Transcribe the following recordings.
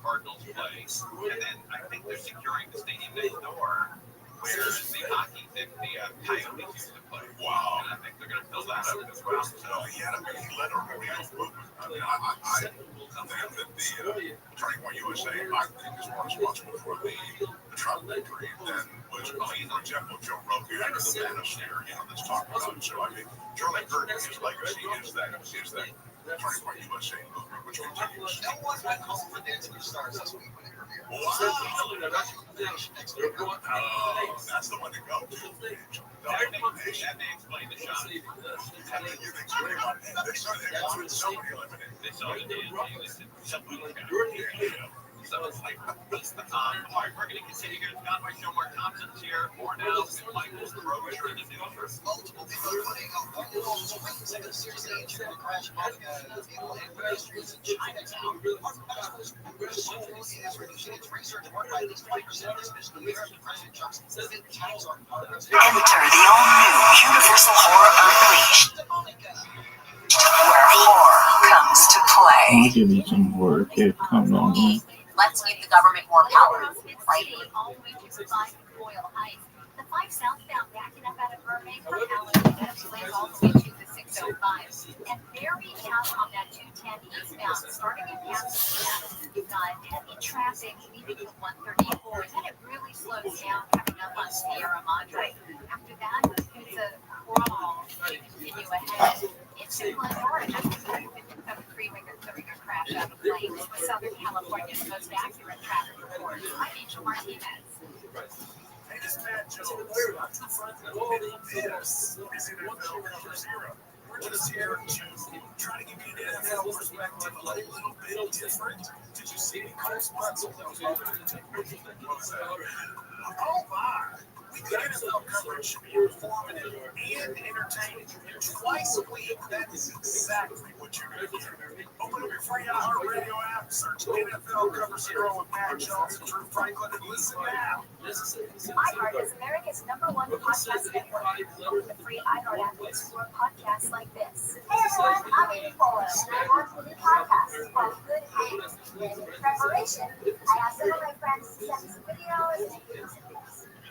Cardinals play, and then I think they're securing the stadium next door where the hockey, the Coyotes used to play. Wow. And I think they're going to fill that up as well. So he led a real movement. I mean, I think that the Turning Point USA, I think, is more responsible for the Trump victory than was, for example, Joe Rogan under the manosphere, that's talking about it. So, I mean, Charlie Kirk, his legacy is that Turning Point USA movement, which continues. No one's been called for dancing with stars this week when they were here. Wow. That's the one to go to. That may explain the shot. You think somebody wanted somebody eliminated. They saw the dance. Somebody got it. So it's like, all right, we're going to continue here. It's got my show. Mark Thompson's here. More now. Michael's the Roger in the news. Multiple people putting up the series of crash people and pedestrians in Chinatown. Is reducing its research work by at least 20% this fiscal year. President Johnson says that tax on progress. Enter the all-new Universal Horror Unleashed, where horror comes to play. I'll give you some work. It come on. Let's give the government more power. Friday. All the way to 5 Royal Heights. The 5 southbound backing up out of Burbank from Alameda lands all the way to the 605. And very out on that 210 eastbound, starting in Pasadena, you've got heavy traffic leaving the 134. Then it really slows down coming up on Sierra Madre. After that, it's a crawl to continue ahead. It's in Lenora, that's the 57 freeway that's going to crash out of flames. Southern California's most accurate traffic report. I'm Angel Martinez. Hey, this is Matt Jones. This is NFL Cover Zero. We're just here to try to give you an NFL perspective a little bit different. Did you see any cool spots on those? Oh, my. We think NFL coverage should be informative and entertaining. Twice a week, that is exactly what you're going to get. Open up your free iHeartRadio app, search NFL Cover Zero with Matt Jones and Drew Franklin, and listen now. iHeart is America's #1 podcast network. Open the free iHeart app to explore podcasts like this. Hey everyone, I'm Amy Fuller, and I launch a new podcast called Good Hands. In preparation, I asked some of my friends to send me some videos and pictures.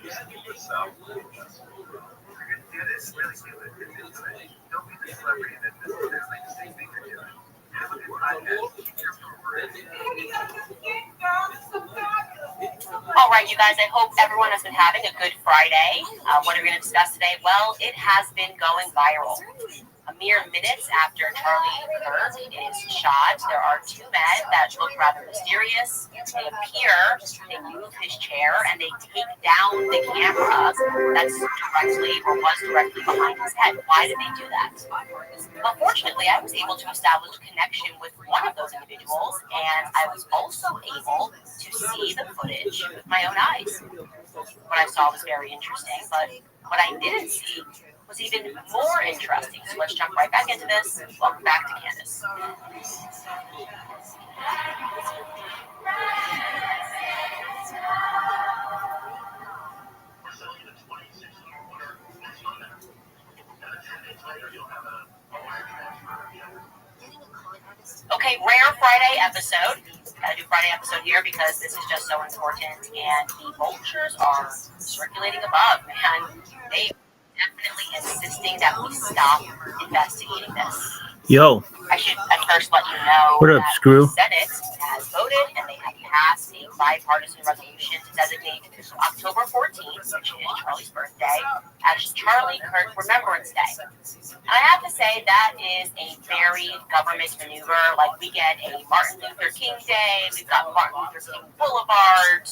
This really feel it. Don't be the celebrity that there's like the same thing you're doing. Have a good podcast. Keep your All right, you guys, I hope everyone has been having a good Friday. What are we going to discuss today? Well, it has been going viral. A mere minutes after Charlie Kirk is shot, there are 2 men that look rather mysterious. They appear, they move his chair, and they take down the camera that's directly or was directly behind his head. Why did they do that? Well, fortunately, I was able to establish a connection with one of those individuals, and I was also able to see the footage with my own eyes. What I saw was very interesting, but what I didn't see was even more interesting. So let's jump right back into this. Welcome back to Candace. Okay, rare Friday episode. Gotta do Friday episode here because this is just so important. And the vultures are circulating above, man. They definitely insisting that we stop investigating this. Yo. I should at first let you know what up, that Screw? the Senate has voted and they have passed a bipartisan resolution to designate October 14th, which is Charlie's birthday, as Charlie Kirk Remembrance Day. And I have to say that is a very government maneuver. Like, we get a Martin Luther King Day, we've got Martin Luther King Boulevard,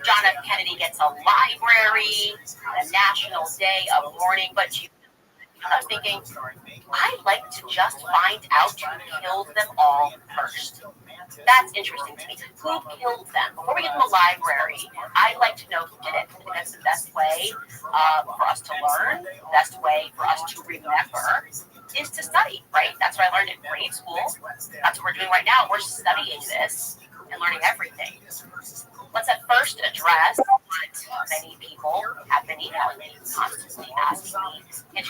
John F. Kennedy gets a library, a national day of mourning, but I was thinking, I'd like to just find out who killed them all first. That's interesting to me. Who killed them? Before we get to the library, I'd like to know who did it. I think that's the best way for us to learn, the best way for us to remember is to study, right? That's what I learned in grade school. That's what we're doing right now. We're studying this and learning everything. Let's at first address what many people have been emailing me, constantly asking me.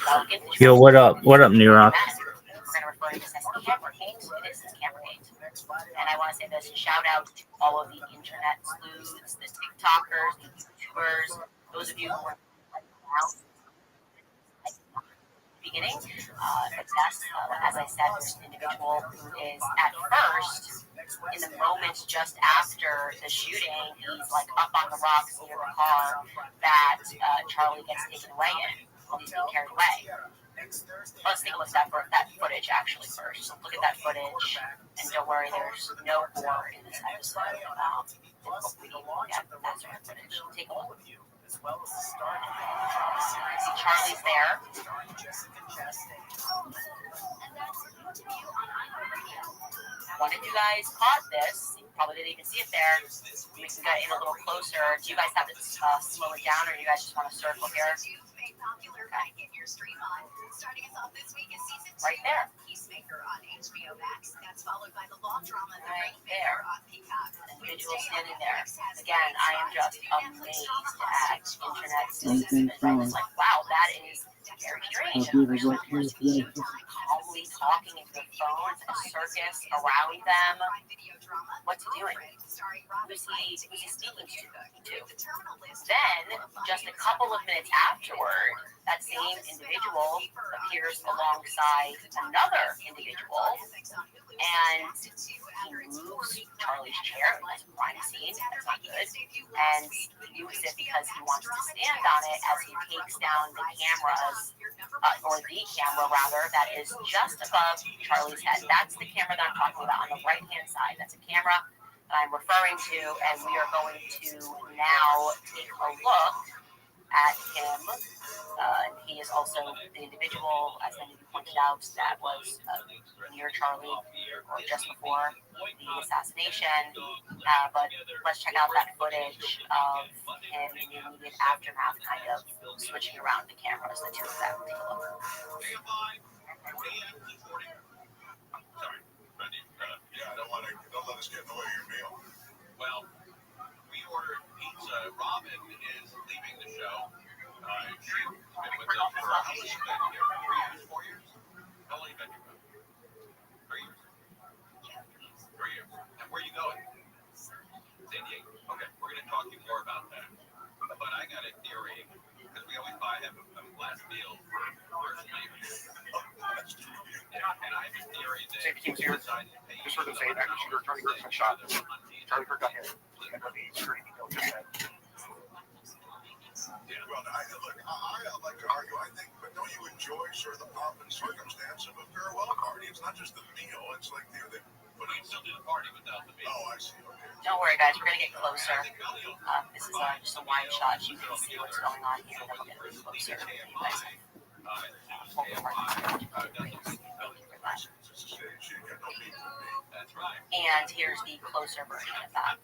Yo, what up? What up, Nirok? We're going to refer to this as Cameragate. It is Cameragate. And I want to say this, shout out to all of the internet sleuths, the TikTokers, the YouTubers, those of you who are out beginning. But yes, as I said, there's an individual who is at first, in the moments just after the shooting, he's like up on the rocks near the car that Charlie gets taken away in while he's being carried away. Let's take a look at that footage actually first. Look at that footage, and don't worry, there's no gore in this episode. We need to look at that sort of footage. Take a look. See Charlie's there. One of you guys caught this. You probably didn't even see it there. We can get in a little closer. Do you guys have to slow it down, or do you guys just want to circle here? Right there. Peacemaker on HBO Max. That's followed by the law drama The Right Ring Bear there. on Peacock. Individual standing there. Again, I am just amazed at internet Something citizenship. It's like, wow, that is very strange. Calmly talking into the phones, a circus around them. What's he doing? Who's he speaking to? Then, just a couple of minutes afterward, that same individual appears alongside another individual, and he moves Charlie's chair. That's a crime scene. That's not good. And he moves it because he wants to stand on it as he takes down the cameras, or the camera rather, that is just above Charlie's head. That's the camera that I'm talking about on the right-hand side. That's a camera that I'm referring to, and we are going to now take a look at him. He is also the individual, as many of you pointed out, that was near Charlie or just before the assassination. But let's check out that footage of him in the immediate aftermath, kind of switching around the cameras, the two of them. Take a look. Sorry, Randy. Don't let us get in the way of your meal. Well, we ordered pizza. Robin is leaving the show. She's been with us for how long? 3 years, 4 years? How long have you been here? 3 years? 3 years. And where are you going? San Diego. Okay, we're going to talk to you more about that. But I got a theory, because we always buy him a last meal for first leaving. And I have a theory that Same team's here. Just heard them say active shooter Charlie Kirk got shot. Charlie Kirk got hit. And Rabbi security detail just said. Yeah. Well, I like to argue. I think, but don't you enjoy sort of the pomp and circumstance of a farewell party? It's not just the meal. It's like they But we can still do the party without the meal. Oh, I see. Okay. Don't worry, guys. We're going to get closer. This is just a wide shot. You can see what's going on here. Then we'll get a little closer. You guys That's right. And here's the closer version of that.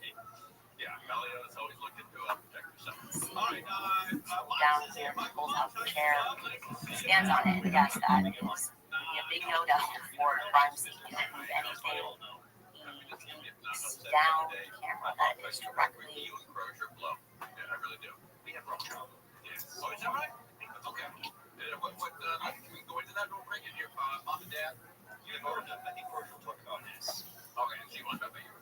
Yeah, Melio's always looking to protect herself. All right, Down here, he pulls out the chair, stands on it, and yes, that is a big no-no for a crime scene. You can't move anything. He takes down the camera that is directly. You encourage your blow. Yeah, I really do. We have Rothschild. Yeah. Oh, is that right? Okay. Can we go into that? Don't bring in your mom and dad. You know, I think George will talk about this. Okay, so you want to talk about you?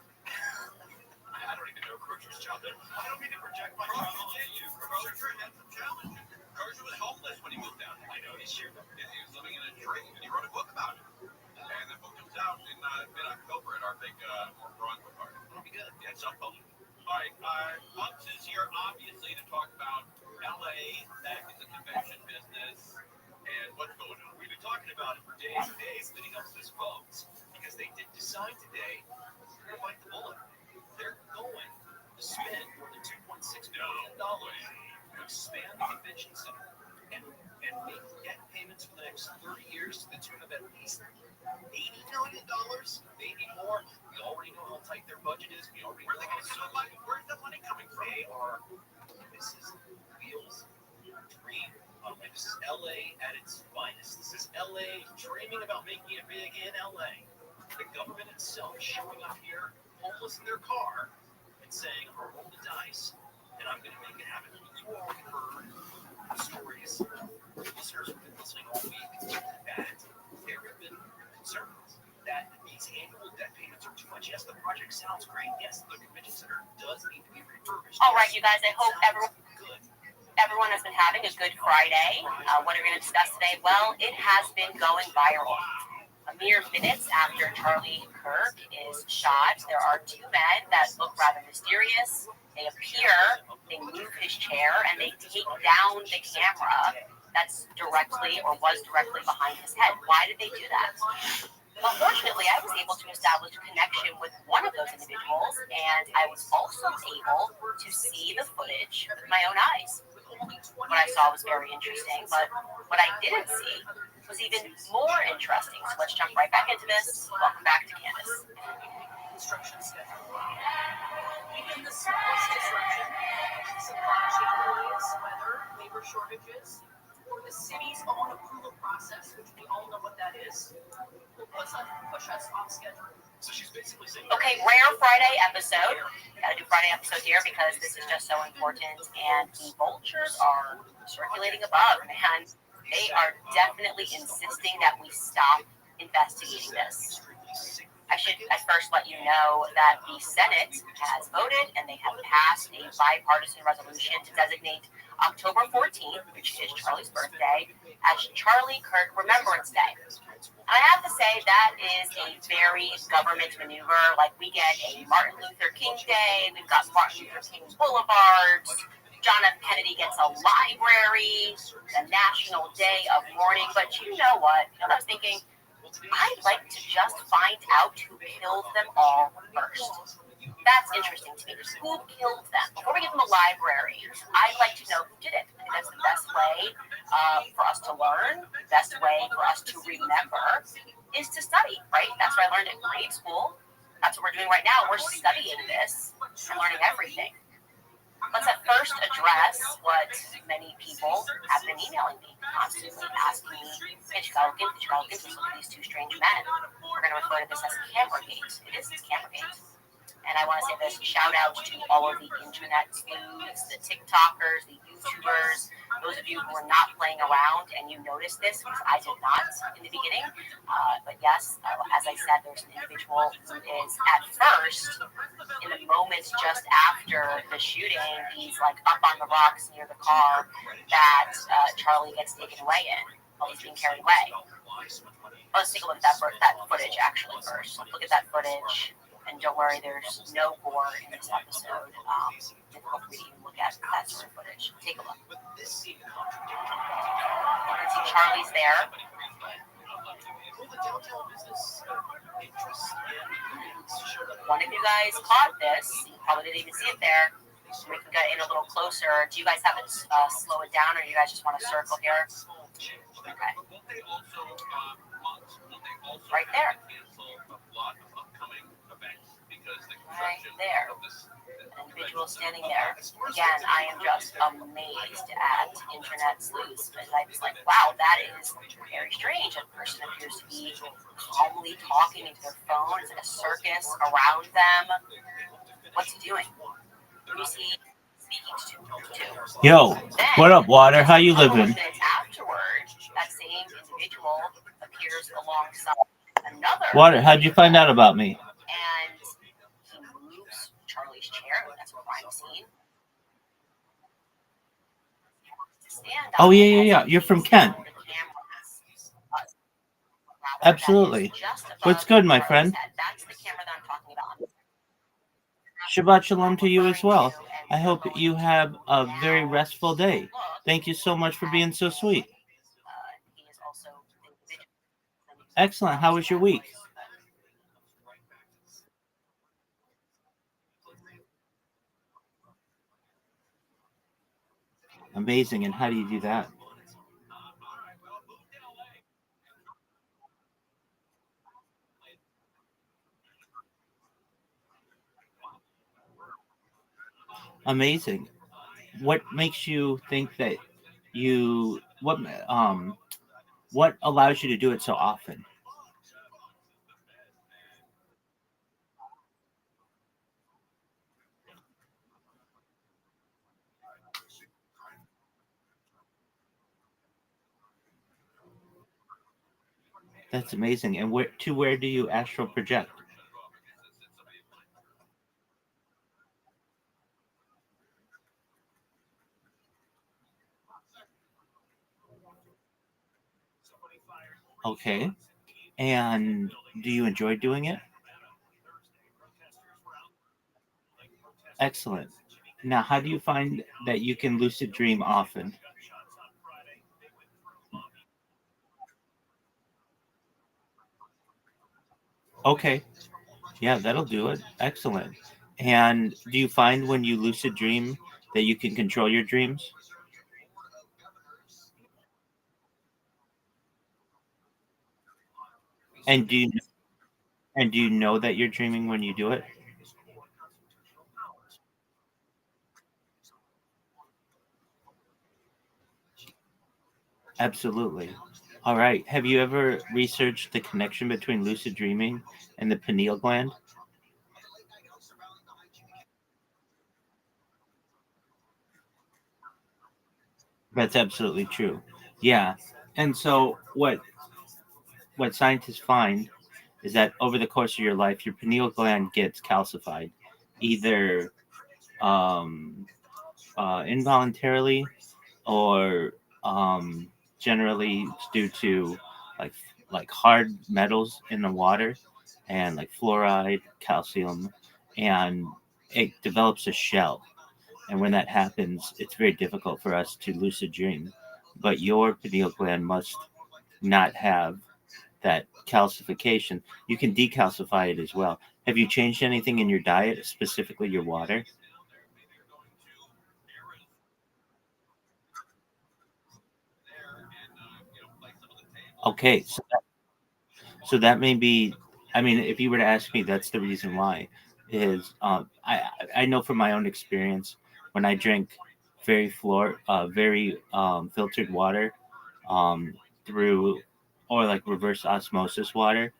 I don't even know Crusher's childhood. I don't mean to project my childhood. Crusher had some challenges. Crusher was homeless when he moved down. I know, he shared that. He was living in a tree, and he wrote a book about it. And the book comes out in mid-October at our big Bronco party. It'll be good. Yeah, it's self-published. All right, Bubs is here, obviously, to talk about LA, back in the convention business, and what's going on. We've been talking about it for days and days leading up to this, folks, because they did decide today to bite the bullet. They're going to spend more than $2.6 billion to expand the convention center and make debt payments for the next 30 years to the tune of at least $80 million, maybe more. We already know how tight their budget is. We already know where's the money coming from? This is Wheels Dream. And this is LA at its finest. This is LA dreaming about making it big in LA. The government itself showing up here, homeless in their car, and saying, I'm going to roll the dice, and I'm going to make it happen. You already heard the stories. Listeners have been listening all week that there have been concerns that these Its annual debt payments are too much. Yes, the project sounds great. Yes, the convention center does need to be refurbished. All right, you guys, I hope Good. everyone has been having a good Friday. What are we going to discuss today? Well, it has been going viral. A mere minutes after Charlie Kirk is shot, there are two men that look rather mysterious. They appear, they move his chair, and they take down the camera that's directly or was directly behind his head. Why did they do that? Well, fortunately, I was able to establish a connection with one of those individuals, and I was also able to see the footage with my own eyes. What I saw was very interesting, but what I didn't see was even more interesting. So let's jump right back into this. Welcome back to Candace. Construction schedule. Even the simplest disruption, supply chain delays, weather, labor shortages, or the city's own approval process, which we all know what that is, will push us off schedule. So she's basically saying, Okay, rare Friday episode. Gotta do Friday episode here because this is just so important, and the vultures are circulating above, man. They are definitely insisting that we stop investigating this. I should at first let you know that the Senate has voted and they have passed a bipartisan resolution to designate October 14th, which is Charlie's birthday, as Charlie Kirk Remembrance Day. And I have to say that is a very government maneuver. Like, we get a Martin Luther King Day, we've got Martin Luther King Boulevard, John F. Kennedy gets a library, the National Day of Mourning. But you know what? You know what I was thinking? I'd like to just find out who killed them all first. That's interesting to me. Who killed them? Before we give them a library, I'd like to know who did it. I think that's the best way for us to learn, the best way for us to remember is to study, right? That's what I learned in grade school. That's what we're doing right now. We're studying this and learning everything. Let's at first address what many people have been emailing me, constantly asking me, Hitchcock, let's look at these two strange men. We're going to refer to this as Cameragate. It's Cameragate. And I want to say this, shout out to all of the internet sleuths, the TikTokers, the YouTubers, those of you who are not playing around and you noticed this, because I did not in the beginning. But yes, as I said, there's an individual who is at first, in the moments just after the shooting, he's like up on the rocks near the car that Charlie gets taken away in while he's being carried away. Let's take a look at that footage actually first. Let's look at that footage. And don't worry, there's no gore in this episode. Difficult for me to even look at that sort of footage. Take a look. You can see Charlie's there. One of you guys caught this. You probably didn't even see it there. We can get in a little closer. Do you guys have it slow it down, or you guys just want to circle here? Okay. Right there. Right there. An individual standing there. Again, I am just amazed at internet sleuths. I was like, wow, that is very strange. A person appears to be calmly talking into their phone. It's like a circus around them. What's he doing? Who is he speaking to? Yo, Then, what up, Water? How you a couple living? minutes afterward, that same individual appears alongside another. Water, how'd you find out about me? And he moves Charlie's chair. That's a crime scene. Oh, yeah. You're from Kent. Absolutely. What's good, my friend? That's the camera that I'm talking about. Shabbat shalom to you as well. I hope you have a very restful day. Thank you so much for being so sweet. Excellent. How was your week? Amazing. And how do you do that? Amazing. What makes you think that what allows you to do it so often? That's amazing. And where do you astral project? Okay. And do you enjoy doing it? Excellent. Now, how do you find that you can lucid dream often? Okay. Yeah, that'll do it. Excellent. And do you find when you lucid dream that you can control your dreams? And do you know that you're dreaming when you do it? Absolutely. All right. Have you ever researched the connection between lucid dreaming and the pineal gland? That's absolutely true. Yeah. And so what scientists find is that over the course of your life, your pineal gland gets calcified, either um, involuntarily or generally it's due to like like hard metals in the water and like fluoride, calcium, and it develops a shell. And when that happens, it's very difficult for us to lucid dream. But your pineal gland must not have that calcification. You can decalcify it as well. Have you changed anything in your diet, specifically your water? Okay, so that may be. I mean, if you were to ask me, that's the reason why. Is I know from my own experience when I drink very filtered water, um, through or like reverse osmosis water,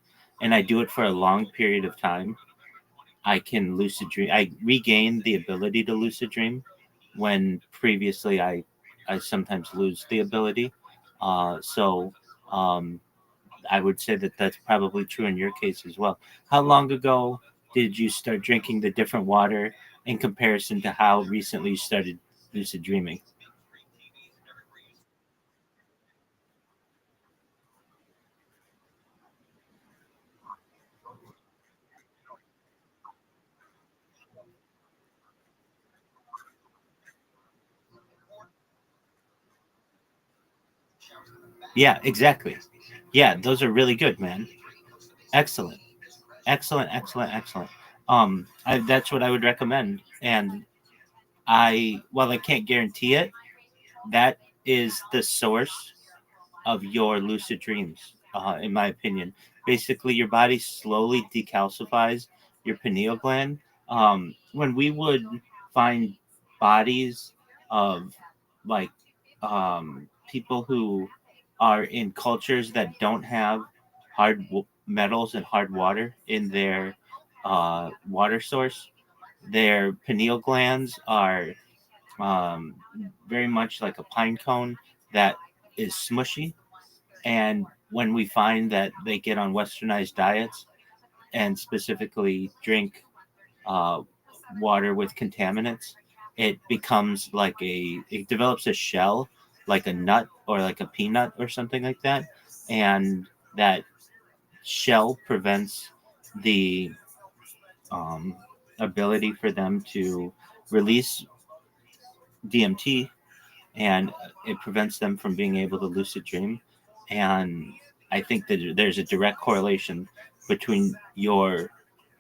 and I do it for a long period of time. I can lucid dream. I regain the ability to lucid dream when previously I sometimes lose the ability. So um, I would say that that's probably true in your case as well. How long ago did you start drinking the different water in comparison to how recently you started lucid dreaming? Yeah, exactly. Yeah, those are really good, man. Excellent. Excellent, excellent, excellent. That's what I would recommend. And while I can't guarantee it, that is the source of your lucid dreams, in my opinion. Basically, your body slowly decalcifies your pineal gland. When we would find bodies of like people who are in cultures that don't have metals and hard water in their water source, their pineal glands are um, very much like a pine cone that is smushy. And when we find that they get on westernized diets and specifically drink uh, water with contaminants, it develops a shell like a nut or like a peanut or something like that. And that shell prevents the um, ability for them to release DMT, and it prevents them from being able to lucid dream. And I think that there's a direct correlation between your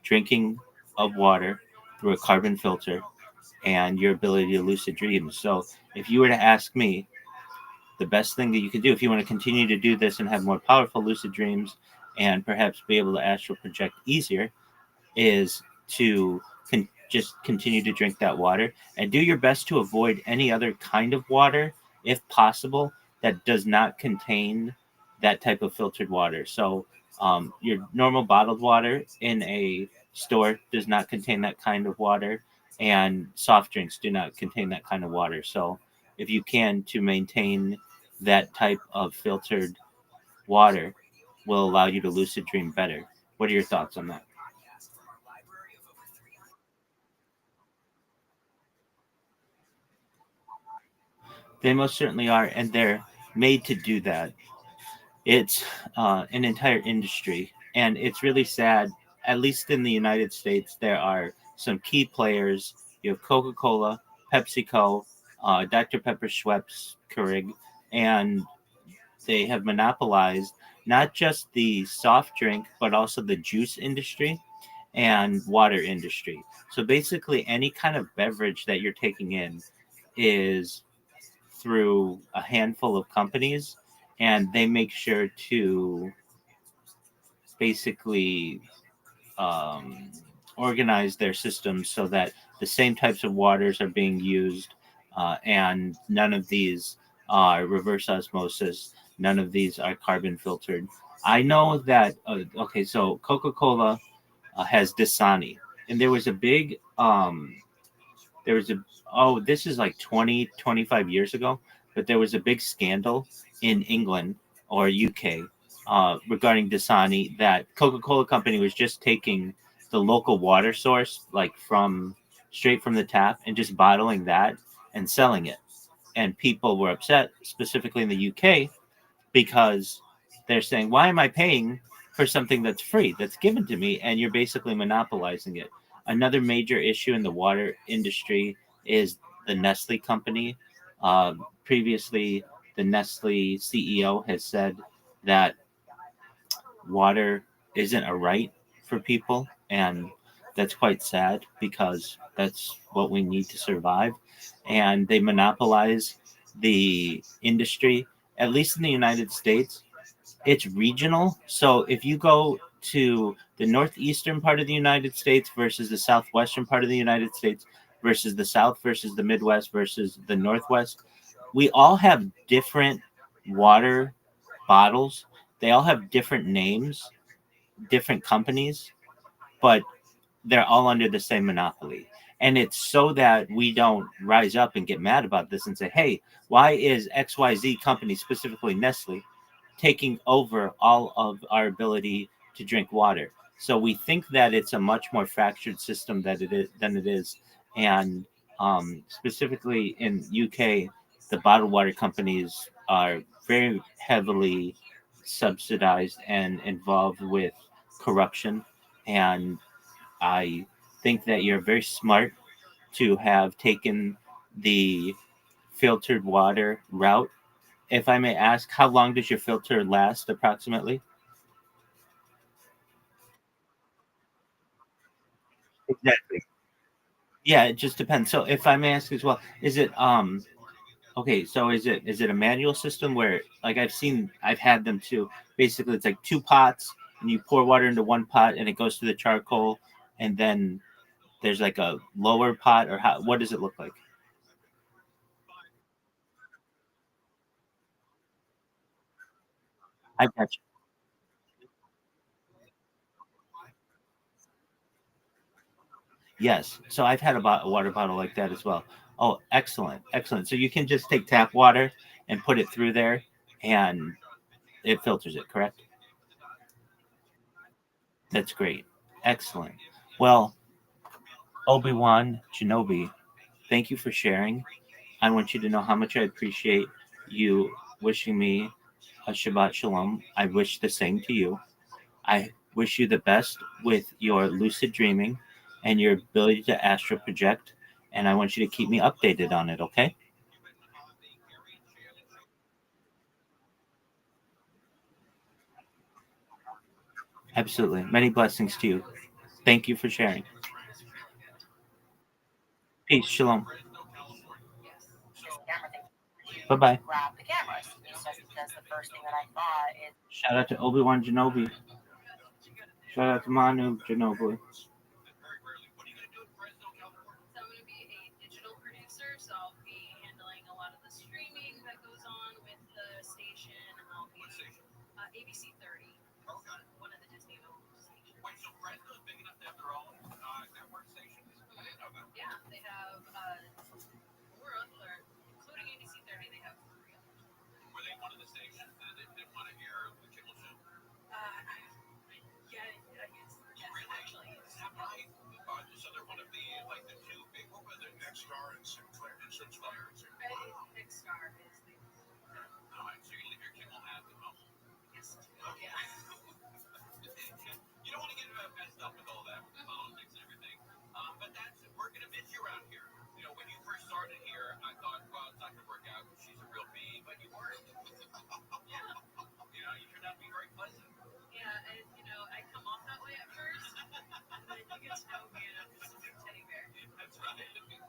drinking of water through a carbon filter and your ability to lucid dream. So, if you were to ask me, the best thing that you can do if you want to continue to do this and have more powerful lucid dreams and perhaps be able to astral project easier is to just continue to drink that water and do your best to avoid any other kind of water, if possible, that does not contain that type of filtered water. So, your normal bottled water in a store does not contain that kind of water, and soft drinks do not contain that kind of water. So, if you can, to maintain that type of filtered water, will allow you to lucid dream better. What are your thoughts on that? They most certainly are, and they're made to do that. It's an entire industry, and it's really sad. At least in the United States, there are some key players. You have Coca-Cola, PepsiCo, Dr. Pepper, Schweppes, Keurig, and they have monopolized not just the soft drink, but also the juice industry and water industry. So basically, any kind of beverage that you're taking in is through a handful of companies, and they make sure to basically um, organize their systems so that the same types of waters are being used, and none of these are reverse osmosis, none of these are carbon filtered. I know that, okay, so Coca Cola has Dasani, and there was a, oh, this is like 20, 25 years ago, but there was a big scandal in England or UK regarding Dasani, that Coca-Cola company was just taking the local water source, like from straight from the tap, and just bottling that and selling it. And people were upset, specifically in the UK, because they're saying, why am I paying for something that's free, that's given to me, and you're basically monopolizing it? Another major issue in the water industry is the Nestle company. Previously, the Nestle CEO has said that water isn't a right for people, and that's quite sad because that's what we need to survive. And they monopolize the industry, at least in the United States. It's regional. So if you go to the northeastern part of the United States versus the southwestern part of the United States versus the south versus the Midwest versus the Northwest, we all have different water bottles. They all have different names, different companies, but they're all under the same monopoly. And it's so that we don't rise up and get mad about this and say, hey, why is XYZ company, specifically Nestle, taking over all of our ability to drink water? So we think that it's a much more fractured system than it is. And specifically in UK, the bottled water companies are very heavily subsidized and involved with corruption. And I think that you're very smart to have taken the filtered water route. If I may ask, how long does your filter last approximately? Exactly. Yeah, it just depends. So if I may ask as well, is it okay, so is it a manual system where, like, I've had them too. Basically it's like two pots and you pour water into one pot and it goes to the charcoal, and then there's like a lower pot, or what does it look like? I got you. Yes. So I've had a water bottle like that as well. Oh, excellent. Excellent. So you can just take tap water and put it through there, and it filters it, correct? That's great. Excellent. Well, Obi-Wan Kenobi, thank you for sharing. I want you to know how much I appreciate you wishing me a Shabbat Shalom. I wish the same to you. I wish you the best with your lucid dreaming and your ability to astral project. And I want you to keep me updated on it, okay? Absolutely. Many blessings to you. Thank you for sharing. Peace. Shalom. This camera thing. Bye bye. Grab the cameras. He says, because the first thing that I thought is, Shout out to Obi-Wan Kenobi. Shout out to Manu Ginobili. So I'm going to be a digital producer, so I'll be handling a lot of the streaming that goes on with the station. I'll be ABC 30, one of the Disney stations. Wait, so Fresno's big enough to have their own network stations? I didn't know that. Yeah, they have four other, including ABC 30, they have three others. Were they one of the stations that didn't want to hear the Kimmel show? Next star is the. All right, so you leave your Kimmel hat at home. Yes. Okay. You don't want to get messed up with all that politics and everything. But we're going to miss you around here. You know, when you first started here, I thought, well, it's not going to work out. She's a real bee, but you weren't. Yeah. You know, you turned out to be very pleasant. Yeah, and I come off that way at first, and then you get to know me, and I'm just a big teddy bear. That's right.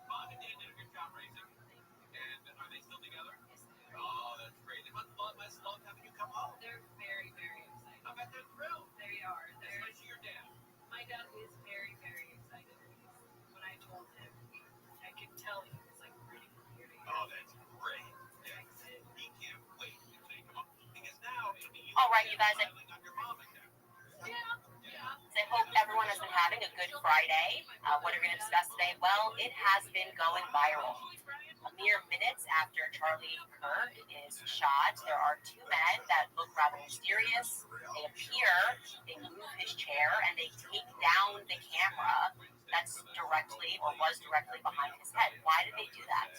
Mom and Dad did a good job raising. And are they still together? Yes, they are. Oh, that's great. They must love having you come home. They're very, very excited. I bet they're thrilled. They are. Especially your dad. My dad is very, very excited. When I told him, I could tell he was like reading from ear to ear. Oh, that's great. Yeah. He can't wait until you come home. Because now it'll be you. All right, you guys. On your mom again. Yeah. So I hope everyone has been having a good Friday. What are we going to discuss today? Well, it has been going viral. A mere minutes after Charlie Kirk is shot, there are two men that look rather mysterious. They appear, they move his chair, and they take down the camera that's directly or was directly behind his head. Why did they do that?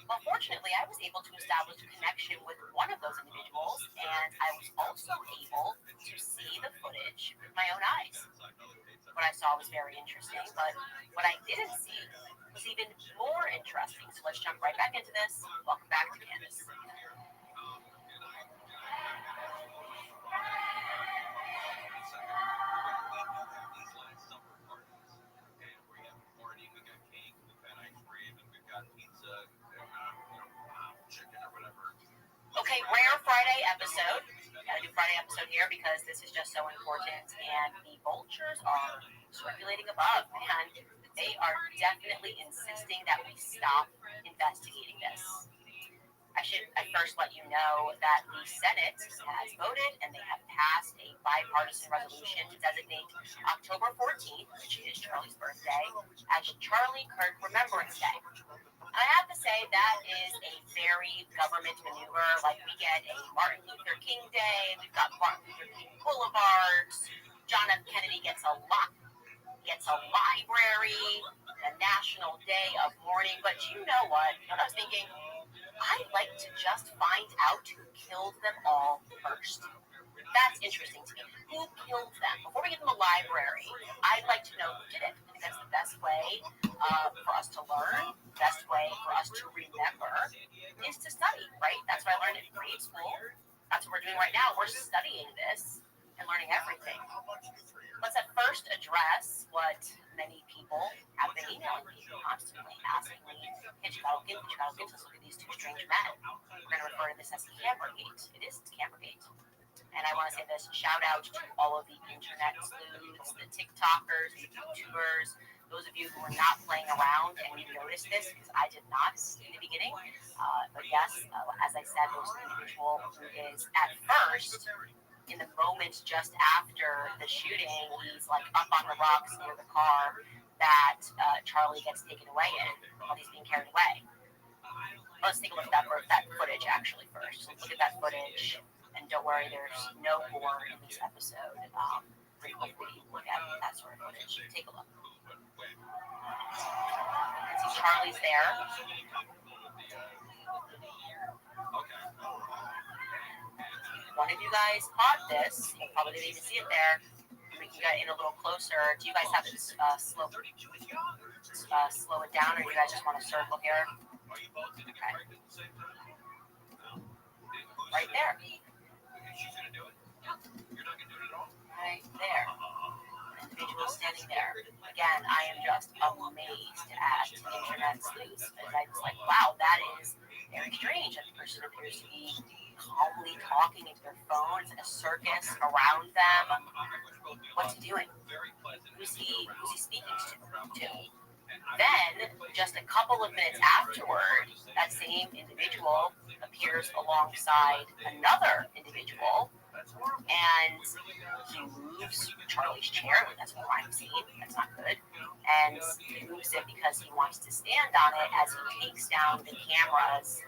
Well, fortunately, I was able to establish a connection with one of those individuals, and I was also able to see the footage with my own eyes. What I saw was very interesting, but what I didn't see was even more interesting. So let's jump right back into this. Welcome back to Candace. Okay, rare Friday episode. Gotta do Friday episode here because this is just so important. And the vultures are circulating above, and they are definitely insisting that we stop investigating this. I should at first let you know that the Senate has voted and they have passed a bipartisan resolution to designate October 14th, which is Charlie's birthday, as Charlie Kirk Remembrance Day. And I have to say that is a very government maneuver. Like, we get a Martin Luther King Day, we've got Martin Luther King Boulevards, John F. Kennedy gets a library, a national day of mourning. But you know what? You know what I was thinking? I'd like to just find out who killed them all first. That's interesting to me. Who killed them? Before we give them a library, I'd like to know who did it. I think that's the best way for us to learn, best way for us to remember is to study, right? That's what I learned in grade school. That's what we're doing right now. We're studying this and learning everything. Let's at first address what many people have been emailing me constantly, asking me, Hitchcock, let's look at these two strange men. We're going to refer to this as Cambergate. It's Cambergate. And I want to say this, shout out to all of the internet sleuths, the TikTokers, the YouTubers, those of you who are not playing around and you noticed this, because I did not in the beginning. But yes, as I said, there's an individual who is at first, in the moments just after the shooting, he's like up on the rocks near the car that Charlie gets taken away in while he's being carried away. Let's take a look at that footage actually first. Let's look at that footage, and don't worry, there's no gore in this episode. Pretty quickly look at that sort of footage. Take a look. You can see Charlie's there. One of you guys caught this. You probably didn't even see it there. We can get in a little closer. Do you guys have it slow it down, or do you guys just want to circle here? Okay. Right there. Right there. Individual standing there. Again, I am just amazed at internet sleuths. I'm just like, wow, that is very strange. That the person appears to be calmly talking into their phone. It's like a circus around them. What's he doing? Who's he speaking to? Then, just a couple of minutes afterward, that same individual appears alongside another individual, and he moves Charlie's chair. That's a crime scene. That's not good. And he moves it because he wants to stand on it as he takes down the cameras,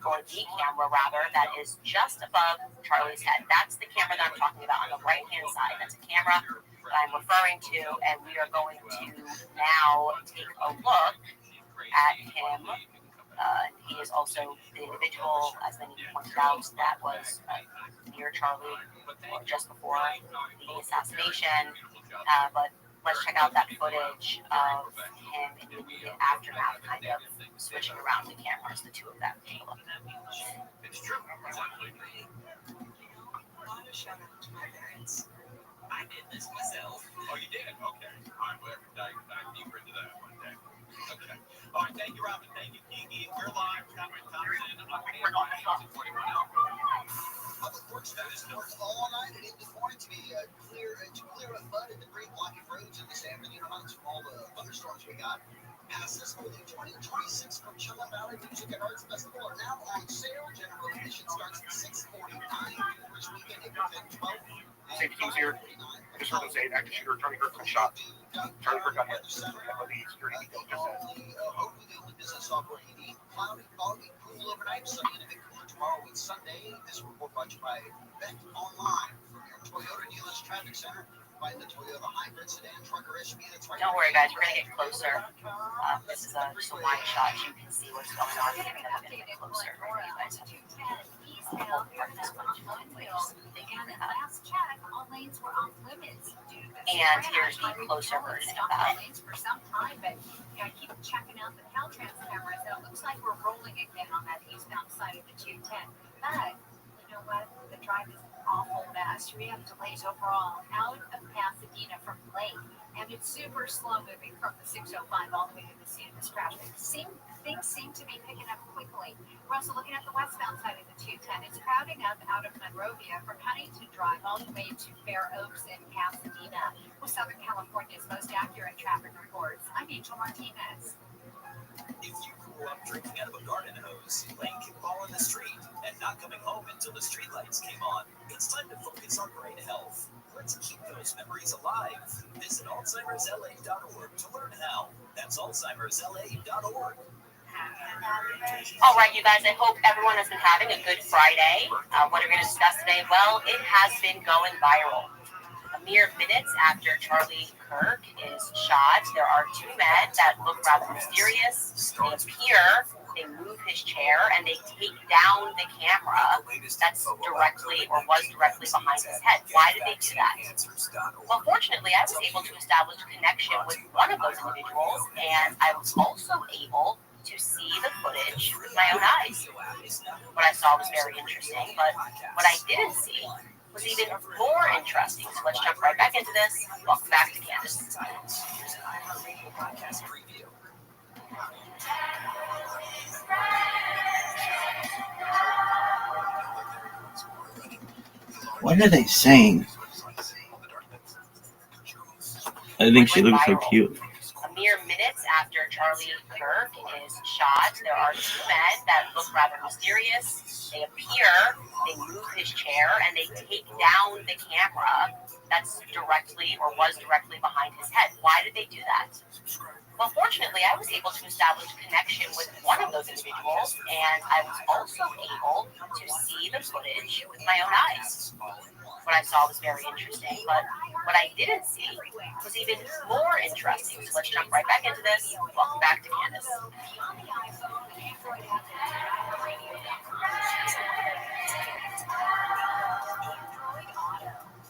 or the camera rather, that is just above Charlie's head. That's the camera that I'm talking about on the right-hand side. That's a camera that I'm referring to, and we are going to now take a look at him He is also the individual, as many pointed out, that was near Charlie or just before the assassination. But let's check out that footage of him in the immediate aftermath, kind of switching around the cameras, the two of them. Take a look. It's true. Shout out to my parents. I did this myself. Oh, you did? Okay. All right, well, dive deeper into that one day. Okay. All right, thank you, Robin. Thank you, Kiki. We're live. Cameron Thompson on the 41 alcohol. Public Works notice worked all night and into the morning to clear up mud and debris blocking roads in the San Bernardino Mountains from all the thunderstorms we got. Passes for the 2026 Coachella Valley Music and Arts Festival are now on sale. General admission starts at $6.49 this weekend, April 10th, 12th. Safety teams here. I just heard them say active shooter Charlie Kirk got shot. Charlie Kirk got hit. The security detail just said. Business software you need. Cloudy, foggy, cool overnight, sunny and a bit cooler tomorrow and Sunday. This report brought to you by Bet Online from your Toyota dealer's traffic center. Find the Toyota hybrid sedan, trucker SUV that's right. Don't worry, guys. We're gonna get closer. This is just a wide shot. You can see what's going on. We're gonna get closer. You guys have and here's the closer version of that. For some time, but I keep checking out the Caltrans cameras. It looks like we're rolling again on that eastbound side of the 210. But you know what? The drive is an awful mess. We have delays overall out of Pasadena from Lake, and it's super slow moving from the 605 all the way to the scene of this crash. Things seem to be picking up quickly. We're also looking at the westbound side of the 210. It's crowding up out of Monrovia from Huntington Drive all the way to Fair Oaks and Pasadena, with Southern California's most accurate traffic reports. I'm Angel Martinez. If you grew up drinking out of a garden hose, playing kickball in the street, and not coming home until the streetlights came on, it's time to focus on brain health. Let's keep those memories alive. Visit Alzheimer'sLA.org to learn how. That's Alzheimer'sLA.org. All right, you guys, I hope everyone has been having a good Friday. What are we going to discuss today? Well, it has been going viral. A mere minutes after Charlie Kirk is shot, there are two men that look rather mysterious. They appear, they move his chair, and they take down the camera that's directly or was directly behind his head. Why did they do that? Well, fortunately, I was able to establish a connection with one of those individuals, and I was also able to see the footage with my own eyes. What I saw was very interesting, but what I didn't see was even more interesting. So let's jump right back into this. Welcome back to Candace. What are they saying? I think she looks so cute. A mere minutes after Charlie Kirk is shot, there are two men that look rather mysterious. They appear, they move his chair, and they take down the camera that's directly or was directly behind his head. Why did they do that? Well, fortunately, I was able to establish a connection with one of those individuals, and I was also able to see the footage with my own eyes. What I saw was very interesting, but what I didn't see was even more interesting. So let's jump right back into this. Welcome back to Candace.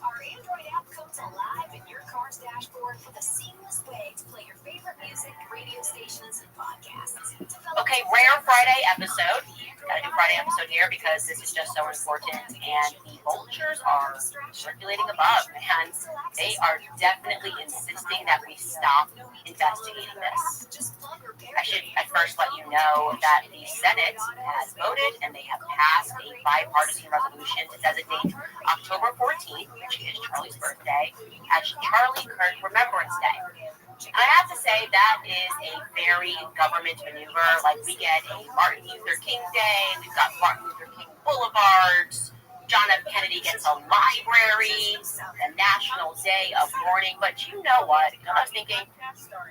Our Android app comes alive in your car's dashboard with a seamless way to play your favorite music, radio stations, and podcasts. Okay, rare Friday episode. Got a new Friday episode here because this is just so important, and the vultures are circulating above, and they are definitely insisting that we stop investigating this. I should at first let you know that the Senate has voted, and they have passed a bipartisan resolution to designate October 14th, which is Charlie's birthday, as Charlie Kirk Remembrance Day. I have to say that is a very government maneuver. Like, we get a Martin Luther King Day, we've got Martin Luther King Boulevards, John F. Kennedy gets a library, a National Day of Mourning. But you know what? I was thinking,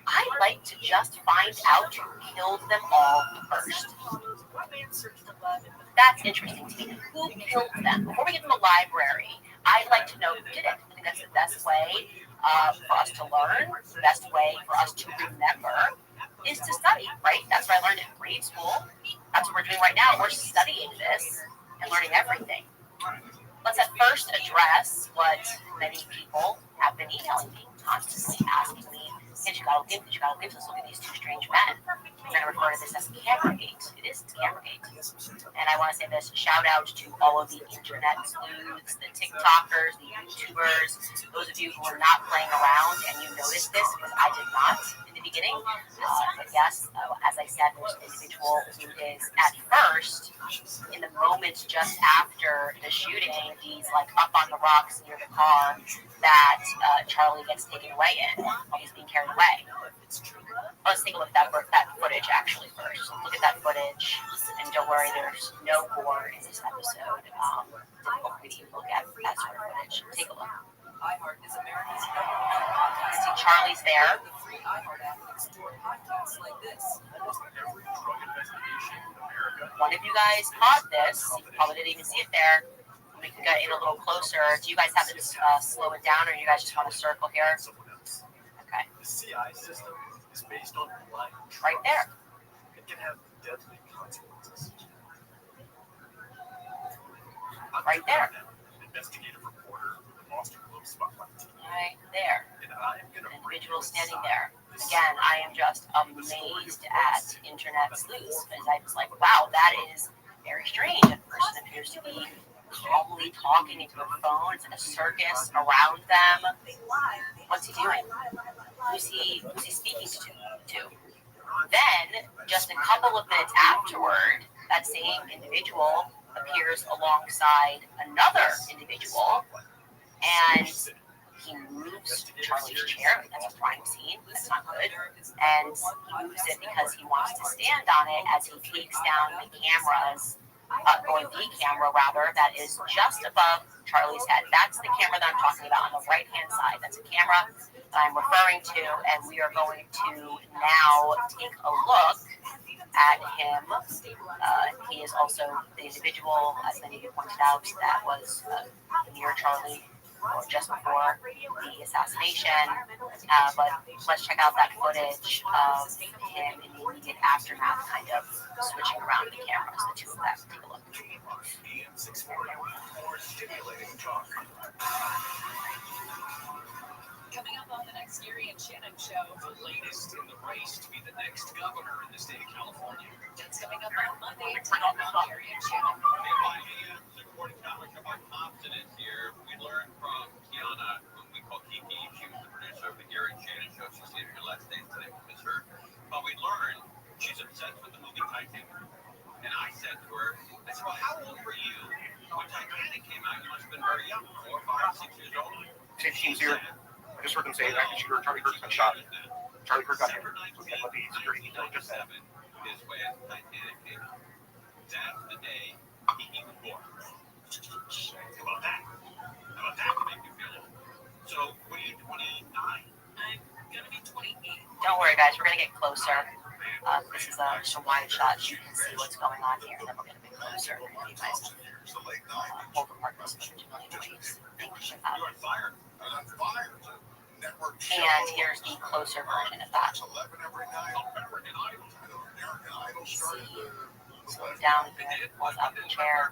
I'd like to just find out who killed them all first. That's interesting to me. Who killed them? Before we get to the library, I'd like to know who did it. I think that's the best way for us to learn, the best way for us to remember is to study, right? That's what I learned in grade school. That's what we're doing right now. We're studying this and learning everything. Let's at first address what many people have been emailing me, constantly asking me, let's look at these two strange men. We're going to refer to this as Cameragate. It is, it's Cameragate. And I want to say this, shout out to all of the internet sleuths, the TikTokers, the YouTubers, those of you who are not playing around and you noticed this, because I did not in the beginning. But yes, as I said, there's an individual who is at first, in the moments just after the shooting, he's like up on the rocks near the car that Charlie gets taken away in while he's being carried away. Let's take a look at that footage actually first. Look at that footage, and don't worry, there's no gore in this episode. Difficult for me to look at that sort of footage. Take a look. See, Charlie's there. One of you guys caught this. You probably didn't even see it there. We can get in a little closer. Do you guys have to slow it down, or you guys just want to circle here? Okay. The CI system is based on blind Right there. It can have deadly consequences. Right there. Investigative reporter with the Boston Globe Spotlight. Right there. And I'm An gonna individual standing there. Again, I am just amazed at internet sleuths, because I was like, wow, that is very strange. That person appears to be calmly talking into a phone. It's like a circus around them. What's he doing? Who's he speaking to? Then, just a couple of minutes afterward, that same individual appears alongside another individual, and he moves Charlie's chair. That's a crime scene. That's not good. And he moves it because he wants to stand on it as he takes down the cameras, or the camera rather, that is just above Charlie's head. That's the camera that I'm talking about on the right-hand side. That's a camera that I'm referring to, and we are going to now take a look at him. He is also the individual, as many of you pointed out, that was near Charlie or just before the assassination. But let's check out that footage of him in the immediate aftermath, kind of switching around the cameras, the two of them. Take a look. PM 640, more stimulating talk. Coming up on the next Gary and Shannon show, The latest in the race to be the next governor in the state of California. that's coming up on Monday at 10 on Gary and Shannon. According to our confident here, we learned from Kiana, whom we call Kiki. She was the producer of the Gary and Shannon show. She's here her last day today with her. But we learned she's obsessed with the movie Titanic. And I said to her, well, how old were you when Titanic came out? You must have been very young, 4, 5, 6 years old. 16 0. I just heard them say active shooter Charlie Kirk's been shot. Charlie Kirk got hit. Look at what the security detail just said. Is when Titanic came out. That's the day he was born. How about that? How about that to make you feel old? So, what are you, 29? I'm gonna be 28. Don't worry, guys. We're going to get closer. This is just a wide shot. You can see what's going on here. Then we're going to get closer. You guys pull apart this footage in many ways. Thank you for that. You're on fire. I'm on fire. Network show. And here's the closer version of that. 11 every night. American Idol. American Idol started Slows down here, pulls out the chair,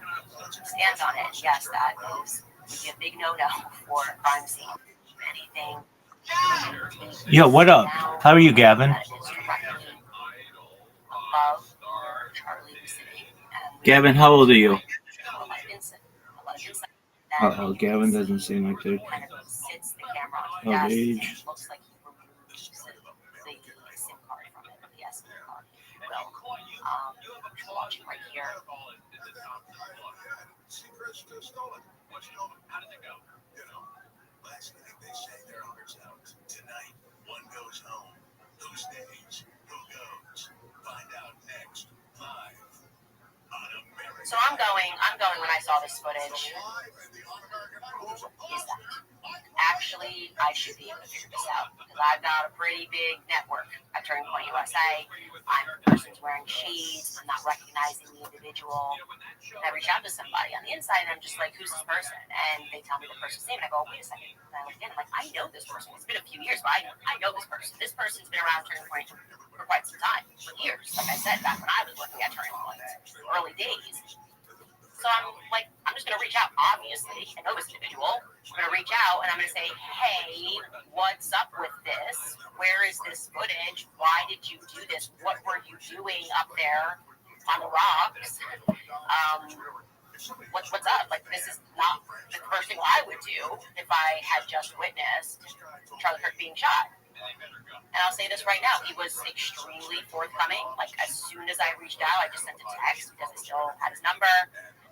stands on it. Yes, that is would be a big no-no for a crime scene. Anything. Yo, what up? How are you, Gavin? That is directly above where Charlie was sitting. And Gavin, how old are you? a lot of insight. Uh-oh, Gavin doesn't seem like it. Kind of sits the camera on Of the desk. age. And it looks like he removed the SIM card from it, the SD card. Well, we're watching right here. Secrets to stolen. What you know? How did it go? You know, last night they say their hearts out. Tonight, one goes home. Who stays? Who goes? Find out next. Live on American. So I'm going when I saw this footage. Live and the On American Idol. Is that actually I should be able to figure this out, because I've got a pretty big network at Turning Point USA. I'm the person who's wearing shades. I'm not recognizing the individual. And I reach out to somebody on the inside, and I'm just like, who's this person? And they tell me the person's name, and I go, wait a second. And I look again, I'm like, I know this person. It's been a few years, but I know this person. This person's been around Turning Point for quite some time, for years. Like I said, back when I was working at Turning Point. early days. So I'm like, I'm just going to reach out, obviously. I know this individual. I'm going to reach out and I'm going to say, hey, what's up with this? Where is this footage? Why did you do this? What were you doing up there on the rocks? What's up? Like, this is not the first thing I would do if I had just witnessed Charlie Kirk being shot. And I'll say this right now, he was extremely forthcoming. Like, as soon as I reached out, I just sent a text because I still had his number.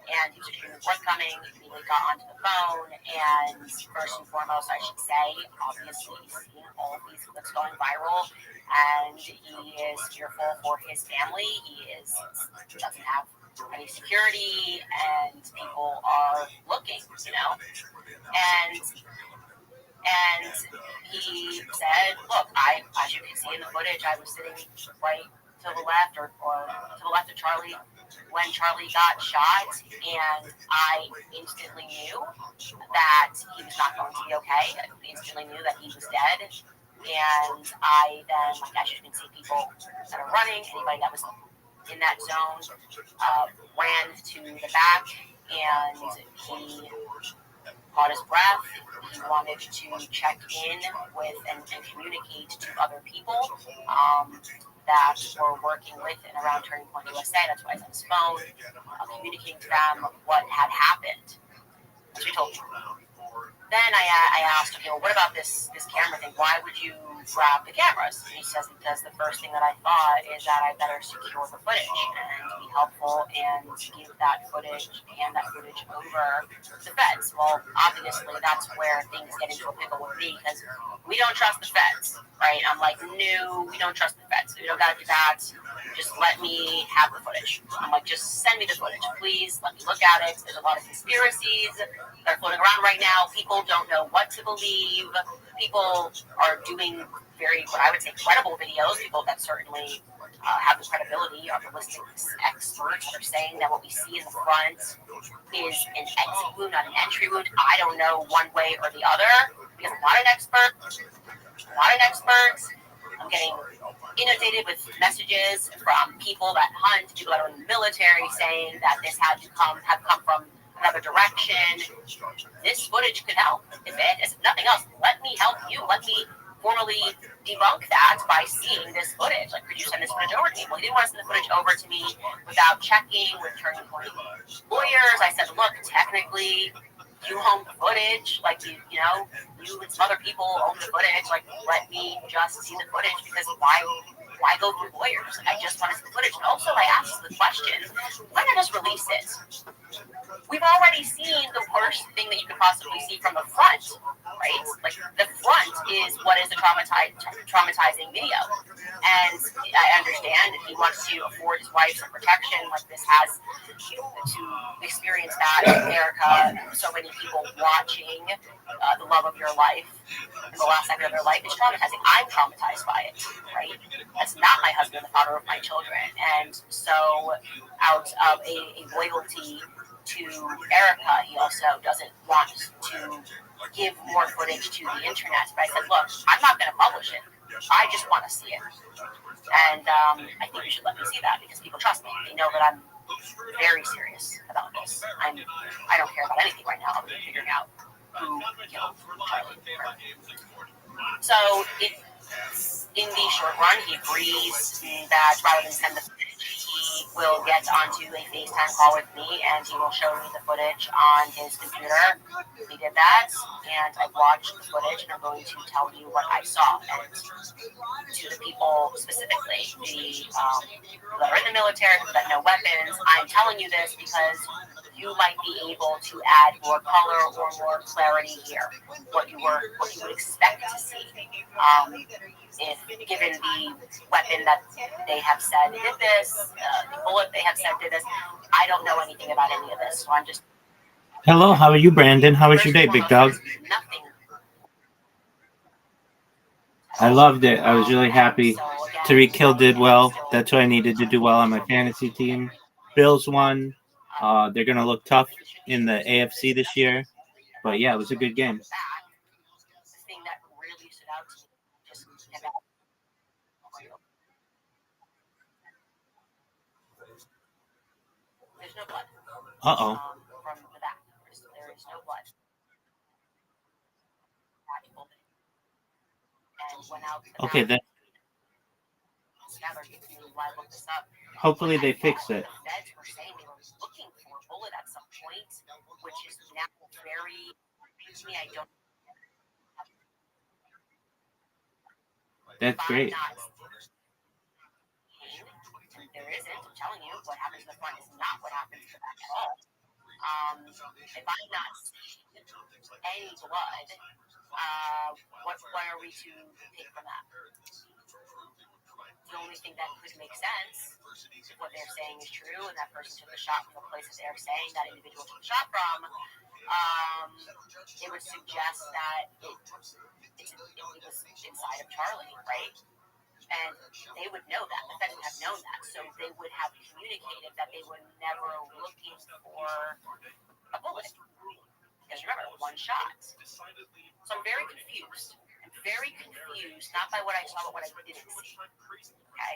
And he was extremely forthcoming. He got onto the phone. And first and foremost, I should say, obviously, he's seeing all of these clips going viral. And he is fearful for his family. He doesn't have any security. And people are looking, you know. And he said, look, as you can see in the footage, I was sitting right to the left or to the left of Charlie when Charlie got shot, and I instantly knew that he was not going to be okay. I instantly knew that he was dead. And I then, like, as you can see, people that are running, anybody that was in that zone, ran to the back, and he caught his breath. He wanted to check in with and communicate to other people that were working with and around Turning Point USA. That's why he's on his phone, communicating to them what had happened. As we told you. Then I asked, okay, well, what about this camera thing? Why would you grab the cameras? And he says, because the first thing that I thought is that I better secure the footage and be helpful and give that footage over to feds. Well, obviously, that's where things get into a pickle with me because we don't trust the feds, right? I'm like, no, we don't trust the feds. We don't got to do that. Just let me have the footage. I'm like, just send me the footage, please. Let me look at it. There's a lot of conspiracies that are floating around right now. People don't know what to believe. People are doing very, what I would say, credible videos. People that certainly have the credibility are ballistics experts that are saying that what we see in the front is an exit wound, not an entry wound. I don't know one way or the other because I'm not an expert. I'm getting inundated with messages from people that hunt, people that are in the military, saying that this have come from another direction. This footage could help. If nothing else, let me help you. Let me formally debunk that by seeing this footage. Like, could you send this footage over to me? Well, he didn't want to send the footage over to me without checking with Turning Point lawyers. I said, look, technically, you own the footage. Like, you and some other people own the footage. Like, let me just see the footage because why go through lawyers? Like, I just want to see the footage. And also, I asked the question, why not just release it? We've already seen the worst thing that you could possibly see from the front, right? Like, the front is what is a traumatizing video. And I understand if he wants to afford his wife some protection, like this has to experience that in America. So many people watching the love of your life in the last second of their life is traumatizing. I'm traumatized by it, right? That's not my husband, the father of my children. And so out of a loyalty to Erica, he also doesn't want to give more footage to the internet. But I said, look, I'm not going to publish it. I just want to see it. And I think you should let me see that because people trust me. They know that I'm very serious about this. I don't care about anything right now other than figuring out who killed Charlie. So in the short run, he agrees that rather than send the footage, he will get onto a FaceTime call with me and he will show me the footage on his computer. He did that, and I watched the footage, and I'm going to tell you what I saw. And to the people specifically, that are in the military, that know weapons, I'm telling you this because you might be able to add more color or more clarity here. What you would expect to see. If given the weapon that they have said did this, the bullet they have said did this, I don't know anything about any of this, so I'm just. Hello, how are you, Brandon? How was your day, big dog? Nothing. I loved it. I was really happy. Tariq Hill did well. That's what I needed to do well on my fantasy team. Bills won. They're going to look tough in the AFC this year. But, yeah, it was a good game. Uh-oh. From the back. There is no blood. And went out to the Okay, bathroom. Looked this up. Hopefully they fix it. The feds were saying they were looking for a bullet at some point, which is now very, to me, I don't. That's great. There isn't. I'm telling you, what happens in the front is not what happens in the back at all. If I'm not seeing any blood, what are we to take from that? The only thing that could make sense, if what they're saying is true, and that person took the shot from the place that they're saying that individual took the shot from, it would suggest that it was inside of Charlie, right? And they would know that. The feds would have known that. So they would have communicated that they were never looking for a bullet. Because remember, one shot. So I'm very confused. I'm very confused, not by what I saw, but what I didn't see. Okay?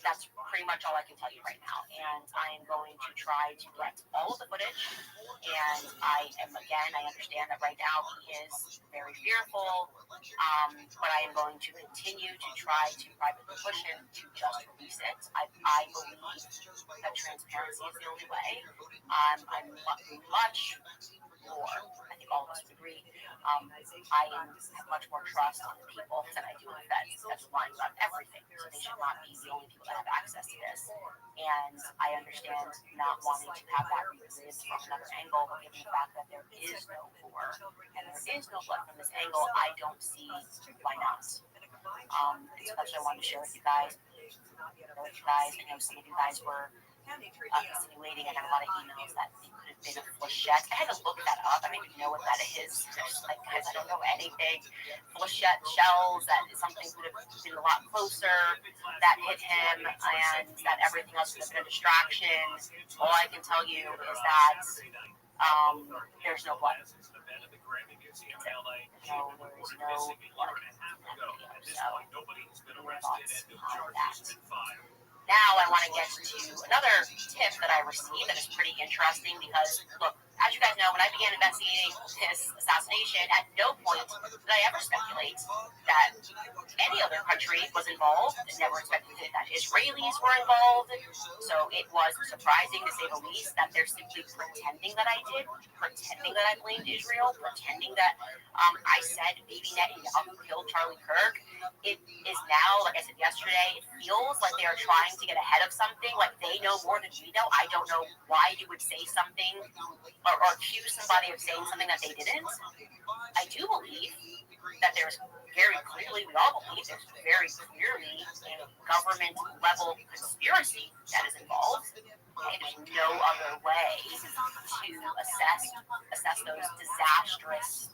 That's pretty much all I can tell you right now. And I am going to try to get all of the footage. And I understand that right now he is very fearful. But I am going to continue to try to privately push him to just release it. I believe that transparency is the only way. I'm much more, I think all of us would agree, I have much more trust on the people than I do in the feds. That's lying about everything. So they should not be the only people that have access to this. And I understand not wanting to have that revisited from another angle, but given the fact that there is no gore and there is no blood from this angle, I don't see why not. So that's what I wanted to share with you guys. I know some of you guys were insinuating. I got a lot of emails that it could have been a flechette. I had to look that up. I don't even know what that is. Just like, guys, I don't know anything. Flechette shells, that is something could have been a lot closer, that hit him, and that everything else could have been a distraction. All I can tell you is that there's no blood. No, there is no blood in that video. So, your thoughts on that? Now I want to get to another tip that I received that is pretty interesting because, look, as you guys know, when I began investigating this assassination, at no point did I ever speculate that any other country was involved. I never expected that Israelis were involved. So it was surprising, to say the least, that they're simply pretending that I did, pretending that I blamed Israel, pretending that I said Baby Netanyahu killed Charlie Kirk. It is now, like I said yesterday, it feels like they are trying to get ahead of something, like they know more than we know. I don't know why you would say something or accuse somebody of saying something that they didn't. I do believe that there's very clearly, we all believe there's very clearly a government level conspiracy that is involved. And there's no other way to assess those disastrous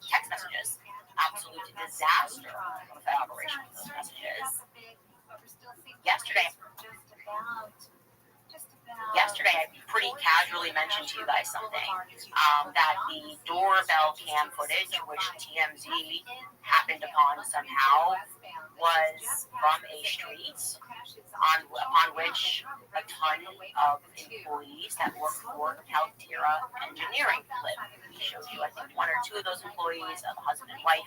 text messages. Absolute disaster of that operation. Messages. Yesterday, I pretty casually mentioned to you guys something, that the doorbell cam footage, which TMZ happened upon somehow, was from a street upon which a ton of employees that work for Caldera Engineering live. We showed you, I think, one or two of those employees, a husband and wife,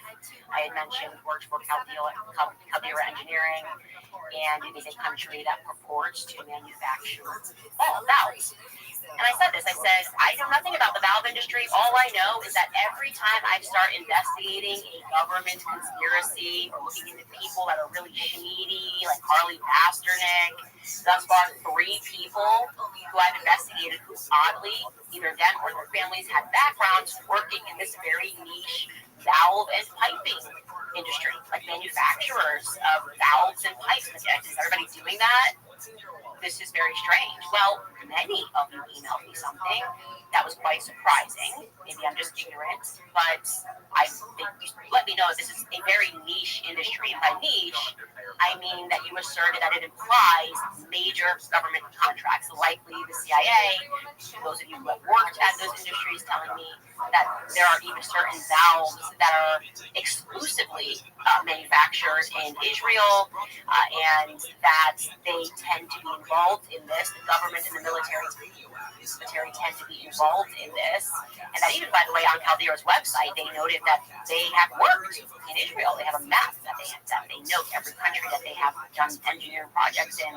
I had mentioned worked for Caldera Engineering, and it is a country that purports to manufacture valves. And I said this, I said, I know nothing about the valve industry. All I know is that every time I start investigating a government conspiracy or looking into people that are really shady, like Harley Pasternak, thus far 3 people who I've investigated who oddly, either them or their families had backgrounds working in this very niche valve and piping industry, like manufacturers of valves and pipes. Is everybody doing that? This is very strange. Well, many of you emailed me something That was quite surprising. Maybe I'm just ignorant, but I think you let me know that this is a very niche industry. And by niche, I mean that you asserted that it implies major government contracts, likely the CIA. Those of you who have worked at those industries telling me that there are even certain valves that are exclusively manufactured in Israel, and that they tend to be involved in this. The government and the military tend to be involved in this. And that even, by the way, on Caldera's website, they noted that they have worked in Israel. They have a map that they note every country that they have done engineering projects in.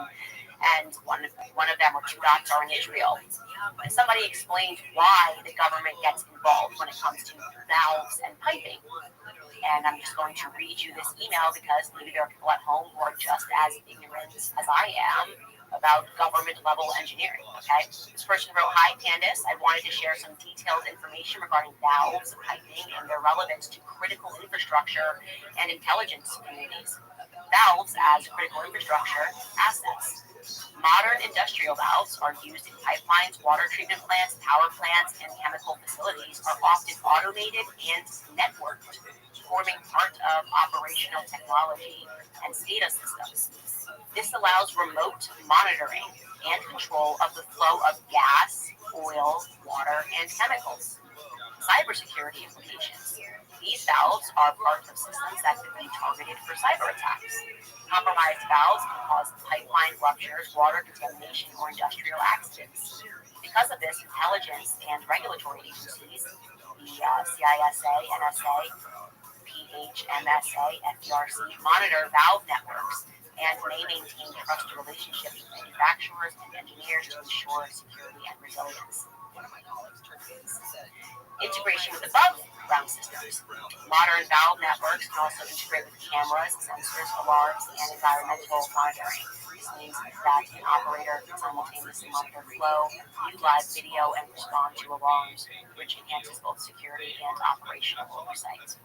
And one of them, or two dots, are in Israel. And somebody explained why the government gets involved when it comes to valves and piping. And I'm just going to read you this email because maybe there are people at home who are just as ignorant as I am about government-level engineering, okay? This person wrote, "Hi, Candace. I wanted to share some detailed information regarding valves and piping and their relevance to critical infrastructure and intelligence communities. Valves as critical infrastructure assets. Modern industrial valves are used in pipelines, water treatment plants, power plants, and chemical facilities are often automated and networked, forming part of operational technology and SCADA systems. This allows remote monitoring and control of the flow of gas, oil, water, and chemicals. Cybersecurity implications. These valves are part of systems that could be targeted for cyber attacks. Compromised valves can cause pipeline ruptures, water contamination, or industrial accidents. Because of this, intelligence and regulatory agencies, the CISA, NSA, PHMSA, FDRC, monitor valve networks and may maintain trusted relationships with manufacturers and engineers to ensure security and resilience. Integration with above-ground systems. Modern valve networks can also integrate with cameras, sensors, alarms, and environmental monitoring. This means that an operator can simultaneously monitor flow, view live video, and respond to alarms, which enhances both security and operational oversight.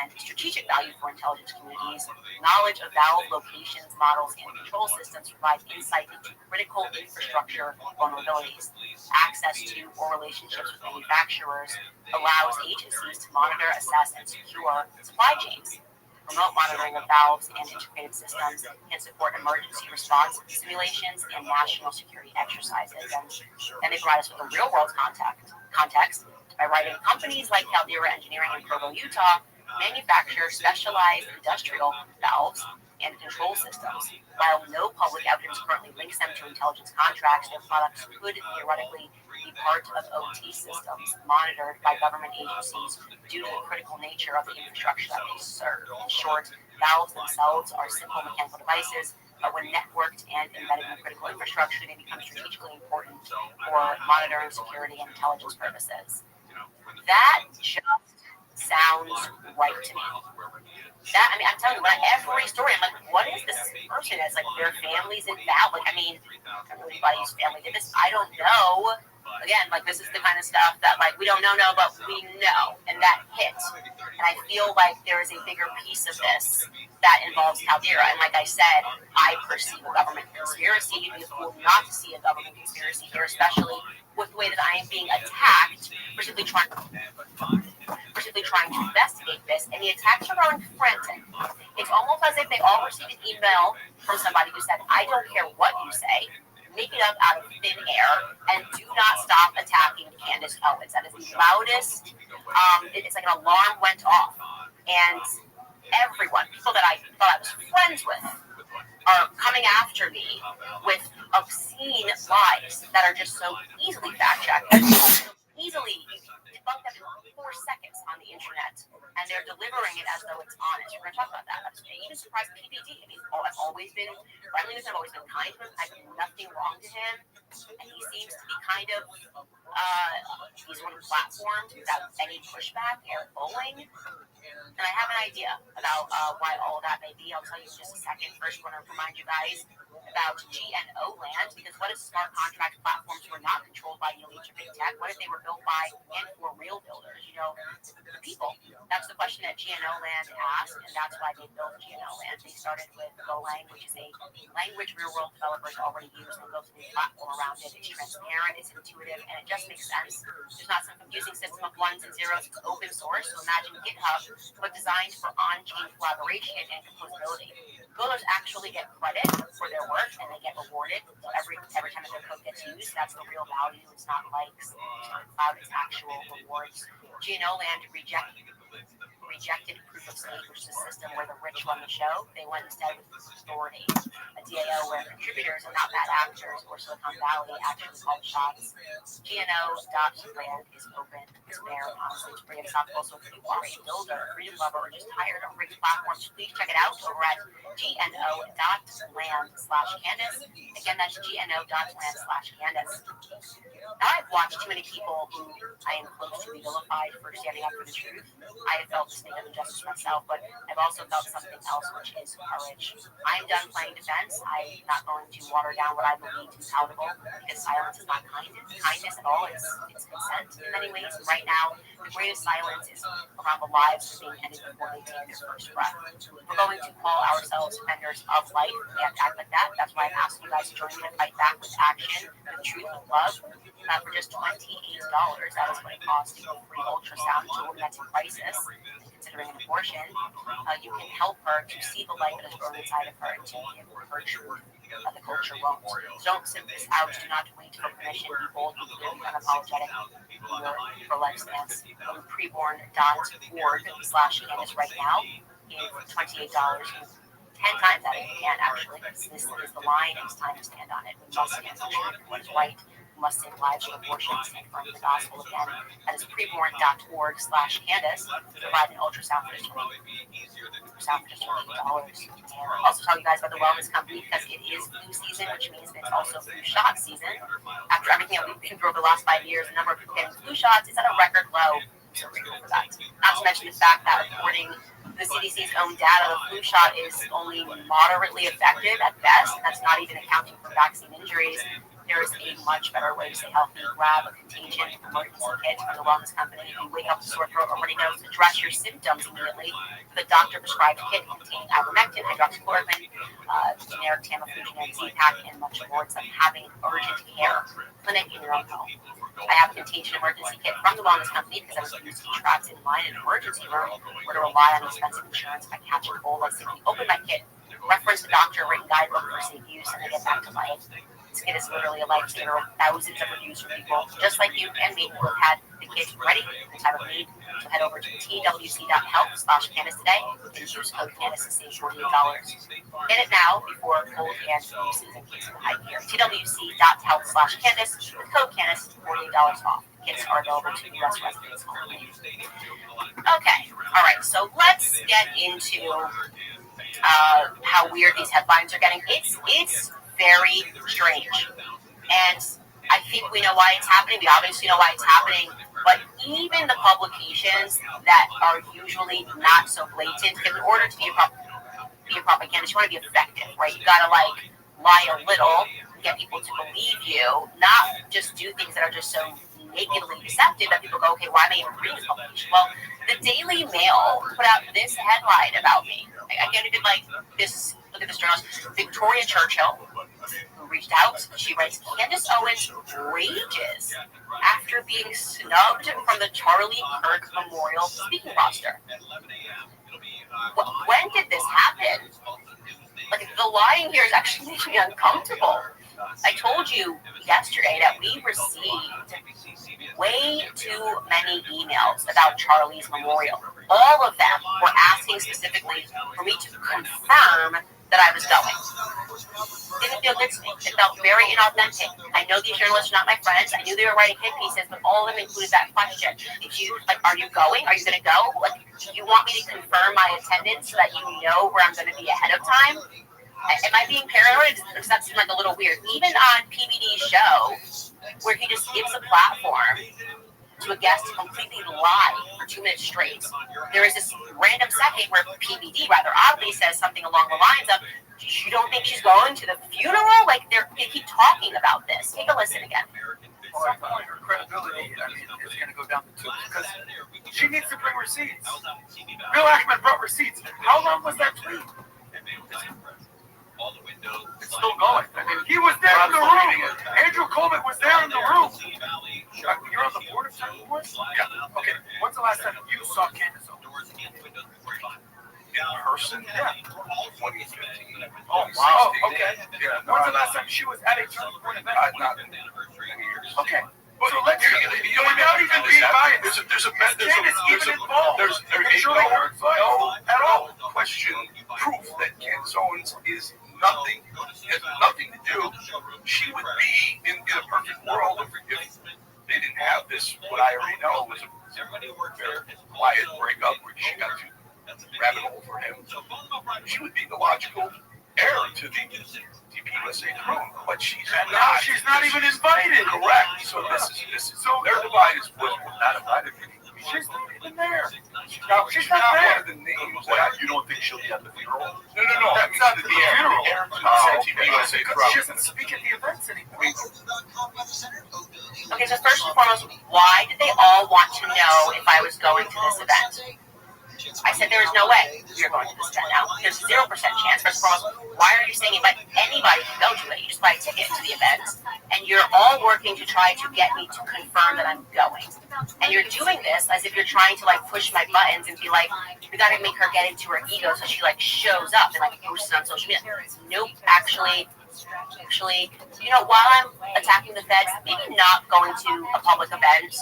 And strategic value for intelligence communities. Knowledge of valve locations, models, and control systems provide insight into critical infrastructure vulnerabilities. Access to or relationships with manufacturers allows agencies to monitor, assess, and secure supply chains. Remote monitoring of valves and integrated systems can support emergency response simulations and national security exercises. And then they provide us with a real-world context by writing, companies like Caldera Engineering in Provo, Utah, manufacture specialized industrial valves and control systems. While no public evidence currently links them to intelligence contracts, their products could theoretically be part of OT systems monitored by government agencies due to the critical nature of the infrastructure that they serve. In short, valves themselves are simple mechanical devices, but when networked and embedded in critical infrastructure, they become strategically important for monitoring security and intelligence purposes. That just sounds right to me. I'm telling you, every story, I'm like, what is this person? It's like their family's in valve. Like, I don't know anybody's family did this. I don't know. Again, this is the kind of stuff that, we don't know, but we know. And that hit. And I feel like there is a bigger piece of this that involves Caldera. And like I said, I perceive a government conspiracy. You'd be a fool not to see a government conspiracy here, especially with the way that I am being attacked, particularly trying to investigate this, and the attacks are going frantic. It's almost as if they all received an email from somebody who said, I don't care what you say, make it up out of thin air, and do not stop attacking Candace Owens. That is the loudest, it's like an alarm went off, and everyone, people that I thought I was friends with, are coming after me with obscene lies that are just so easily fact-checked, easily debunk them in 4 seconds on the internet, and they're delivering it as though it's honest. We're going to talk about that. I'm even surprised PPD. I've always been friendly with him, I've always been kind to him. I've done nothing wrong to him, and he seems to be kind of he's one of the platforms without any pushback, Eric Bowling. And I have an idea about why all of that may be. I'll tell you in just a second. First, I want to remind you guys about GNO land, because what if smart contract platforms were not controlled by the elite or big tech? What if they were built by and for real builders? The people. That's the question that GNO land asked, and that's why they built GNO land. They started with Golang, which is a language real-world developers already use, and built a new platform around around it. It's transparent, it's intuitive, and it just makes sense. There's not some confusing system of ones and zeros. It's open source, so imagine GitHub, but designed for on-chain collaboration and composability. Builders actually get credit for their work, and they get rewarded. So every time that their code gets used, that's the real value. It's not likes, it's not cloud, it's actual rewards. GNO Land rejected proof of stake, which is a system where the rich run the show. They went instead with authority, a DAO where contributors and not bad actors or Silicon Valley actually call the shots. GNO.land is open, it's fair, and honestly, it's pretty acceptable. So if you are a builder, a freedom lover, or just tired of rigged platforms, please check it out over at gno.land/Candace. Again, that's gno.land/Candace. Now, I've watched too many people who I am close to be vilified for standing up for the truth. I have felt the state of injustice myself, but I've also felt something else, which is courage. I'm done playing defense. I'm not going to water down what I believe to be palatable, because silence is not kindness at all. It's consent in many ways. And right now, the greatest silence is around the lives that are being ended before they take their first breath. We're going to call ourselves defenders of life. We have to act like that. That's why I'm asking you guys to join me and fight back with action, with truth, with love. For just $28, that is what it costs to go free ultrasound to a woman that's in crisis and considering an abortion. You can help her to see the light that is growing inside of her and to give her truth that the culture won't. Don't sit this out. Do not wait for permission. Be bold, be clear, be unapologetic. For life stance. Go to preborn.org/Candace right now. Give $28. 10 times that if you can, actually. This is the line. It's time to stand on it. We must stand for truth. What is right? We must save lives from abortion. Stand firm for the gospel again. That is preborn.org/Candace. Provide an ultrasound for just $28. Also tell you guys about the wellness company, because it is flu season, which means that it's also flu shot season. After everything that we've been through over the last 5 years, the number of people getting flu shots is at a record low. So grateful for that. Not to mention the fact that according the CDC's own data, the flu shot is only moderately effective at best. That's not even accounting for vaccine injuries. There is a much better way to stay healthy. Grab a contagion emergency kit from the wellness company. If you wake up with sore throat or runny nose, address your symptoms immediately with a doctor-prescribed kit containing ivermectin, hydroxychloroquine, generic Tamiflu, and Z-Pack, and much more. It's like having urgent care clinic in your own home. I have a contagion emergency kit from the wellness company because I was used to be trapped in line in an emergency room or to rely on expensive insurance if I catch a cold. I simply open my kit, reference the doctor-written guidebook for safe use, and I get back to life. This kit is literally a lifesaver with thousands of reviews from people just like you and me who have had the kit ready in time of need. So head over to twc.health/Candace today and use code Candace to save $48. Get it now before cold and flu season kicks into high gear. twc.health/Candace with code Candace, $48 off. Kits are available to U.S. residents only. Okay, all right, so let's get into how weird these headlines are getting. It's very strange. And I think we know why it's happening. We obviously know why it's happening. But even the publications that are usually not so blatant, in order to be a propagandist, you want to be effective, right? You got to lie a little, get people to believe you, not just do things that are just so nakedly deceptive that people go, okay, why am I even reading this publication? Well, the Daily Mail put out this headline about me. I can't even this. Look at this journalist, Victoria Churchill, who reached out. She writes, Candace Owens rages after being snubbed from the Charlie Kirk Memorial speaking roster. When did this happen? The lying here is actually making me uncomfortable. I told you yesterday that we received way too many emails about Charlie's memorial. All of them were asking specifically for me to confirm that I was going. Didn't feel good to me. It felt very inauthentic. I know these journalists are not my friends. I knew they were writing hit pieces, but all of them included that question. If you are you going? Are you going to go? Do you want me to confirm my attendance so that you know where I'm going to be ahead of time? Am I being paranoid? Does that seem a little weird? Even on PBD's show, where he just gives a platform to a guest to completely lie for 2 minutes straight, there is this random second where PBD rather oddly says something along the lines of, you don't think she's going to the funeral? They keep talking about this. Take a listen again. Her credibility, is going to go down the tubes because she needs to bring receipts. Bill Ackman brought receipts. How long was that tweet? It's still going. He was there in the room. Andrew Cole all of it was there in the room. You're on the board of Turning Point? Yeah. Okay. When's the last time you saw Candace Owens? Person? Yeah. 2015. Oh, wow. Okay. Yeah, When's the last time she was at a Turning Point event? Not in years. Okay. So let's without even being biased. There's no at all. question, proof that Candace Owens is nothing, has nothing to do. She would be in a perfect world if they didn't have this, what I already know was a very quiet breakup where she got to rabbit hole for him. She would be the logical heir to the DPUSA throne, but she's not. She's not even invited. Correct. So this is their divide was not invited. She's not even there. No, She's she's not not there. one of the names that You don't think she'll be at the funeral? No. That's not the funeral. DPUSA throne. She doesn't speak at the events anymore. Okay, so first and foremost, why did they all want to know if I was going to this event? I said there is no way you're going to this event now. There's 0% chance. First and foremost, why are you saying anybody can go to it? You just buy a ticket to the event, and you're all working to try to get me to confirm that I'm going. And you're doing this as if you're trying to push my buttons and be like, we gotta make her get into her ego so she shows up and posts it on social media. Nope, actually, while I'm attacking the feds, maybe not going to a public event,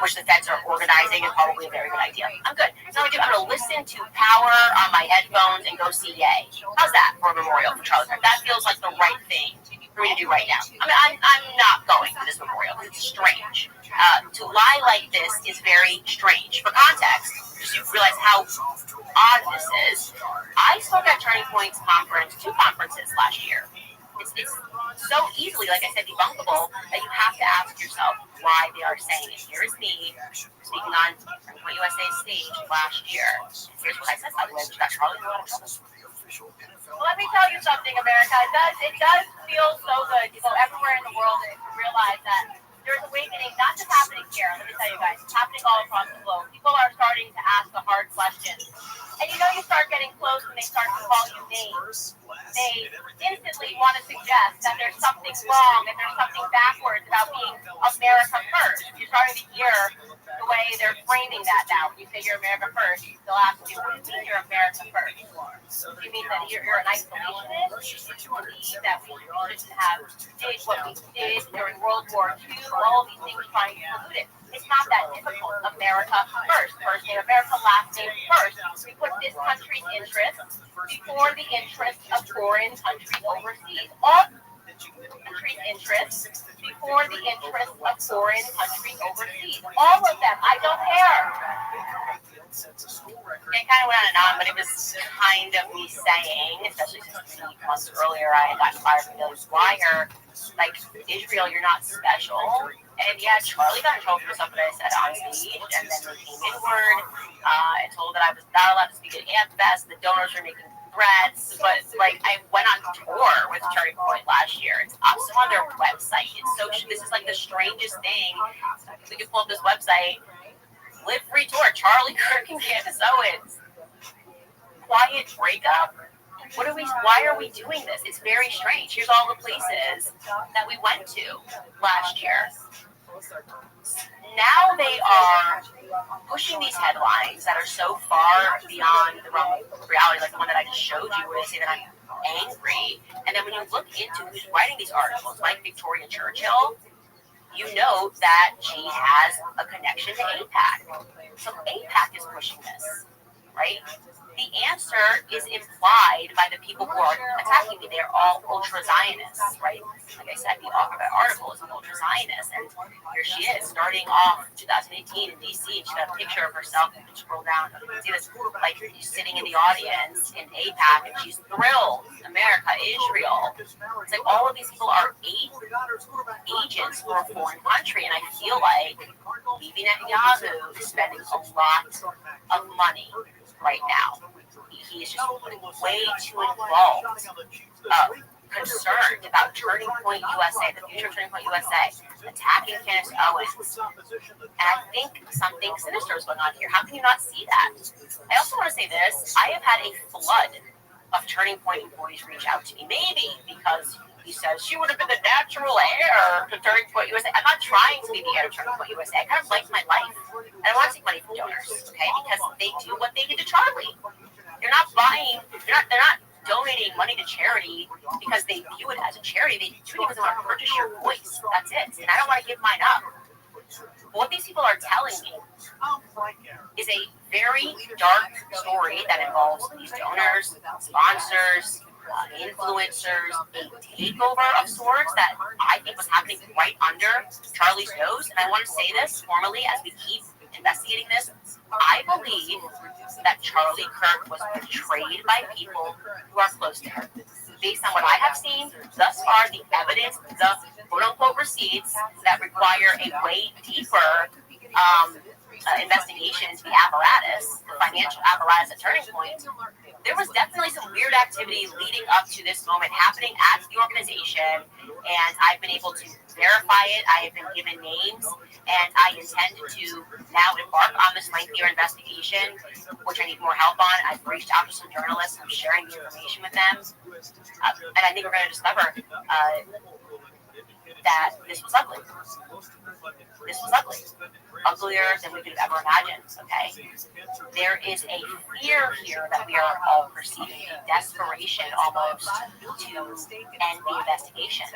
which the feds are organizing, is probably a very good idea. I'm good. So I'm going to listen to Power on my headphones and go see Ye. How's that for a memorial for Charlie Kirk? That feels like the right thing for me to do right now. I mean, I'm not going to this memorial because it's strange. To lie like this is very strange. For context, just to realize how odd this is, I spoke at Turning Point's conference, 2 conferences last year. It's so easily, like I said, debunkable that you have to ask yourself why they are saying it. Here is me speaking on Turning Point USA's stage last year. Here's what I said, by the way, which got Charlie in a lot of trouble. Well, let me tell you something, America. It does feel so good to go everywhere in the world and realize that there's awakening, not just happening here. Let me tell you guys, it's happening all across the globe. People are starting to ask the hard questions. And you start getting close when they start to call you names. They instantly want to suggest that there's something wrong and there's something backwards about being America first. You're starting to hear the way they're framing that now. When you say you're America first, they'll ask you, what do you mean you're America first? Do you mean that you're an isolationist? Do you believe that we shouldn't have did what we did during World War II? All of these things trying to include it. It's not that difficult. America first. First name America, last name first. We put this country's interests before the interests of foreign countries overseas. All countries' interests before the interests of foreign countries overseas. All of them. I don't care. It kind of went on and on, but it was kind of me saying, especially since months earlier I had gotten fired from Daily Wire, Israel, you're not special. And yeah, Charlie got in trouble for something I said on stage, and then we came inward and told that I was not allowed to speak at AmFest. The donors were making threats, but I went on tour with Turning Point last year. It's also on their website. This is the strangest thing. We can pull up this website. Live Free Tour, Charlie Kirk and Candace Owens. Quiet breakup. Why are we doing this? It's very strange. Here's all the places that we went to last year. Now they are pushing these headlines that are so far beyond the realm of reality, like the one that I just showed you, where they say that I'm angry. And then when you look into who's writing these articles, like Victoria Churchill, you know that she has a connection to AIPAC. So AIPAC is pushing this, right? The answer is implied by the people who are attacking me. They're all ultra-Zionists, right? Like I said, the author of that article is an ultra-Zionist, and here she is, starting off 2018 in D.C., and she got a picture of herself, and you scroll down, you see this, sitting in the audience in AIPAC, and she's thrilled. America, Israel. It's all of these people are agents for a foreign country, and I feel like Bibi Netanyahu is spending a lot of money right now. He is just way too involved, concerned about Turning Point USA, the future of Turning Point USA, attacking Candace Owens. And I think something sinister is going on here. How can you not see that? I also want to say this. I have had a flood of Turning Point employees reach out to me, maybe because he says she would have been the virtual heir to Turning Point USA. I'm not trying to be the heir to Turning Point USA. I kind of like my life. And I want to take money from donors, okay? Because they do what they did to Charlie. They're not buying, they're not donating money to charity because they view it as a charity. They truly doesn't want to purchase your voice. That's it. And I don't want to give mine up. But what these people are telling me is a very dark story that involves these donors, sponsors, influencers, a takeover of sorts that I think was happening right under Charlie's nose. And I want to say this formally as we keep investigating this. I believe that Charlie Kirk was betrayed by people who are close to her. Based on what I have seen thus far, the evidence, the quote-unquote receipts that require a way deeper investigation into the apparatus, the financial apparatus at Turning Point, there was definitely some weird activity leading up to this moment happening at the organization, and I've been able to verify it. I have been given names, and I intend to now embark on this lengthier investigation, which I need more help on. I've reached out to some journalists. I'm sharing the information with them, and I think we're going to discover that this was ugly. This was ugly. Uglier than we could have ever imagined, okay? There is a fear here that we are all perceiving, a desperation almost to end the investigation.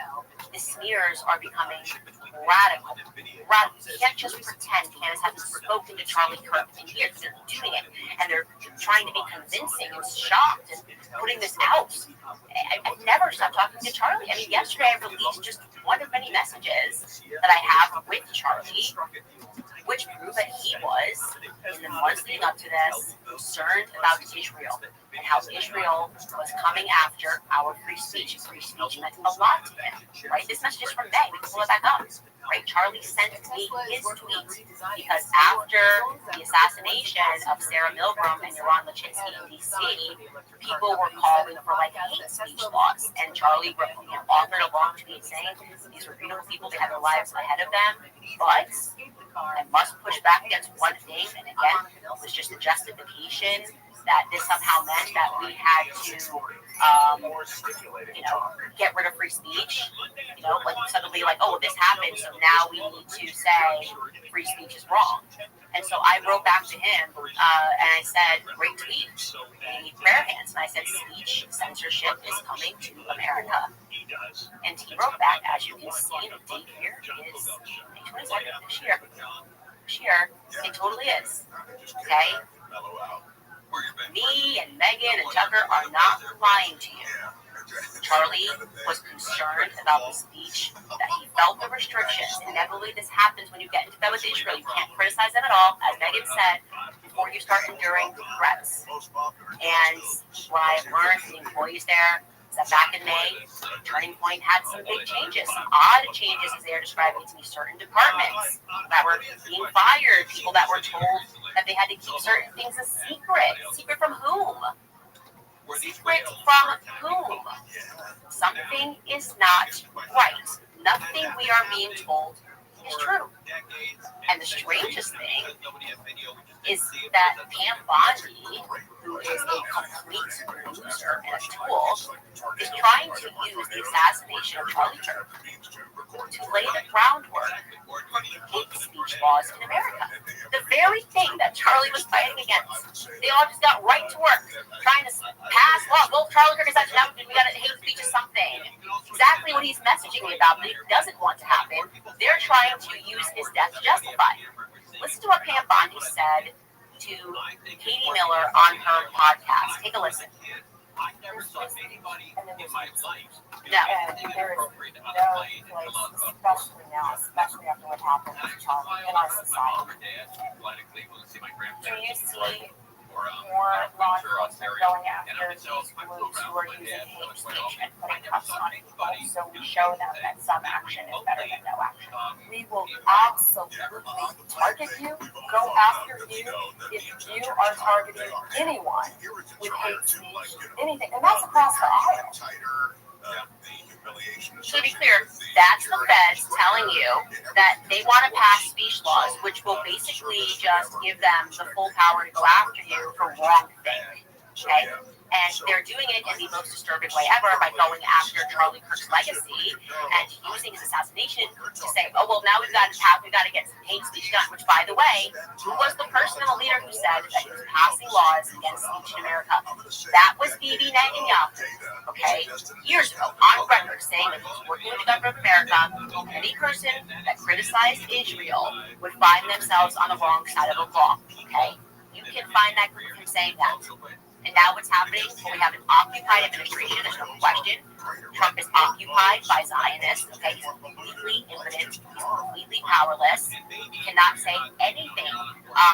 The smears are becoming radical. You can't just pretend Candace hasn't spoken to Charlie Kirk in years. They're doing it, and they're trying to be convincing and shocked and putting this out. I've never stopped talking to Charlie. I mean, yesterday I released just one of many messages that I have with Charlie, which prove that he was, in the months leading up to this, concerned about Israel and how Israel was coming after our free speech. Free speech meant a lot to him, right? This message is from May. We can pull it back up, right? Charlie sent me his tweet because after the assassination of Sarah Milgram and Yaron Lachinsky in D.C., people were calling for like hate speech laws, and Charlie authored a long tweet saying these were beautiful people, they had their lives ahead of them, but I must push back against one thing, and again, it was just a justification that this somehow meant that we had to, get rid of free speech. Like suddenly, like, oh, this happened, so now we need to say free speech is wrong. And so I wrote back to him, and I said, great tweet, a prayer hands. And I said, speech censorship is coming to America. And he wrote back, as you can see, the date here is May 22nd this year. It totally is. Okay? Me and Megan and Tucker are not lying to you. Charlie was concerned about the speech, that he felt the restrictions. Inevitably, this happens when you get into bed with Israel. You can't criticize them at all, as Megan said, before you start enduring threats. And what I've learned from the employees there is that back in May, Turning Point had some big changes, some odd changes as they are describing it to me. Certain departments that were being fired, people that were told that they had to keep certain things a secret. Secret from whom? Secret from whom? Something is not right. Nothing we are being told is true. And the strangest thing is that Pam Bondi, who is a complete loser and a tool, is trying to use the assassination of Charlie Kirk to lay the groundwork for hate speech laws in America. The very thing that Charlie was fighting against. They all just got right to work, trying to pass laws. Well, Charlie Kirk is such an we got to hate speech is something. Exactly what he's messaging me about, but he doesn't want to happen. They're trying to use his death to justify. Listen to what Pam Bondi said to Katie Miller on her podcast. Take a listen. I never saw anybody in my life. No. And there is no place, especially now, especially after what happened to Charlie in our society. Do you see more law enforcement going after these groups who are using hate speech and putting cuffs on people, so we show them that some action is better than no action? We will absolutely target you, go after you if you are targeting anyone with hate speech, anything, and that's across the aisle. So to be clear, that's the feds telling you that they want to pass speech laws, which will basically just give them the full power to go after you for wrongthink. Okay? And they're doing it in the most disturbing way ever by going after Charlie Kirk's legacy and using his assassination to say, oh, well, now we've got to get some hate speech done. Which, by the way, who was the person and the leader who said that he was passing laws against speech in America? That was Bibi Netanyahu, okay? Years ago, on record, saying that he was working with the government of America, and any person that criticized Israel would find themselves on the wrong side of the law, okay? You can find that group from saying that. And now what's happening? Well, we have an occupied administration, there's no question. Trump is occupied by Zionists, okay? He's completely impotent, he's completely powerless. He cannot say anything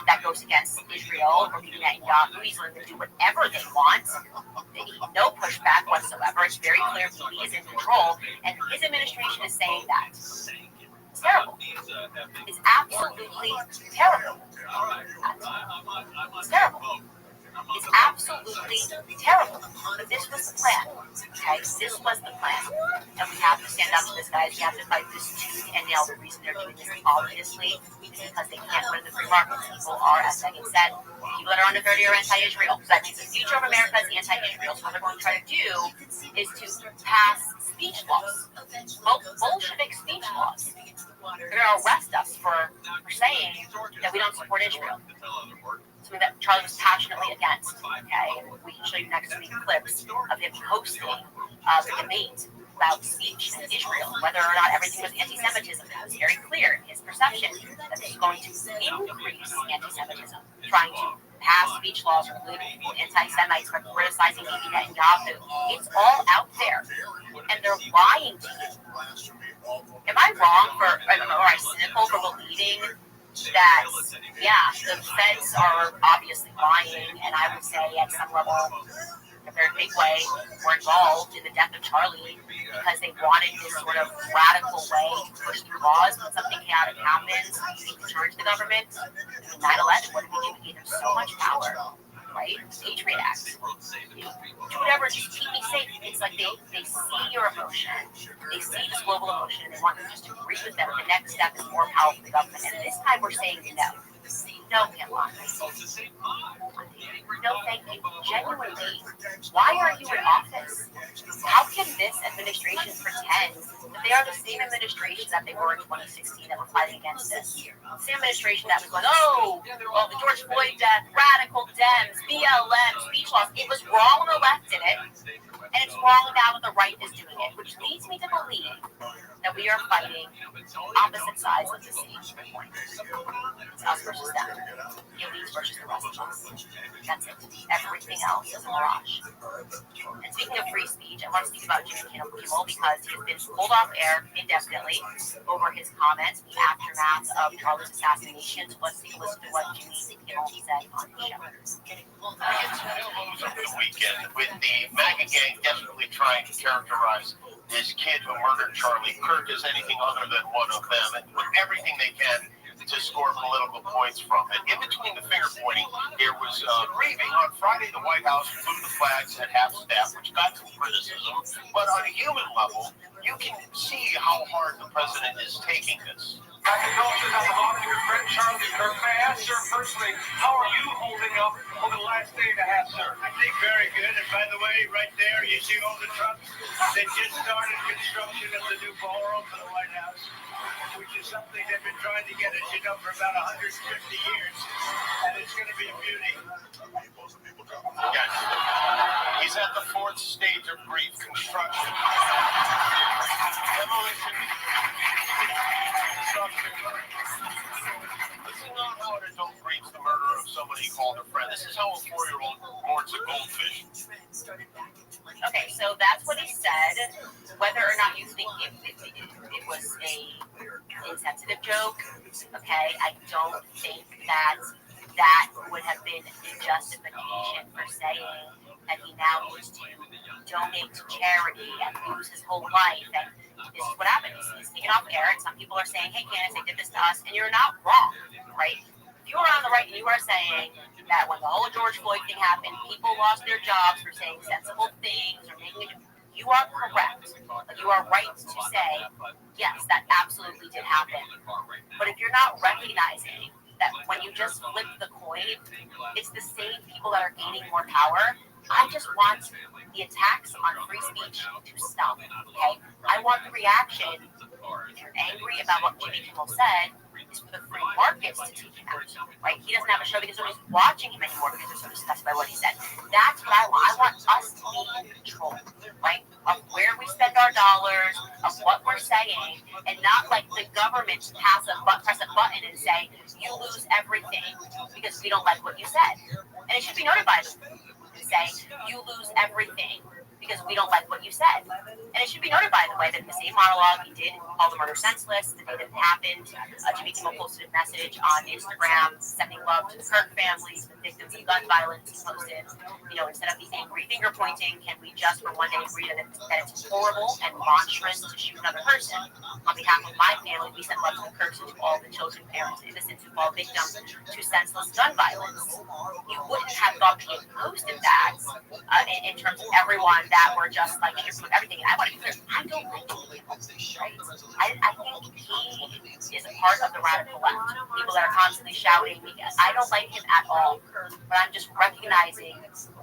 that goes against Israel or Netanyahu. He's going to do whatever they want. No pushback whatsoever. It's very clear he is in control, and his administration is saying that. It's terrible. It's absolutely terrible. It's terrible. It's absolutely terrible. But this was the plan. Okay? This was the plan. And we have to stand up to this, guys. We have to fight this tooth and nail. The reason they're doing this, obviously, is because they can't win the free market. People are, as Megan said, people that are under 30 are anti-Israel. So that means the future of America is anti-Israel. So what they're going to try to do is to pass speech laws. Bolshevik speech laws. They're going to arrest us for saying that we don't support Israel. Something that Charlie was passionately against, okay? And we can show you next week clips of him hosting the debate about speech and Israel, whether or not everything was anti-Semitism. It was very clear in his perception that this is going to increase anti-Semitism, trying to pass speech laws or include anti-Semites for criticizing Bibi Netanyahu. It's all out there, and they're lying to you. Am I wrong or am I cynical for believing that, yeah, the feds are obviously lying, and I would say at some level, in a very big way, were involved in the death of Charlie because they wanted this sort of radical way to push through laws. When something chaotic happens, you need to turn to the government. I mean, 9/11, what did we do? We gave them so much power, right? Patriot Act. Do whatever, just keep me safe. It's like they see your emotion, they see this global emotion, and they want you just to agree with them. The next step is more powerful for the government. And this time we're saying no. No, can't lie. No, thank you. Genuinely, why are you in office? How can this administration pretend that they are the same administration that they were in 2016 that were fighting against this? Same administration that was going, oh, well, the George Floyd death, radical Dems, BLM, speech laws. It was wrong when the left did it, and it's wrong now when the right is doing it, which leads me to believe that we are fighting opposite sides of the same point. It's us versus them. The elites versus the rest of us. That's it. Everything else is a mirage. And speaking of free speech, I want to speak about Jimmy Kimmel because he's been pulled off air indefinitely over his comments in the aftermath of Charlie's assassination. So let's take a listen to what Jimmy Kimmel said on the show. Over the weekend, with the MAGA gang desperately trying to characterize this kid who murdered Charlie Kirk as anything other than one of them, and with everything they can to score political points from it. In between the finger pointing, there was grieving. On Friday, the White House flew the flags at half-staff, which got some criticism. But on a human level, you can see how hard the president is taking this. My condolences on behalf of your friend Charlie Kirk. May I ask, sir, personally, how are you holding up over the last day and a half, sir? I think very good. And by the way, right there, you see all the trucks that just started construction of the new ballroom for the White House, which is something they've been trying to get, as you know, for about 150 years. And it's going to be a beauty. Yes. He's at the fourth stage of grief, construction. Demolition. This is not how an adult grieves the murder of somebody he called a friend. This is how a 4-year-old mourns a goldfish. Okay, so that's what he said. Whether or not you think it was a insensitive joke, okay, I don't think that would have been a justification for saying that he now needs to donate to charity and lose his whole life. And this is what happened. He's taken off air, and some people are saying, hey, Candace, they did this to us, and you're not wrong, right? If you were on the right and you are saying that when the whole George Floyd thing happened, people lost their jobs for saying sensible things or making it, you are correct. You are right to say, yes, that absolutely did happen. But if you're not recognizing that when you just flip the coin, it's the same people that are gaining more power I just want the attacks on free speech to stop. Okay, I want the reaction. If you're angry about what Jimmy Kimmel said, is for the free markets to take him out. Right? He doesn't have a show because nobody's watching him anymore because they're so disgusted by what he said. That's what I want. I want us to be in control, right? Of where we spend our dollars, of what we're saying, and not like the government press a button and say, you lose everything because we don't like what you said. And it should be noted by them and say, you lose everything because we don't like what you said. And it should be noted, by the way, that in the same monologue he did call the murder senseless the day that it happened. Jimmy Kimmel posted a message on Instagram sending love to the Kirk families, the victims of gun violence. He posted, instead of the angry finger pointing, can we just for one day agree that it's horrible and monstrous to shoot another person? On behalf of my family, we send love to the Kirks and to all the children, parents, and innocents who fall victim to senseless gun violence. You wouldn't have thought he had posted that in terms of everyone that were just like from everything. And I want to be clear, I don't like Jimmy Kimmel, right? I think he is a part of the radical left. People that are constantly shouting. I don't like him at all. But I'm just recognizing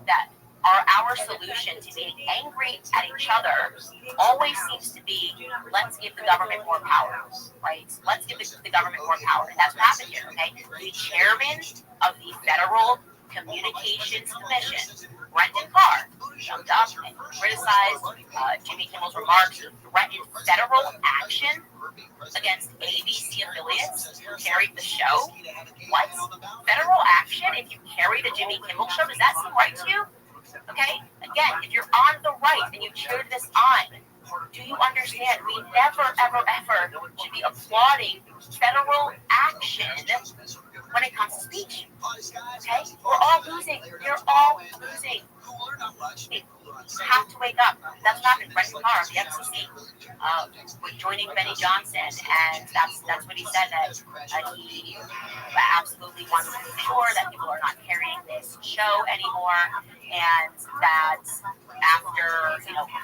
that our solution to being angry at each other always seems to be, let's give the government more power, right? Let's give the government more power. And that's what happened here, okay? The chairman of the Federal Communications Commission, Brendan Carr, jumped up and criticized Jimmy Kimmel's remarks, threatened federal action against ABC affiliates who carried the show. What? Federal action if you carry the Jimmy Kimmel show? Does that seem right to you? Okay? Again, if you're on the right and you cheered this on, do you understand? We never, ever, ever should be applauding federal action when it comes to speech. Okay? We're all losing. You're all losing. You have to wake up. That's what happened. Brendan Carr, the FCC, was joining Benny Johnson, and that's what he said, that he absolutely wants to make sure that people are not carrying this show anymore, and that after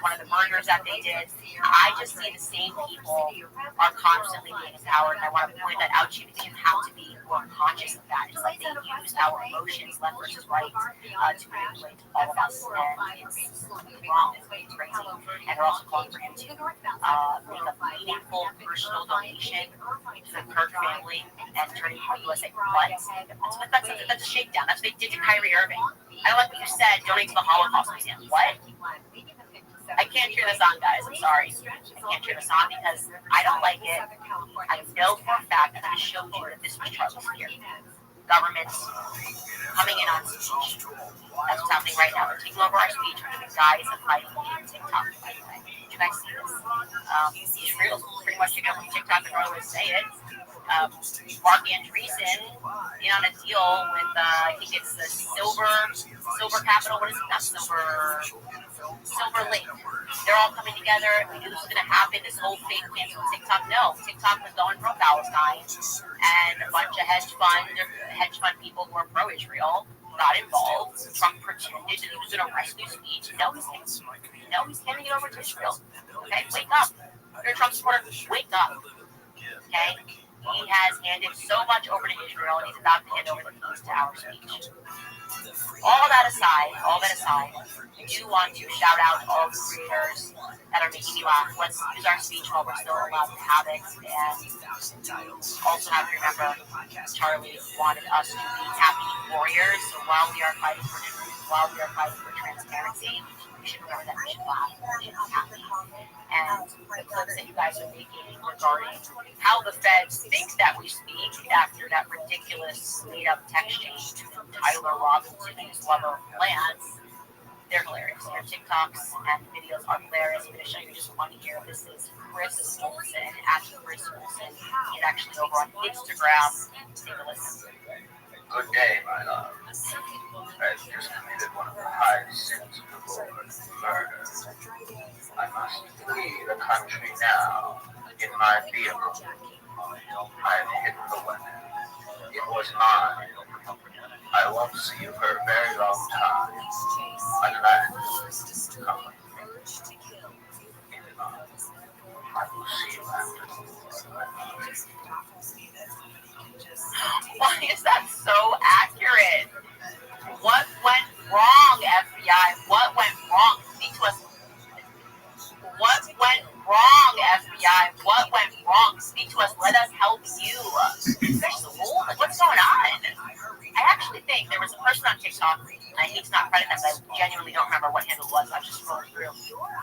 one of the murders that they did, I just see the same people are constantly being empowered, and I want to point that out to you because you have to be more conscious of that. It's like they use our emotions, left versus right, to manipulate all of us, and it's wrong, it's crazy. And they're also calling for him to make a meaningful personal donation to the Kirk family and turning to USA. What? That's a shakedown. That's what they did to Kyrie Irving. I don't like what you said, donate to the Holocaust Museum. What? I can't cheer this on, guys. I'm sorry. I can't cheer this on because I don't like it. I know for a fact that I showed you that this was Charlie's fear. Governments coming in on speech. That's what's happening right now. They're taking over our speech under the guise of fighting on TikTok, by the way. Did you guys see this? Israel's pretty much taking over TikTok and really say it. Mark Andreessen in on a deal with I think it's the Silver Capital. What is it? Not Silver Lake. They're all coming together. We knew this was going to happen. This whole fake cancel TikTok. No, TikTok was going pro Palestine, and a bunch of hedge fund people who are pro-Israel got involved. Trump pretended that he was going to rescue speech. No, he's handing it over to Israel. Okay, wake up. You're a Trump supporter. Wake up. Okay. He has handed so much over to Israel, and he's about to hand over the keys to our speech. All that aside, I do want to shout out all the creators that are making me laugh. Let's use our speech while we're still allowed to have it. And also have to remember, Charlie wanted us to be happy warriors. So while we are fighting for truth, while we are fighting for transparency, we should remember that we should laugh, we should be happy. And the clips that you guys are making regarding how the feds think that we speak after that ridiculous made-up text change to Tyler Robinson's lover Lance, they're hilarious. Your TikToks and videos are hilarious. I'm going to show you just one here. This is Chris Olsen, at Chris Olsen. He's actually over on Instagram. Take a listen. Good day, my love. I've just committed one of the highest sins of the Lord, murder. I must flee the country now in my vehicle. I have hidden the weapon. It was mine. I won't see you for a very long time. Unless, come with me. I will see you after. Why is that so accurate? What went wrong, FBI? FBI, what went wrong? Speak to us. What went wrong, FBI? What went wrong? Speak to us. Let us help you. There's the rule. Like, what's going on? I actually think there was a person on TikTok. I hate to not credit them, but I genuinely don't remember what handle it was. I was just scrolling through.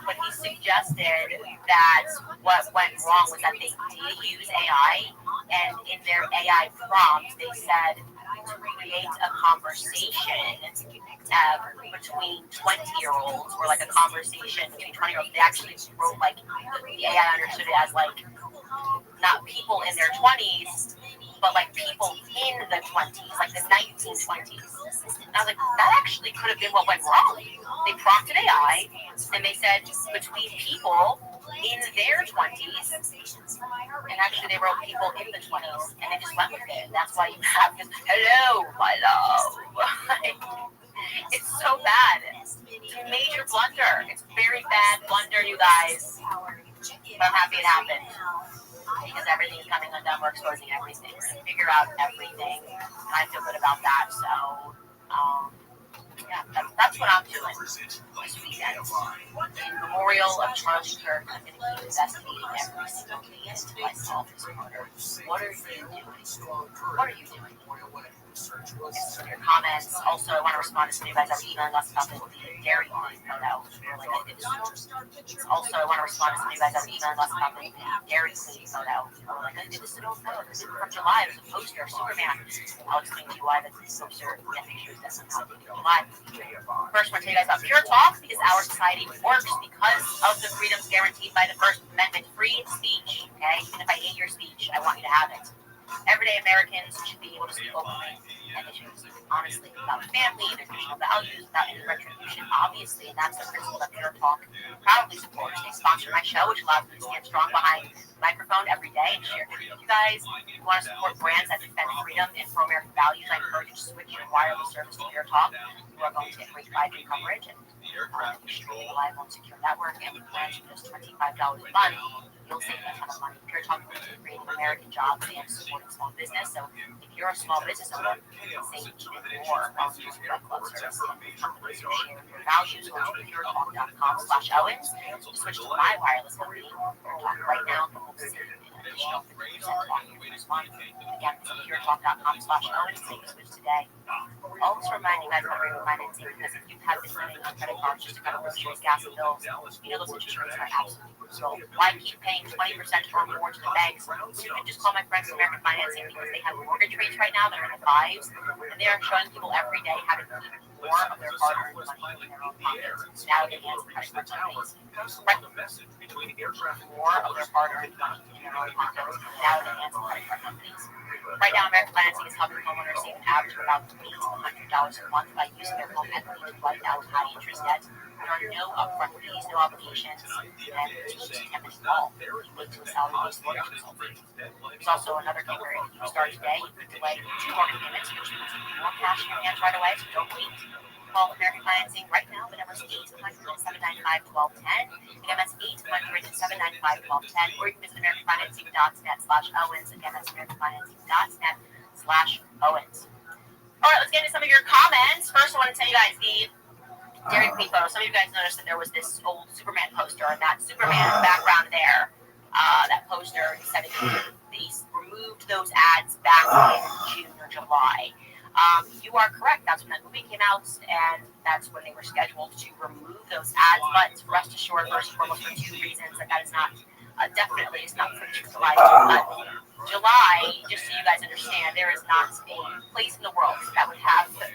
But he suggested that what went wrong was that they did use AI, and in their AI prompt, they said to create a conversation between 20-year-olds, or like a conversation between 20-year-olds. They actually wrote, like, the AI understood it as, like, not people in their 20s, but like people in the 20s, like the 1920s. And I was like, that actually could have been what went wrong. They prompted AI, and they said between people in their 20s, and actually they wrote people in the 20s, and they just went with it. And that's why you have this, hello, my love. It's so bad. It's a major blunder. It's very bad blunder, you guys. But I'm happy it happened, because everything is coming undone. We're exposing everything. We're going to figure out everything, and I feel good about that. So, yeah, that's what I'm doing this weekend. In memorial of Charlie Kirk, I'm going to keep investigating every single case until I solve this murder. What are you doing? What are you doing? Yes, your comments. Also, I want to respond to some of you guys that are emailing us about the Dairy Queen photo. Also, I want to respond to some of you guys that are emailing us about the Dairy Queen photo. Like, I did this little photo. This is from July. There's a poster of Superman. I'll explain to you why the poster pictures that somehow in July. First, I want to tell you guys about Pure Talk, because our society works because of the freedoms guaranteed by the First Amendment. Free speech. Okay? Even if I hate your speech, I want you to have it. Everyday Americans should be able to speak openly, and they should speak honestly about family, their traditional values, without any retribution, obviously, and that's the principle that Pure Talk proudly supports. They sponsor my show, which allows me to stand strong behind the microphone every day and share with you guys. If you want to support brands that defend freedom and pro-American values, I encourage you to switch your wireless service to Pure Talk. You are going to get great 5G coverage and reliable and secure network, and with plans for just $25 a month, you'll save a ton of money. Pure Talk is creating American jobs and supporting small business. So if you're a small business owner, you can save even more on your club service. Companies who share your values, go to puretalk.com/Owens to switch to my wireless company. Pure Talk right now can help save an additional 50% off your first month. Again, visit puretalk.com/Owens to switch today. Also remind you guys about rate financing, because if you have been living on credit cards just to kind of reduce gas and bills, you know those interest rates are absolutely brutal. Why keep paying 20% or more to the banks? You can just call my friends at American Financing, because they have mortgage rates right now that are in the 5s, and they are showing people every day how to keep more of their hard-earned money in their own pockets. Now they answer credit card companies. More of their hard-earned money in their own pockets. Now they answer credit card companies. Right now, American Financing is helping homeowners save an average of about $800 a month by using their home equity to wipe out high-interest debt. There are no upfront fees, no obligations, and it's just 10 minutes long. You wait to a salary-based mortgage consultant. There's also another key where if you start today, you could delay 2 mortgage payments, which means you get more cash in your hands right away, so don't wait. Call American Financing right now. The number is 800-795-1210. Again, that's 800-795-1210. Or you can visit AmericanFinancing.net/Owens. Again, that's AmericanFinancing.net/Owens. All right, let's get into some of your comments. First, I want to tell you guys the Dairy Queen photo. Some of you guys noticed that there was this old Superman poster, and that Superman background there, that poster, he said they removed those ads back in June or July. You are correct. That's when that movie came out, and that's when they were scheduled to remove those ads. But rest assured, first and foremost, for 2 reasons. That is not definitely it's not for July. July, just so you guys understand, there is not a place in the world that would have the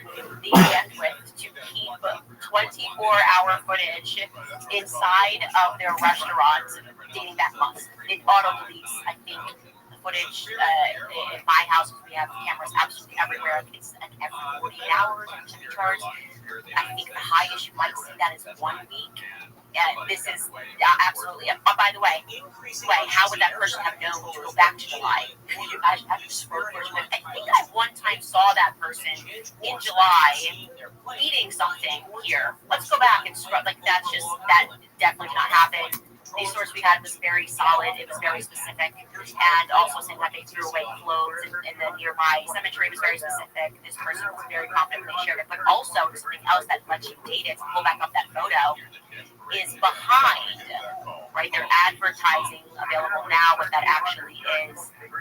bandwidth to keep 24-hour footage inside of their restaurants dating back months. It auto deletes, I think. Footage in my house, we have cameras absolutely everywhere. It's like every 48 hours to be charged. I think the highest you might see that is 1 week. This is absolutely. By the way, how would that person have known to go back to July? You guys have to scroll through. I think I one time saw that person in July eating something here. Let's go back and scrub. Like that definitely cannot happen. The source we had was very solid. It was very specific, and also saying that they threw away clothes in the nearby cemetery was very specific. This person was very confident when they shared it, but also something else that lets you date it, pull back up that photo, is behind, right? Their advertising available now. What that actually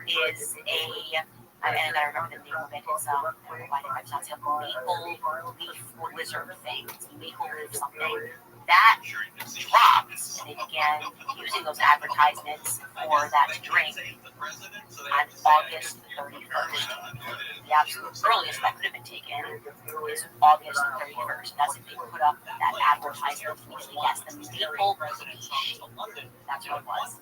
is a, and I gotta remember the name of it. It's I don't know why they write it. It's a maple leaf lizard thing. It's maple leaf something. That dropped, and they began using those advertisements for that drink on August 31st. The absolute earliest that could have been taken is August 31st. That's if they put up that advertisement. Yes, the maple leaf. That's what it was.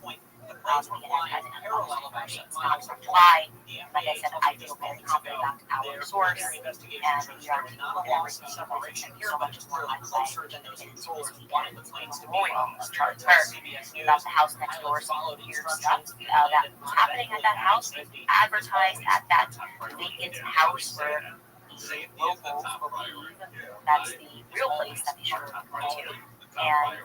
It's not July. Like I said, I feel very confident about our source, and we are keeping everything. Thank you so much for my life, which I'm going to get into this weekend. It's Memorial of Charlie Kirk. About the house next door, some weird stuff that's happening at that house. Advertised at that vacant house where the locals believe that's the real place that they should have gone to. And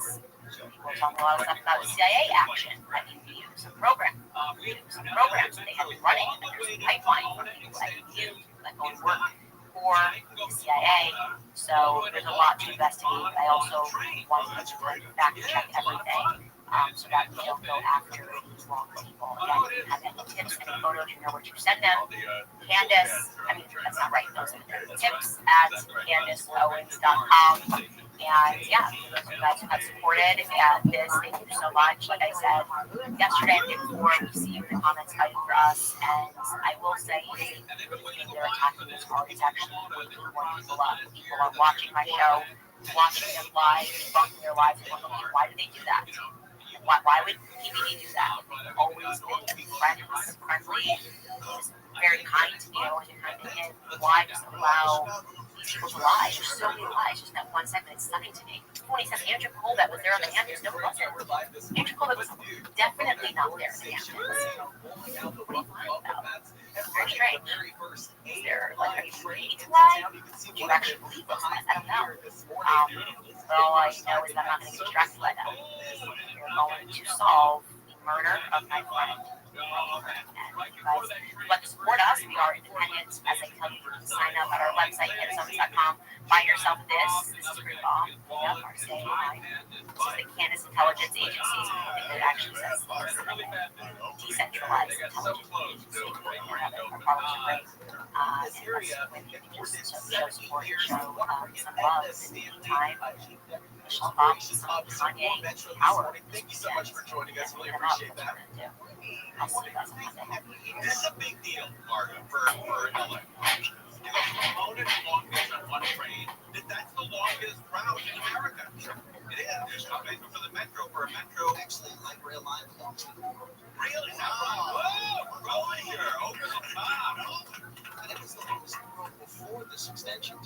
people talk a lot of stuff about CIA action that you view some programs that they have been running, and there's a pipeline for people that you view that go and work for the CIA. So there's a lot to investigate. I also wanted to fact check everything so that we don't go after these wrong people. Again, if you have any tips, any photos, you know where to send them. Candace, that's not right. Those are the tips at CandaceOwens.com. And yeah, those of you guys who have supported this, thank you so much. Like I said, yesterday and the day before, we see you in the comments fighting for us. And I will say, they're attacking us hard. It's actually waking more people up. People are watching my show, watching them live, debunking their lives, and wondering, why do they do that? Why would PBD do that? They've always been friendly, very kind to me, always been kind to me. And why just allow these people to lie? There's so many lies. Just that one segment, it's stunning to me. When he says Andrew Colbert was there on the Hamptons, no, it wasn't. Andrew Colbert was definitely not there on the Hamptons. What are you lying about? Very strange. Is there, are you free to lie? Do you actually believe those lies? I don't know. But all I know is that I'm not going to get distracted by that. We're going to solve the murder of my friend. And you guys would like to support us. We are independent. As I tell you, you can sign up at our website, candaceowens.com. Buy yourself this. This is pretty bomb. Yep, our saying. This is the Candace Intelligence Agency. I think it actually says decentralized intelligence agency. Our products are great. And when you can just show support and show some love in the meantime. Michelle Fox, Kanye, Power. Thank you so much for joining us. Really appreciate that. I'll see you guys on Monday. This is a big deal, Margo, for LA. You know, Pomona to Long Beach on one train, that's the longest route in America. It is. There's no way for the metro, for a metro. Actually, light rail line belongs to the Really? Whoa, we're going here. Over the top. And it was the longest road before this extension.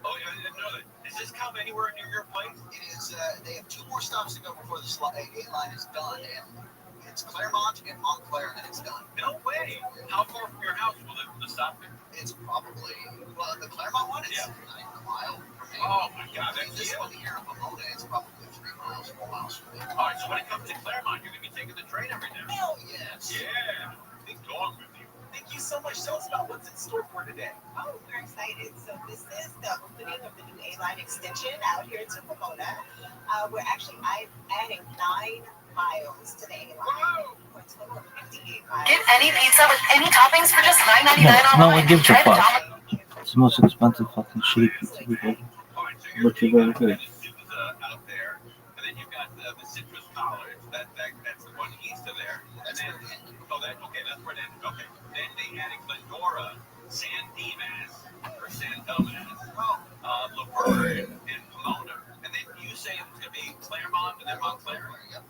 Oh, yeah, I didn't know that. Does this come anywhere near your place? It is. They have 2 more stops to go before the 8 line is done, and it's Claremont and Montclair, and it's done. No way. How far from your house will the stop be? It's probably, the Claremont one is a mile from me. Oh, my God. This one here in Pomona, it's probably 3 miles, 4 miles from me. All right, so when it comes to Claremont, you're going to be taking the train every day. Hell yes. Yeah. Big dog with you. Thank you so much. Tell us about what's in store for today. Oh, we're excited. So this is the opening of the new A-line extension out here to Pomona. We're actually adding 9 miles to the A-line. For a total of 58 miles. Get any pizza with any toppings for just $9.99 online. No one gives a fuck. It's the most expensive fucking shitty pizza we've ever. But you're very good. Out there, and then you've got the Citrus College. That's the one east of there. And then, that's where it ends. Okay. Then they added Glendora, San Dimas, or San Dominguez, Laverne, and Pomona. And then you say it's going to be Claremont and then Montclair? Yep.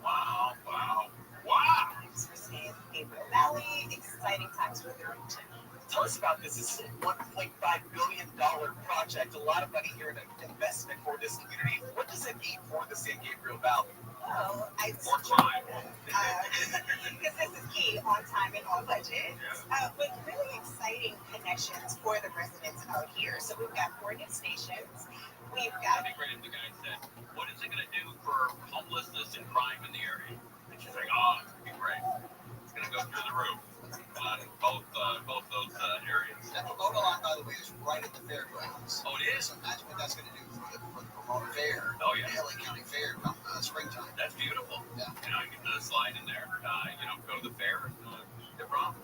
Wow. Thanks for staying in Gabriel Valley. Exciting times for the region. Tell us about this. This is a $1.5 billion project. A lot of money here in investment for this community. What does it mean for the San Gabriel Valley? Well, On time. Because this is key, on time and on budget. But really exciting connections for the residents out here. So we've got 4 new stations. we've got. That'd be great if the guy said, "What is it going to do for homelessness and crime in the area?" And she's like, "Oh, it's going to be great. It's going to go through the roof on both those areas." That Pomona line, by the way, is right at the fairgrounds. Oh, it is. So imagine what that's going to do for the Pomona Fair. Oh, yeah. The LA County Fair come springtime. That's beautiful. Yeah. You know, you can slide in there. Go to the fair. No problem.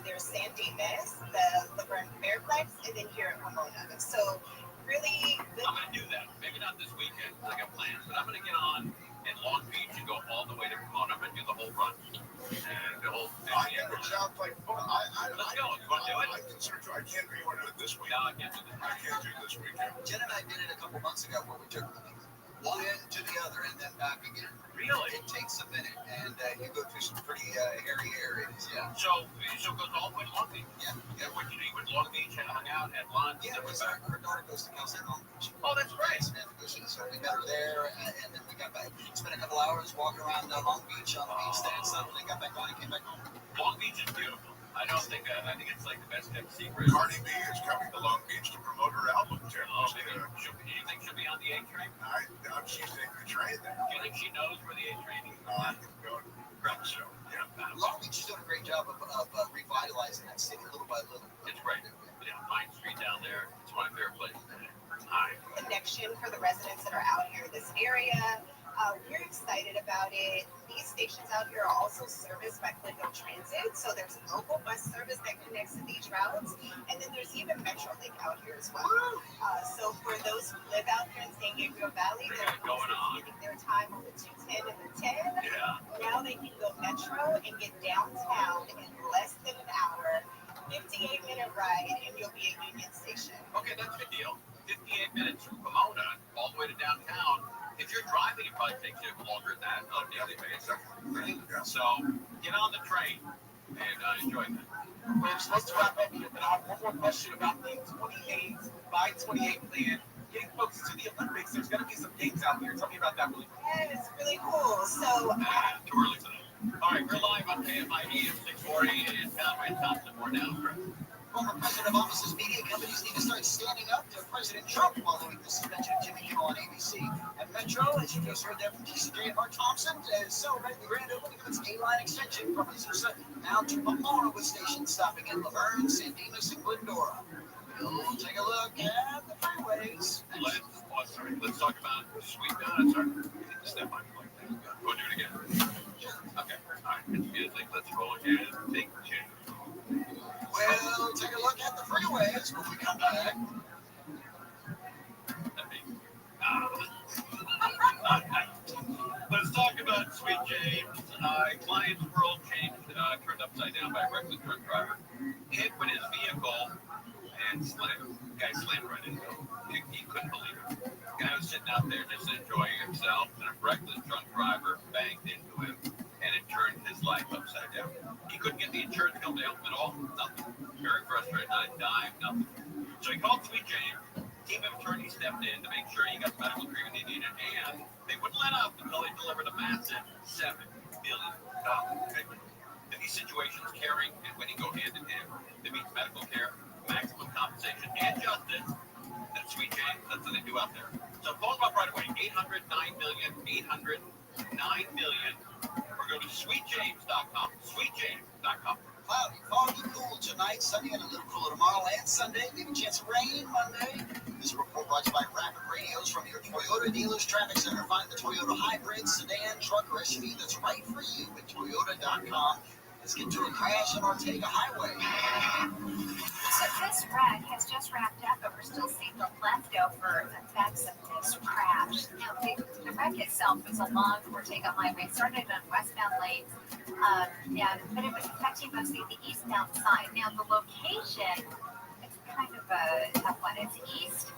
There's San Dimas, the Laverne Fairplex, and then here at Pomona. So really good. I'm going to do that. Maybe not this weekend, like I planned, but I'm going to get on in Long Beach and go all the way to Pomona. I'm going to do the whole run. And the whole thing. It sounds like fun. Let's go. You want to do it? I can't do it this week. No, I can't do this. I can't do this weekend. Jen and I did it a couple months ago where we took one end to the other and then back again. Really? It takes a minute, and you go through some pretty hairy areas. Yeah. So it goes all the way to Long Beach. Yeah. What you do? You went to Long Beach and hung out, had lunch. Yeah, and because back. our daughter goes to Cal State Long Beach. Oh, that's great. So we met her there, and then we got back. Spent a couple hours walking around Long Beach on the beach there and stuff, and then got back on and came back home. Long Beach is beautiful. I think it's like the best kept secret. Cardi B is coming to Long Beach to promote her album. Tim. Oh, do you think she'll be on the A train? She's taking the train there. Do you think she knows where the A train is? I'm going to grab the show. Yeah. Long Beach is doing a great job of revitalizing that city little by little. It's great. Yeah, Pine Street down there. It's my favorite place. Hi. Connection for the residents that are out here in this area. We're excited about it. These stations out here are also serviced by Clinton Transit, so there's a local bus service that connects to these routes, and then there's even MetroLink out here as well. So for those who live out here in San Gabriel Valley, they're spending their time on the 210 and the 10. Yeah. Now they can go Metro and get downtown in less than an hour, 58-minute ride, and you'll be at Union Station. Okay, that's a good deal. 58 minutes from Pomona all the way to downtown. If you're driving, it probably takes you longer than that on a daily basis. So get on the train and enjoy that. Folks, let's wrap up here, but I have one more question about the 28 by 28 plan. Getting folks to the Olympics, there's going to be some games out here. Tell me about that really quick. Yeah, it's really cool. So too early for that. All right, we're live on KFIV at 640 and Conway Thompson. More now, Chris. Former president of offices, media companies need to start standing up to President Trump following the suspension of Jimmy Kimmel on ABC. At Metro, as you just heard there from TCJ and Mark Thompson, is celebrating the grand opening of its A-line extension from Azusa now to Pomona, with stations stopping in Laverne, San Dimas, and Glendora. We'll take a look at the freeways. Let's talk about sweet donuts. Sorry, step on you like that. Go do it again. Okay, all right, immediately. Let's roll again. Take two. We'll take a look at the freeways when we come back. Let's talk about Sweet James. Client's world changed, turned upside down by a reckless drunk driver. Hit with his vehicle and slammed. The guy slammed right into him. He couldn't believe it. The guy was sitting out there just enjoying himself, and a reckless drunk driver banged into him, and it turned his life upside down. He couldn't get the insurance company to help him at all. Nothing. Very frustrated. Not a dime. Nothing. So he called Sweet James. Team of attorneys stepped in to make sure he got the medical treatment he needed, and they wouldn't let up until they delivered a massive $7 million payment. In these situations, caring and winning go hand in hand. It means medical care, maximum compensation, and justice. And Sweet James, that's what they do out there. So phone them up right away. 800-9-million, 800-9-million, or go to sweetjames.com. Sweetjames.com. Cloudy, foggy, cool tonight, sunny and a little cooler tomorrow and Sunday. Maybe a chance of rain Monday. This report brought to you by Rapid Radios from your Toyota Dealers Traffic Center. Find the Toyota hybrid, sedan, truck, or SUV that's right for you at Toyota.com. Let's get to a crash on Ortega Highway. So this wreck has just wrapped up, but we're still seeing the leftover effects of this crash. Now, the wreck itself was along Ortega Highway. It started on westbound lanes, but it was affecting mostly the eastbound side. Now, the location, it's kind of a tough one. It's east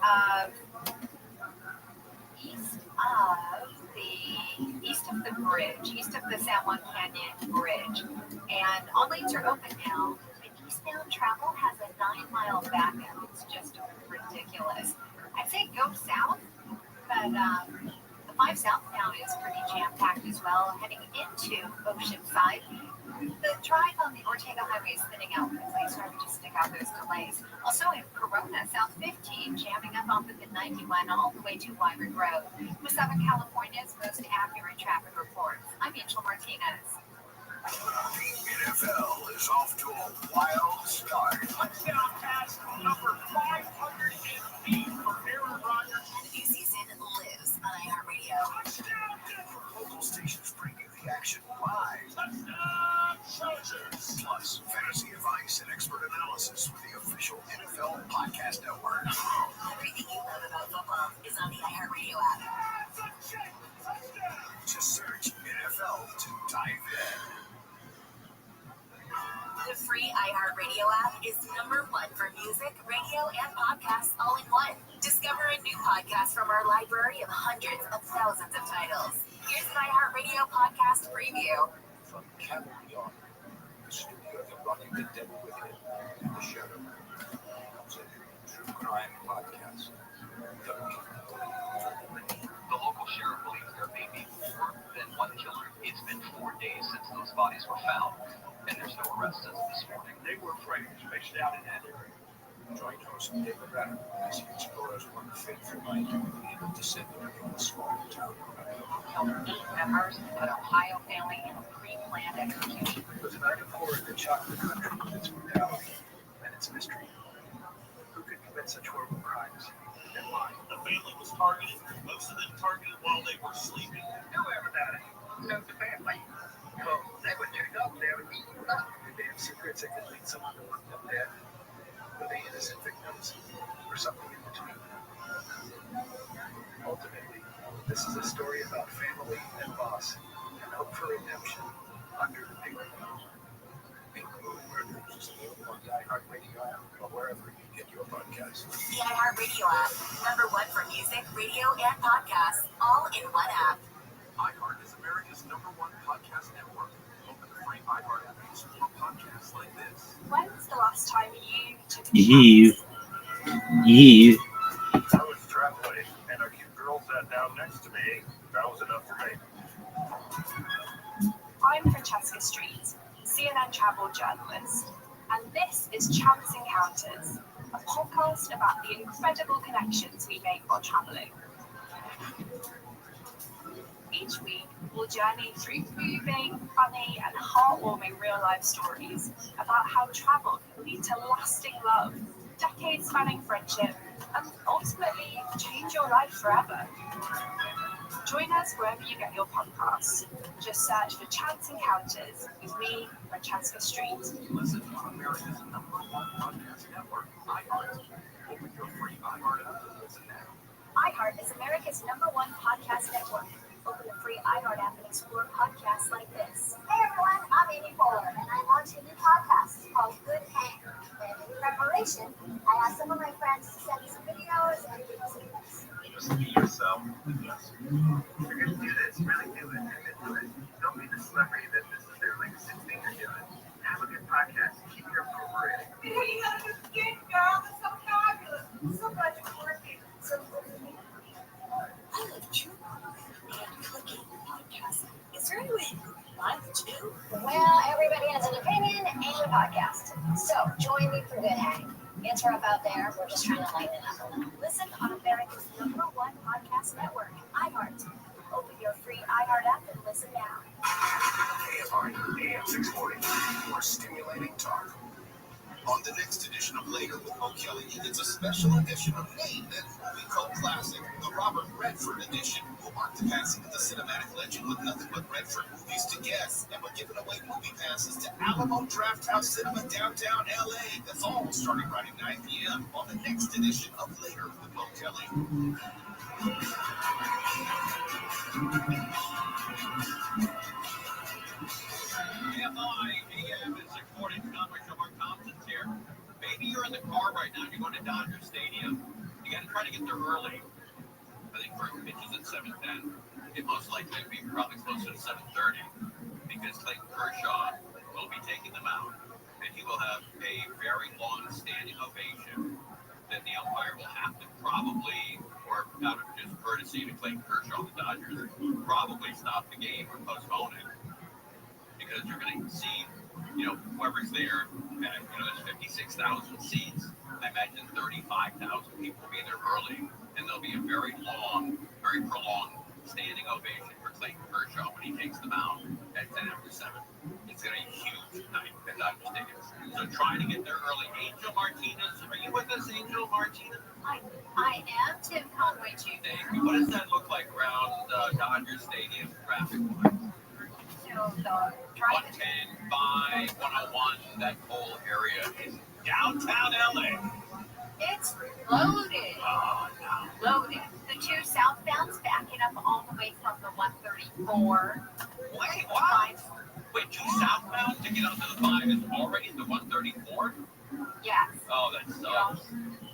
of the bridge, east of the San Juan Canyon Bridge. And all lanes are open now. Eastbound travel has a 9-mile backup. It's just ridiculous. I'd say go south, but the The 5 southbound is pretty jam-packed as well, heading into Oceanside. The drive on the Ortega Highway is thinning out quickly, starting to stick out those delays. Also in Corona, South 15, jamming up off of the 91 all the way to Wyman Road. With Southern California's most accurate traffic reports, I'm Angel Martinez. The NFL is off to a wild start. Touchdown pass number 508 for Aaron Rodgers. And the new season lives on iHeartRadio. Touchdown Denver. Local stations bring you the action live. Touchdown Chargers. Plus, fantasy advice and expert analysis with the official NFL podcast network. Everything you love about football is on the iHeartRadio app. Just search NFL to dive in. The free iHeartRadio app is #1 for music, radio, and podcasts all in one. Discover a new podcast from our library of hundreds of thousands of titles. Here's an iHeartRadio podcast preview. From Camel Beyond, the studio that brought you The Devil Within and The Shadow, comes a true crime podcast. The local sheriff believes there may be more than one killer. It's been 4 days since those bodies were found, and there's no arrests as of this morning. They were afraid, especially out in that area. Join host David Radder as he explores one fateful night in the descendant of a small town. Killed 8 members of an Ohio family in a pre-planned execution. It was a night of horror that shocked the country with its brutality and its mystery. Who could commit such horrible crimes and why? The family was targeted, most of them targeted while they were sleeping. Whoever that is, knows the family. Well, they would turn up, they would eat you up. Did they have secrets that could lead someone to want them dead? Were they innocent victims? Or something in between? Ultimately, this is a story about family and loss and hope for redemption under the big moon. Big Moon Murders is available on the iHeartRadio app or wherever you get your podcasts. The iHeartRadio app, #1 for music, radio, and podcasts, all in one app. iHeart is America's #1 podcast network. Open the free iHeart app and explore podcasts like this. When was the last time you took a Eve. I was traveling and a cute girl sat down next to me. That was enough for me. I'm Francesca Street, CNN travel journalist, and this is Chance Encounters, a podcast about the incredible connections we make while traveling. Each week, we'll journey through moving, funny, and heartwarming real-life stories about how travel can lead to lasting love, decades-spanning friendship, and ultimately change your life forever. Join us wherever you get your podcasts. Just search for Chance Encounters with me, Francesca Street. Listen on America's #1 podcast network, iHeart. Open your free iHeart app and listen now. iHeart is America's #1 podcast network. Open the free iHeart app and explore podcasts like this. Hey everyone, I'm Amy Poehler, and I launched a new podcast called Good Hang. And in preparation, I asked some of my friends to send me some videos and give me some tips. Just be yourself. Yes. If you're going to do this, really do it. Commit to it. Don't be the celebrity that this is their latest thing you're doing. Have a good podcast. Keep your appropriate. You got a good skin, girl. It's so fabulous. So glad you're working. So good for me. I love true and cooking podcasts. Is there any way you can live too? Well, everybody has an opinion and a podcast. So join me for Good Hang. It's rough out there. We're just trying to lighten it up a little. Listen on America's #1 podcast network, iHeart. Open your free iHeart app and listen now. AFR, AM 640. More stimulating talk. On the next edition of Later with Mo Kelly, it's a special edition of Name That Movie Cult Classic, the Robert Redford edition. Will mark the passing of the cinematic legend with nothing but Redford movies to guess. And we're giving away movie passes to Alamo Drafthouse Cinema downtown LA. That's all starting right at 9 p.m. on the next edition of Later with Mo Kelly. AFI AM is supporting coverage of our Thompsons here. Maybe you're in the car right now and you're going to Dodger Stadium. You got to try to get there early. I think first pitch is at 7:10. It most likely will be probably closer to 7:30 because Clayton Kershaw will be taking them out. And he will have a very long standing ovation that the umpire will have to probably, or out of just courtesy to Clayton Kershaw, the Dodgers probably stop the game or postpone it because you're going to see, whoever's there. There's 56,000 seats. I imagine 35,000 people will be there early, and there'll be a very prolonged standing ovation for Clayton Kershaw when he takes the mound at 10 after 7. It's going to be a huge night at Dodger Stadium. So try to get there early. Angel Martinez, are you with us, Angel Martinez? I am Tim Conway Jr. Thank you. What does that look like around Dodger Stadium traffic-wise? So the drive 110, 5, 101, that whole area in downtown LA. it's loaded. Oh, no. Loaded. The two southbounds backing up all the way from the 134. Wait, what? Wait, two southbound to get onto the 5 is already the 134? Yes. Oh, that sucks.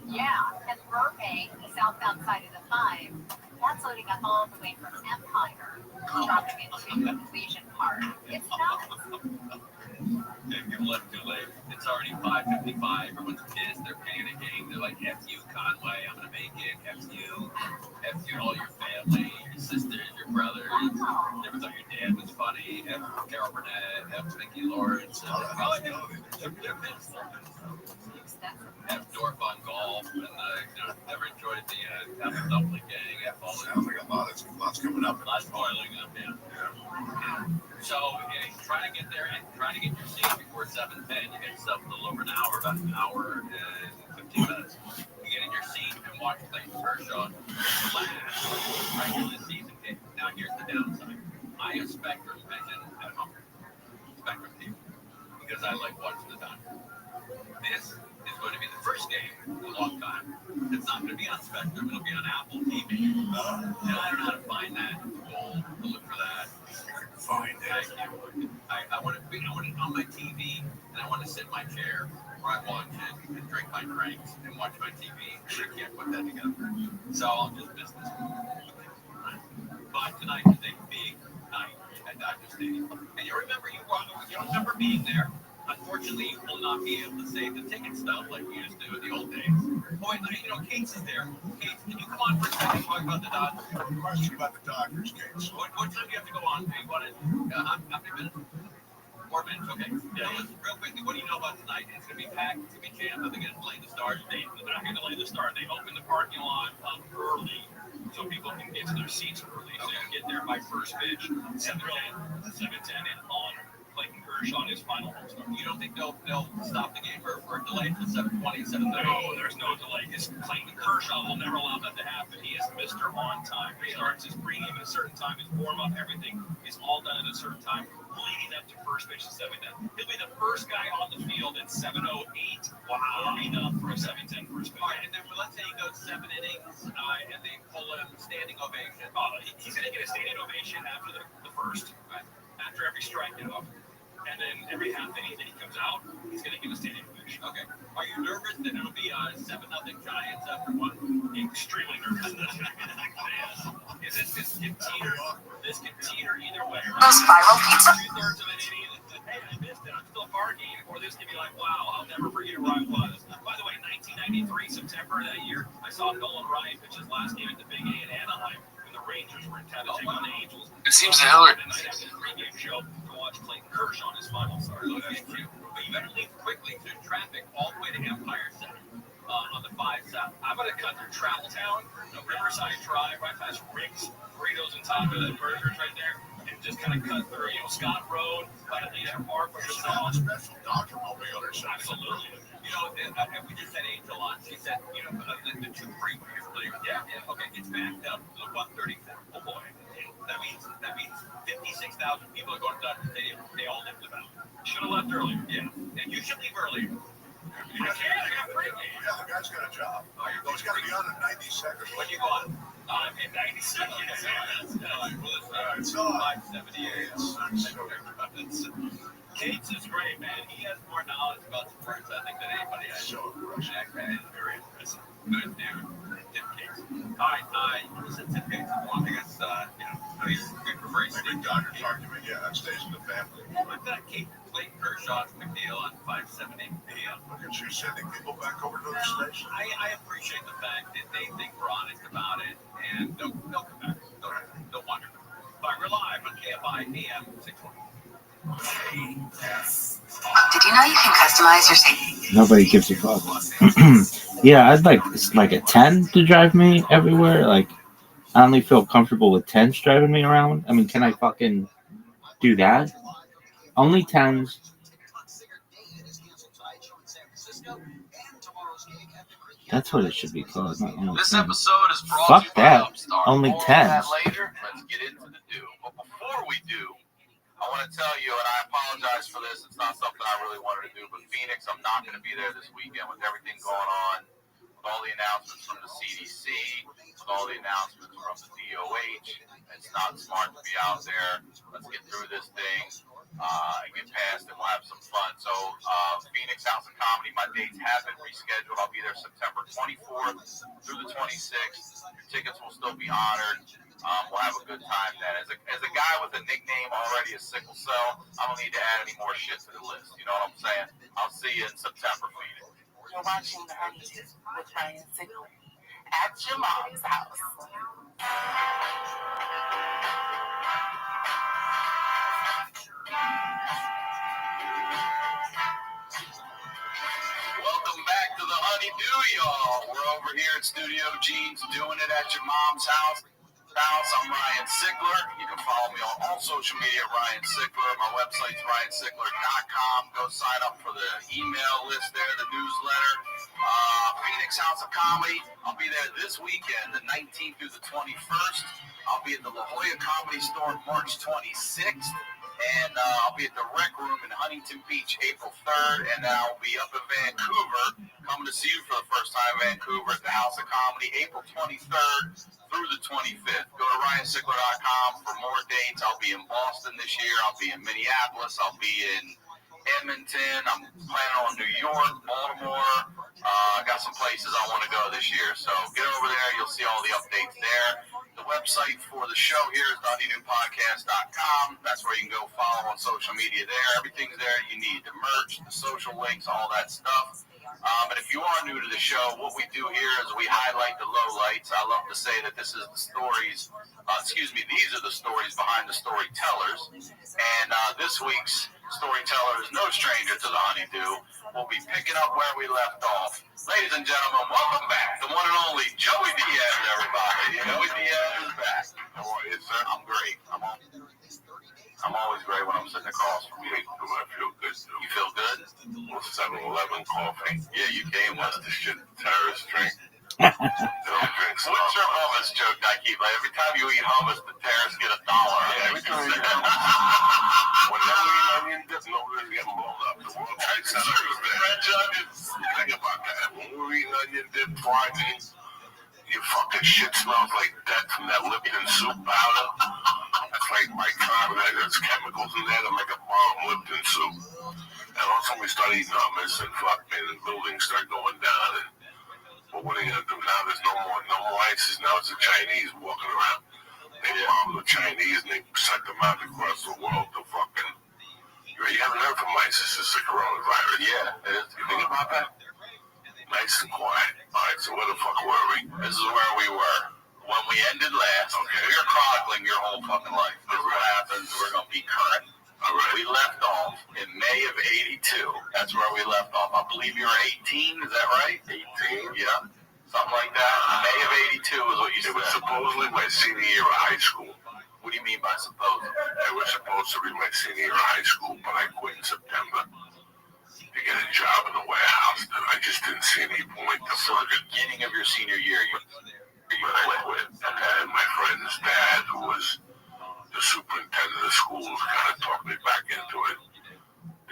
Yeah. And Burbank, the southbound side of the 5, that's loading up all the way from Empire, dropping into Legion Park. It's nuts. You left too late. It's already 5:55. Everyone's pissed. They're panicking. They're like, F you, Conway. I'm going to make it. F you. F you, all your family, your sisters, your brothers. Never thought your dad was funny. F Carol Burnett. F Mickey Lawrence. F Dorf on golf. And never enjoyed the F Dumpling gang. F all Sounds like lots coming up. Lots boiling up, yeah. So try to get there and try to get your seat before 7:10. You get yourself a little over an hour, about an hour and 15 minutes. You get in your seat and watch Clayton Kershaw last regular season game. Now here's the downside. I have Spectrum Vision at home. Spectrum TV. Because I like watching the Dodgers. This is going to be the first game in a long time. It's not going to be on Spectrum. It'll be on Apple TV. And I don't know how to find that. We'll look for that. Find it. I want it on my TV, and I want to sit in my chair where I watch it and drink my drinks and watch my TV. I can't put that together. So I'll just miss this. But tonight is a big night at Dodger Stadium. And you remember being there. Unfortunately, you will not be able to save the ticket stub like we used to in the old days. Oh, wait, Kate's is there. Kate, can you come on for a second and talk about the Dodgers? Question about the Dodgers, Kate. What time do you have to go on? You want it? How many minutes? 4 minutes, okay. Yeah, listen, real quickly, what do you know about tonight? It's going to be packed, it's going to be jammed. They're going to delay the start. They're not going to delay the start. They open the parking lot early so people can get to their seats early. So you can get there by first pitch, 7:10 and on Clayton Kershaw on his final home start. You don't think they'll stop the game or delay till 7:20, 7:30? No, there's no delay. Clayton Kershaw will never allow that to happen. He is Mr. On Time. He starts his pregame at a certain time, his warm-up, everything is all done at a certain time, leading up to first pitch at 7:10. He'll be the first guy on the field at 7:08, warming up for a 7:10 first pitch. All right, and then let's say he goes 7 innings and they pull him standing ovation. He's going to get a standing ovation after the first, right? After every strikeout. And then every half inning that he comes out, he's going to give a standing ovation. Okay. Are you nervous that it'll be 7-0 Giants after one? Extremely nervous. This can teeter either way. Most viral pizza. 2/3 of an inning, hey, I missed it. I'm still partying. Or this can be like, wow, I'll never forget where I was. By the way, 1993, September of that year, I saw Nolan Ryan pitch his last game at the Big A in Anaheim when the Rangers were in town to take on the Angels. It seems the Hillary. The night after the pregame show to watch Clayton Kershaw on his final start. Look at you. But you better leave quickly to traffic all the way to Empire Center on the 5 South. I'm going to cut through Travel Town, Riverside Drive, right past Rick's Burritos and Taco, that burgers right there, and just kind of cut through, Scott Road, by the Leisure Park. There's a special Dodger mobile or something. Absolutely. And we just had Angel on. She said, the 2 freeways. Yeah, okay, it's backed up to the 134. Oh boy. That means 56,000 people are going to Dodger Stadium. They all live about. Should have left earlier. Yeah, and you should leave earlier. I got pregame. Yeah, the guy's got a job. He's got to be on in 90 seconds. When you go on? In 90 seconds. It's on. 578. Cates is great, man. He has more knowledge about sports, I think, than anybody has. So impressive. That guy is very impressive. Good dude. Tim Cates. All right, listen, Tim Cates is one. I guess, he's good for free. Maybe Dodgers argument, yeah, that stays in the family. But Clayton Kershaw's McNeil on 570 PM. Look at you sending people back over to the station. I appreciate the fact that they think we're honest about it, and they'll come back. They'll 5 a.m. 6:20. Did you know you can customize your safety? Nobody gives a fuck. Yeah, I'd like a 10 to drive me everywhere. Like, I only feel comfortable with 10s driving me around. I mean, can I fucking do that? Only 10s. That's what it should be called. Not only This 10s. episode is brought Fuck to you by that. Upstart. Only More on 10s. that later. Let's get into the do. But before we do, I want to tell you, and I apologize for this, it's not something I really wanted to do, but Phoenix, I'm not going to be there this weekend with everything going on, with all the announcements from the CDC, with all the announcements from the DOH. It's not smart to be out there. Let's get through this thing and get past it. We'll have some fun. So, Phoenix House of Comedy, my dates have been rescheduled. I'll be there September 24th through the 26th. Your tickets will still be honored. We'll have a good time then. As a guy with a nickname already, a sickle cell, I don't need to add any more shit to the list. You know what I'm saying? I'll see you in September, Phoenix. You're watching The Honeydew with Ryan Sickler at your mom's house. Welcome back to the Honeydew, y'all. We're over here at Studio Jeans doing it at your mom's house. I'm Ryan Sickler. You can follow me on all social media at Ryan Sickler. My website's ryansickler.com. Go sign up for the email list there, the newsletter. Phoenix House of Comedy. I'll be there this weekend, the 19th through the 21st. I'll be at the La Jolla Comedy Store March 26th. And I'll be at the Rec Room in Huntington Beach April 3rd. And then I'll be up in Vancouver, coming to see you for the first time in Vancouver at the House of Comedy April 23rd through the 25th. Go to ryansickler.com for more dates. I'll be in Boston this year. I'll be in Minneapolis. I'll be in Edmonton. I'm planning on New York, Baltimore. I got some places I want to go this year. So get over there. You'll see all the updates there. The website for the show here is thehoneydewpodcast.com. That's where you can go follow on social media there. Everything's there you need. The merch, the social links, all that stuff. And if you are new to the show, what we do here is we highlight the lowlights. I love to say that this is the stories, these are the stories behind the storytellers. And this week's storyteller is no stranger to the Honeydew. We'll be picking up where we left off. Ladies and gentlemen, welcome back. The one and only Joey Diaz, everybody. Joey Diaz is back. How are you, sir? I'm great. I'm always great when I'm sitting across from you. I feel good, too. You feel good? With 7-Eleven coffee. Yeah, you came with this shit terrorist drink. What's your hummus joke I keep? Like, every time you eat hummus, the terrorists get $1. Yeah, every time you eat hummus. Whenever you eat onion dip, nobody's getting blown up. The world trade center is there. French onions. Think about that. When we're eating onion dip fried beans, your fucking shit smells like death from that Lipton soup powder. That's like my carbonate. There's chemicals in there to make a bomb Lipton soup. And also we start eating hummus and fucking buildings start going down. But what are you gonna do now? There's no more ISIS. Now it's the Chinese walking around. They bomb the Chinese and they sent them out across the world to fucking. You haven't heard from ISIS. It's the coronavirus. Yeah, it is. You think about that? Nice and quiet. All right, so where the fuck were we? This is where we were when we ended last. Okay. We're chronicling your whole fucking life. This is what happens. We're gonna be current. All right. We left off in May of '82. That's where we left off. I believe you were 18. Is that right? 18. Yeah. Something like that. May of '82 is what you said. It was supposedly my senior year of high school. What do you mean by supposedly? It was supposed to be my senior year of high school, but I quit in September to get a job in the warehouse. I just didn't see any point. So the beginning of your senior year, you quit. And my friend's dad, who was the superintendent of schools, kind of talked me back into it.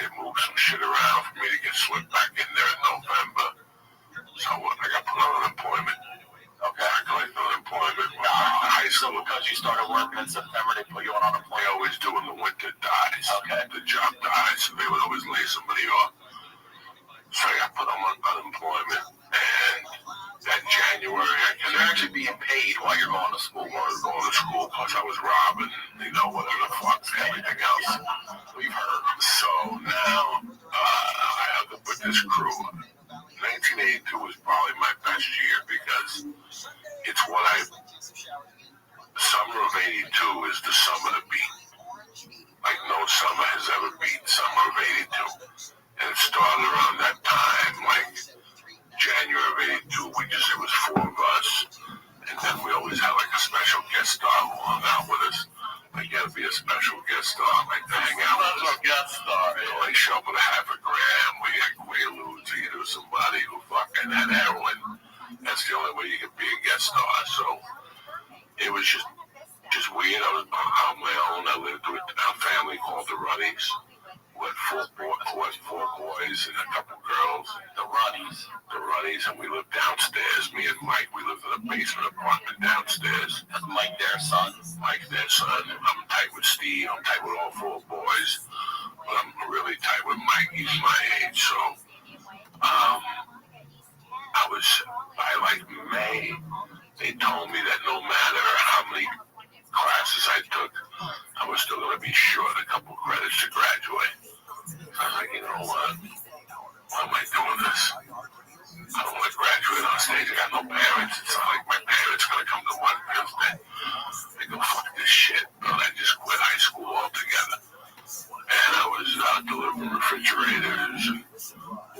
They moved some shit around for me to get slipped back in there in November. So I got put on unemployment. Okay. I collected unemployment. High school. So because you started working in September, they put you on unemployment? They always do when the winter dies. Okay. The job dies, so they would always lay somebody off. So I got put on unemployment. And that January, you're actually being paid while you're going to school. While I was going to school, plus I was robbing, whatever the fuck, everything else. We've heard. So now, I have to put this crew on. 1982 was probably my best year because it's what summer of '82 is the summer to beat. Death Star. I show up with a half a gram. We had Quaaludes. You know, somebody who fucking had heroin. That's the only way you could be a guest star. So it was just weird. I was on my own. I lived with a family called the Ruddies. With four boys and a couple girls. The Ruddies, and we lived downstairs. Me and Mike, we lived in a basement apartment downstairs. That's Mike, their son. Mike, their son. I'm tight with Steve. I'm tight with all four boys. But I'm really tight with Mike. He's my age. So, I was, by like May, they told me that no matter how many classes I took, I was still going to be short a couple credits to graduate. So I was like, you know what? Why am I doing this? I don't want to graduate on stage. I got no parents. It's not like my parents are going to come to one because they go, fuck this shit. But I just quit high school altogether. And I was delivering refrigerators and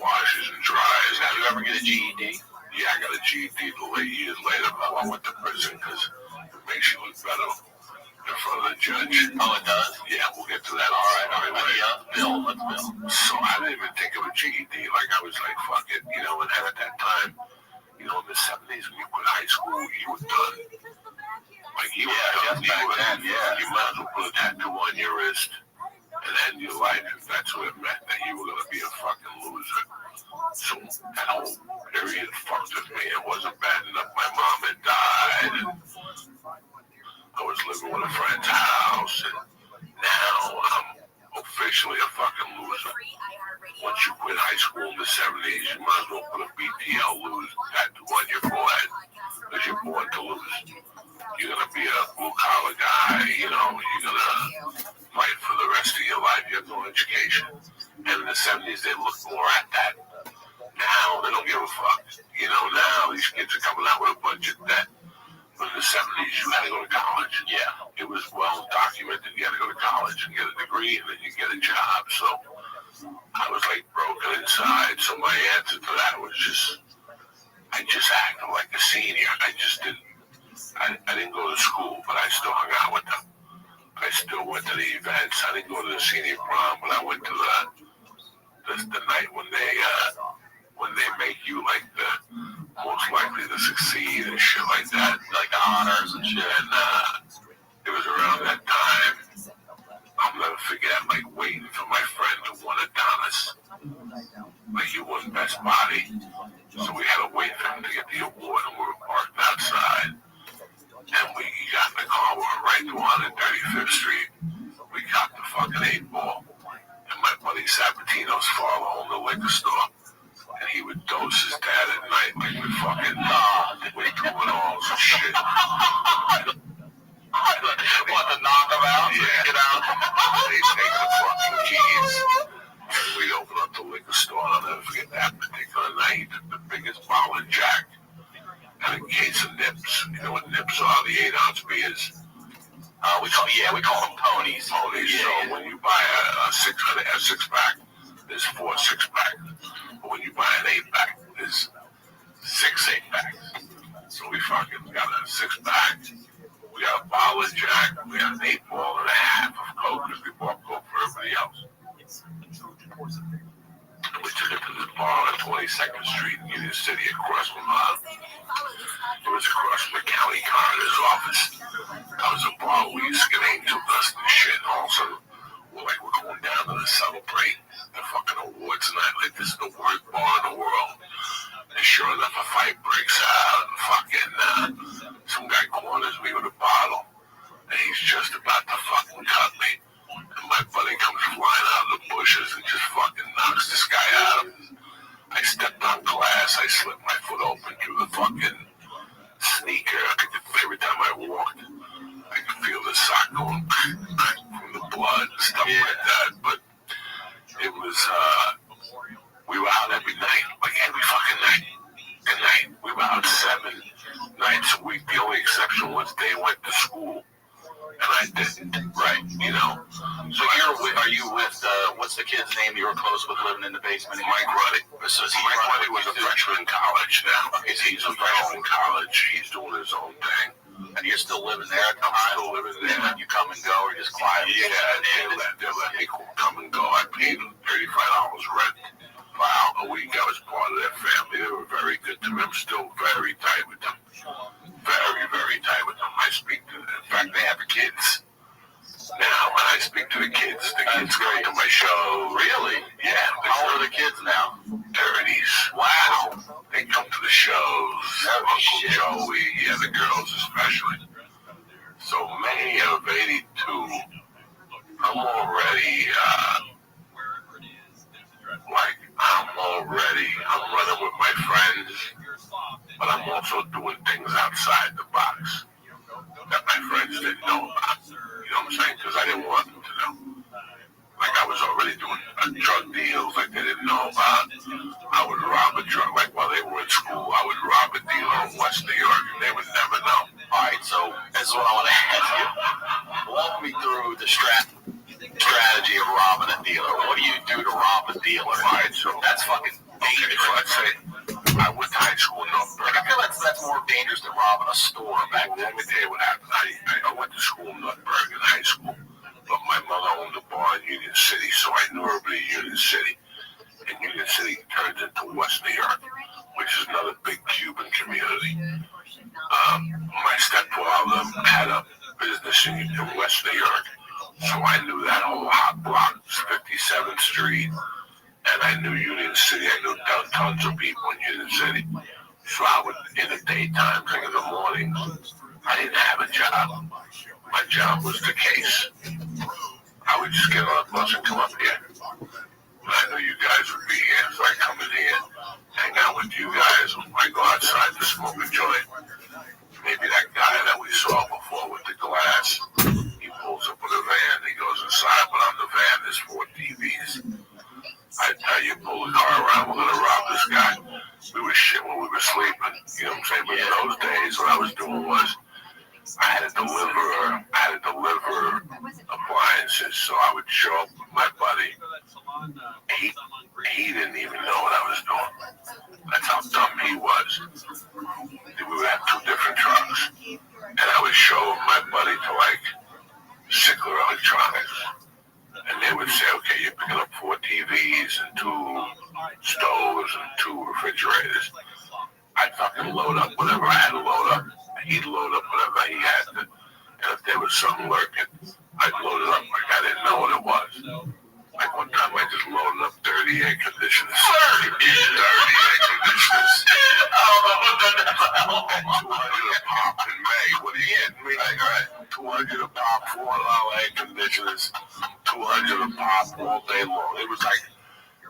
washers and dryers. Did you ever get a GED? Yeah, I got a GED years later, but I went to prison because it makes you look better in front of the judge. Oh, it does? Yeah, we'll get to that. All right. Let's Bill. So I didn't even think of a GED. Like, I was like, fuck it. You know, and at that time, you know, in the 70s, when you quit high school, you were done. Like, you were done. You might as well put a tattoo on your wrist and end your life if that's what it meant, that you were going to be a fucking loser. So that whole period fucked with me. It wasn't bad enough. My mom had died, and I was living with a friend's house, and now I'm officially a fucking loser. Once you quit high school in the 70s, you might as well put a BTL lose tattoo on your forehead, because you're born to lose. You're going to be a blue-collar guy, you know, you're going to fight for the rest of your life. You have no education. And in the 70s, they look more at that. Now, they don't give a fuck. You know, now these kids are coming out with a bunch of debt. But in the 70s, you had to go to college. Yeah. It was well documented. You had to go to college and get a degree, and then you get a job. So I was like broken inside. So my answer to that was I just acted like a senior. I didn't go to school, but I still hung out with them. I still went to the events. I didn't go to the senior prom, but I went to the night when they make you like the most likely to succeed and shit like that, like the honors and shit. And it was around that time. I'll never forget, like waiting for my friend who won Adonis. Like he won Best Body, so we had to wait for him to get the award, and we were parked outside. And we got in the car, we went right to 135th Street. We got the fucking 8-ball. And my buddy Sabatino's father owned the liquor store. And he would dose his dad at night like with fucking with Tuminals and shit. Want to knock him out? Yeah. Get out? They'd take the fucking keys. And we'd open up the liquor store. I'll never forget that particular night. The biggest bottle of Jack. And a case of nips. You know what nips are? The 8-ounce beers. We call them ponies. Ponies. Yeah. So when you buy a 6-pack, there's 4 6-packs. But when you buy an 8-pack, there's 6 8-packs. So we fucking got a 6-pack. We got a bottle of Jack. We got an 8-ball and a half of Coke because we bought Coke for everybody else. And we took it to this bar on 22nd Street in Union City across from it was across from the county coroner's office. That was a bar we used to get angel dust and shit. And also, we're going down to celebrate the fucking awards night. Like, this is the worst bar in the world. And sure enough, a fight breaks out. And fucking, some guy corners me with a bottle. And he's just about to fucking cut me. And my buddy comes flying out of the bushes and just fucking knocks this guy out. I stepped on glass. I slipped my foot open through the fucking sneaker. Every time I walked, I could feel the sock going from the blood and stuff like that. But it was, we were out every night, like every fucking night. Good night. We were out 7 nights a week. The only exception was they went to school. And I didn't, right, you know. So are you with, what's the kid's name you were close with living in the basement? Mike Ruddy. So Mike Ruddy was a freshman in college now. He's a freshman in college. He's doing his own thing. And you're still living there? I'm still living there. You come and go or just quiet? Yeah, they let me come and go. I show. Really? Yeah. How old are the kids now? 30s. Wow. They come to the shows. Uncle Joey, yeah, the girls especially. So May of 82, I'm already, I'm running with my friends, but I'm also doing things outside the box that my friends didn't know about. You know what I'm saying? Because I didn't want them to know. Like I was already doing drug deals like they didn't know about. I would rob a drug, like while they were in school, I would rob a dealer in West New York and they would never know. All right, so this is what I want to ask you. Walk me through the strategy of robbing a dealer. What do you do to rob a dealer? All right, so that's fucking dangerous. So let's say I went to high school in North Like, I feel like that's more dangerous than robbing a store back then. Let me tell you what happened. I went to school in North Bergen High School, but my mother owned a bar in Union City, so I knew everybody in Union City. And Union City turns into West New York, which is another big Cuban community. My stepfather had a business in West New York, so I knew that whole hot block, 57th Street, and I knew Union City. I knew tons of people in Union City. So I would, in the daytime, like in the mornings, I didn't have a job. My job was the case. I would just get on a bus and come up here. I knew you guys would be here, so I come in here, hang out with you guys. I go outside to smoke a joint. Maybe that guy that we saw before with the glass, he pulls up with a van, he goes inside, but on the van there's 4 TVs. I tell you, pull the car around, we're gonna rob this guy. We were shit when we were sleeping, you know what I'm saying? But in those days, what I was doing was, I had to deliver appliances, so I would show up with my buddy. He didn't even know what I was doing. That's how dumb he was. We would have 2 different trucks, and I would show my buddy to like Sickler Electronics, and they would say, okay, you're picking up 4 TVs and 2 stoves and 2 refrigerators. I'd fucking load up whatever I had to load up. He'd load up whatever he had to, and if there was something lurking, I'd load it up like I didn't know what it was. Like one time I just loaded up 30 air conditioners. 30 air conditioners. I don't know what the hell. 200 a pop in May. What are you getting me? Like, all right, 200 a pop, $4 air conditioners, 200 a pop all day long. It was like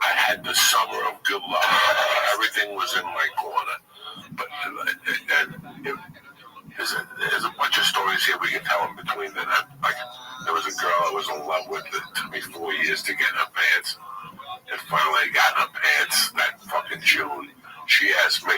I had the summer of good luck. Everything was in my corner. But there's a bunch of stories here we can tell in between that. Like, there was a girl I was in love with that took me 4 years to get in her pants. And finally I got in her pants that fucking June. She asked me.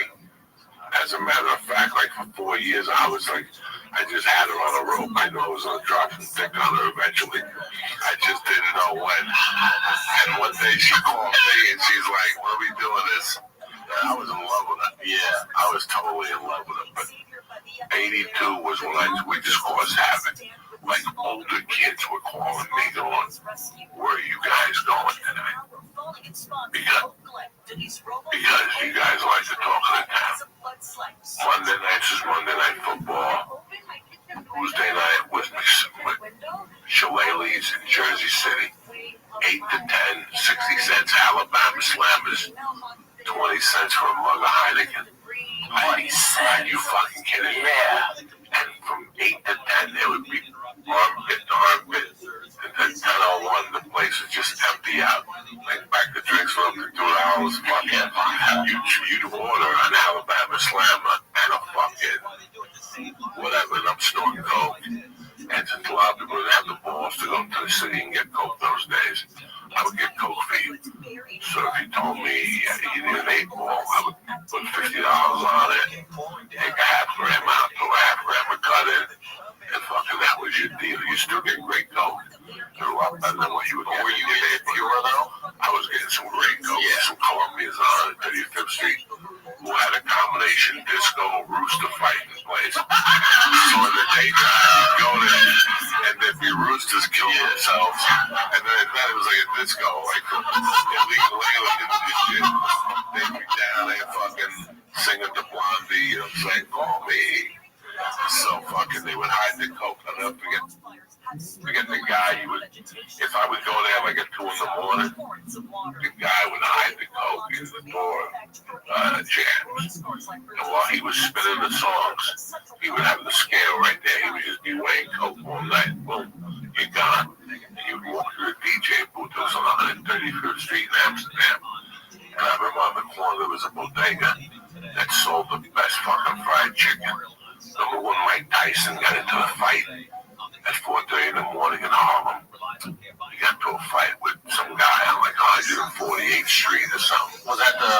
As a matter of fact, like for 4 years, I was like, I just had her on a rope. I knew I was going to drop some dick on her eventually. I just didn't know when. And one day she called me and she's like, when are we doing this? And I was in love with her. Yeah, I was totally in love with her. But 82 was when we just caused havoc. Like older kids were calling me going, where are you guys going tonight? Because you guys like to talk in the town. Monday nights is Monday Night Football. Tuesday night was Shillelagh's in Jersey City. 8 to 10, 60 cents Alabama Slammers. 20 cents for a mug of Heineken. 20 cents? Are you fucking kidding me? Yeah. And from 8 to 10, there would be armpit to armpit. And then 10:01, the place would just empty out. Like back the drinks for up to $2. Fucking, you'd order an Alabama Slammer and a fucking whatever, and I'm snorting coke. And since a lot of people didn't have the balls to go to the city and get coke those days, I would get coke for you. So if you told me you need an 8-ball, I would put $50 on it, take a half gram out, throw a half gram of cut in, and fucking that was your deal. You still get great coke. A lot better than what you would get. Were you getting it pure though? I was getting some great coke. Yeah. Some Colombians on 35th Street who had a combination disco rooster fighting place. So in the daytime, you'd go there, and there'd be roosters killing themselves. And then at night, it was like a disco, like illegal aliens and shit. They'd be down there fucking singing the Blondie, you know what I'm saying? Call me. So fucking, they would hide the coke. I'll never forget the guy. If I would go there like at 2 in the morning, the guy would hide the coke in the door jams. And while he was spinning the songs, he would have the scale right there. He would just be weighing coke all night. Boom, you're gone. And you would walk through a DJ booth that was on 135th Street in Amsterdam. And I remember on the corner there was a bodega that sold the best fucking fried chicken. Number one, Mike Tyson got into a fight at 4:30 in the morning in Harlem. He got into a fight with some guy on like 148th Street or something. Was that the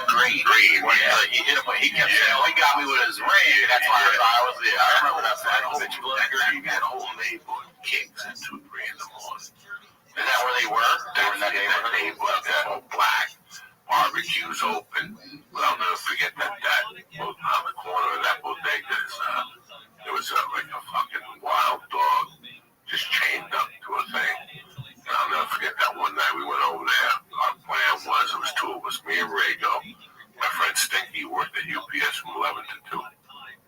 Green? Yeah. He hit him. He kept saying, "Oh, he got me with his ring." That's why I was there. I remember that fight. That whole neighborhood kicks at 2, 3 in the morning. Is that where they were? They were in that neighborhood. They're all black. Barbecues open. But I'll never forget that on the corner of that bodega, there was like a fucking wild dog just chained up to a thing. And I'll never forget that one night we went over there. Our plan was, it was 2 of us, me and Rago. My friend Stinky worked at UPS from 11 to 2.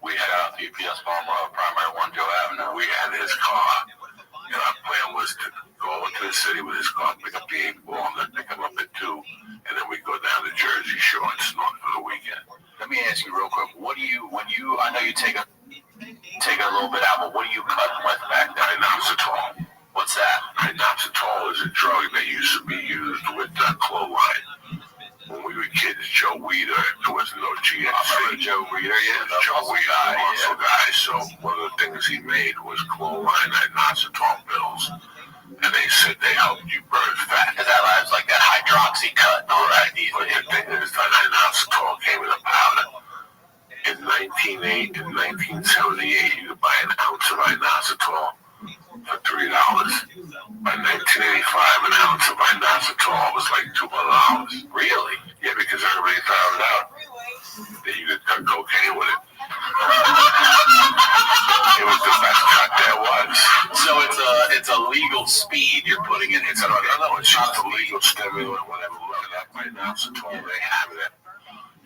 We had our UPS farm primary 1 Joe Avenue. We had his car. And our plan was to go into the city with his car, pick up the 8-ball, and then pick him up at 2. And then we go down to Jersey Shore and snort for the weekend. Let me ask you real quick. What do you, I know you take it a little bit out, but what do you cut with back then? Inositol. What's that? Inositol is a drug that used to be used with chloride. When we were kids, Joe Weider, there was no GNC. Remember Joe Weider? Yeah, Joe Weider, muscle guy. So one of the things he made was chlorine inositol pills. And they said they helped you burn fat. Is that right? It's like that hydroxy cut. All right. But the thing is that inositol came in a powder. In 1978, you could buy an ounce of inositol for $3. By 1985, an ounce of inositol was like $200. Really? Yeah, because everybody found out that you could cut cocaine with it. It was the best cut there was. So it's a legal speed you're putting in. It's just a legal stimulant, whatever. Look it up right now. They have it at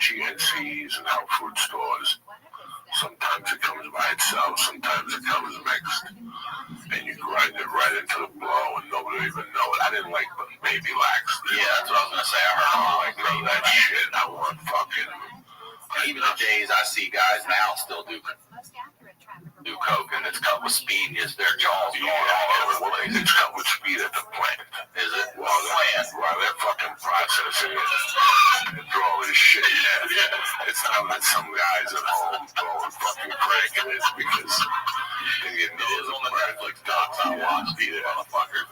GNCs and health food stores. Sometimes it comes by itself, sometimes it comes mixed. And you grind it right into the blow and nobody will even know it. I didn't like baby lax. Yeah, that's what I was going to say. I heard like none of that shit. I want fucking... Even the days I see guys now still do coke and it's cut with speed. Is their jaws going all over the place? It's cut with speed at the plant. Is it? While they're fucking processing it and throw all this shit in there. It's not that some guys at home throwing fucking crank in it because they didn't know it was on the Netflix docs I watched either, motherfucker.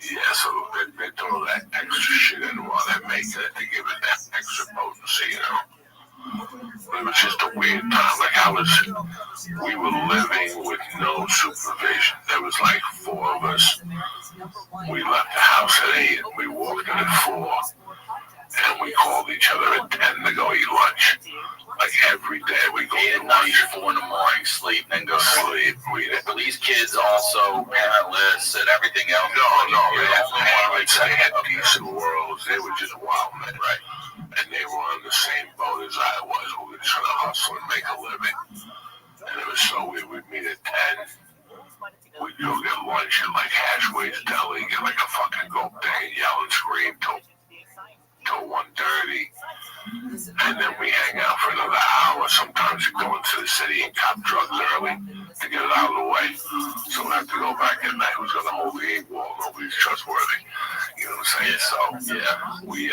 Yeah, so they throw that extra shit in while they're making it to give it that extra potency, you know. It was just a weird time. Like we were living with no supervision. There was like 4 of us. We left the house at 8 and we walked in at 4. And we called each other at 10 to go eat lunch. Like every day we go eat lunch. 4 in the morning, sleep, and go sleep. But these kids also parentless and everything else. No, they had parents. They had decent worlds. They were just wild men, right? And they were on the same boat as I was. We were trying to hustle and make a living. And it was so weird. We'd meet at 10. We'd go get lunch at like Hashway's Deli, get like a fucking gulp thing and yell and scream till 1:30. And then we hang out for another hour. Sometimes we go into the city and cop drugs early to get it out of the way. So we have to go back at night. Who's going to hold the 8-ball? Nobody's trustworthy. You know what I'm saying? So, yeah, we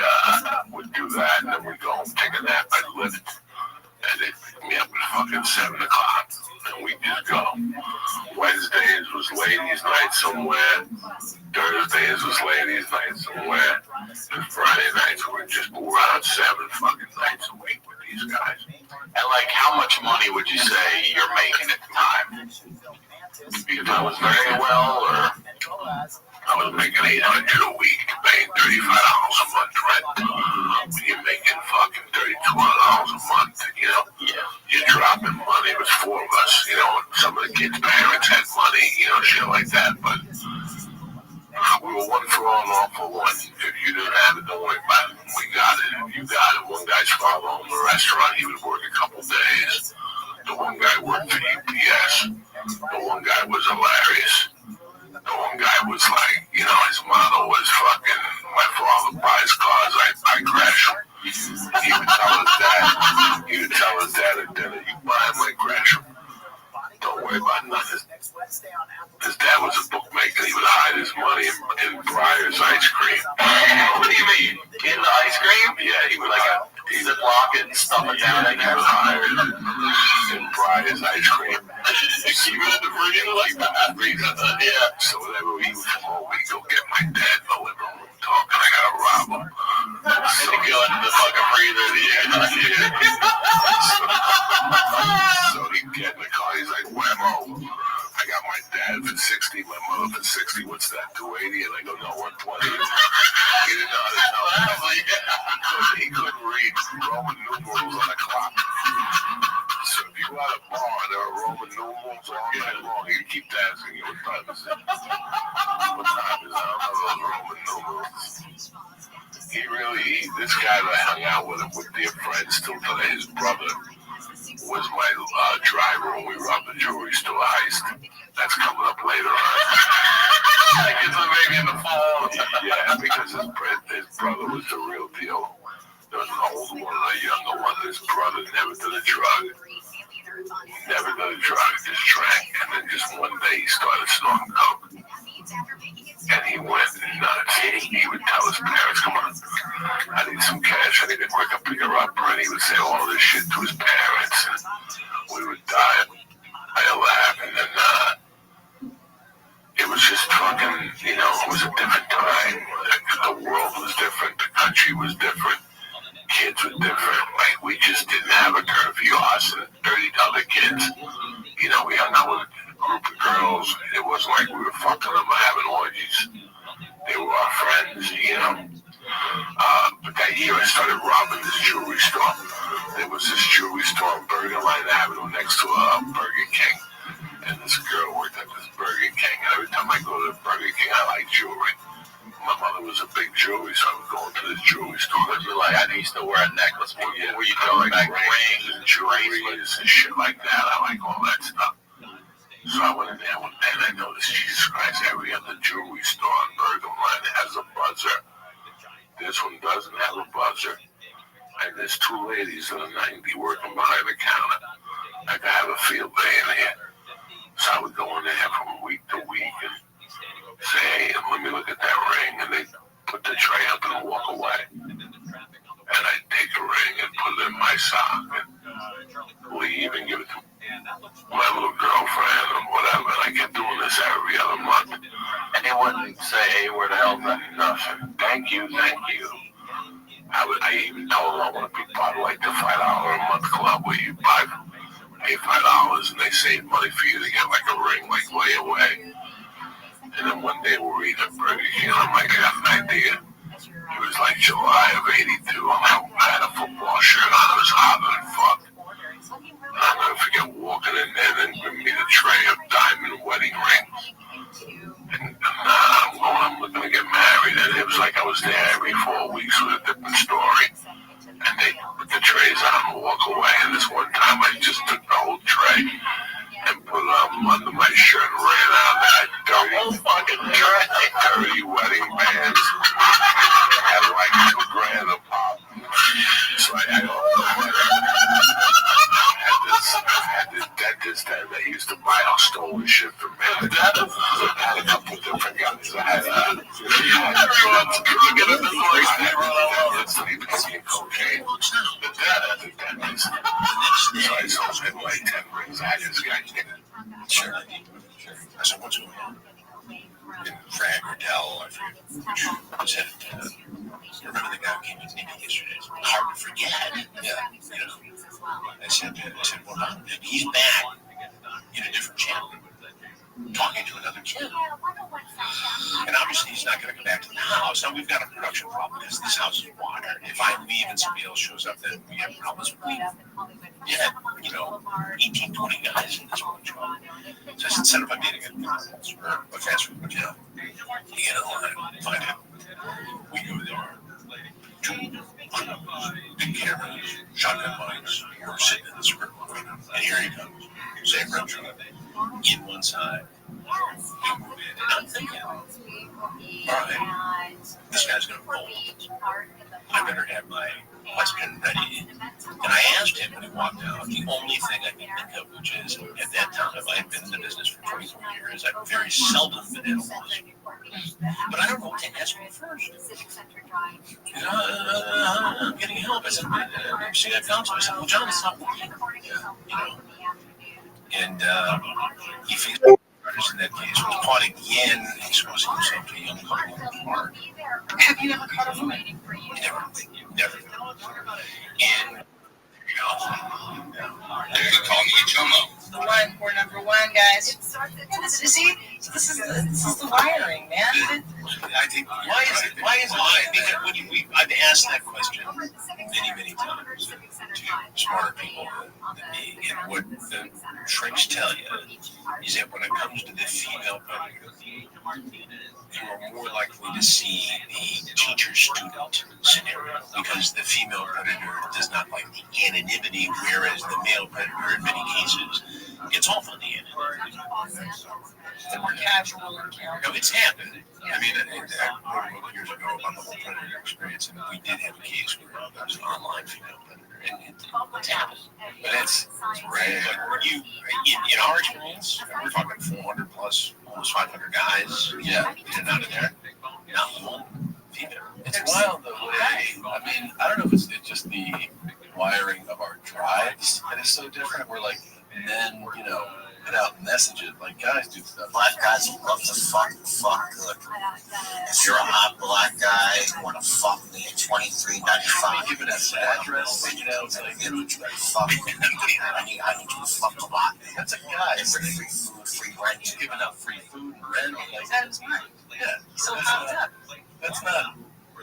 would do that, and then we'd go home, take a nap at Lyft. And they'd pick me up at fucking 7 o'clock. And we'd just go. Wednesdays was ladies' night somewhere. Thursdays was ladies' night somewhere. And Friday nights we just go around 7 fucking nights a week with these guys. And like, how much money would you say you're making at the time? If I was very well, or I was making $800 a week, paying $35 a month rent. When you're making fucking $3,200 a month, you know, you're dropping money. It was 4 of us, you know, some of the kids' parents had money, you know, shit like that, but we were one for all and all for one. If you didn't have it, don't worry about it. We got it. If you got it, one guy's father owned the restaurant. He would work a couple days. The one guy worked for UPS. The one guy was hilarious. The one guy was like, you You know, his motto was fucking, my father buys cars, I crash them. He would tell his dad at dinner, you buy him, I crash him. Don't worry about nothing. His dad was a bookmaker. He would hide his money in Breyer's ice cream. What do you mean? In the ice cream? Yeah, he would ziplock it and stuff it down in He there. would hide in Breyer's ice cream. You got the freaking like that. Yeah. So whenever he would come home, we'd go get my dad in the living room talking. I gotta rob him. So he go into the fucking freezer. So he'd get in the car. He's like, Whammo. I got my dad for 60, my mother for 60. What's that, 280? And I go, no, 120. He didn't know how to tell. He couldn't read Roman numerals on a clock. So if you had a bar and there were Roman numerals all night long, he'd keep asking you, what time is it? What time is it? I don't know those Roman numerals. This guy that I hung out with him with dear friends still today, his brother was my driver when we robbed the jewelry store heist. That's coming up later on. I guess maybe in the fall. Yeah, because his brother was the real deal. There was an older one and a younger one. His brother never did a drug. Just drank. And then just one day he started snorting coke. And he went nuts. He would tell his parents, come on, I need some cash. I need a quicker picker up. And he would say all this shit to his parents. And we would die. I laugh. And then it was just fucking, it was a different time. The world was different. The country was different. Kids were different. Like, we just didn't have a curfew. Us and 30 other kids. We hung out with a group of girls. It wasn't like we were fucking them or having orgies. They were our friends, But that year I started robbing this jewelry store. There was this jewelry store on Bergen Line Avenue next to Burger King. And this girl worked at this Burger King. And every time I go to the Burger King, I like jewelry. My mother was a big jewelry, so I would go into this jewelry store. I'd be like, I used to wear a necklace. Where you doing? Like rings and jewelry and shit like that. I like all that stuff. So I went in there one day and I noticed, Jesus Christ, every other jewelry store on Bergen Line has a buzzer. This one doesn't have a buzzer. And there's two ladies in the 90 working behind the counter. I could have a field day in here. So I would go in there from week to week and say, hey, let me look at that ring. And they'd put the tray up and walk away. And I'd take a ring and put it in my sock and leave and give it to my little girlfriend or whatever. And I kept doing this every other month. And they wouldn't say, hey, where the hell's that? Nothing. Thank you. I even told them I want to be part of like the $5 a month club where you pay $5 and they save money for you to get like a ring, like layaway. And then one day we're eating at Burger King and I'm like, I got an idea. It was like July of '82. I had a football shirt on. It was hotter than fuck. And I'll never forget walking in there and then giving me the tray of diamond wedding rings. And I'm looking to get married. And it was like I was there every 4 weeks with a different story. And they put the trays on and walk away. And this one time I just took the whole tray and put them under my shirt and ran out that dirty wedding bands. Had like $2,000 a pop. So I had all the money. I had this dentist that used to buy all stolen shit from me. I had a couple different guys. I had everyone's crooked in this place. He became cocaine. The dentist. So I sold him like 10 rings. I had this guy. Sure. I said, what's going on? And Fran Riddell, I forget which was headed to. Remember the guy who came to me yesterday? It's hard to forget. Yeah, I said, what about him? He's back in a different channel, talking to another kid. And obviously he's not going to come back to the house. Now we've got a production problem because this house is water. If I leave and somebody else shows up, then we have problems. We had, 18, 20 guys in this one job. So I said, set up a meeting at a fast food hotel. You get in line, find out. We go there. 2 big cameras, shotgun mics. We're sitting in this room. And here he comes. Same restaurant. In one side. We move in. And I'm thinking, this guy's going to bowl. I better have my question ready. And I asked him when he walked out, the only thing I could think of, which is, at that time, I had been in the business for 24 years. I've very seldom been at a loss. But I don't know what to ask him first. I'm getting help. I said, see, I've gone to him. I said, well, John, it's not working. You know. And he figured in that case was caught again exposing himself to a young couple in the park. Have you ever caught a woman? Never. And you can call me a Jomo. The one, we're number one, guys. See, this is the wiring, man. I think why is it? Because when I've asked that question many times to smarter people than me, and what the shrinks tell you is that when it comes to the female predator, you are more likely to see the teacher-student scenario because the female predator does not like the anonymity, whereas the male predator, in many cases, gets off on the anonymity. It's a more casual encounter. No, it's happened. I mean, I wrote years ago about the whole predator experience, and we did have a case where there was an online female predator, and it's happened. But it's rare. But in our experience, we're talking 400 plus, almost 500 guys. Yeah, in and out of there. Not one female. It's wild, though. I mean, I don't know if it's just the wiring of our drives that is so different. We're like men, you know, put out messages like guys do stuff. Black guys love to fuck good. If you're a hot black guy, you want to fuck me at $23.95. Give it as an address, you know, it's like, fuck me. I need you to fuck a lot. That's a guy. Free food, free rent. You're giving out free food and rent. Like, that is mine. Yeah. So how's up? That's not. A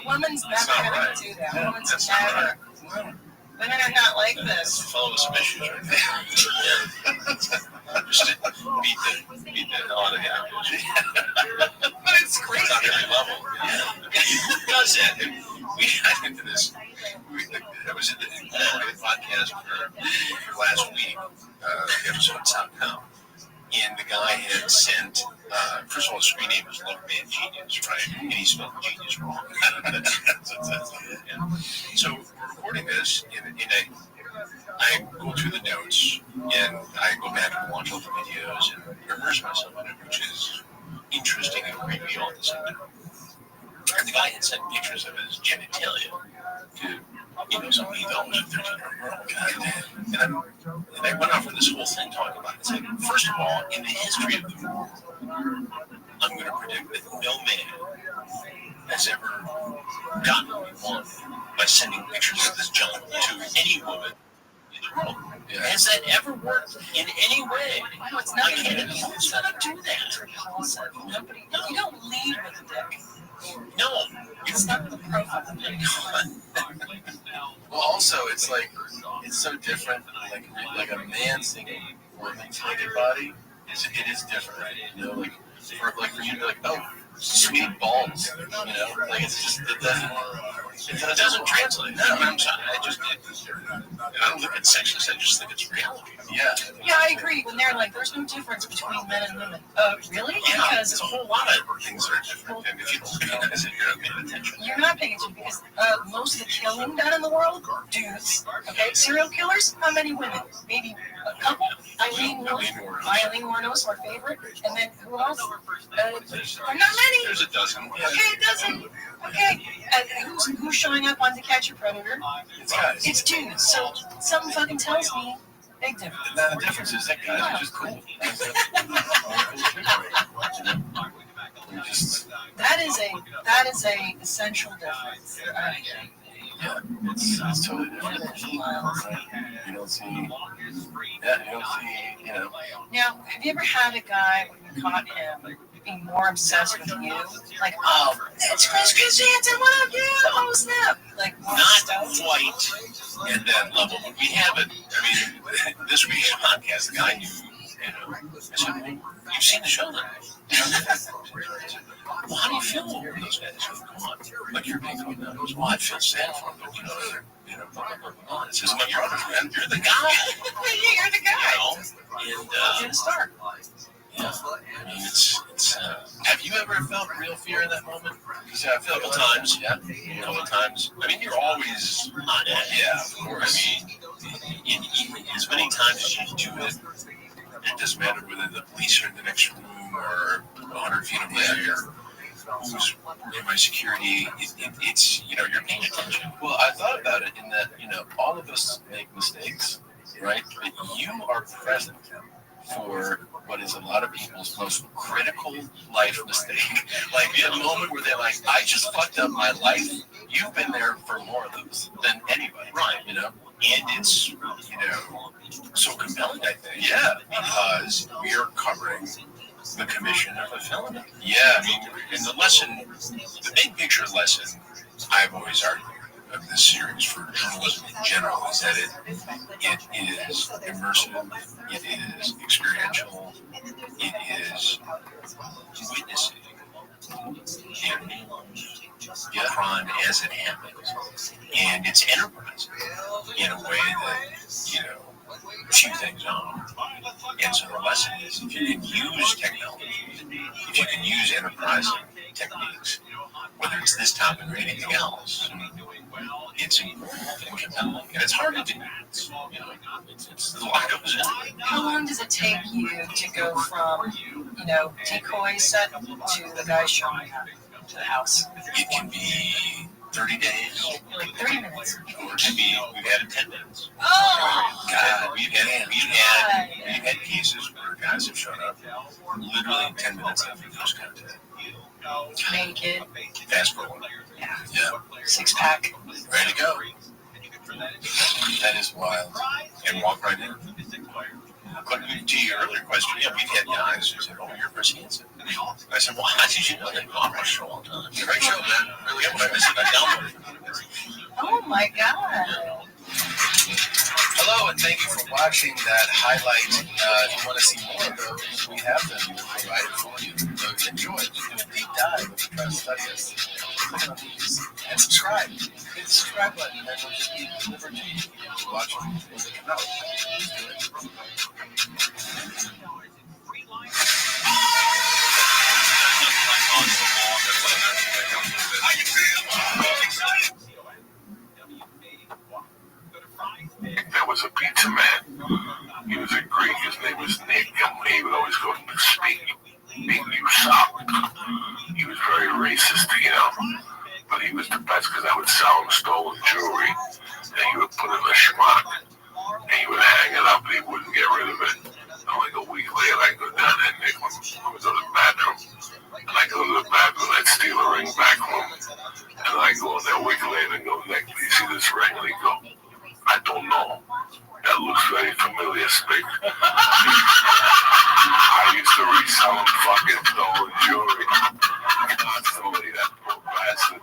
woman's never going to do that. A woman's That's never. not right. Women are not like this. Follow with some issues right there. Just to beat the hell out of the But it's crazy. on every level. Because we got into this. I was in the podcast for last week, the episode SoundCloud. And the guy had sent, first of all, his screen name was Love Man Genius, right? And he spelled genius wrong. So we're recording this, and I go through the notes, and I go back and watch all the videos and immerse myself in it, which is interesting and creepy all at the same time. And the guy had sent pictures of his genitalia to, somebody he thought was a 13-year-old. And I went off on this whole thing talking about it. Saying, first of all, in the history of the world, I'm going to predict that no man has ever gotten what he wanted by sending pictures of his junk to any woman in the world. Yeah. Has that ever worked in any way? No, it's not. I can't do that. Nobody. You don't lead with a dick. No. It's not the profile. Well, also, it's like, it's so different. Like a man seeing a woman's naked body, it is different, right? You know, like for you to be like, oh, sweet balls, you know, like it's just, it doesn't translate. No, I don't look at sexist, I just think it's reality. Yeah. Yeah, I agree. When they're like, there's no difference between men and women. Really? Yeah, because there's a whole lot of things that are different. And if you don't recognize it, you're not paying attention. You're not paying attention because most of the killing done in the world, dudes. Okay, serial killers, how many women? Maybe a couple? Eileen Wuornos, our favorite. And then who else? Not many. There's a dozen. Okay, a dozen. Okay, who's showing up on To Catch a Predator? It's guys. It's dudes. So something fucking tells me big difference. Now the difference is that guys are just cool. That is a essential difference. Yeah, it's totally different. You don't see, you know. Now, have you ever had a guy when you caught him being more obsessed with you? Like, oh, it's Chris Jansen, what up, dude? Oh, snap. Like, not quite at that level, but we have it. I mean, this week's podcast, the guy knew, I said, well, you've seen the show now. Well, how do you feel over those guys who've gone? Like you're being going down. Well, I feel sad for them, but blah, blah, blah. It says, but you're the guy. You're the guy. And you're the star. Yeah, I mean, it's have you ever felt real fear in that moment? So a couple times, yeah. A couple times. I mean, you're always on it. Yeah, of course. I mean, as many times as you do it, it doesn't matter whether the police are in the next room or 100 feet away or who's in my security. It's, you know, you're paying attention. Well, I thought about it in that, you know, all of us make mistakes, right? But you are present for what is a lot of people's most critical life mistake. Like the moment where they're like, I just fucked up my life. You've been there for more of those than anybody, right? You know, and it's, you know, so compelling, I think. Yeah, because we are covering the commission of a felony. Yeah, I mean, and the lesson, the big picture lesson, I've always argued of this series for journalism in general is that it is immersive, it is experiential, it is witnessing crime as it happens, and it's enterprising in a way that, you know, few things on. And so the lesson is, if you can use technology, if you can use enterprising techniques, whether it's this topic or anything else, it's important and compelling, and it's hard to do. It's, you know, it's a lot goes in. How long does it take you to go from, you know, decoy set to the guy showing up to the house? It can be 30 days. Like 30 minutes. Or it can be, we've had it 10 minutes. Oh! God, we've had cases where guys have shown up literally in 10 minutes after first contact. Naked. Fast forward. Yeah. Yeah. 6-pack. Ready to go. That is wild. And walk right in. But to your earlier question, yeah, we've had guys who said, "Oh, you're Chris Hansen." I said, "Well, how did you know that?" "Oh, I watch show all the time." Great show, man. Really good. I downloaded it. Oh my God. Hello, and thank you for watching that highlight. If you want to see more of those, we have them provided for you. So enjoy. Just do a deep dive if you try to study us. Click on these and subscribe. Hit the subscribe button, and then we'll just be delivered to you. Watch them as they come out. Do it. There was a pizza man. He was a Greek. His name was Nick. And he would always go to speak. Nick, you suck. He was very racist, you know. But he was the best because I would sell him stolen jewelry. And he would put it in a schmuck. And he would hang it up and he wouldn't get rid of it. And like a week later, I go down there, Nick, I was in the bathroom. And I go to the bathroom and I'd steal a ring back from him. And I go in there a week later and go, Nick, do you see this ring? And he go, I don't know. That looks very familiar, Spick. I used to resell him fucking stolen jewelry. Constantly, that poor bastard.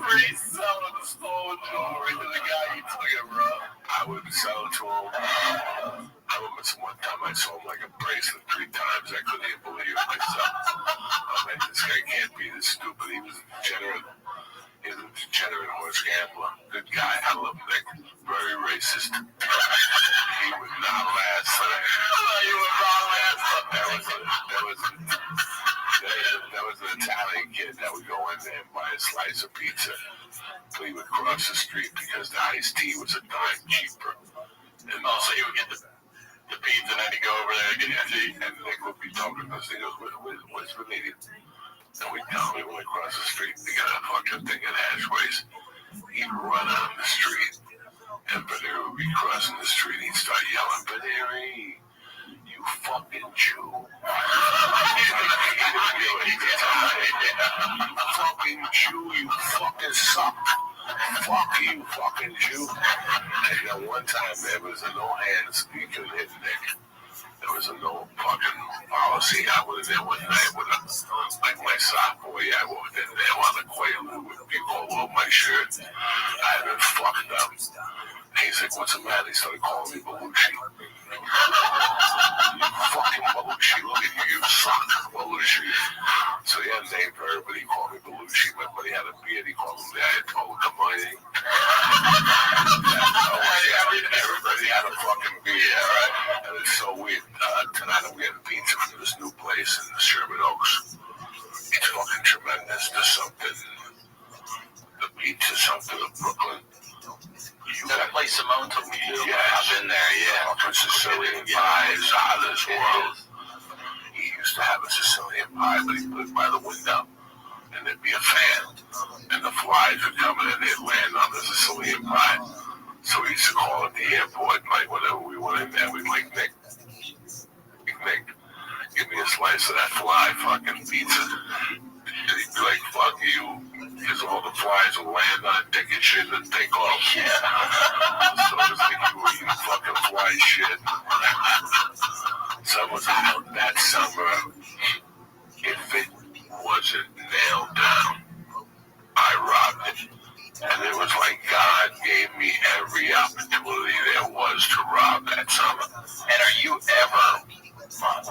Reselling the stolen jewelry to the guy you took it, bro. I would sell it to him. I remember one time I sold him like a bracelet 3 times. I couldn't even believe it myself. I mean, this guy can't be this stupid. He was a degenerate. He was a degenerate horse gambler. Good guy. I love Nick. Very racist. He would not last. He would not last. There was an Italian kid that would go in there and buy a slice of pizza. He would cross the street because the iced tea was a dime cheaper. And so he would get the pizza and then he'd go over there and get the tea. And Nick would be talking to us. He goes, what's the meeting? And we'd tell him when we cross the street, they got a fucking thing at Hashways. He'd run on the street. And Baneri would be crossing the street. He'd start yelling, Baneri, you fucking Jew. You fucking Jew, you fucking suck. Fuck you, fucking Jew. And you know, one time there was a no hands, you couldn't hit Nick. There was a no fucking policy. I was in there one night with like my sophomore year. I walked in there on the Quaalude with people all over my shirt. I had been fucked up. And he's like, what's the matter? He started calling me Belushi. You fucking Belushi. Look at you, you suck, Belushi. So he had a name for everybody. He called me Belushi. My buddy had a beard. He called him the Ayatollah Khamenei. Everybody had a fucking beard, right? tonight I'm getting pizza from this new place in the Sherman Oaks. It's fucking tremendous. There's something, the pizza, something of Brooklyn. That place Simone took me to. Yeah, I've been there, yeah. Fucking Sicilian pie is out of this world. He used to have a Sicilian pie, but he put it by the window, and there'd be a fan, and the flies would come in and they'd land on the Sicilian pie. So we used to call at the airport, like whenever we went in there, we'd like, Nick, give me a slice of that fly fucking pizza. And he'd be like, fuck you, because all the flies will land on it, take your shit, and take off. Yeah. So it was like you were eating fucking fly shit. So I was out that summer. If it wasn't nailed down, I robbed it. And it was like God gave me every opportunity there was to rob that summer. And are you ever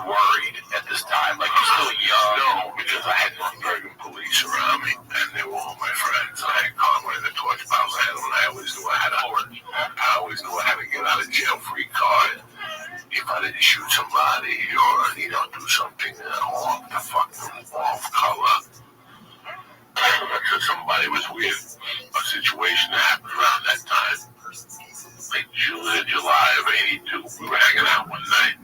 worried at this time? Like, you're still young? No, because I had Bergen police around me, and they were all my friends. I had Conway the Torch Bounce. I always knew I had I had to get out of jail free card. If I didn't shoot somebody or, do something off color. Because somebody was weird. A situation that happened around that time. Like June, July of '82. We were hanging out one night.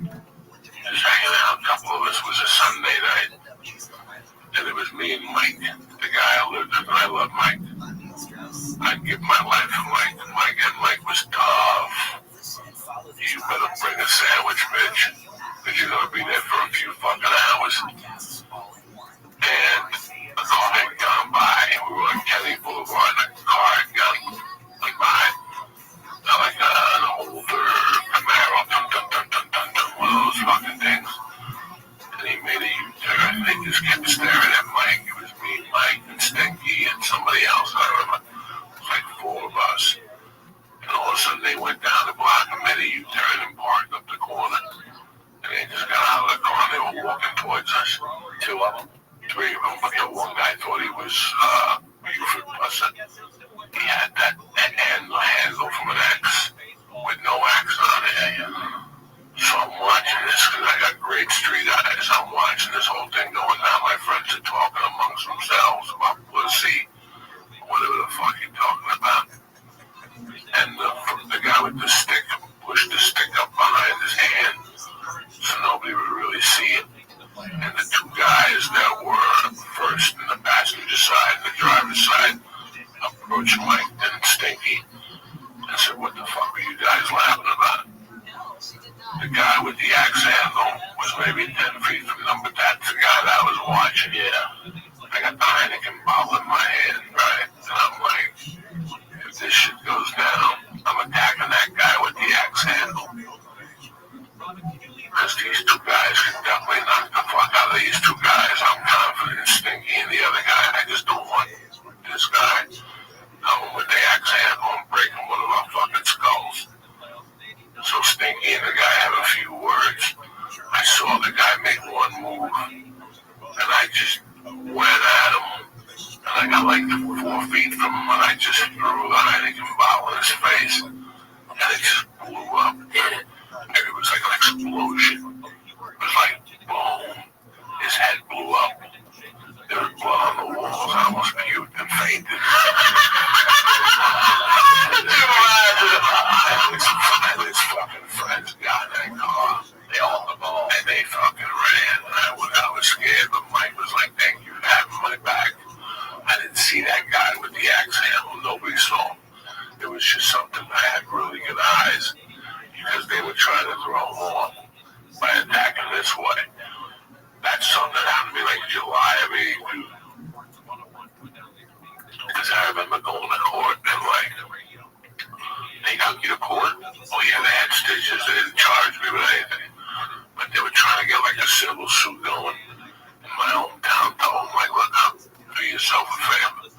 Just hanging out. A couple of us. It was a Sunday night. And it was me and Mike. The guy I lived with, and I love Mike. I'd give my life to Mike. And Mike was tough. You better bring a sandwich, bitch. Because you're going to be there for a few fucking hours. And a car had gone by, and we were on Kenny Boulevard, and a car had gone by. Like an older Camaro, one of those fucking things. And he made a U-turn, and they just kept staring at Mike. It was me, Mike, and Stinky, and somebody else. I remember. It was like 4 of us. And all of a sudden, they went down the block and made a U-turn and parked up the corner. And they just got out of the car, and they were walking towards us. 2 of them? 3 of them, but one guy thought he was Buford Bussett. He had that handle from an axe with no axe on it. So I'm watching this because I got great street eyes. I'm watching this whole thing going down. My friends are talking amongst themselves about pussy, whatever the fuck you're talking about. And the guy with the stick pushed the stick up behind his hand so nobody would really see it. And the 2 guys that were first in the passenger side and the driver's side approached Mike and Stinky and said, what the fuck are you guys laughing about? The guy with the axe handle was maybe 10 feet from them, but that's the guy that I was watching. Yeah. I got the Heineken bottle in my hand, right? And I'm like, if this shit goes down, I'm attacking that guy with the axe handle. Because these 2 guys can definitely knock the fuck out of these 2 guys. I'm confident in Stinky and the other guy. I just don't want this guy coming with the axe handle and breaking one of our fucking skulls. So Stinky and the guy have a few words. I saw the guy make one move, and I just went at him. And I got like 4 feet from him, and I just threw the Heineken bottle in his face, and it just blew up. It was like an explosion. It was like, boom. His head blew up. There was blood on the walls. I almost puked and fainted. And his fucking friends got in that car. They all the ball. And they fucking ran. I was scared, but Mike was like, thank you for having my back. I didn't see that guy with the axe handle. Nobody saw him. It was just something. I had really good eyes. Because they were trying to throw him off by attacking this way. That's something that happened to me like July of '82. Because I remember going to court and like, they took you to court? Oh yeah, they had stitches. They didn't charge me with anything. But they were trying to get like a civil suit going in my hometown. Told them like, look, do yourself a favor.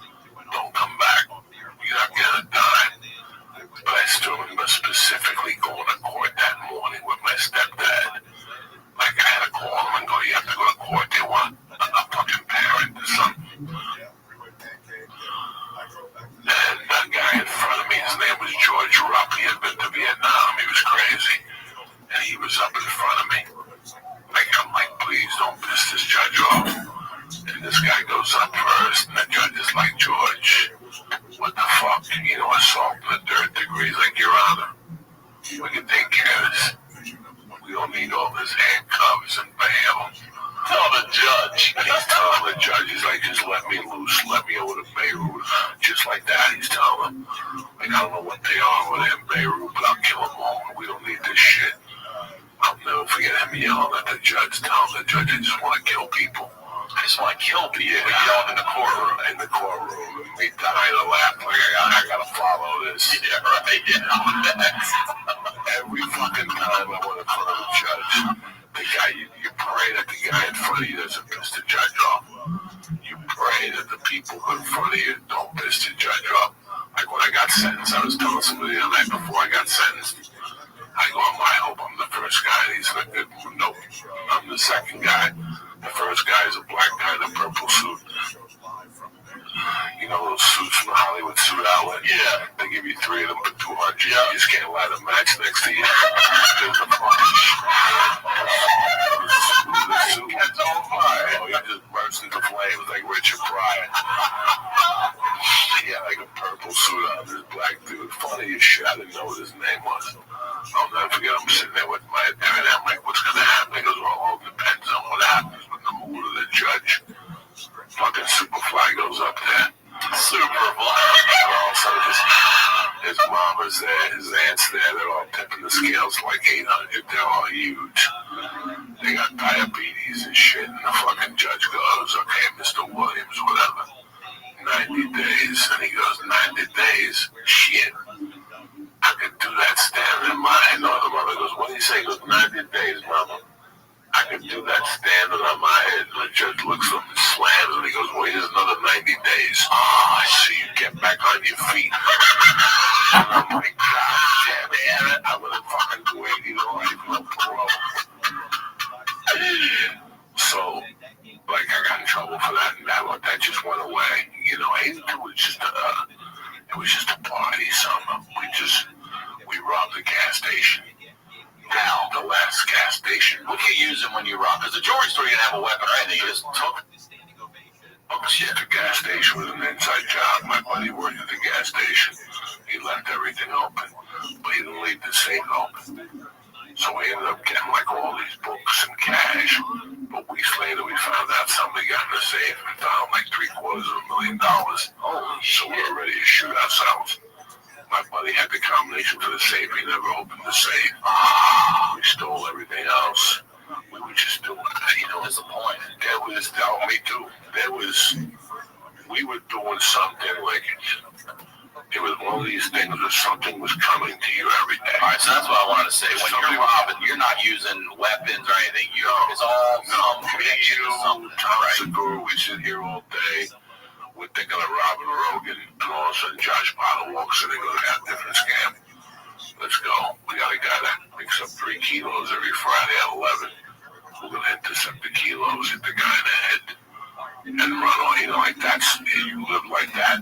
Don't come back. You're not getting a dime. But I still remember specifically going to court that morning with my stepdad. Like I had to call him and go, you have to go to court. They want a fucking parent or something. And that guy in front of me, his name was Rabbi. He had been to Vietnam. He was crazy. And he was up in front of me. please don't piss this judge off. And this guy goes up first, and the judge is like, George, what the fuck? You know, assault in the third degree is like, Your Honor, we can take care of this. We don't need all this handcuffs and bail. Tell the judge. And he's telling the judge, he's like, just let me loose, let me over to Beirut. Just like that, he's telling him. Like, I don't know what they are over there in Beirut, but I'll kill them all. We don't need this shit. I'll never forget him yelling at the judge, telling the judge, I just want to kill people. I just want to kill people. Yeah, yelling in the courtroom. In the courtroom. And me dying to laugh. Like, I gotta follow this. Yeah, right. Yeah. Every fucking time I went in front of the judge, the guy, you pray that the guy in front of you doesn't piss the judge off. You pray that the people in front of you don't piss the judge off. Like when I got sentenced, I was telling somebody the night before I got sentenced, I go, I hope I'm the first guy. And he's like, nope, I'm the second guy. The first guy is a black guy in a purple suit. You know those suits from the Hollywood suit outlet? Yeah. They give you 3 of them for $200. Yeah. You just can't light a match next to you. There's a fucking the suit gets on fire. He just bursts into flames like Richard Pryor. He had like a purple suit on, this black dude. Funny as shit, I didn't know what his name was. I'll never forget, I'm sitting there with my attorney. I'm like, what's going to happen? He goes, well, all depends on what happens with the mood of the judge. Fucking Superfly goes up there. Superfly. And all of a sudden, his mama's there, his aunt's there. They're all tipping the scales like 800. They're all huge. They got diabetes and shit. And the fucking judge goes, okay, Mr. Williams, whatever. 90 days. And he goes, 90 days? Shit. I could do that standing in my head. No, the mother goes, what do you say? He goes, 90 days, mama. I could do that standing on my head. And the judge looks at him and slams and he goes, wait, there's another 90 days. Oh, I see you get back on your feet. And I'm like, God damn it. I'm going to fucking do 80 to life, no parole. So, like, I got in trouble for that, and that just went away. You know, 82 was just a party summer. We robbed a gas station. Now, the last gas station. What do you use it when you rob? Because the jewelry store, you didn't have a weapon, right? They just took it. Oh, shit, the gas station was an inside job. My buddy worked at the gas station. He left everything open, but he didn't leave the safe open. So we ended up getting like all these books and cash. But weeks later, we found out somebody got in the safe and found like $750,000. Holy shit. So we were ready to shoot ourselves. My buddy had the combination for the safe. He never opened the safe. We stole everything else. We were just doing, you know, disappointed. Me too. We were doing something like it was one of these things where something was coming to you every day. All right, so that's what I wanted to say. When you're robbing, you're not using weapons or anything. It's all connection to something. Thompson Guru, we sit here all day. We're thinking of Robin Rogan, and all of a sudden Josh Potter walks in and goes, "Have a different scam. Let's go. We got a guy that picks up 3 kilos every Friday at 11. We're going to intercept the kilos, hit the guy in the head, and run on. You know, like that's, you live like that.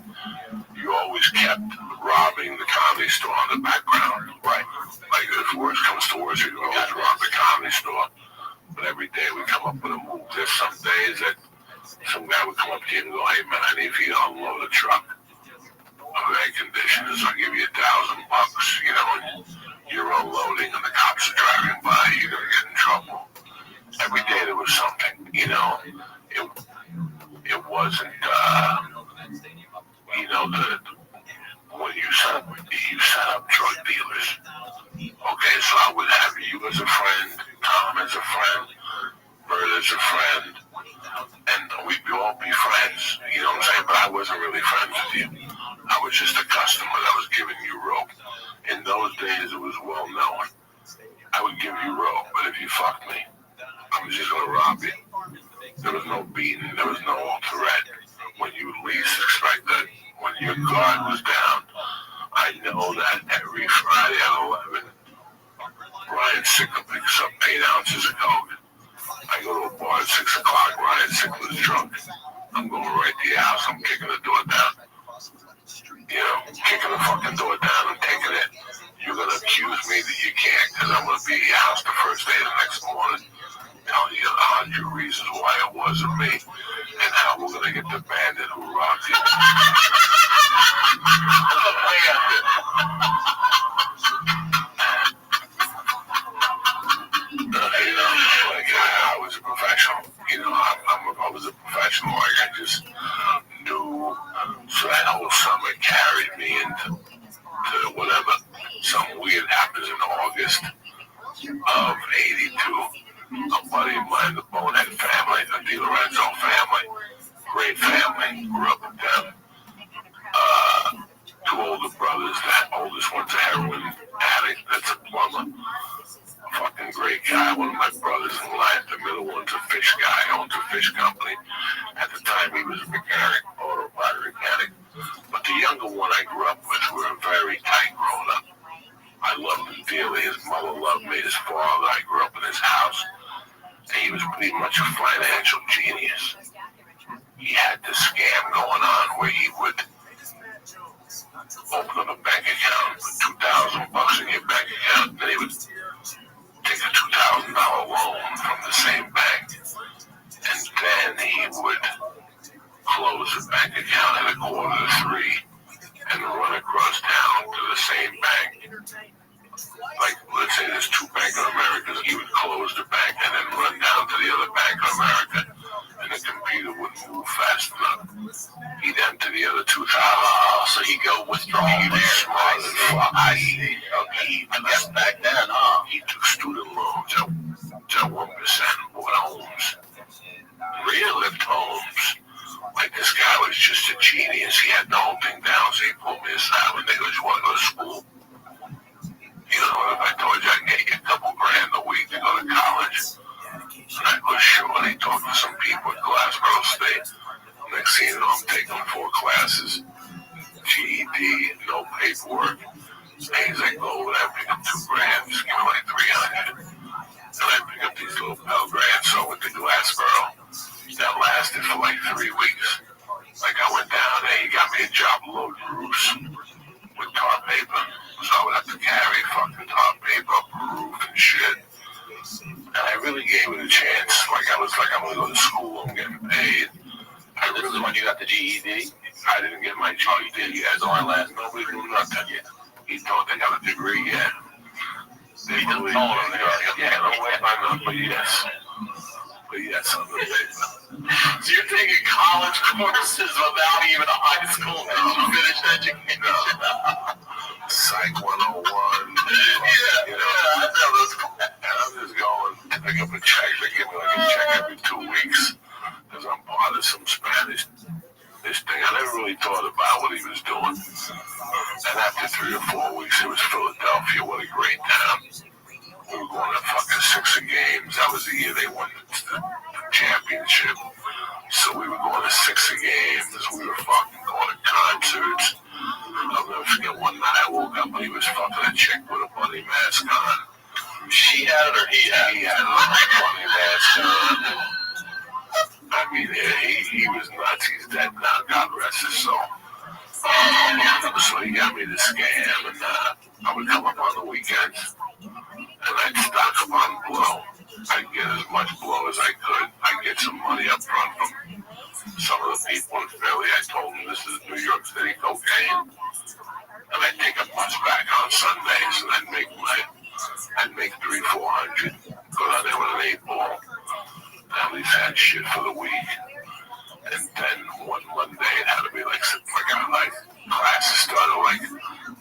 You always kept robbing the comedy store in the background, right? Like if worse comes to worse, you always rob the comedy store. But every day we come up with a move. There's some days that some guy would come up to you and go, "Hey man, I need you to unload a truck of air conditioners. I'll give you $1,000. You know, and you're unloading and the cops are driving by. You're gonna get in trouble." Every day there was something. You know, it wasn't. You know, when you set up drug dealers. Okay, so I would have you as a friend, Tom as a friend, Bert as a friend, and we'd all be friends. You know what I'm saying? But I wasn't really friends with you. I was just a customer that was giving you rope. In those days, it was well known. I would give you rope, but if you fucked me, I was just gonna rob you. There was no beating. There was no threat. When you least expected, when your guard was down, I know that every Friday at 11, Ryan Sickle picks up 8 ounces of coke. I go to a bar at 6 o'clock. Ryan Sickle is drunk. I'm going right to your house. I'm kicking the door down. You know, kicking the fucking door down and taking it. You're going to accuse me that you can't because I'm going to be at your house the first day the next morning. Telling you 100 reasons why it wasn't me, and how we're gonna get the bandit who rocked it. I was a professional. I was a professional. Like I just knew. So that whole summer carried me into whatever. Some weird happens in August of '82. A buddy of mine, the Bonehead family, the Di Lorenzo family, great family, grew up with them. Two older brothers. That oldest one's a heroin addict. That's a plumber. Fucking great guy. One of my brothers in line. The middle one's a fish guy. Owns a fish company. At the time, he was a mechanic, auto body mechanic. But the younger one I grew up with, we were very tight grown up. I loved him dearly. His mother loved me. His father, I grew up in his house. And he was pretty much a financial genius. He had this scam going on where he would open up a bank account, put $2,000 in your bank account, and then he would take a $2,000 loan from the same bank, and then he would close the bank account at 2:45 and run across town to the same bank. Like, let's say there's two Bank of Americas, he would close the bank and then run down to the other Bank of America, and the computer wouldn't move fast enough. He'd enter the other 2,000. So he'd go withdraw He was there. smart as fuck. I guess back then, He took student loans at 1%, bought homes, lived homes. Like, this guy was just a genius. He had the whole thing down, so he pulled me aside when they goes, "You want to go to school?" You know, if I told you I can get you a couple grand a week to go to college, and I was sure. And he talked to some people at Glasgow State. Next thing you know, I'm taking 4 classes, GED, no paperwork. And he's like, "Go over there, pick up 2 grand, just give me like 300. And I pick up these little Pell Grants. So I went to Glassboro. That lasted for like 3 weeks. Like, I went down there, he got me a job loading roofs with tar paper. So I would have to carry fucking tar paper up the roof and shit. And I really gave it a chance. Like, I was like, I'm gonna go to school, I'm getting paid. this is when you got the GED? I didn't get my GED yet. Nobody knew nothing yet. He thought they got a degree yet. They really told him they got, no way by nothing, but yes. But yes, I'm the paper. So you're taking college courses without even a high school finished education? Psych 101. I know those classes. And I'm just going to pick up a check. They give me like a check every 2 weeks because I'm part of some Spanish thing. I never really thought about what he was doing. And after 3 or 4 weeks, it was Philadelphia. What a great town. We were going to fucking 6 games. That was the year they won the championship. So we were going to 6 games. We were fucking going to concerts. I'll never forget one night I woke up and he was fucking a chick with a bunny mask on. She had it or he had it? He had a bunny mask on. I mean, he was nuts. He's dead now. God rest his soul. So he got me the scam, and I would come up on the weekends, and I'd stock up on blow. I'd get as much blow as I could. I'd get some money up front from some of the people in Philly. I told them this is New York City cocaine, and I'd take a bus back on Sundays, and I'd make 300-400. Go down there with an 8-ball. At least had shit for the week. And then one Monday, it had to be like classes started like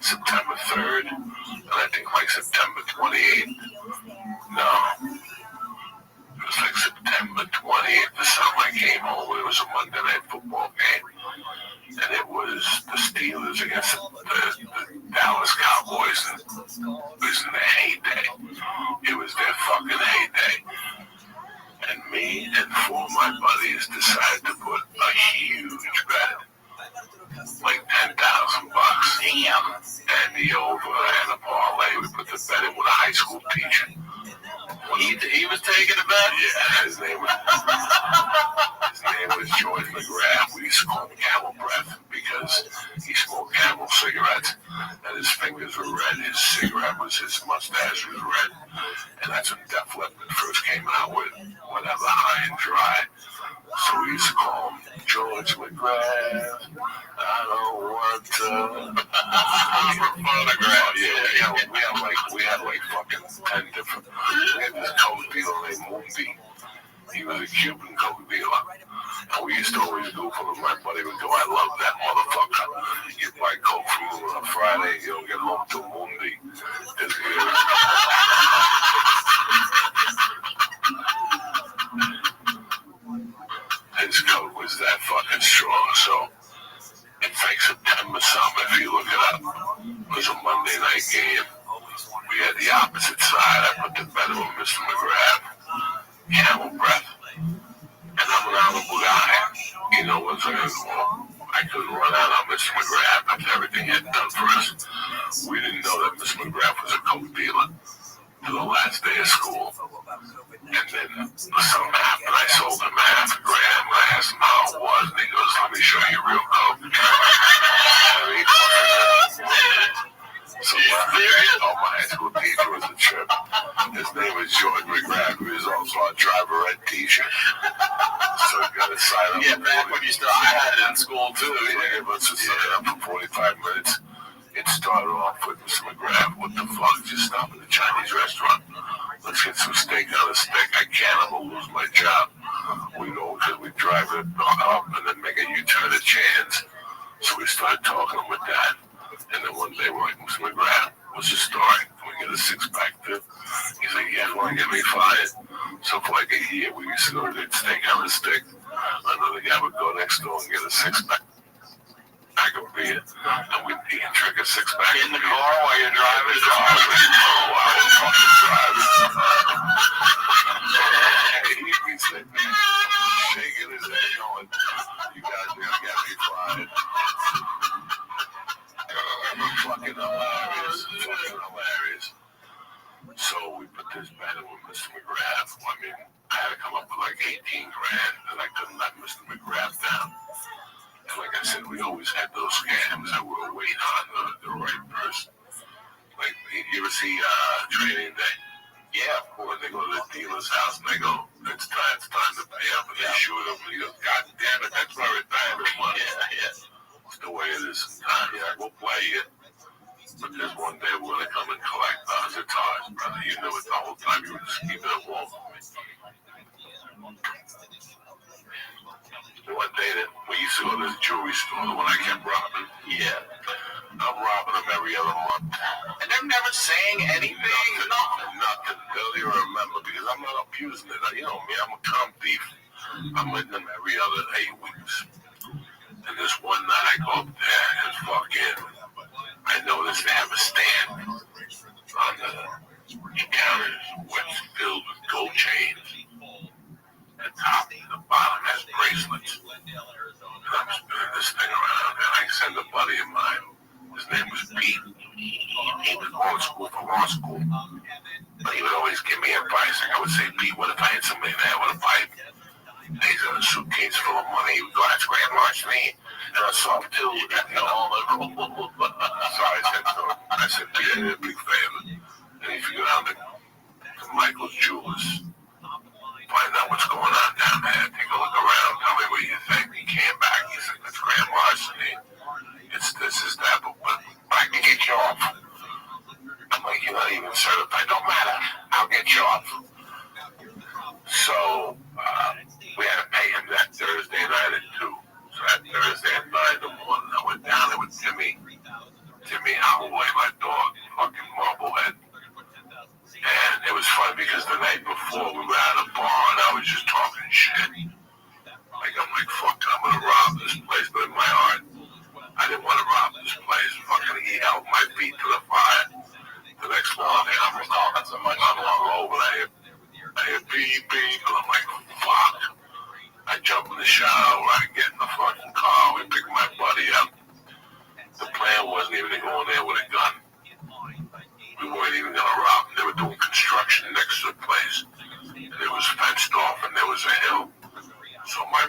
September 3rd, and I think like September 28th. No, it was like September 28th or something. I came home, and it was a Monday night football game, and it was the Steelers against the Dallas Cowboys, and it was in their heyday. It was their fucking heyday. And me and 4 of my buddies decided to put a huge bet, like $10,000. Damn. And the over and a parlay. We put the bet in with a high school teacher. He was taking a bet? Yeah, his name was George McGrath. We used to call him Camel Breath because he smoked Camel cigarettes and his fingers were red. His cigarette was, his mustache was red. And that's when Def Leppard first came out with, whatever, High and Dry. So we used to call him George McGrath. I don't want to photograph. Yeah, we had like fucking 10 different. We had this coke dealer named Moonbeam. He was a Cuban coke dealer. And we used to always go for him. My buddy would go, I love that motherfucker. You buy coke from him on a Friday, you don't get home till Monday. His coke was that fucking strong, so in fact September something, if you look it up, it was a Monday night game. We had the opposite side. I put the bet on Mr. McGrath, Camel Breath, and I'm an honorable guy. You know what's I couldn't run out on Mr. McGrath after everything he had done for us. We didn't know that Mr. McGrath was a coke dealer to the last day of school. And then something happened. I sold him half a gram. I asked him how it was, and he goes, let me show you real coke. So my high school teacher was a trip. His name was George McGrath, who was also a driver at t-shirt. So he got a sign up. Yeah, back when you started, I had it in school too. Yeah, but so sign up for 45 minutes. It started off with Mr. McGrath. What the fuck? Just stop at the Chinese restaurant. Let's get some steak on a stick. I can't. I'm gonna lose my job. We go because we drive it up and then make a U-turn at Chan's. So we started talking with that. And then one day we're like, Mr. McGrath, what's the story? Can we get a six-pack too? He's like, yeah, want to get me fired? So for like a year, we used to go get steak on a stick. Another guy would go next door and get a six-pack of beer. And he can drink a six-pack in the car while you're driving. I was fucking driving. He'd be sitting there, shaking his head going, you guys gonna get me fired. Fucking hilarious. So we put this bet in with Mr. McGrath. I mean, I had to come up with like 18 grand, and I couldn't let Mr. McGrath down. And like I said, we always had those scams that we were waiting on the right person. Like, you ever see Training Day? Yeah, of course. They go to the dealer's house and they go, it's time to pay up, and they shoot him, and he goes, God damn it, that's my retirement money. Yeah. It's the way it is sometimes. Yeah, we'll play it. But there's one day we're going to come and collect our guitars, brother. You knew it the whole time. You were just keeping it warm. One day that we used to go to this jewelry store, the one I kept robbing. Yeah. I'm robbing them every other month. And they're never saying anything? Nothing. They don't even remember because I'm not abusing it. You know me, I'm a comp thief. I'm with them every other 8 weeks. And this one night I go up there and fucking, I noticed they have a stand on the counters which filled with gold chains. The top and the bottom has bracelets. And I'm spinning this thing around and I send a buddy of mine. His name was Pete. He was going to school for law school. But he would always give me advice. Like I would say, Pete, what if I had somebody there with a pipe? He's in a suitcase full of money. He would go, that's grand larceny. And a soft too. And all the cool. So I said, Pete, I did a big favor. And if you go down to Michael's Jewelers, find out what's going on down there. Take a look around. Tell me what you think. He came back. He said, that's grand larceny. It's this, is that, but I can get you off. I'm like, you're not even certified. Don't matter. I'll get you off. So, we had to pay him that Thursday night at 2. So that Thursday at 9 in the morning, I went down there with Timmy Holloway, my dog, fucking Marblehead. And it was fun because the night before we were at a bar and I was just talking shit. Like, I'm like, fuck, I'm gonna rob this place, but in my heart, I didn't want to rob this place. Fucking, he held my feet to the fire. The next morning, I'm talking so much, I'm all over. I hear beep, beep, and I'm like, fuck. I jump in the shower, I get in the fucking car, we pick my buddy up. The plan wasn't even to go in there with a gun. We weren't even gonna rob them. They were doing construction next to the place. And it was fenced off and there was a hill. So my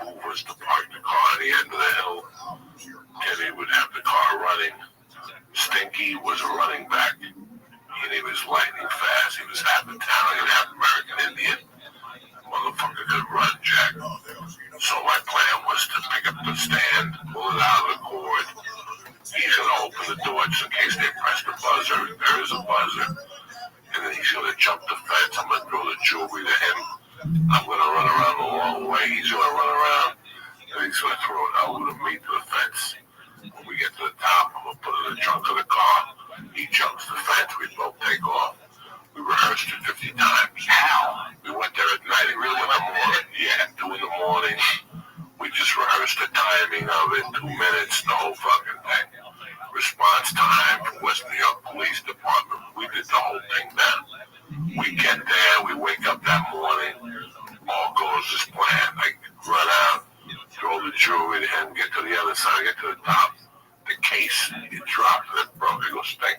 move was to park the car at the end of the hill. Kenny would have the car running. Stinky was a running back. And he was lightning fast. He was half Italian, half jewelry to him. I'm going to run around the long way. He's going to run around, and he's going to throw it out with me to the fence. When we get to the top, I'm going to put it in the trunk of the car. He jumps the fence. We both take off. We rehearsed it 50 times. How? We went there at night. Really? In the morning. Yeah, 2 in the morning. We just rehearsed the timing of it, 2 minutes, the whole fucking thing. Response time from West New York Police Department. We did the whole thing then. We get there, we wake up that morning, all goes as planned. I run out, throw the jewelry to him, get to the other side, get to the top. The case, it dropped and it broke. It goes, stink.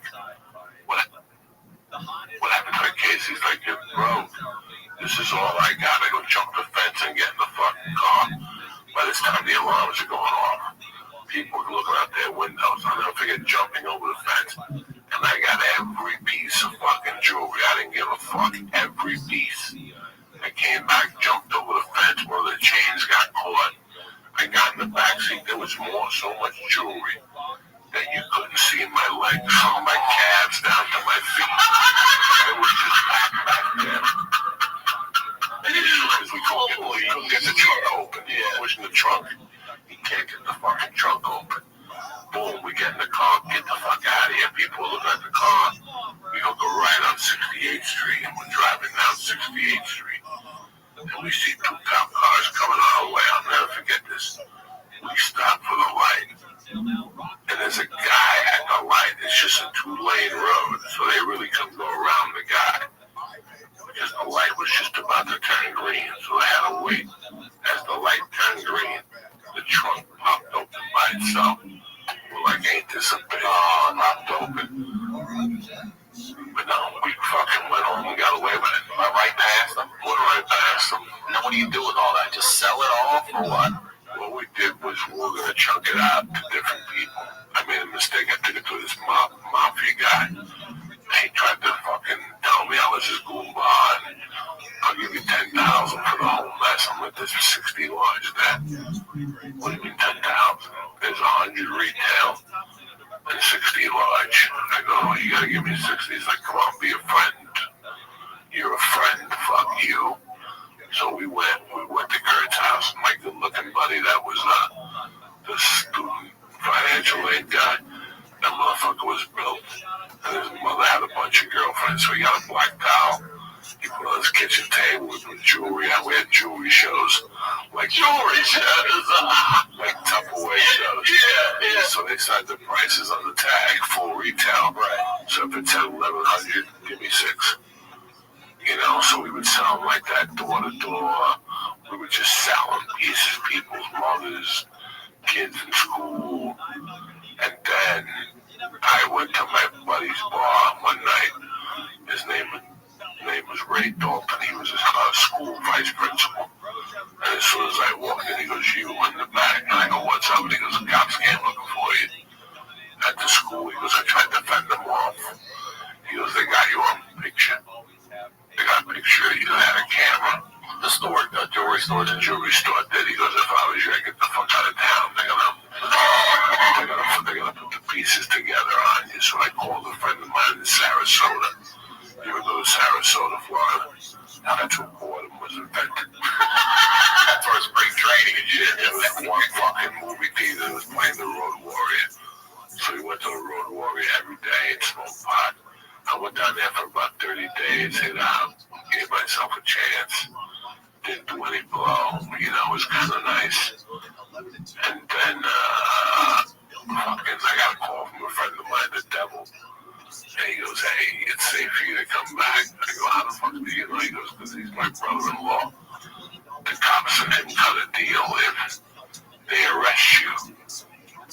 What happened to the case? He's like, it broke. This is all I got. I go jump the fence and get in the fucking car. By this time, the alarms are going off. People are looking out their windows. I'll never forget jumping over the fence. And I got every piece of fucking jewelry. I didn't give a fuck. Every piece. I came back, jumped over the fence. One of the chains got caught. I got in the backseat. There was so much jewelry that you couldn't see my legs from my calves down to my feet. It was just back there. Because we couldn't get the trunk open. Yeah, pushing the trunk. You can't get the fucking trunk open. Boom, we get in the car, get the fuck out of here. People are looking at the car. We go right on 68th Street, and we're driving down 68th Street. And we see 2 cop cars coming our way. I'll never forget this. We stop for the light. And there's a guy at the light. It's just a 2-lane road, so they really couldn't go around the guy. Because the light was just about to turn green, so they had to wait. As the light turned green, the trunk popped open by itself. We're like, ain't this a bitch? Oh, popped open. But no, we fucking went home and got away with it. Went right past them? Went right past them. Now what do you do with all that? Just sell it off or what? What we did was we were going to chunk it out to different people. I made a mistake. I took it to this mafia guy. He tried to fucking tell me I was his goomba and I'll give you 10,000 for the whole mess. I'm like, there's 60 large there. What do you mean 10,000? There's 100 retail and 60 large. I go, oh, you gotta give me 60. He's like, come on, be a friend. You're a friend. Fuck you. So we went to Kurt's house. My good-looking buddy that was the student financial aid guy. That motherfucker was built. And his mother had a bunch of girlfriends, so he got a black towel. He put on his kitchen table with jewelry. We had jewelry shows. Like jewelry shows? Like Tupperware shows. Yeah. So they set the prices on the tag, full retail. Right. So if it said 1,100, give me 6. You know, so we would sell them like that, door to door. We would just sell them pieces, people's mothers, kids in school. And then I went to my buddy's bar one night. His name was Ray Dalton. He was his school vice principal. And as soon as I walked in, he goes, you in the back. And I go, what's up? And he goes, the cops came looking for you at the school. He goes, I tried to fend them off. He goes, they got you on picture. They got a picture of you that had a camera. The store, the jewelry store did. He goes, if I was you, I'd get the fuck out of town. They're gonna put the pieces together on you. So I called a friend of mine in Sarasota. You would go to Sarasota, Florida. That's where boredom was invented. That's where spring training and shit. There was one fucking movie theater that was playing The Road Warrior. So we went to The Road Warrior every day and smoked pot. I went down there for about 30 days and gave myself a chance. Didn't do any blow. You know, it was kind of nice. And then, I got a call from a friend of mine, the devil. And he goes, hey, it's safe for you to come back. I go, how the fuck do you know? He goes, because he's my brother-in-law. The cops and him cut a deal. If they arrest you,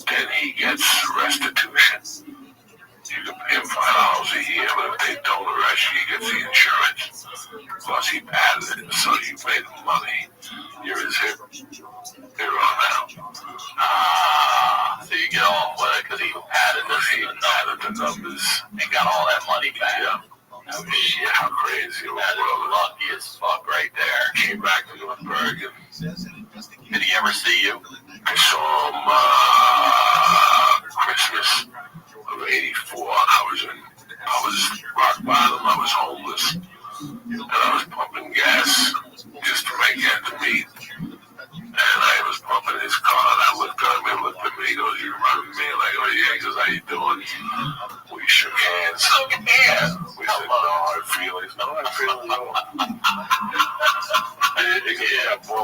then he gets restitution. You can pay him $5 a year, but if they don't arrest you, he gets the insurance. Plus, he padded it, so you pay the money. You're his hero now. So you get all money because he padded the numbers. He got all that money back. Yeah. Oh, shit, how crazy. That is lucky as fuck right there. Came back to North Bergen. Did he ever see you? I saw him Christmas of '84. I was rock bottom. I was homeless. And I was pumping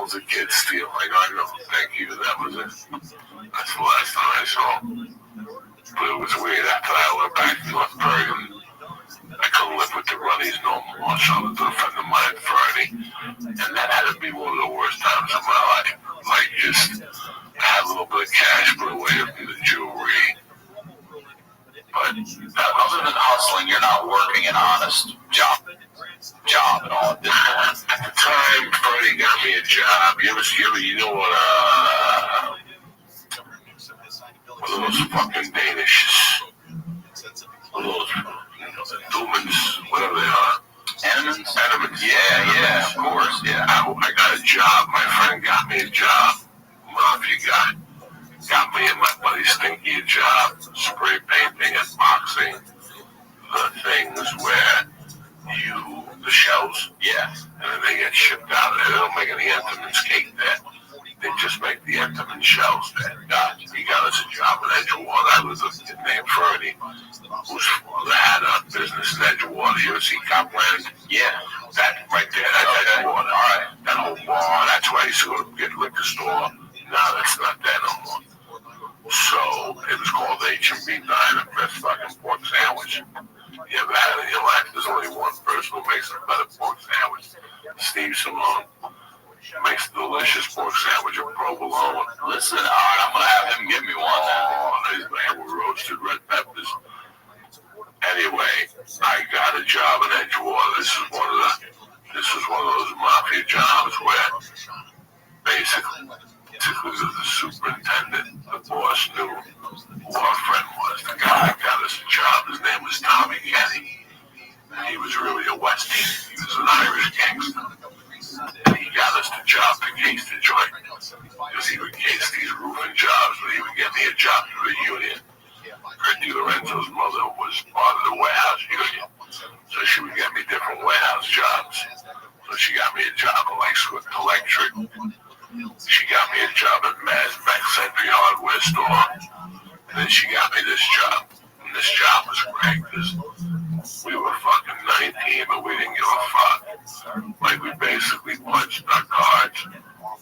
phones the kids steal. Like, I know, thank you, that was it. That's the last time I saw him. But it was weird. After I went back to North Bergen, I couldn't live with the Runnies no more, so I was with a friend of mine, Fernie, and that had to be one of the worst times of my life. Like, just, I had a little bit of cash put away in the jewelry. But other than hustling, you're not working an honest job at all at this point. At the time, Fernie got me a job. You know what, one of those fucking Danish, one of those, Dumans, whatever they are. Enemans, yeah, of course, yeah. I got a job. My friend got me a job. Mafia guy got me and my buddy Stinky a job. Spray painting and boxing. The things where the shells, and then they get shipped out of there. They don't make any Entenmann's cake there. They just make the Entenmann shells there. He got us a job in Edgewater. I was a kid named Fernie, whose father had a business in Edgewater. You ever see Copland? Yeah. That right there, that's Edgewater. All right. That whole bar, that's where I used to go to get liquor store. No, that's not there no more. So, it was called H&B Diner, best fucking pork sandwich you ever had in your life. There's only one person who makes a better pork sandwich. Steve Simone makes a delicious pork sandwich of provolone. Listen, all right, I'm gonna have him give me one. His man with roasted red peppers. Anyway, I got a job in Edgewater. This was one of those mafia jobs where basically the superintendent, the boss, knew who our friend was. The guy that got us a job, his name was Tommy Kenny. And he was really a Westie. He was an Irish gangster. And he got us the job to case the joint. Because he would case these roofing jobs, but he would get me a job through the union. Gertie Lorenzo's mother was part of the warehouse union. So she would get me different warehouse jobs. So she got me a job at like Swift Electric. She got me a job at Mac Century Hardware Store. And then she got me this job. And this job was great because we were fucking 19, but we didn't give a fuck. Like, we basically punched our cards,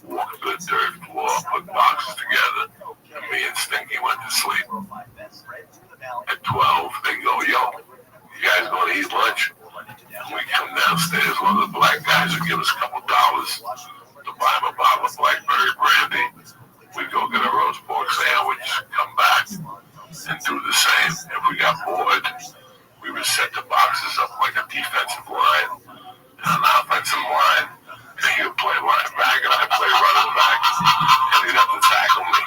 walked the dirt floor, put boxes together, and me and Stinky went to sleep. At 12, they go, yo, you guys going to eat lunch? And we come downstairs, one of the black guys would give us a couple dollars to buy him a bottle of blackberry brandy. We'd go get a roast pork sandwich, come back, and do the same. If we got bored, we would set the boxes up like a defensive line and an offensive line, and he would play linebacker, and I'd play running back, and he'd have to tackle me.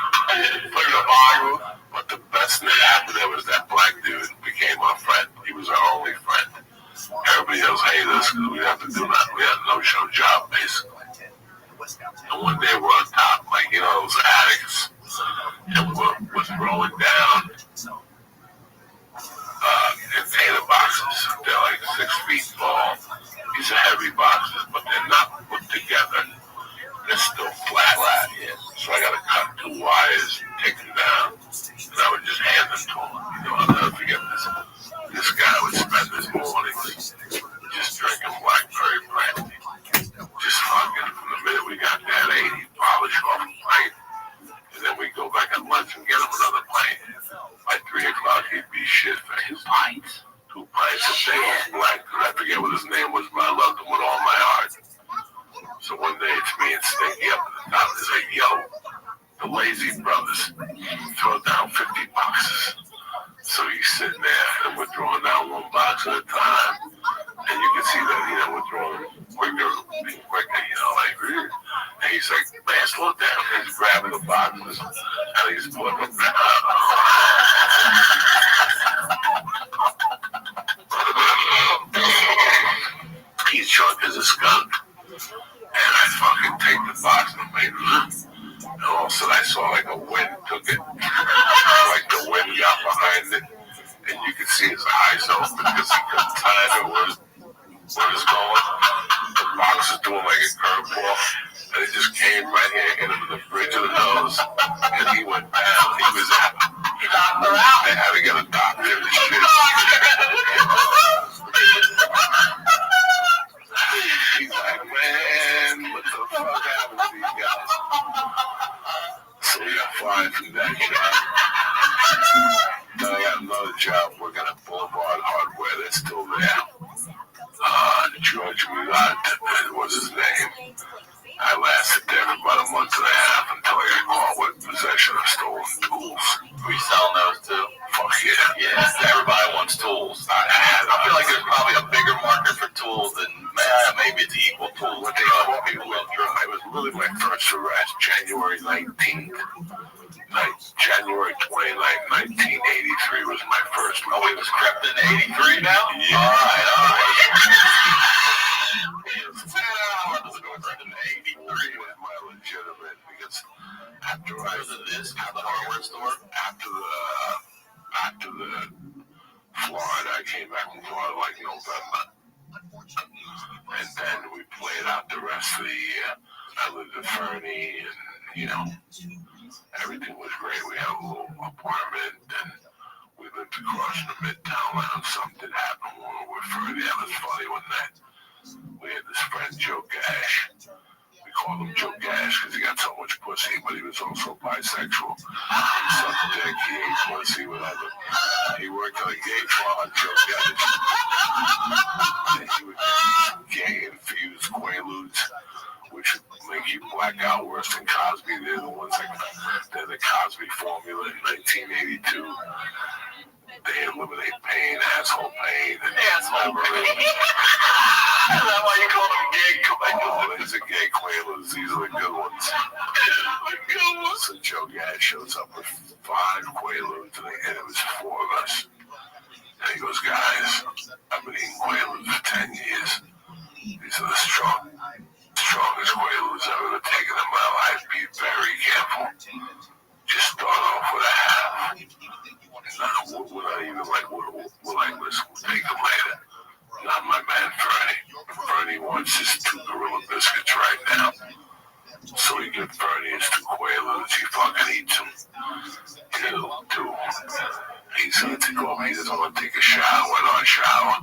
Play the ball. But the best thing that happened there was that black dude became our friend. He was our only friend. Everybody else hated us because we didn't have to do nothing. We had a no-show job, basically. And one day we're on top, like, those addicts, and we're throwing down container boxes. They're like 6 feet tall. These are heavy boxes, but they're not put together. They're still flat. So I got to cut 2 wires, take them down, and I would just hand them to him. I'll never forget this. This guy would spend his mornings just drinking blackberry brandy. Just fucking, from the minute we got there at 8, he'd polish off a pint, and then we'd go back at lunch and get him another pint. By 3 o'clock, he'd be shit-faced. 2 pints? 2 pints a day of black. I forget what his name was, but I loved him with all my heart. So one day, it's me and Stinky up at the top. He's like, yo, the Lazy Brothers throw down 50 boxes. So he's sitting there, and we're throwing down 1 box at a time. And you can see that, we're throwing quicker, like, and he's like, man, slow down. And he's grabbing the boxes, and he's putting them down. He's drunk as a skunk. And I fucking take the box and made and all of a sudden I saw like a wind took it. Like the wind got behind it. And you could see his eyes open because he couldn't time it where it's going. The box is doing like a curveball. And it just came right here, hit him in the bridge of the nose. And he went down. He was out. He knocked her out. They had to get a doctor and shit. He's like, man, what the fuck happened to you? fired from that job. Then I got another job working at Boulevard Hardware. They're still there. George Mulat was his name. I lasted there for about a month and a half until I got caught with possession of stolen tools. We selling those too? Fuck yeah. Yeah, everybody wants tools. I feel like there's probably a bigger market for tools than maybe it's equal tools. What they caught me with, it was really my first arrest, January 19th. January 29th, 1983 was my first. Oh, we was crept into 83 now? Yeah. All right. 83 was my legitimate, because after I was at this, at the hardware store, after the Florida, I came back from Florida like November. And then we played out the rest of the year. I lived in Fernie, and, you know, everything was great. We had a little apartment, and we lived across the Midtown line. Something happened when we were Fernie. That was funny one night. We had this friend, Joe Gash. We called him Joe Gash because he got so much pussy, but he was also bisexual. He sucked dick, he ate pussy, whatever. He worked on a gay bar, Joe Gash. And he would get gay-infused Quaaludes, which would make you black out worse than Cosby. They're the ones they're the Cosby formula in 1982. They eliminate pain, asshole pain, and asshole pain. Is that why you call them gay Quaaludes? Oh, there's a gay Quaaludes. These are the good ones. So Joe Gash shows up with 5 Quaaludes, and it was 4 of us. And he goes, guys, I've been eating Quaaludes for 10 years. These are the strongest Quaaludes I've ever taken in my life. Be very careful. Just start off with a half. We're not even like, we're like, listen, we'll take them later. Not my man, Fernie. Fernie wants his 2 Gorilla Biscuits right now. So he gives Fernie his 2 Quaaludes. He fucking eats them. Two. He's going to go, he doesn't want to take a shower. Why not shower?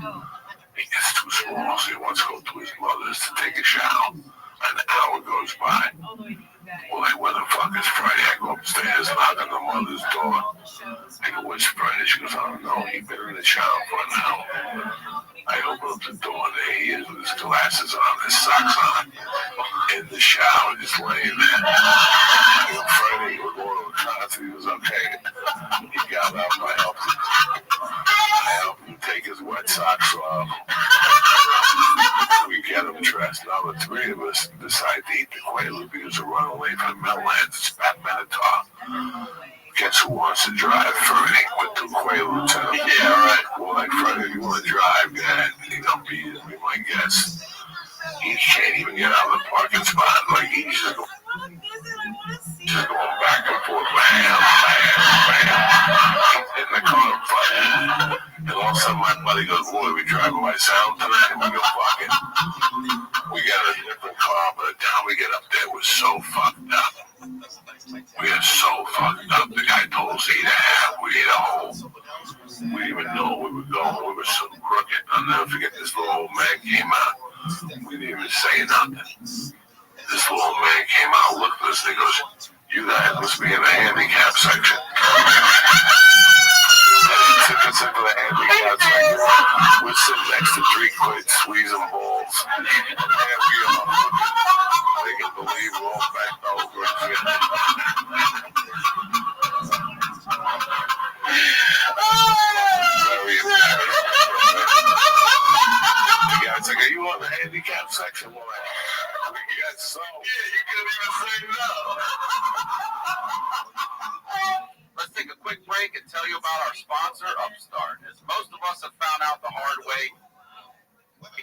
He gets too small, so he wants to go to his mother's to take a shower. An hour goes by. Well, like, where the fuck is Friday? I go upstairs, knock on the mother's door. I go, where's Friday? She goes, I don't know. He's been in the shower for an hour. I open up the door, and there he is with his glasses on, his socks on, in the shower, just laying there. I go, Friday, we're going to the concert. He was okay. He got up, I helped him take his wet socks off. We get him dressed. Now the 3 of us decide to eat the Quaalude because we're running away from the Meadowlands. It's Pat Benatar. Guess who wants to drive Fernie with 2 Quaaludes in him? Yeah, right. Well, like, Fernie, if you want to drive, go ahead. You know, be my guest. He can't even get out of the parking spot. Like, he's just going back and forth. Bam, bam, bam. He's in the car fighting. And all of a sudden, my buddy goes, boy, we driving by sound tonight? And we go, fuck it. We got a different car, by the time we get up there, we're so fucked up. We are so fucked up. The guy told us to eat a half. We ate a whole. We didn't even know where we were going. We were so crooked. I'll never forget, this little old man came out. We didn't even say nothing. This little old man came out, looked at us, and he goes, you guys must be in the handicap section. And he took us into the handicap section. We're sitting next to 3 kids, squeezing balls. And we are. They can believe we're all back over again. Very embarrassing. The guy's like, are you on the handicap section? Well, I guess so. Yeah, you couldn't even say no. Let's take a quick break and tell you about our sponsor, Upstart. As most of us have found out the hard way,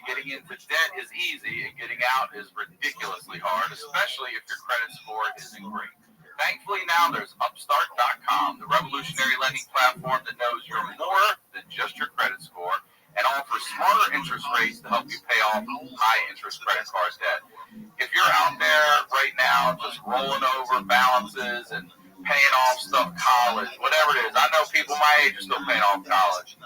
getting into debt is easy and getting out is ridiculously hard, especially if your credit score isn't great. Thankfully, now there's Upstart.com, the revolutionary lending platform that knows you're more than just your credit score and offers smarter interest rates to help you pay off high-interest credit card debt. If you're out there right now just rolling over balances and paying off stuff, college, whatever it is, I know people my age are still paying off college.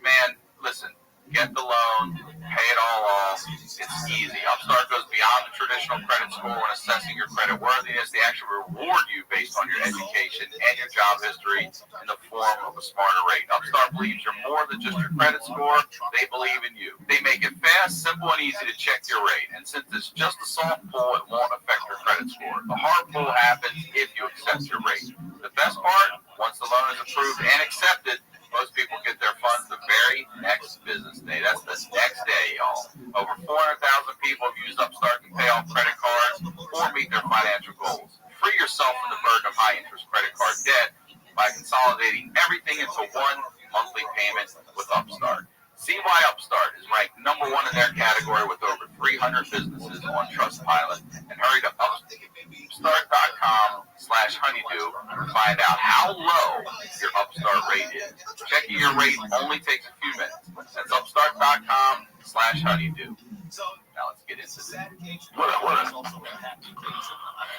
Man, listen, get the loan, pay it all off. It's easy. Upstart goes beyond the traditional credit score when assessing your credit worthiness. They actually reward you based on your education and your job history in the form of a smarter rate. Upstart believes you're more than just your credit score. They believe in you. They make it fast, simple, and easy to check your rate. And since it's just a soft pull, it won't affect your credit score. The hard pull happens if you accept your rate. The best part, once the loan is approved and accepted, most people get their funds the very next business day. That's the next day, y'all. Over 400,000 people have used Upstart to pay off credit cards or meet their financial goals. Free yourself from the burden of high-interest credit card debt by consolidating everything into one monthly payment with Upstart. See why Upstart is ranked #1 in their category with over 300 businesses on Trustpilot. And hurry to upstart.com/honeydew to find out how low your Upstart rate is. Checking your rate only takes a few minutes. That's upstart.com/honeydew. Now let's get into that.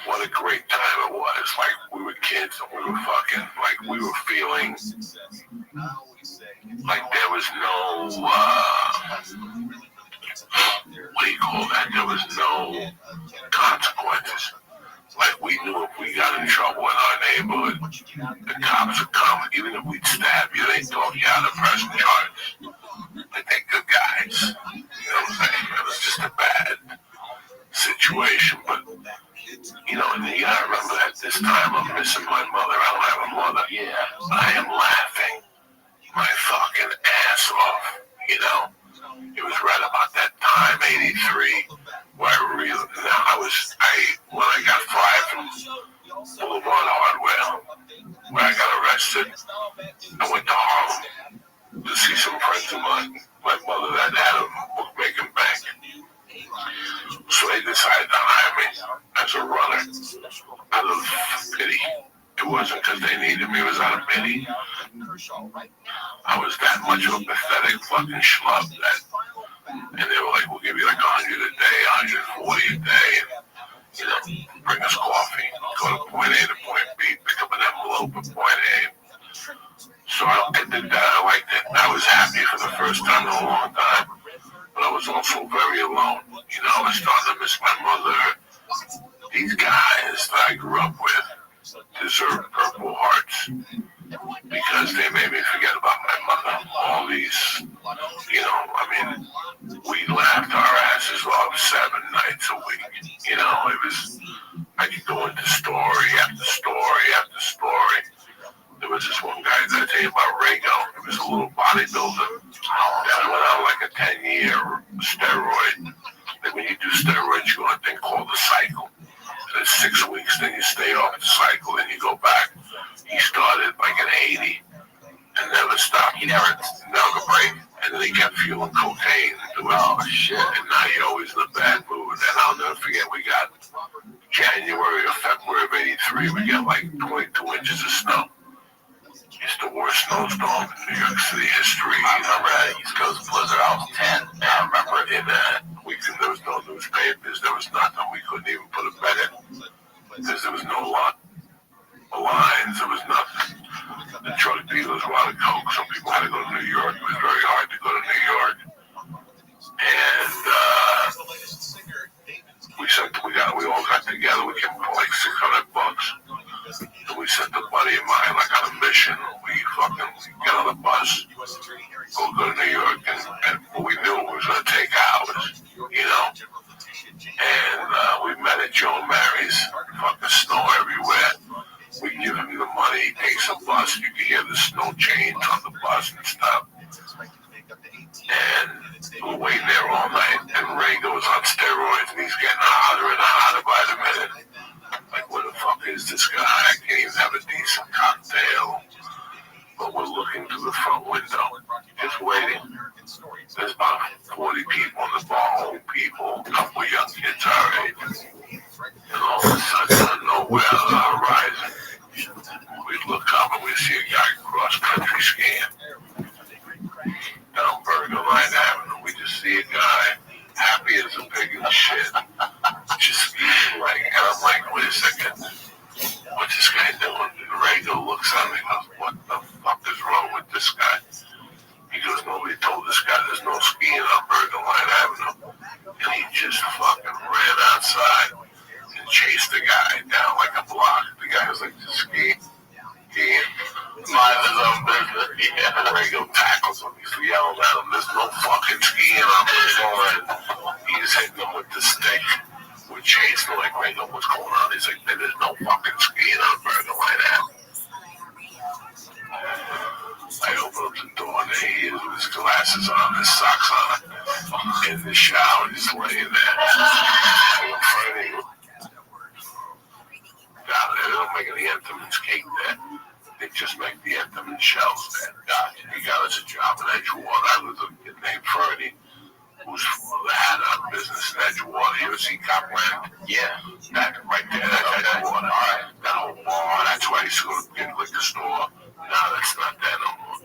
What a great time it was. Like, we were kids and we were fucking, like, we were feeling like there was no, what do you call that? There was no consequences. Like, we knew if we got in trouble in our neighborhood, the cops would come. Even if we'd stab you, they'd throw you out of press charges. Like, they're good guys. You know what I'm saying? It was just a bad situation. But, you know, and you gotta remember that this time I'm missing my mother. I don't have a mother. Yeah. I am laughing my fucking ass off, you know? It was right about that time, 83, where when I got fired from Boulevard Hardware, where I got arrested, I went to Harlem to see some friends of mine. My mother that had a bookmaking bank. So they decided to hire me as a runner out of pity. It wasn't because they needed me, it was out of pity. I was that much of a pathetic fucking schlub that, and they were like, we'll give you like 100 a day, 140 a day, and, you know, bring us coffee, go to point A to point B, pick up an envelope at point A. So I did that, I liked it. I was happy for the first time in a long time, but I was also very alone. You know, I was starting to miss my mother. These guys that I grew up with deserve Purple Hearts because they made me forget about my mother. All these, you know, I mean, we laughed our asses off 7 nights a week. You know, it was, I could go into story after story after story. There was this one guy that I tell you about, Rago. He was a little bodybuilder that went on like a 10-year steroid. And when you do steroids, you go on a thing called the cycle. And it's 6 weeks, then you stay off the cycle, then you go back. He started like at 80 and never stopped. He never break. And then he kept fueling cocaine. Oh, shit. And now you're always in a bad mood. And I'll never forget, we got January or February of 83, we got like 22 inches of snow. It's the worst snowstorm in New York City history. I remember that East Coast blizzard. I was 10. I remember in that there was no newspapers. There was nothing. We couldn't even put a bed in because there was no lines. There was nothing. The drug dealers were out of coke. Some people had to go to New York. It was very hard to go to New York. And we all got together. We came for like $600. And we sent a buddy of mine like on a mission. We fucking get on a bus, go to New York, and we knew it was going to take hours, you know. And we met at Joe Mary's. Fucking snow everywhere. We give him the money. He takes a bus. You can hear the snow chains on the bus and stuff. And we're waiting there all night. And Ray goes on steroids, and he's getting hotter and hotter by the minute. Like, where the fuck is this guy? I can't even have a decent cocktail. But we're looking through the front window, just waiting. There's about 40 people in the bar, old people, a couple of young kids our age. And all of a sudden, out of outside and chased the guy down like a block. The guy was like just skiing. Mind his own business. Yeah. Rego tackles him. He's yelling at him, there's no fucking skiing on this one. He's hitting him with the stick. We chased him like Rego, what's going on? He's like, there's no fucking skiing on Burger like that. I open up the door and he is with his glasses on, his socks on, in the shower, he's laying there. They don't make any Entenmann's cake there. They just make the Entenmann shells there. He got us a job in Edgewater. I was a kid named Fernie, who's had a business in Edgewater. You ever see Copland? Yeah. That right there, that's Edgewater. All right. That whole bar, that's why I used to go to the liquor store. No, that's not that no more.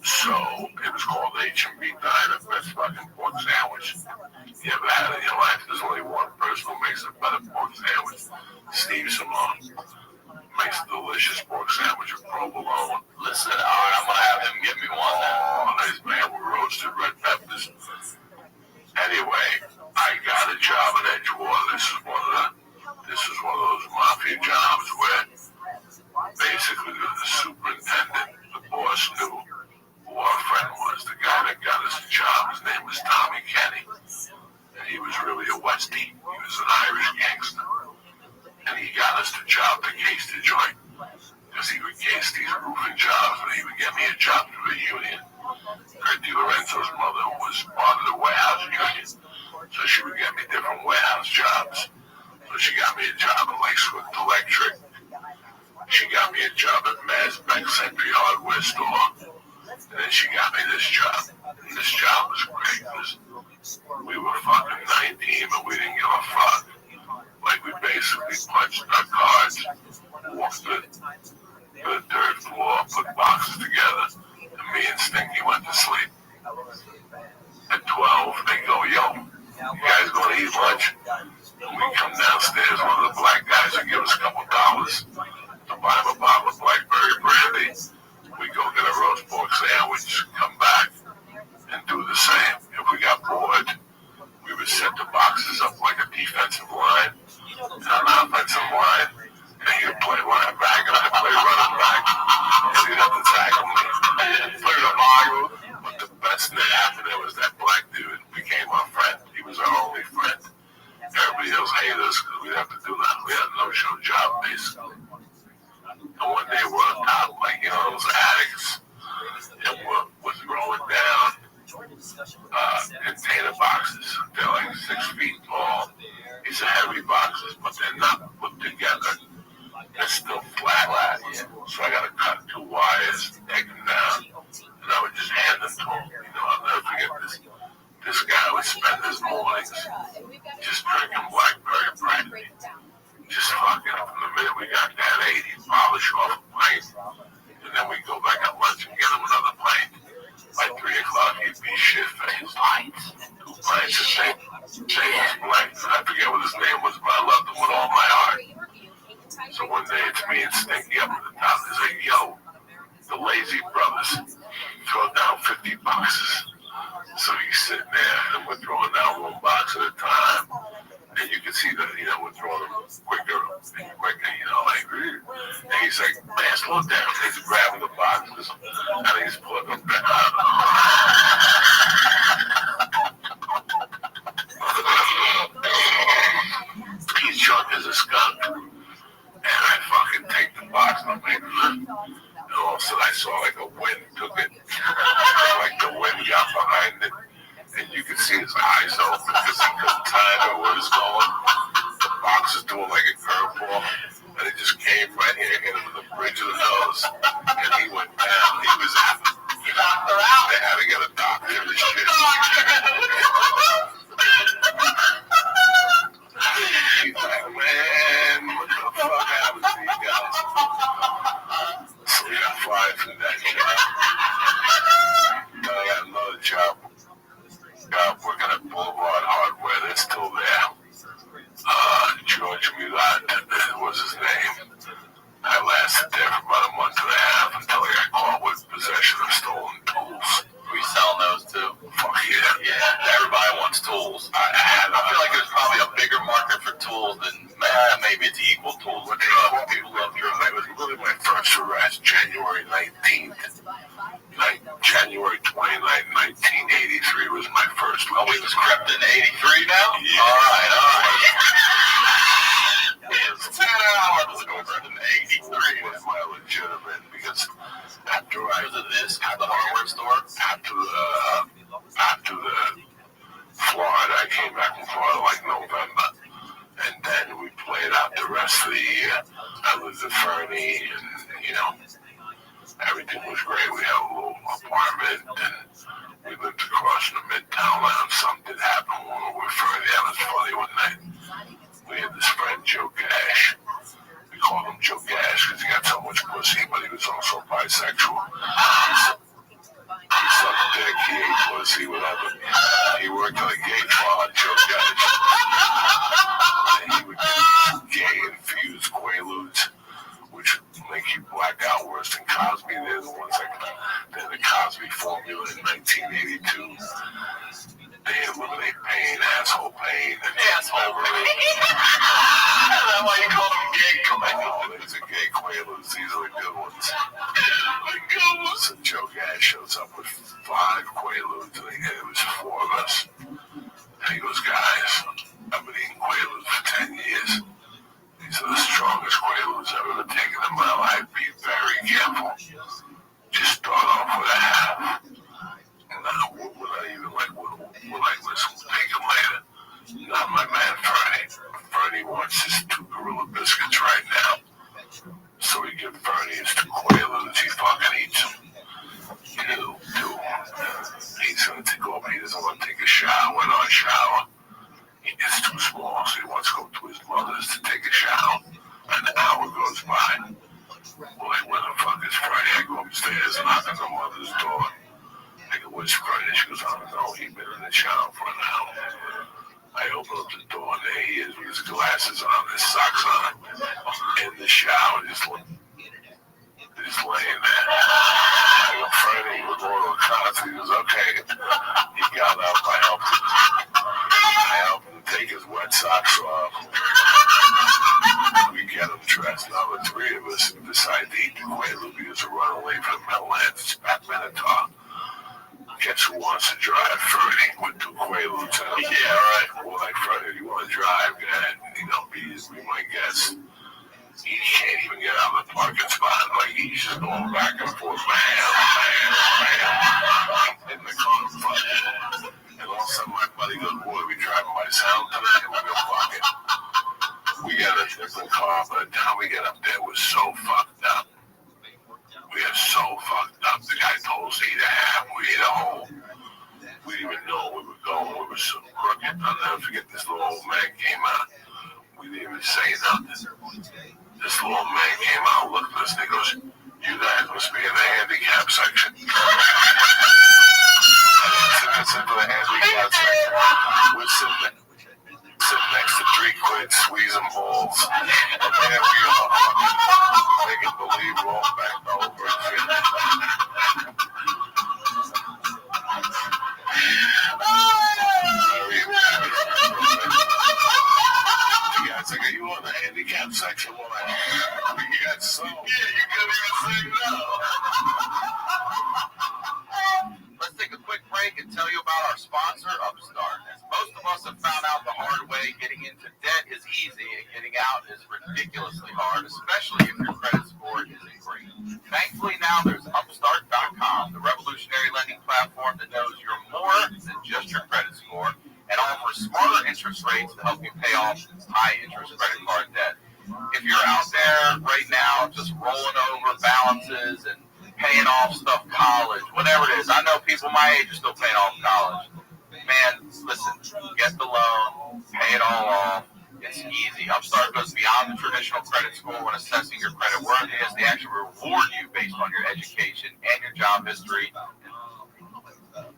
So, it was called H&B Diner, best fucking pork sandwich you ever had in your life. There's only one person who makes a better pork sandwich. Steve Simone makes a delicious pork sandwich with provolone. Listen, all right, I'm going to have him get me one. Oh, nice man with roasted red peppers. Anyway, I got a job in Edgewater. This is one of those mafia jobs where basically the superintendent, the boss knew who our friend was. The guy that got us the job, his name was Tommy Kenny. And he was really a Westie. He was an Irish gangster. And he got us the job to case the joint. Because he would case these roofing jobs, and he would get me a job through the union. Gertie Lorenzo's mother was part of the warehouse union. So she would get me different warehouse jobs. So she got me a job at Swift Electric. She got me a job at Mazbeck Century Hardware Store. And then she got me this job. And this job was great because we were fucking 19, but we didn't give a fuck. Like, we basically punched our cards, walked the third floor, put boxes together, and me and Stinky went to sleep. At 12, they go, yo, you guys gonna eat lunch? And we come downstairs, one of the black guys would give us a couple dollars to buy him a bottle of blackberry brandy. We go get a roast pork sandwich, come back, and do the same. If we got bored, we would set the boxes up like a defensive line and an offensive line, and you'd play running back, and I'd play running back, and you'd have to tackle me. And play the Mario. But the best thing that happened there was that black dude became our friend. He was our only friend. Everybody else hated us because we didn't have to do that. We had a no-show job, basically. And one day we're on top, like, those addicts, and we're throwing down container boxes. They're like 6 feet tall. These are heavy boxes, but they're not put together. They're still flat. So I got to cut 2 wires, take them down, and I would just hand them to him. I'll never forget this. This guy would spend his mornings just drinking blackberry brandy. Just fucking from the minute we got that 80, polish off a pint, and then we go back at lunch and get him another pint. By 3 o'clock, he'd be shit-faced. 2 pints a day. James Blank. I forget what his name was, but I loved him with all my heart. So one day, it's me and Stinky up at the top. He's like, yo, the Lazy Brothers throw down 50 boxes. So he's sitting there, and we're throwing down 1 box at a time. And you can see that, we're throwing them quicker, like, and he's like, man, slow down. He's grabbing the boxes, and he's pulling them back out. He's drunk as a skunk, and I fucking take the box, and I'm like, and all of a sudden I saw like a wind took it, like the wind got behind it. And you can see his eyes open because he couldn't time it where it's going. The box is doing like a curveball, and it just came right here, hit him in the bridge of the nose, and he went down. He was out. He knocked her out. They had to get a doctor and shit. He's like, man, what the fuck happened to these guys? So we got fired from that job. Now I got another job. Working at Boulevard Hardware, they're still there. George Mulat was his name. I maybe it's equal to what People love your life. It was really my first arrest, January 19th. January 29th, 1983 was my first. Oh, we was crept in 83 now? Yeah. All right. It's 10 hours over in 83. Was my legitimate, because after I was at this at the hardware store, after the Florida, I came back from Florida like November, and then we played out the rest of the year. I lived at Fernie, and everything was great. We had a little apartment, and we lived across from the Midtown Lounge. Something happened when we were Fernie. That was funny one night. We had this friend, Joe Gash. We called him Joe Gash because he got so much pussy, but he was also bisexual. He sucked dick, he ate pussy, whatever. He worked on a gay bar, Joe Gash. And he would get gay-infused Quaaludes, which make you black out worse than Cosby. They're the ones they're the Cosby formula in 1982. They eliminate pain, asshole pain, and asshole pain. That's why you call them gay Quaaludes. These are gay Quaaludes. These are the good ones. So Joe Gash shows up with 5 Quaaludes, and it was 4 of us. And he goes, guys, I've been eating Quaaludes for 10 years. These are the strongest Quaaludes I've ever taken in my life. Be very careful. Just start off with a half. And we're not even like, we're like, listen, we'll take them later. Not my man, Fernie. Fernie wants his 2 Gorilla Biscuits right now. So we give Fernie his 2 Quaaludes. He fucking eats them. Two. He's going to go up. He doesn't want to take a shower. Went on shower. It's too small, so he wants to go to his mother's to take a shower. An hour goes by. Well, like, where the fuck is Fernie? I go upstairs, knock on the mother's door. I go, where's Fernie? She goes, I don't know. He's been in the shower for an hour. I open up the door, and there he is with his glasses on, his socks on, in the shower, just laying there. I go, Fernie, we're going to a concert. He goes, okay. He got up. I helped him take his wet socks off. We get him dressed. Now the 3 of us decide to eat the Quaalude because we're running away from the Meadowlands. It's back Minotaur. Guess who wants to drive? Fernie with 2 Quaaludes. Yeah, right. We're like, Fernie, do you want to drive? Go ahead. Be my guest. He can't even get out of the parking spot. Like, he's just going back and forth. Bam. In the car in front. And all of a sudden, my buddy goes, boy, we driving by sound tonight? And we go, fuck it. We got a different car. By the time we get up there, we're so fucked up. We are so fucked up. The guy told us to eat a half. We ate a whole. We didn't even know where we were going. We were so crooked. I'll never forget this little old man came out. We didn't even say nothing. This little old man came out, looked at us, and he goes, you guys must be in the handicap section. That's into the handicap section. We're sitting next to 3 quid, squeezing balls. And there we are. They can believe we're all back over. It's like, are you on the handicap section? Well, you got so. Yeah, you couldn't even say no. Let's take a quick break and tell you about our sponsor, Upstart. As most of us have found out the hard way, getting into debt is easy and getting out is ridiculously hard, especially if your credit score isn't great. Thankfully, now there's Upstart.com, the revolutionary lending platform that knows you're more than just your credit score and offers smarter interest rates to help you pay off high-interest credit card debt. If you're out there right now just rolling over balances and paying off stuff, college, whatever it is, I know people my age are still paying off college. Man, listen, get the loan, pay it all off. It's easy. Upstart goes beyond the traditional credit score when assessing your credit worthiness. They actually reward you based on your education and your job history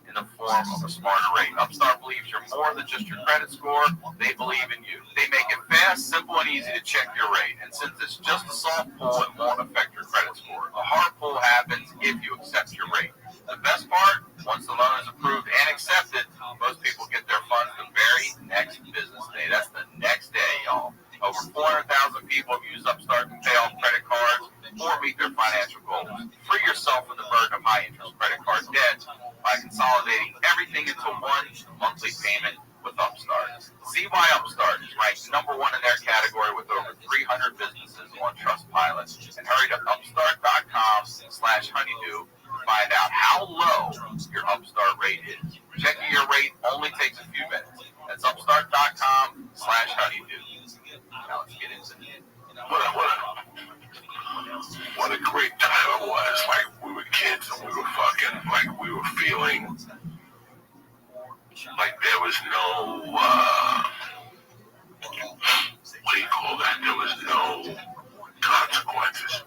in the form of a smarter rate. Upstart believes you're more than just your credit score. They believe in you. They make it fast, simple, and easy to check your rate. And since it's just a soft pull, it won't affect your credit score. A hard pull happens if you accept your rate. The best part, once the loan is approved and accepted, most people get their funds the very next business day. That's the next day, y'all. Over 400,000 is ranked #1 in their category with over 300 businesses on Trustpilot. And hurry to upstart.com/honeydew to find out how low your Upstart rate is. Checking your rate only takes a few minutes. That's upstart.com/honeydew. Now let's get into it. What a great time it was. Like, we were kids and we were fucking, like, we were feeling like there was no, what do you call that? There was no consequences.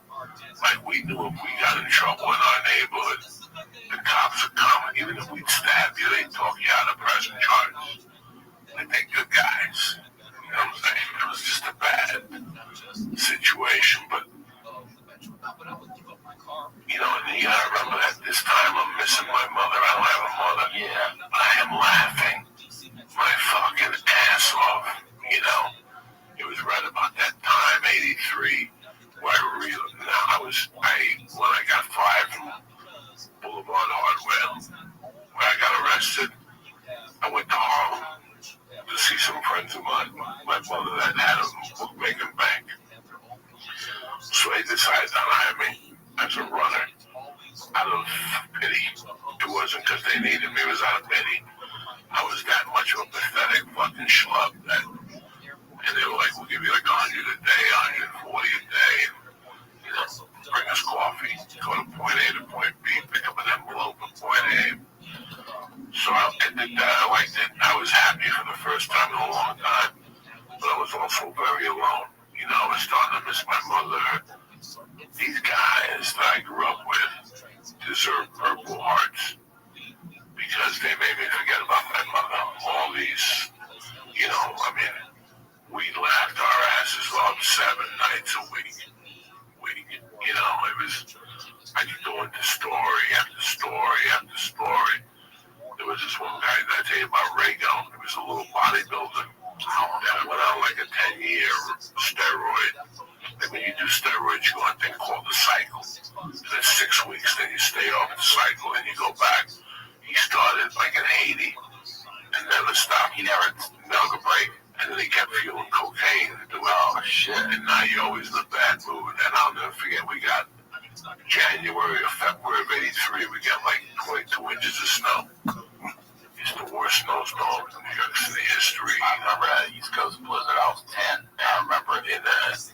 Like, we knew if we got in trouble in our neighborhood, the cops would come. Even if we'd stab you, they'd talk you out of pressing charges. Like, they're good guys. You know what I'm saying? It was just a bad situation, but you know, and you gotta remember that this time I'm missing my mother. I don't have a mother. Yeah. But I am laughing my fucking ass off. You know, it was right about that time, 83, where when I got fired from Boulevard Hardware, where I got arrested, I went to Harlem to see some friends of mine. My mother that had a bookmaking bank. So they decided to hire me as a runner out of pity. It wasn't because they needed me, it was out of pity. I was that much of a pathetic fucking schlub that, and they were like, we'll give you like 100 a day, 140 a day, you know, bring us coffee, go to point A to point B, pick up an envelope at point A. So I did that, I liked it. I was happy for the first time in a long time, but I was also very alone. You know, I was starting to miss my mother. These guys that I grew up with deserve Purple Hearts because they made me forget about my mother. All these, you know, I mean, we laughed our asses off 7 nights a week. You know, it was, I could go into story after story after story. There was this one guy that I tell you about, Rago. He was a little bodybuilder that went on like a 10-year steroid. And when you do steroids, you go on a thing called the cycle. And it's 6 weeks, then you stay off the cycle and you go back. He started like in Haiti and never stopped. He never took a break. And then he kept fueling cocaine and doing all this shit. And now you're always in a bad mood. And I'll never forget, we got January or February of 83, we got like 22 inches of snow. It's the worst snowstorm in New York City history. I remember that East Coast blizzard. I was 10. I remember in there was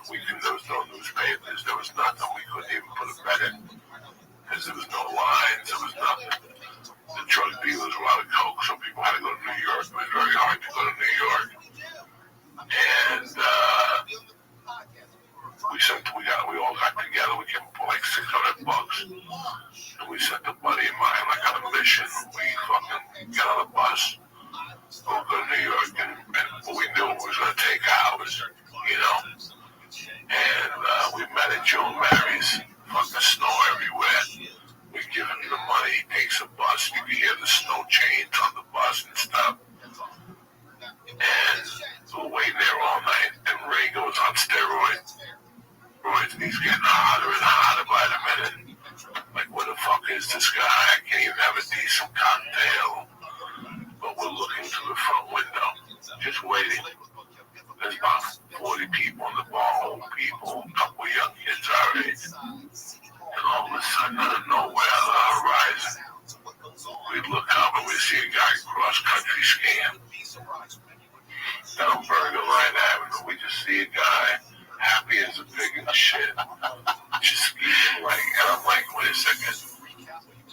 no newspapers. There was nothing. We couldn't even put a bed in because there was no lines. There was nothing. The drug dealers were out of coke, so people had to go to New York. It was very hard to go to New York. And we all got together. We came up with like $600. And we sent a buddy of mine like on a mission. We fucking got on a bus, we'll go to New York, and we knew it was going to take hours, you know. And we met at Joe Mary's. Fucking snow everywhere. We give him the money. He takes a bus. You can hear the snow chains on the bus and stuff. And we're waiting there all night. And Ray goes on steroids. And he's getting hotter and hotter by the minute. Like, what the fuck is this guy? I can't even have a decent cocktail. But we're looking through the front window, just waiting. There's about 40 people in the bar, old people, a couple of young kids our age. And all of a sudden, out of nowhere, on the horizon, we look up and we see a guy cross-country skiing. Down Burger Line Avenue, we just see a guy, happy as a pig in shit, just skiing like, and I'm like, wait a second,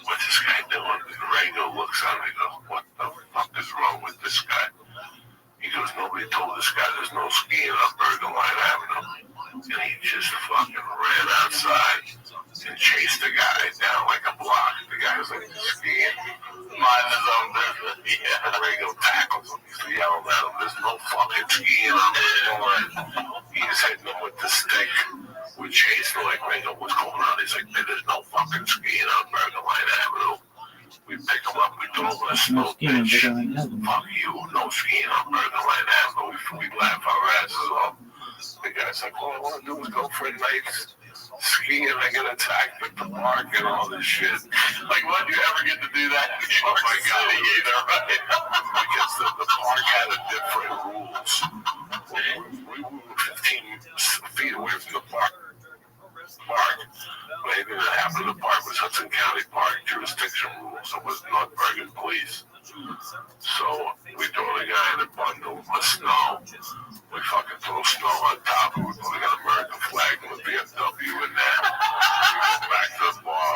what's this guy doing? And Rango looks at me and goes, what the fuck is wrong with this guy? He goes, nobody told this guy there's no skiing on Burger Line Avenue. And he just fucking ran outside and chased the guy down like a block. The guy was like skiing, minding his own business. Yeah, and Rango tackles him. He's yelling at him, there's no fucking skiing on Burger Line. He's hitting him with the stick. We're chasing like, Rango, what's going on? He's like, there's no fucking skiing on Burger Line Avenue. We pick him up, we throw him in a snow pitch. Fuck you, no skiing on Burger Line Avenue. We laugh our asses off. The guy's like, all I want to do is go for a night skiing. I get attacked at the park and all this shit. Like, when do you ever get to do that in New York City either, right? Because the park had a different rules. Hudson County Park jurisdiction rules. It was North Bergen Police. So we throw the guy in a bundle of snow. We fucking throw snow on top of it. We put an American flag and a BMW in there. We go back to the bar.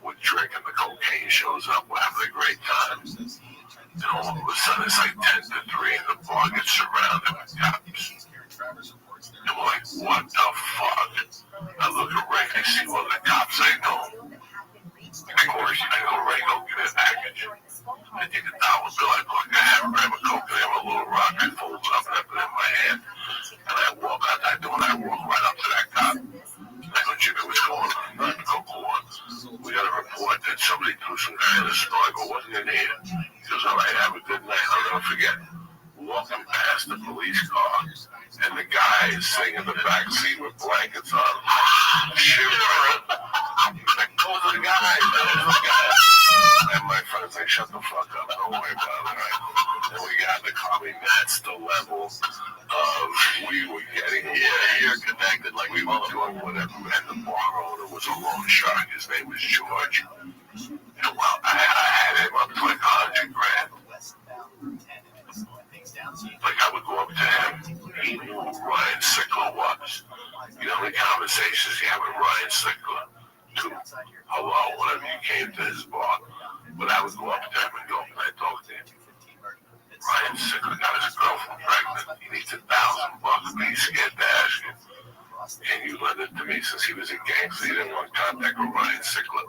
We're drinking. The cocaine shows up. We're having a great time. And all of a sudden it's like 10 to 3 and the bar gets surrounded with cops. And we're like, what the fuck? I look at Ray, I see one of the cops I know. I go, Ray, go get a package. I take a dollar bill, I go, I have grab a coke and have a little rock, I fold it up and I put it in my hand. And I walk out that door and I walk right up to that cop. I go, Jimmy, what's going on? Nothing, go on. We got a report that somebody threw some guy in the store. I go, wasn't in here. He goes, all right, have a good night. I'll never forget. Walking past the police car, and the guy is sitting in the back seat with blankets on, shivering. I go to the guy, and my friend's like, shut the fuck up, don't worry about it. Right? And we got the car, that's the level of we were getting. Yeah, you're connected, like we were doing whatever. And the bar owner was a loan shark. His name was George. And well, I had him up to like $100,000. Like I would go up to him, he knew who Ryan Sickler was. You know, the conversations he had with Ryan Sickler, to hello, whenever you came to his bar. But I would go up to him and go, and I talk to him. Ryan Sickler got his girlfriend pregnant. He needs $1,000, but he's scared to ask you. Can you lend it to me since he was a gangster? He didn't want contact with Ryan Sickler.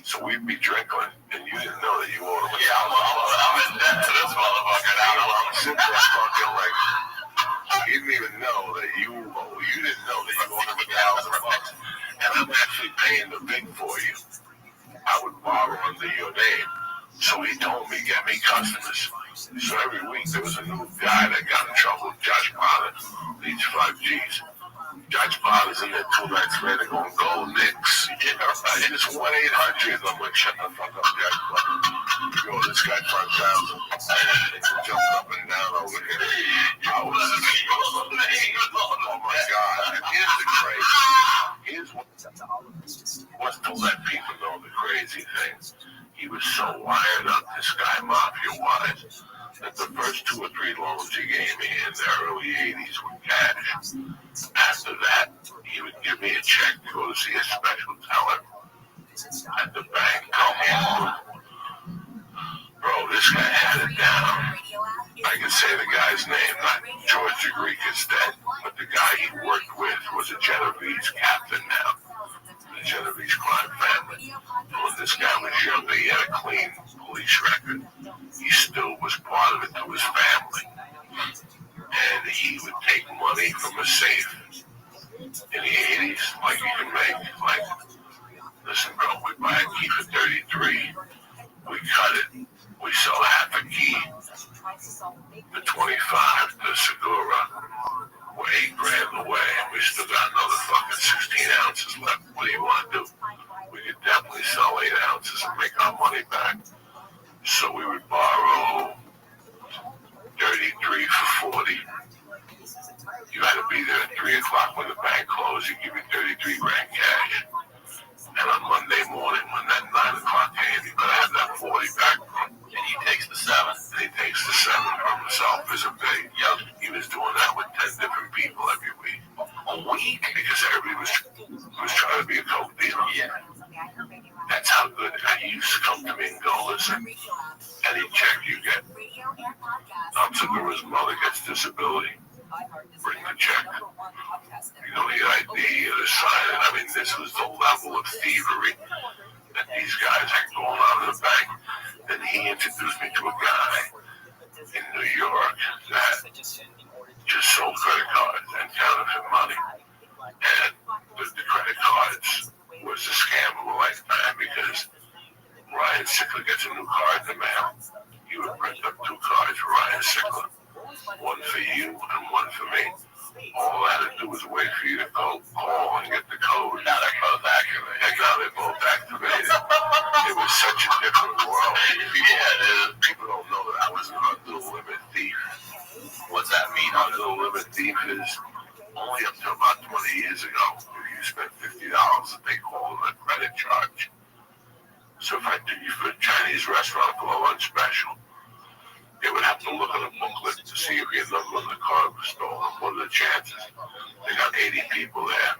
So we'd be drinking, and you didn't know that you owed him. Yeah, I'm in debt to this motherfucker now. I'm sitting there fucking like, you didn't even know that you didn't know that you owed him $1,000. And I'm actually paying the big for you. I would borrow under your name. So he told me, get me customers. So every week there was a new guy that got in trouble with Josh Potter. Needs 5 G's. Judge Potter's in there 2 nights later going, go Knicks. Yeah, right. And it's 1-800. I'm like, shut the fuck up, Judge Potter. Yo, this guy turned down. Jumping up and down over here. I was oh my God. And here's the crazy. Here's what's to let people know the crazy things. He was so wired up, this guy, mafia-wise, that the first 2 or 3 loans he gave me in the early 80s were cash. After that, he would give me a check to go to see a special teller at the bank. Bro, this guy had it down. I can say the guy's name, not George the Greek is dead, but the guy he worked with was a Genovese captain now. The Genovese crime family. When this guy was younger, he had a clean police record. He still was part of it to his family. And he would take money from a safe in the 80s, like you can make, like, listen, bro, we buy a key for 33, we cut it, we sell half a key for 25 to Segura, we're $8,000 away, and we still got another fucking 16 ounces left. What do you want to do? We could definitely sell 8 ounces and make our money back. So we would borrow 33 for 40. You had to be there at 3 o'clock when the bank closed. You give you 33 grand cash. And on Monday morning, when that 9 o'clock came, you better have that 40 back from. And he takes the 7. And he takes the 7 from himself as a big. Yep. He was doing that with 10 different people every week. A week? Because everybody was trying to be a coke dealer. Yeah. That's how good. He used to come to me and go, listen, any check you get, Segura's mother gets disability. Bring the check. You don't need ID or the sign. I mean, this was the level of thievery that these guys had going on in the bank. Then he introduced me to a guy in New York that just sold credit cards and counterfeit money. And the credit cards was a scam of a lifetime because Ryan Sickler gets a new card in the mail. He would print up 2 cards for Ryan Sickler. One for you and one for me. All I had to do was wait for you to call and get the code. Now they're both activated. And now they're both activated. It was such a different world. People don't know that I was an under-the-limit thief. What's that mean? Under-the-limit thief is only up to about 20 years ago. If you spent $50, they call it a credit charge. So if I did you for a Chinese restaurant for a lunch special, they would have to look at a booklet to see if your number on the card was stolen. What are the chances? They got 80 people there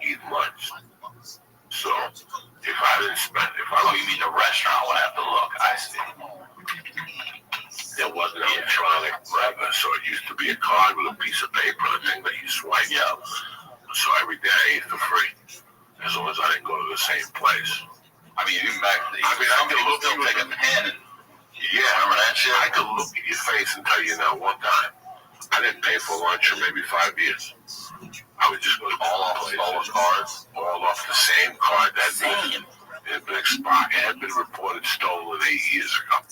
eating lunch. So if I didn't spend, you mean the restaurant would have to look? I see. There wasn't electronic, right? So it used to be a card with a piece of paper and a thing that you swipe. Yeah. So every day I ate for free, as long as I didn't go to the same place. I mean, even back then, I could look still take a pen and remember that shit? I could look at your face and tell you now one time, I didn't pay for lunch for maybe 5 years. I would just go all off stolen cards, all off the same card that it had been expired. It had been reported stolen 8 years ago.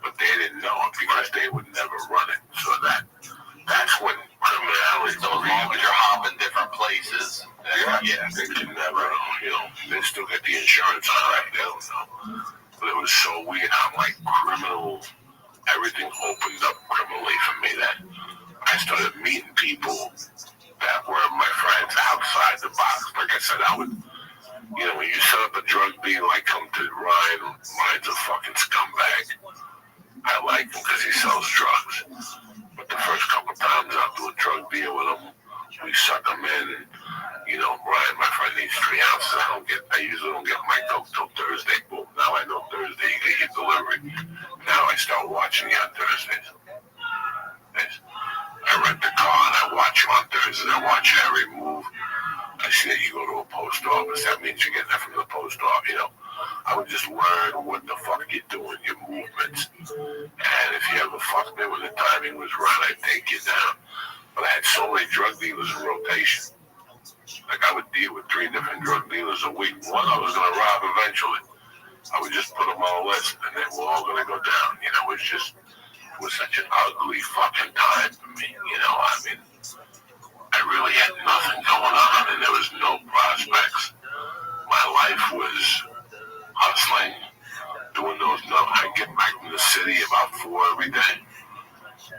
But they didn't know it because they would never run it. So that's when criminality. So as long as you're hopping different places, yeah, they could never, they still get the insurance on it. They don't know. But it was so weird how criminal, everything opened up criminally for me that I started meeting people that were my friends outside the box. Like I said, I would, when you set up a drug deal, I come to Ryan, Ryan's a fucking scumbag. I like him because he sells drugs. But the first couple times I'll do a drug deal with him, we suck him in. Ryan, my friend, needs 3 ounces. I usually don't get my coke till Thursday. Boom. Now I know Thursday you get your delivery. Now I start watching you on Thursdays. I rent the car and I watch you on Thursdays. I watch every move. I see that you go to a post office. That means you're getting that from the post office. I would just learn what the fuck you're doing, your movements. And if you ever fucked me when the timing was right, I'd take you down. But I had so many drug dealers in rotation. Like I would deal with 3 different drug dealers a week. One I was going to rob eventually. I would just put them on a list and they were all going to go down. It was such an ugly fucking time for me. I really had nothing going on and there was no prospects. My life was hustling, doing those numbers. I'd get back from the city about 4 every day.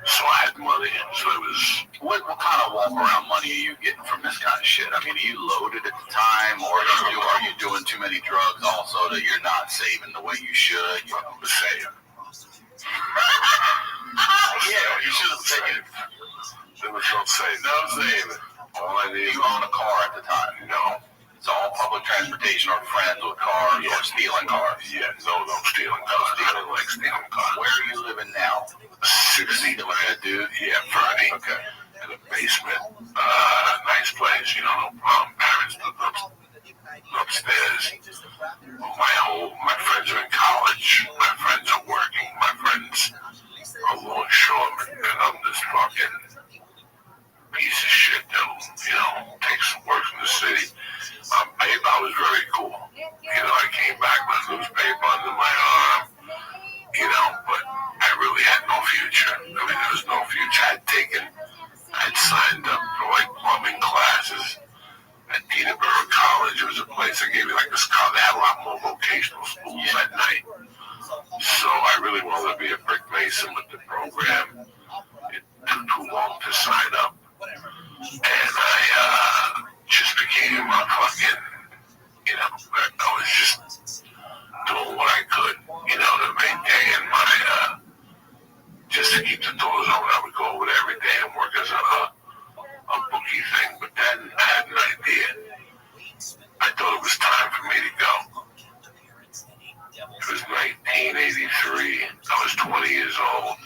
So I had money. So it was. What kind of walk around money are you getting from this kind of shit? I mean, are you loaded at the time, or are you doing too many drugs also that you're not saving the way you should? I'm saving. Yeah, you should have saved. There was no saving. No saving. All I needed. You own a car at the time? No. It's all public transportation or friends with cars or stealing cars. Yeah, no stealing cars. I didn't like stealing cars. Where are you living now? 60 Atlanta, dude. Yeah, 30. Okay. In the basement. Nice place, no problem. Parents lived upstairs. My friends are in college. My friends are working. My friends are longshoremen. And I'm this fucking piece of shit that, takes some work from the city. Babe, I was very cool. I came back with a newspaper under my arm, but I really had no future. I mean, there was no future. I'd signed up for plumbing classes at Peterborough College. It was a place that gave you a scholarship. They had a lot more vocational schools at night. So I really wanted to be a brick mason with the program. It took too long to sign up. And I just became a fucking, I was just doing what I could, to maintain my, just to keep the doors open. I would go over there every day and work as a bookie thing. But then I had an idea. I thought it was time for me to go. It was 1983. I was 20 years old.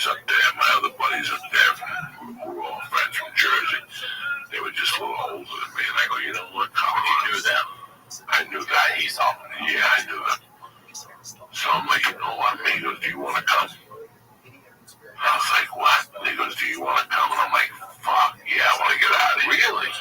buddies up there, my other buddies up there, who were all friends from Jersey, they were just a little older than me. And I go, you know what? You knew them. I knew that. He's off. Yeah, I knew them. So I'm like, you know what? He goes, do you want to come? I was like, what? And he goes, do you want to come? And I'm like, fuck, yeah, I want to get out of here. Really?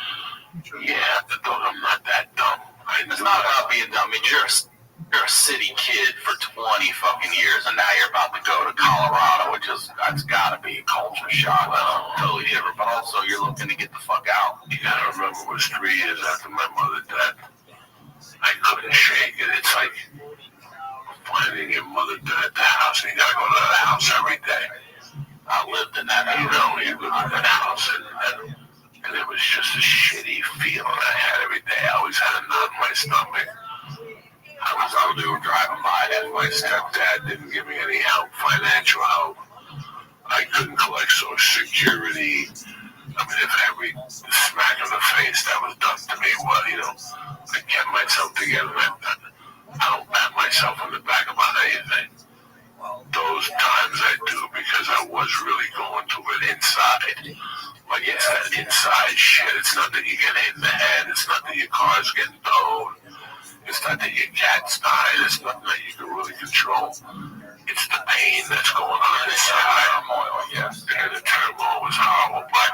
Yeah, I'm not that dumb. It's not about being dumb. I mean, you're a city kid for 20 fucking years, and now you're about to go to Colorado, which is, that's got to be a culture shock. Totally different, but also you're looking to get the fuck out. You gotta remember, it was 3 years after my mother died. I couldn't shake it. It's like finding your mother dead at the house, and you gotta go to that house every day. I lived in that house. You lived in that house, and it was just a shitty feeling I had every day. I always had a knot in my stomach. They were driving by, and my stepdad didn't give me any help, financial help. I couldn't collect Social Security. I mean, if every smack in the face that was done to me, well, you know, I kept myself together. I don't pat myself on the back about anything. Those times I do because I was really going through it inside. Like, it's that inside shit. It's not that you get hit in the head. It's not that your car's getting towed. It's not that your cat's dying. It's nothing that you can really control. It's the pain that's going on inside. Turmoil, yes. And the turmoil was horrible. But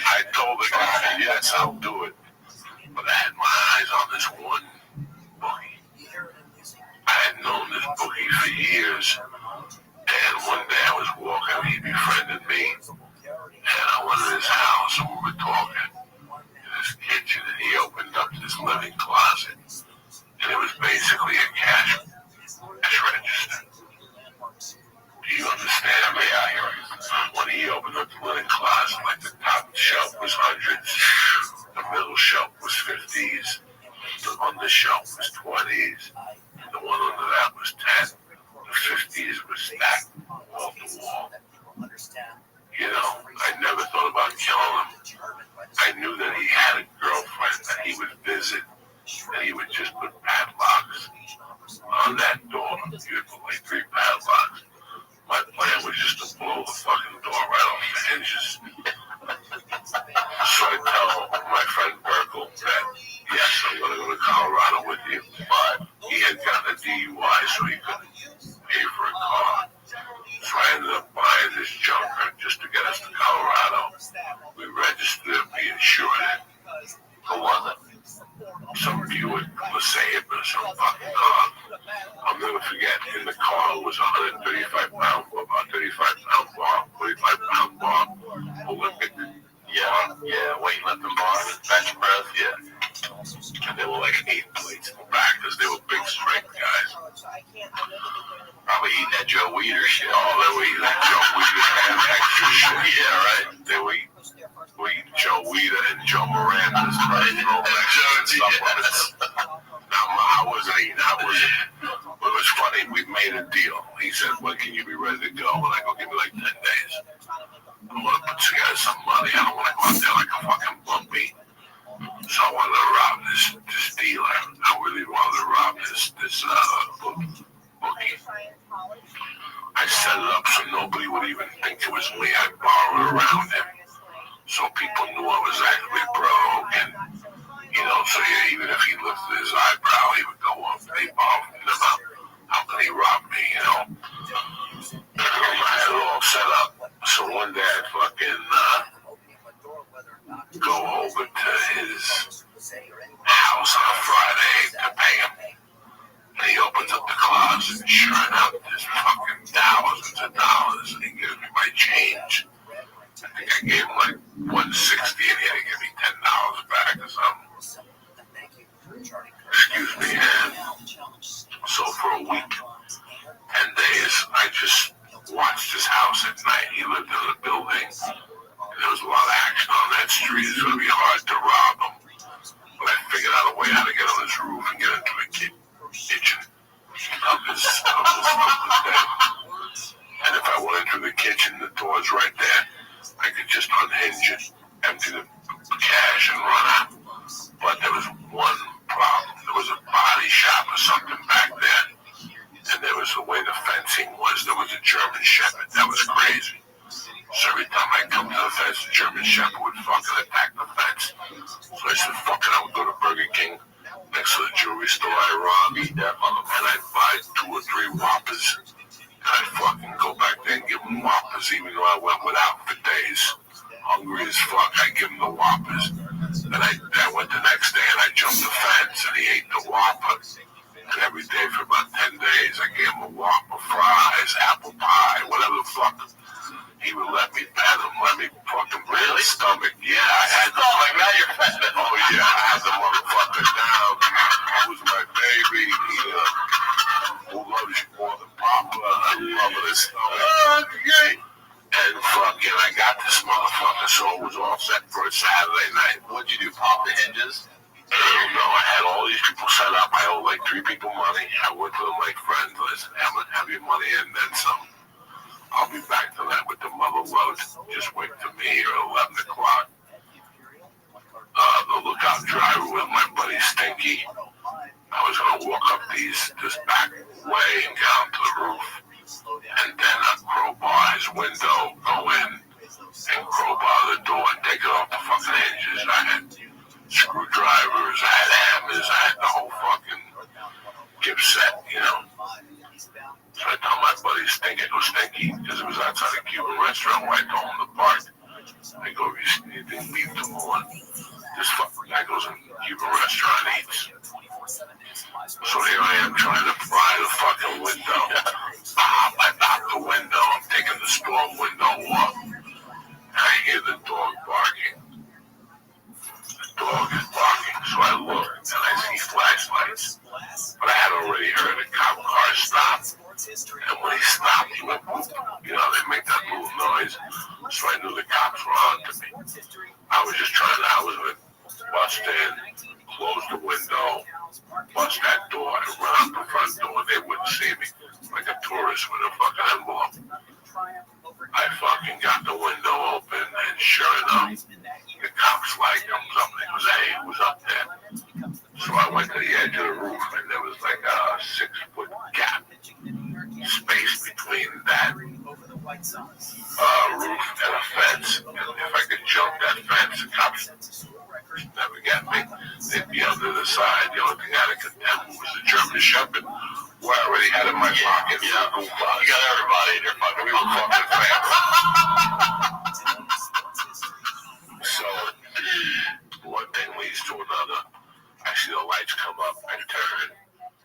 I told the guy, yes, I'll do it. But I had my eyes on this one bookie. I had known this bookie for years. And one day I was walking, he befriended me. And I went to his house and we were talking in his kitchen. And he opened up this living closet. And it was basically a cash register. Do you understand me? I hear you. When he opened up the living closet, like the top shelf was hundreds, the middle shelf was 50s, the under shelf was 20s, and the one under that was 10. The 50s was stacked wall to wall. You know, I never thought about killing him. I knew that he had a girlfriend that he would visit, and he would just put padlocks on that door. He would put like 3 padlocks. My plan was just to blow the fucking door right off the hinges. So I tell my friend Burkle that, yes, I'm going to go to Colorado with you. But he had gotten a DUI, so he couldn't pay for a car. So I ended up buying this junker just to get us to Colorado. We registered it, we insured it. Who was it? Some Buick Mercedes or some fucking car. I'll never forget, in the car was 135 pound, about 35 pound bar, 45 pound bar, Olympic. Yeah, weightlifting bar, bench press, yeah. And they were like 8 plates in the back because they were big strength guys. Probably eating that Joe Weider shit. Oh, they were eating that Joe Weider and extra shit. Yeah, right. They were eating Joe Weider and Joe Miranda's, right? And all that supplements. Now, I wasn't eating. But it was funny. We made a deal. He said, when can you be ready to go? And I go, give me like 10 days. I want to put together some money. I don't want to go out there like a fucking bumpy. So I wanted to rob this dealer. I really wanted to rob this bookie. I set it up so nobody would even think it was me. I borrowed around him. So people knew I was actually broke. And, you know, so yeah, even if he lifted his eyebrow, he would go up. They borrowed from him. How can he rob me, you know? I had it all set up. So one day I fucking go over to his house on a Friday to pay him. And he opens up the closet and sure enough, there's fucking thousands of dollars. And he gives me my change. I think I gave him like $160 and he had to give me $10 back or something. Excuse me, and so for a week, 10 days, I just watched his house at night. He lived in a building, and there was a lot of action on that street. It's going to be hard to rob him. But I figured out a way how to get on his roof and get into the kitchen of his den. And if I went into the kitchen, the door's right there. I could just unhinge it, empty the cash, and run out. But there was one problem. There was a body shop or something back there. And there was the way the fencing was. German Shepherd. That was crazy. So every time I come to the fence, the German Shepherd would fucking attack the fence. So I said, fuck it, I would go to Burger King next to the jewelry store I robbed, and I'd buy 2 or 3 Whoppers. And I'd fucking go back there and give them Whoppers, even though I went without for days. Hungry as fuck, I give him the Whoppers. Then I went the next day and I jumped the fence and he ate the Whopper. And every day for about 10 days, I gave him a Whopper, fries, apple pie, whatever the fuck. He would let me pet him, let me fucking break his stomach. Yeah, I had the stomach. Now you're petting. Oh yeah, I had the motherfucker down. He was my baby. Who loves you more than Papa? I love his stomach. Okay. And fucking, I got this motherfucker, so it was all set for a Saturday night. What'd you do, pop the hinges? I don't know, I had all these people set up. I owed like 3 people money. I went to them like friends. I said, have your money and then some. I'll be back to that with the mother load. Just wait for me here at 11 o'clock. The lookout driver with my buddy Stinky. I was going to walk up this back way and get onto the roof. And then crowbar his window, go in, and crowbar the door and take it off the fucking hinges. I had screwdrivers, I had hammers, I had the whole fucking gift set, you know. So I told my buddy Stinky, because it was outside a Cuban restaurant where I told him to park. I go, you didn't leave tomorrow. This fucking guy goes in a Cuban restaurant and eats. So here I am trying to pry the fucking window. I knocked the window. I'm taking the store window off. And I hear the dog barking. The dog is barking. So I look and I see flashlights. But I had already heard a cop car stop. And when he stopped, he went boop. You know, they make that little noise. So I knew the cops were on to me. I was going to bust in, close the window, bust that door, and run out the front door. They wouldn't see me like a tourist with a fucking envelope. I fucking got the window open, and sure enough, the cops light comes up and he goes, hey, who's up there? So I went to the edge of the roof, and there was like a 6-foot gap space between that roof and a fence. And if I could jump that fence, the cops never get me. They'd be on the other side. The only thing I could contend was the German Shepherd, who I already had in my pocket. Yeah, you got everybody in your pocket. We were fucking family. So, one thing leads to another. I see the lights come up. I turn.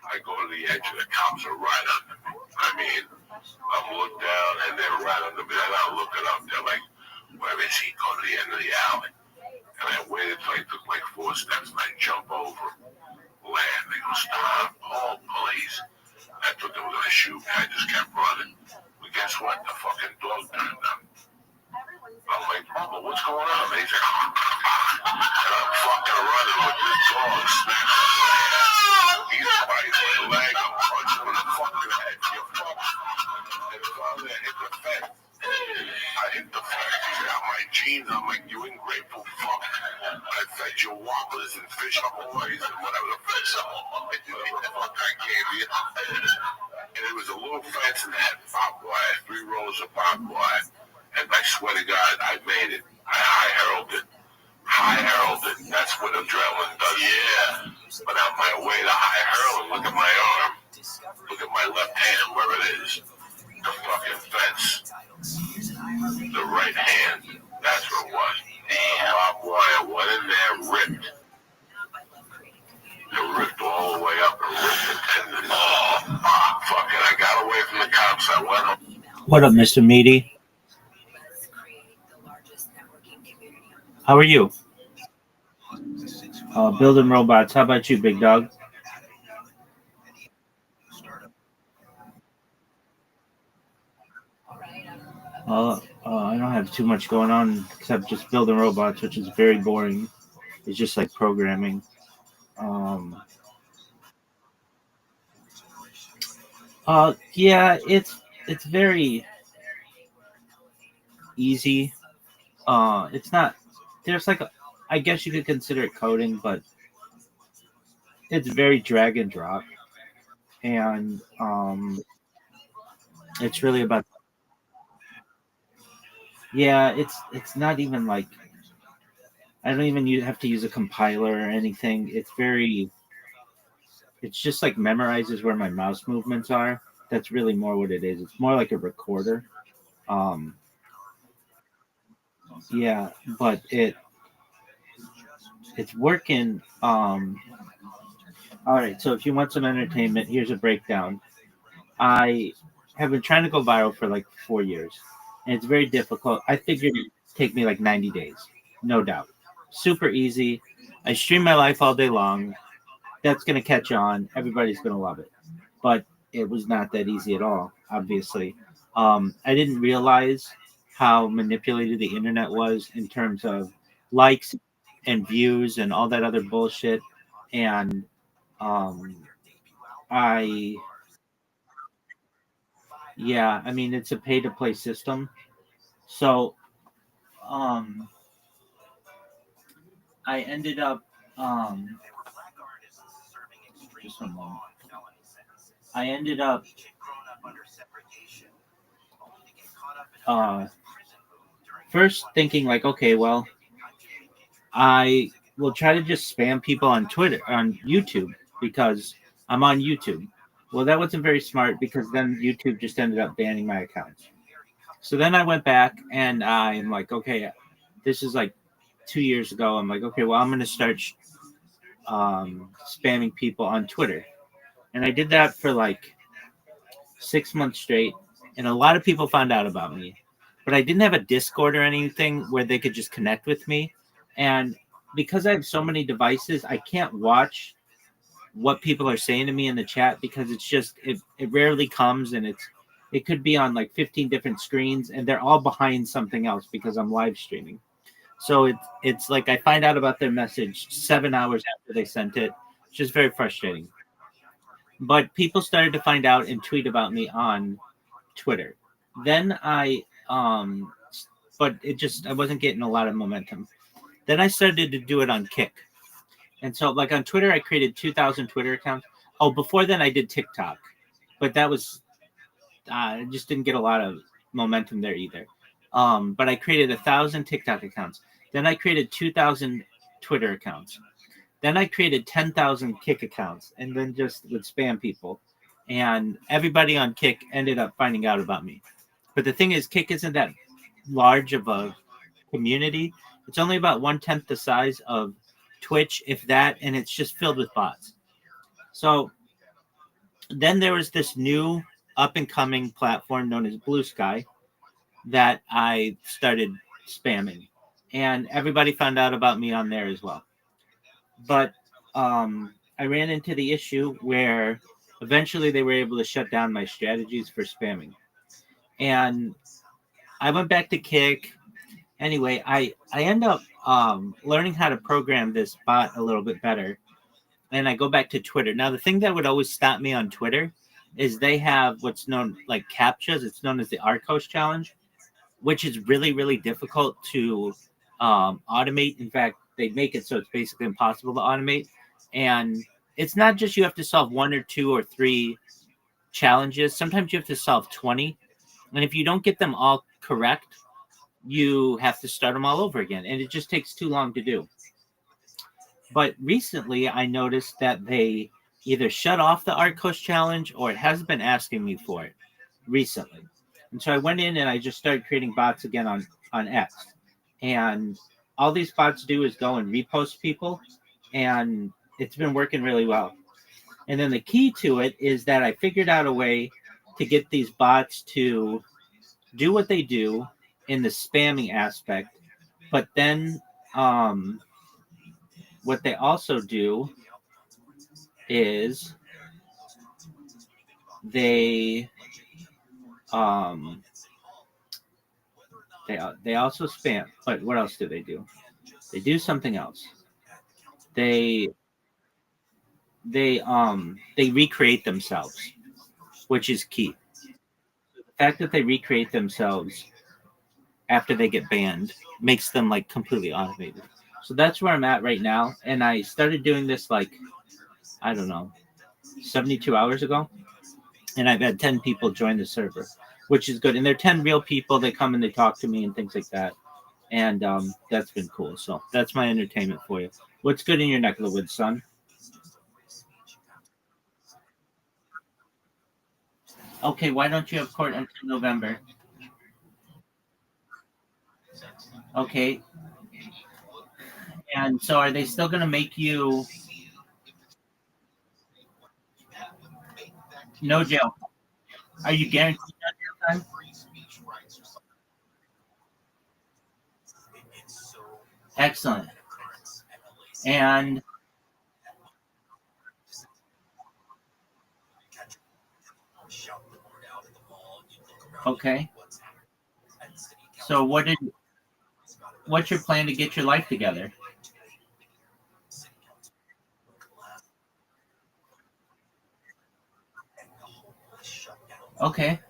I go to the edge, and the cops are right under me. I mean, I'm looking down, and they're right under me. And I'm looking up. They're like, where is he? Go to the end of the alley. And I waited till I took like 4 steps, and I jump over, land. They go, stop. Oh, police. I thought they were going to shoot me. I just kept running. But guess what? The fucking dog turned up. I'm like, Mama, what's going on? They said, and I'm fucking running with this dog snapping my leg. He's biting my leg. I'm punching him in the fucking head. You're fucked. And finally, I hit the fence. I hit the fence. He got my jeans. I'm like, you ungrateful fuck. I fed you Whoppers and fish ahoys and whatever the fish ahoy. You know the fuck I gave you. And it was a little fence and it had barbed wire, 3 rows of barbed wire. And I swear to God, I made it. I high heralded. That's what adrenaline does. Yeah. But on my way to high heralding, look at my arm. Look at my left hand where it is. The fucking fence. The right hand. That's what it was. Damn. Barbed wire went in there, ripped. It ripped all the way up and ripped the tendon. Fuck it. I got away from the cops. I went home. What up, Mr. Meaty? How are you? Building robots. How about you, big dog? I don't have too much going on except just building robots, which is very boring. It's just like programming. Yeah, it's very easy. It's not. There's like I guess you could consider it coding, but it's very drag and drop. And It's really about. Yeah, it's not even like I don't even have to use a compiler or anything. It's just like memorizes where my mouse movements are. That's really more what it is. It's more like a recorder. Um, yeah, but it's working. All right, so if you want some entertainment, here's a breakdown. I have been trying to go viral for like 4 years, and it's very difficult. I figured it'd take me like 90 days, no doubt. Super easy. I stream my life all day long. That's going to catch on. Everybody's going to love it. But it was not that easy at all, obviously. I didn't realize how manipulated the internet was in terms of likes and views and all that other bullshit. And um, I, yeah, I mean, it's a pay to play system. So um, I ended up, just one moment. I ended up first thinking like, okay, well, I will try to just spam people on Twitter, on YouTube, because I'm on YouTube. Well, that wasn't very smart because then YouTube just ended up banning my accounts. So then I went back and I'm like, okay, this is like 2 years ago. I'm like, okay, well, I'm going to start spamming people on Twitter. And I did that for like 6 months straight. And a lot of people found out about me. But I didn't have a Discord or anything where they could just connect with me. And because I have so many devices, I can't watch what people are saying to me in the chat because it's just it rarely comes, and it could be on like 15 different screens and they're all behind something else because I'm live streaming. So it's like I find out about their message 7 hours after they sent it. It's just very frustrating. But people started to find out and tweet about me on Twitter. Then but I wasn't getting a lot of momentum. Then I started to do it on Kick. And so, like on Twitter, I created 2,000 Twitter accounts. Oh, before then, I did TikTok, but that was I just didn't get a lot of momentum there either. But I created 1,000 TikTok accounts. Then I created 2,000 Twitter accounts. Then I created 10,000 Kick accounts, and then just would spam people. And everybody on Kick ended up finding out about me. But the thing is, Kick isn't that large of a community. It's only about 1/10 the size of Twitch, if that, and it's just filled with bots. So then there was this new up and coming platform known as Blue Sky that I started spamming, and everybody found out about me on there as well. But I ran into the issue where eventually they were able to shut down my strategies for spamming, and I went back to Kick. Anyway, I end up learning how to program this bot a little bit better, and I go back to Twitter. Now, the thing that would always stop me on Twitter is they have what's known like CAPTCHAs. It's known as the Arcos Challenge, which is really, really difficult to automate. In fact, they make it so it's basically impossible to automate. And it's not just you have to solve 1 or 2 or 3 challenges. Sometimes you have to solve 20. And if you don't get them all correct, you have to start them all over again. And it just takes too long to do. But recently, I noticed that they either shut off the Arcos Challenge or it has been asking me for it recently. And so I went in and I just started creating bots again on X. And all these bots do is go and repost people. And it's been working really well. And then the key to it is that I figured out a way to get these bots to do what they do in the spamming aspect. But then what they also do is they also spam. But what else do? They do something else. They recreate themselves, which is key. The fact that they recreate themselves after they get banned makes them like completely automated. So that's where I'm at right now. And I started doing this like, I don't know, 72 hours ago. And I've had 10 people join the server. which is good. And they're 10 real people. They come and they talk to me and things like that. And that's been cool. So that's my entertainment for you. What's good in your neck of the woods, son? Okay, why don't you have court until November? Okay. And so are they still going to make you no jail? Are you guaranteed no jail time? Excellent. And okay. So what's your plan to get your life together? Okay.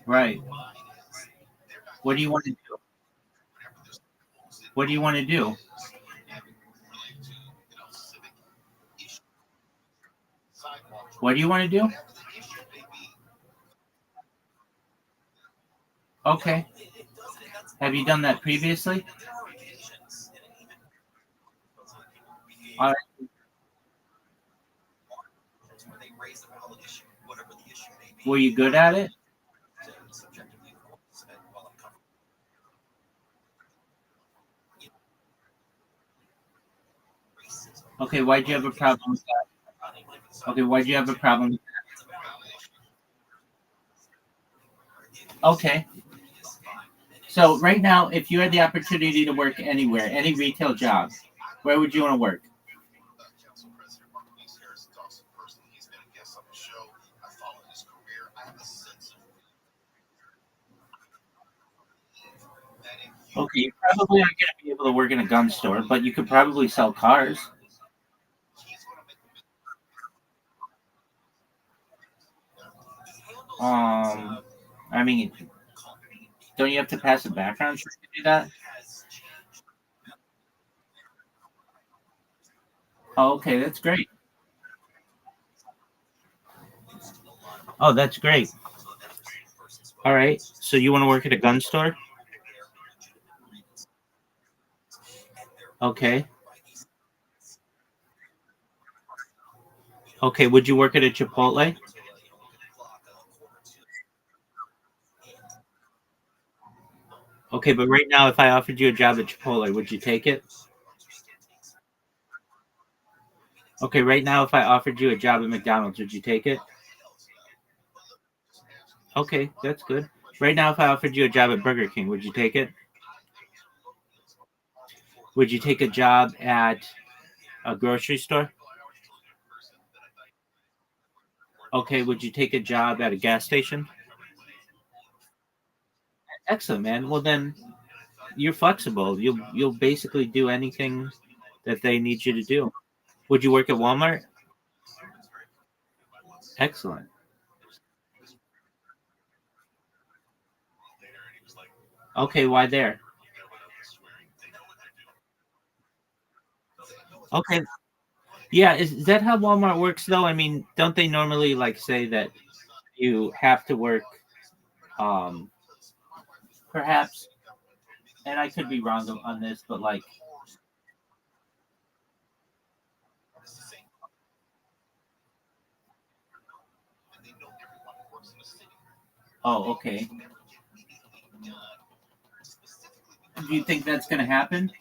Right. What do you want to do? What do you want to do? What do you want to do? Okay. Have you done that previously? All right. Were you good at it? Okay, why'd you have a problem with that? Okay, why'd you have a problem with that? Okay. So right now, if you had the opportunity to work anywhere, any retail job, where would you want to work? Okay, you probably aren't going to be able to work in a gun store, but you could probably sell cars. I mean, don't you have to pass a background check to do that? Oh, okay, that's great. Oh, that's great. All right, so you want to work at a gun store? Okay. Okay, would you work at a Chipotle? Okay, but right now, if I offered you a job at Chipotle, would you take it? Okay, right now, if I offered you a job at McDonald's, would you take it? Okay, that's good. Right now, if I offered you a job at Burger King, would you take it? Would you take a job at a grocery store? Okay, would you take a job at a gas station? Excellent, man. Well, then you're flexible. You'll basically do anything that they need you to do. Would you work at Walmart? Excellent. Okay, why there? Okay. Yeah, is that how Walmart works though? I mean, don't they normally like say that you have to work um perhaps, and I could be wrong on this, but like oh, okay. Do you think that's going to happen?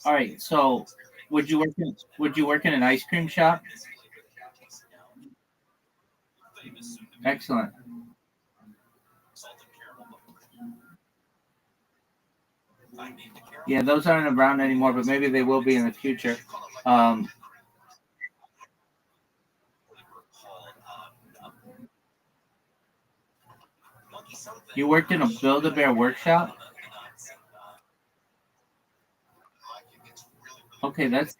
All right. So, would you work in an ice cream shop? Excellent. Yeah, those aren't around anymore, but maybe they will be in the future. You worked in a Build-A-Bear workshop? Okay, that's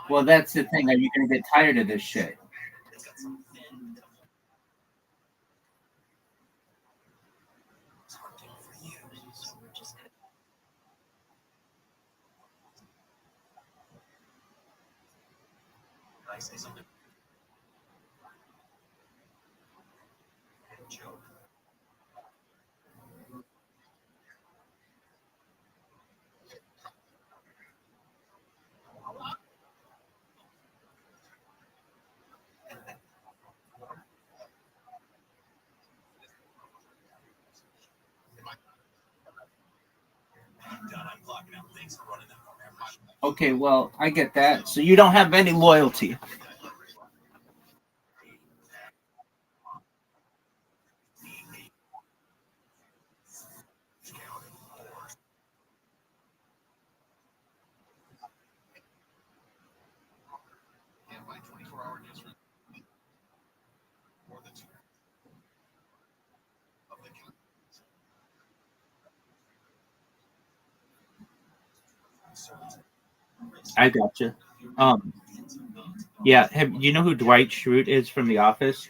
well. That's the thing. Are you gonna get tired of this shit? Okay, well, I get that. So you don't have any loyalty. I gotcha. Um, yeah. You know who Dwight Schrute is from The Office?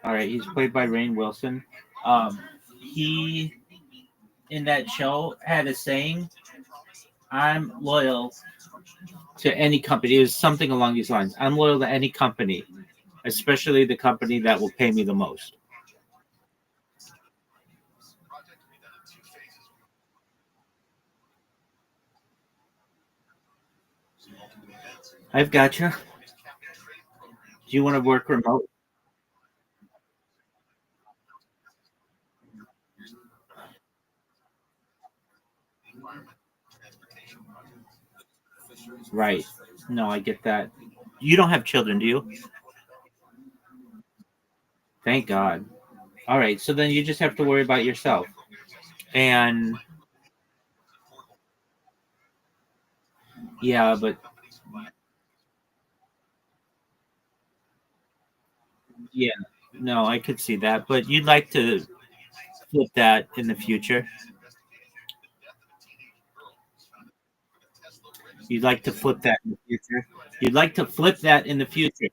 All right, he's played by Rainn Wilson. He in that show had a saying, "I'm loyal to any company." It was something along these lines. I'm loyal to any company, especially the company that will pay me the most. I've gotcha. Do you want to work remote? Right. No, I get that. You don't have children, do you? Thank God. All right, so then you just have to worry about yourself. And yeah, but yeah, no, I could see that. But you'd like to flip that in the future. You'd like to flip that in the future. You'd like to flip that in the future.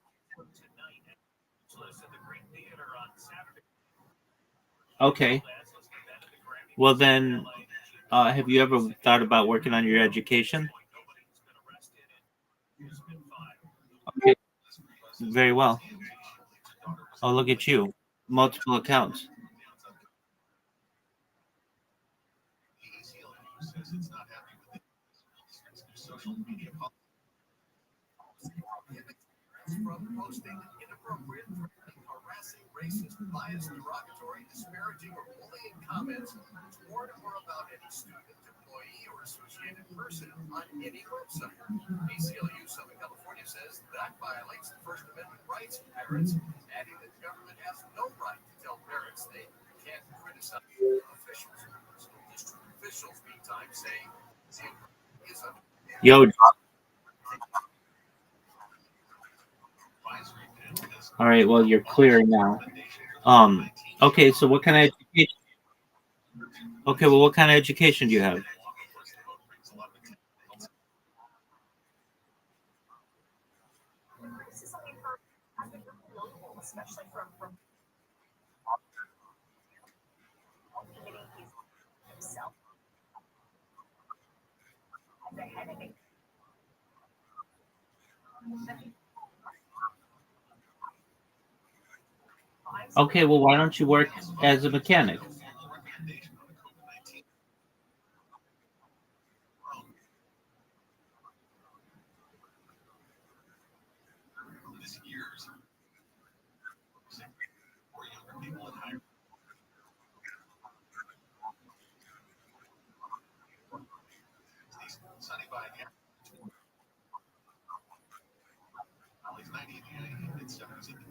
Okay. Well, then, have you ever thought about working on your education? Okay. Very well. Oh, look at you. Multiple accounts. From posting inappropriate, harassing, racist, biased, derogatory, disparaging, or bullying comments toward or about any student, employee, or associated person on any website. ACLU Southern California says that violates the First Amendment rights of parents, adding that the government has no right to tell parents they can't criticize officials. School district officials, meantime, say is a Yo. All right. Well, you're clear now. Okay. So what kind of education? Okay. Well, what kind of education do you have? Okay. Well, why don't you work as a mechanic?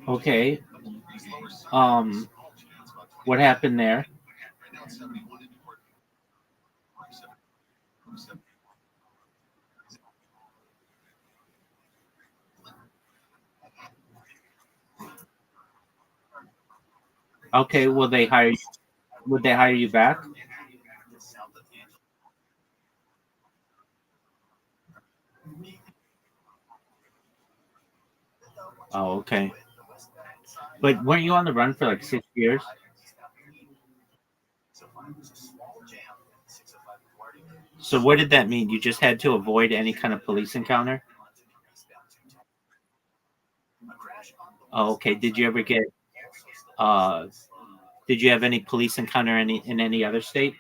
Okay. What happened there? Okay. Will they hire you? Would they hire you back? Oh, okay. But weren't you on the run for like 6 years? So what did that mean? You just had to avoid any kind of police encounter? Oh, okay. Uh did you have any police encounter in any other state?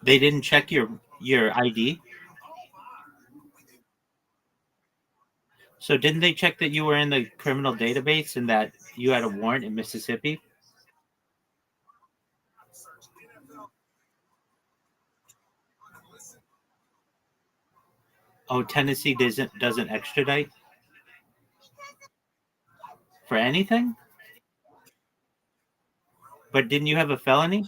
They didn't check your ID? So didn't they check that you were in the criminal database and that you had a warrant in Mississippi? Oh, Tennessee doesn't extradite for anything? But didn't you have a felony?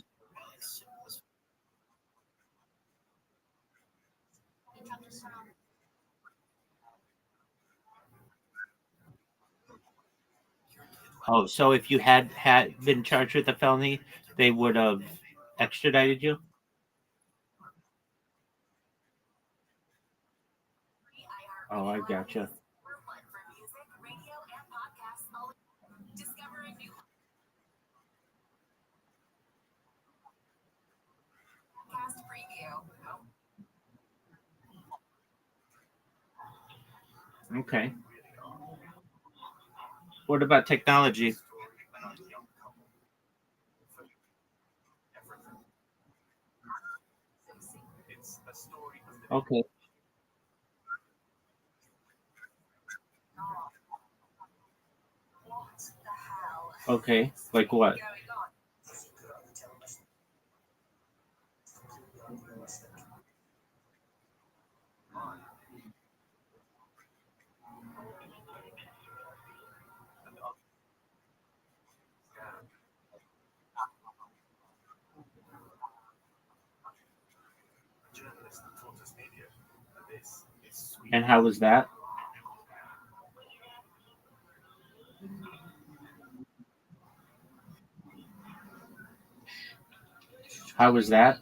Oh, so if you had been charged with a felony, they would have extradited you? Oh, I gotcha. Okay. What about technology? Okay. Okay. Like what? And how was that? How was that?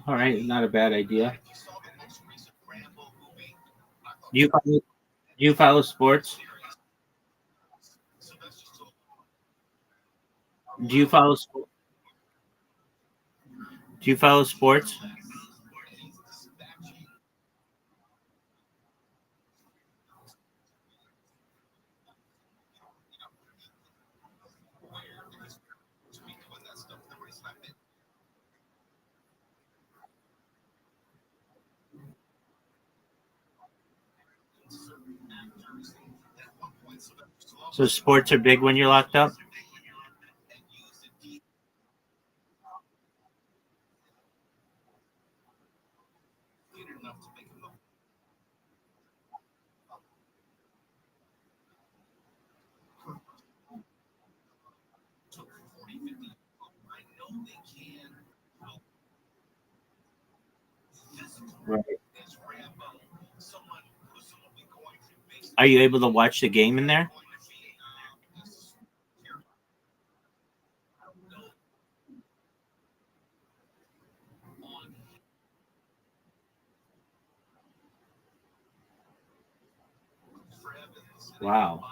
All right, not a bad idea. Do you follow sports? Do you follow Do you follow sports? So sports are big when you're locked up? Right. Are you able to watch the game in there? Wow.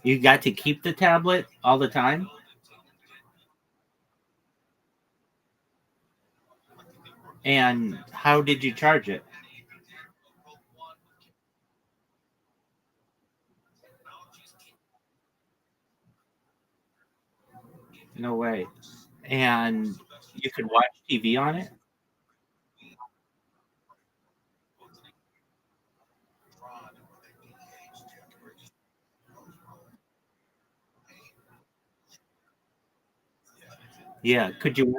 You got to keep the tablet all the time? And how did you charge it? No way. And you could watch TV on it? Yeah. Could you?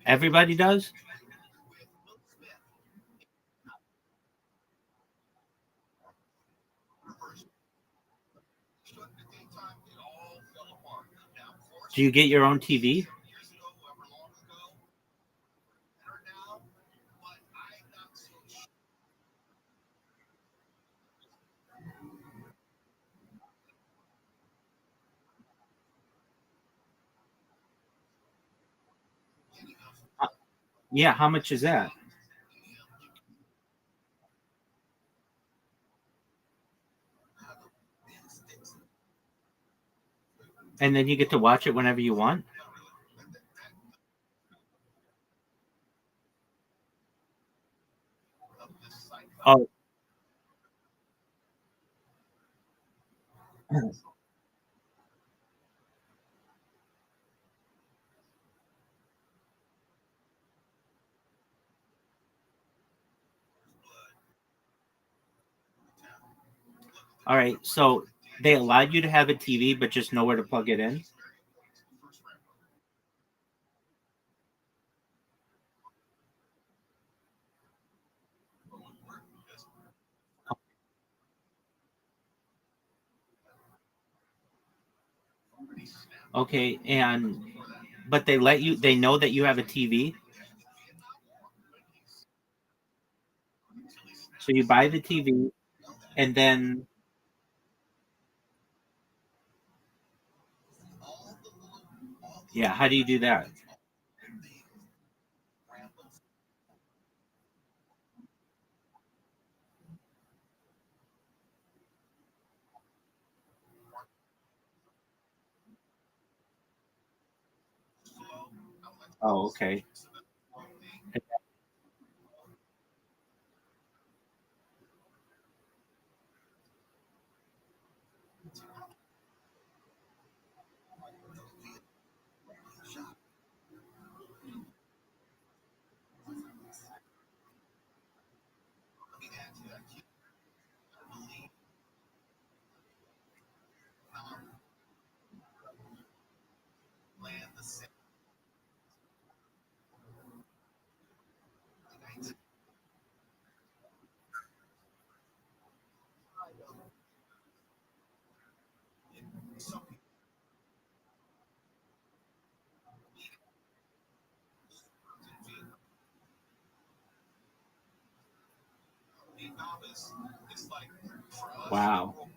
Everybody does? Do you get your own TV? Yeah. How much is that? And then you get to watch it whenever you want? Oh, all right. So they allowed you to have a TV, but just nowhere to plug it in? Okay. But they know that you have a TV. So you buy the TV and then, yeah, how do you do that? Oh, okay. Wow.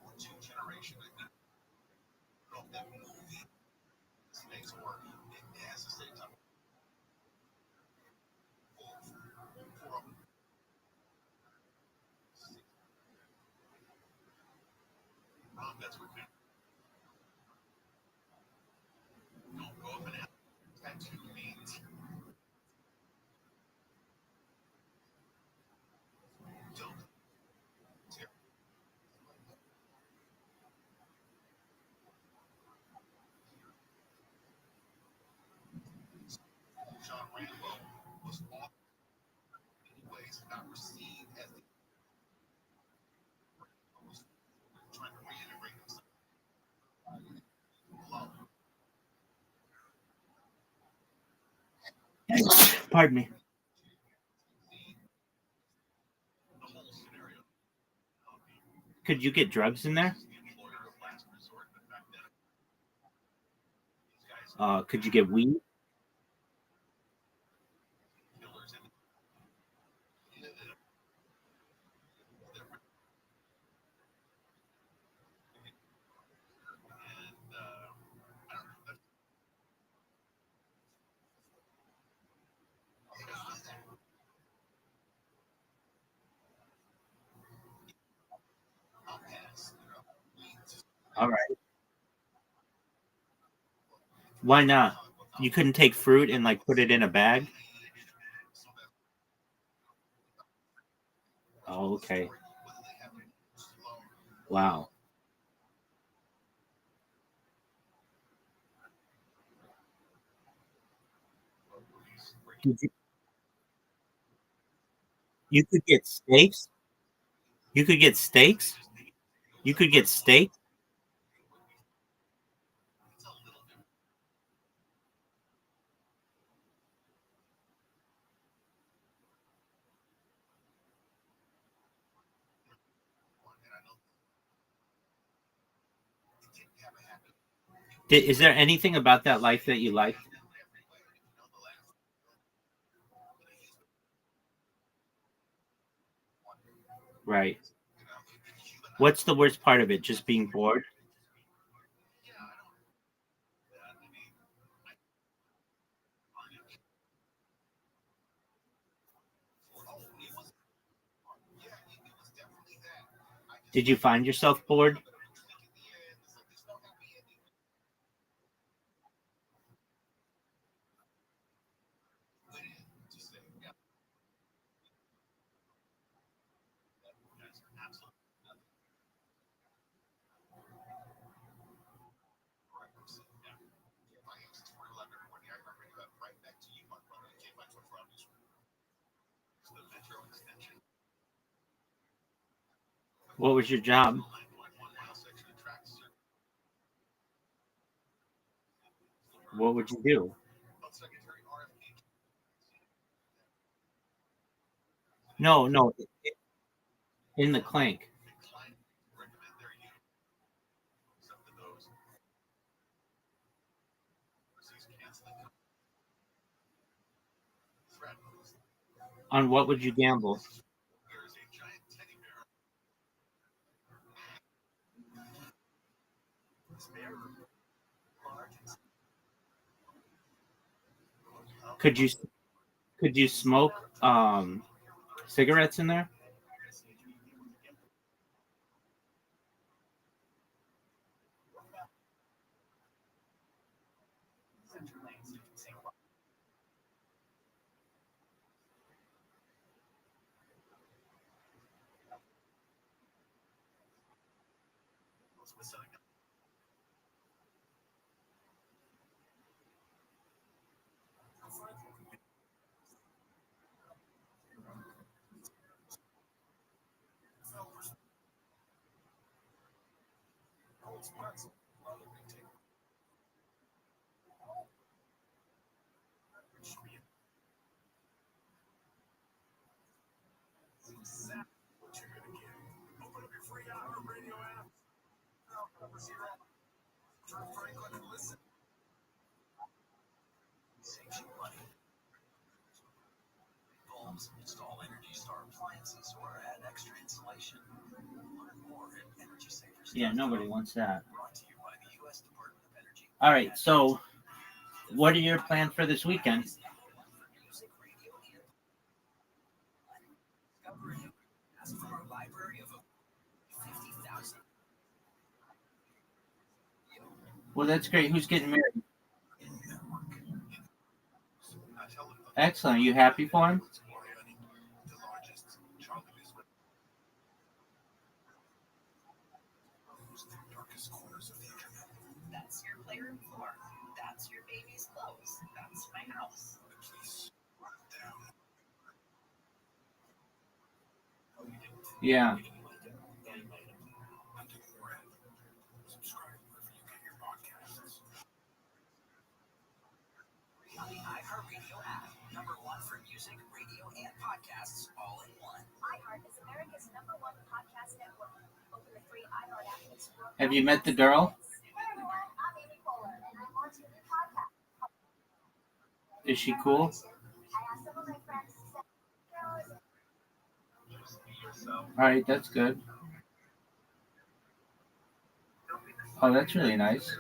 Pardon me. Could you get drugs in there? Could you get weed? All right. Why not? You couldn't take fruit and like put it in a bag? Oh, okay. Wow. You could get steaks? You could get steaks? You could get steak? Is there anything about that life that you liked? Right. What's the worst part of it? Just being bored? Did you find yourself bored? What was your job? What would you do? No, no, in the clank. On what would you gamble? Could you smoke cigarettes in there? Install Energy Star appliances or add extra insulation. Learn more at Energy Savers. Yeah, nobody wants that. Brought to you by the U.S. Department of Energy. All right, so what are your plans for this weekend? From our library of 50,000. Well, that's great. Who's getting married? Excellent. Are you happy for him? That's your playroom floor. That's your baby's clothes. That's my house. Yeah. On the iHeartRadio app, music, radio, and podcasts all in one. iHeart is America's #1 podcast network. Open the free iHeart app and explore. Have you met the girl? Hey everyone, I'm Amy Poehler, and I'm launching a new podcast. Is she cool? I asked some of my friends to send shows. All right, that's good. Oh, that's really nice.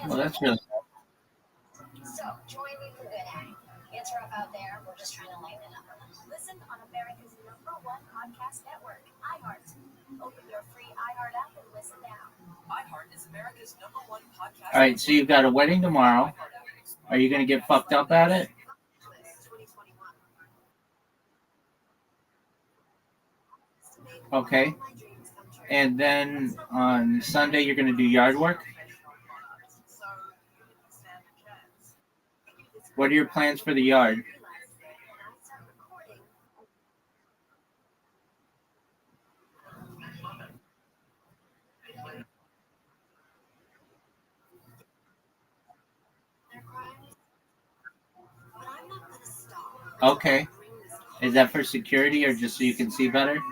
Well, that's really So, join me for good hang. It's rough out there. We're just trying to lighten it up. Listen on America's #1 podcast network, iHeart. Open your free iHeart app and listen now. iHeart is America's #1 podcast. all right. So you've got a wedding tomorrow. Are you gonna get fucked up at it? Okay. And then on Sunday you're gonna do yard work. What are your plans for the yard? Okay. Is that for security or just so you can see better?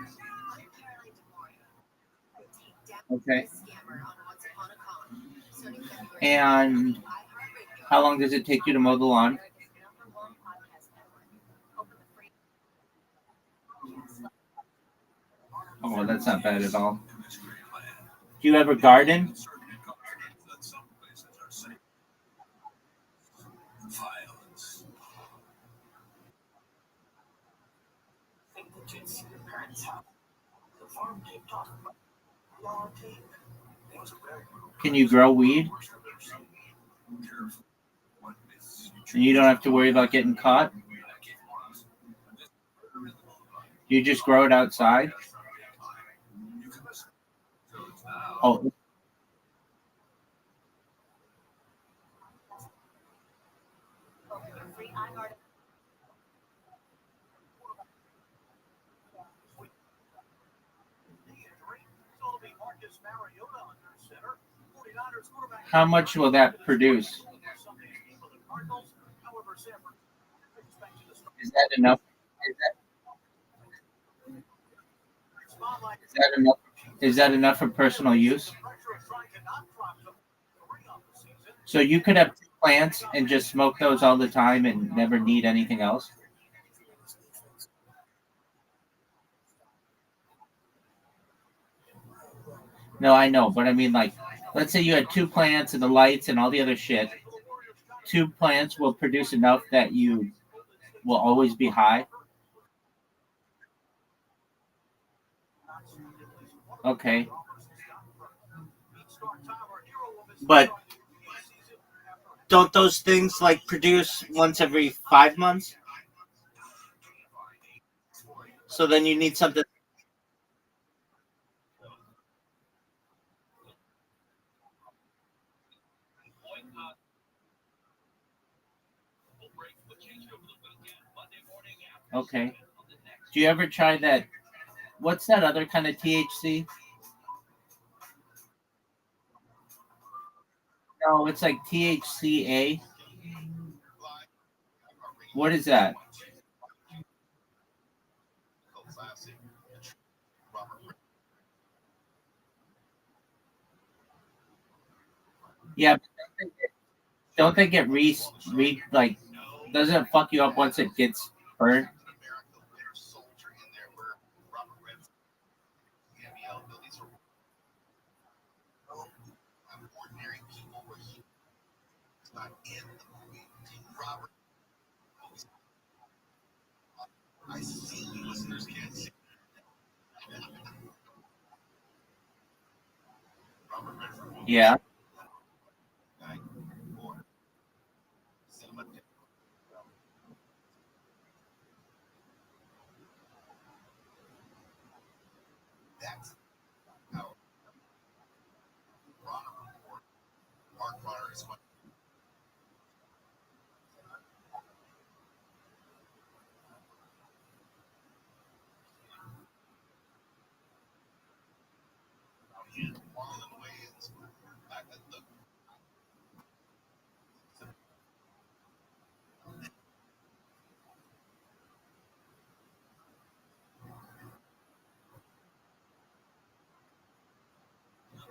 Okay. And how long does it take you to mow the lawn? Oh, well, that's not bad at all. Do you ever garden? Can you grow weed? And you don't have to worry about getting caught? You just grow it outside? Oh. How much will that produce? Is that enough? Is that enough? Is that enough for personal use? So you could have 2 plants and just smoke those all the time and never need anything else? No, I know, but I mean, like, let's say you had 2 plants and the lights and all the other shit. 2 plants will produce enough that you will always be high. Okay. But don't those things like produce once every 5 months? So then you need something. Okay. Do you ever try that? What's that other kind of THC? No, it's like THCA. What is that? Yeah, but don't they get like? Doesn't it fuck you up once it gets burned? Yeah.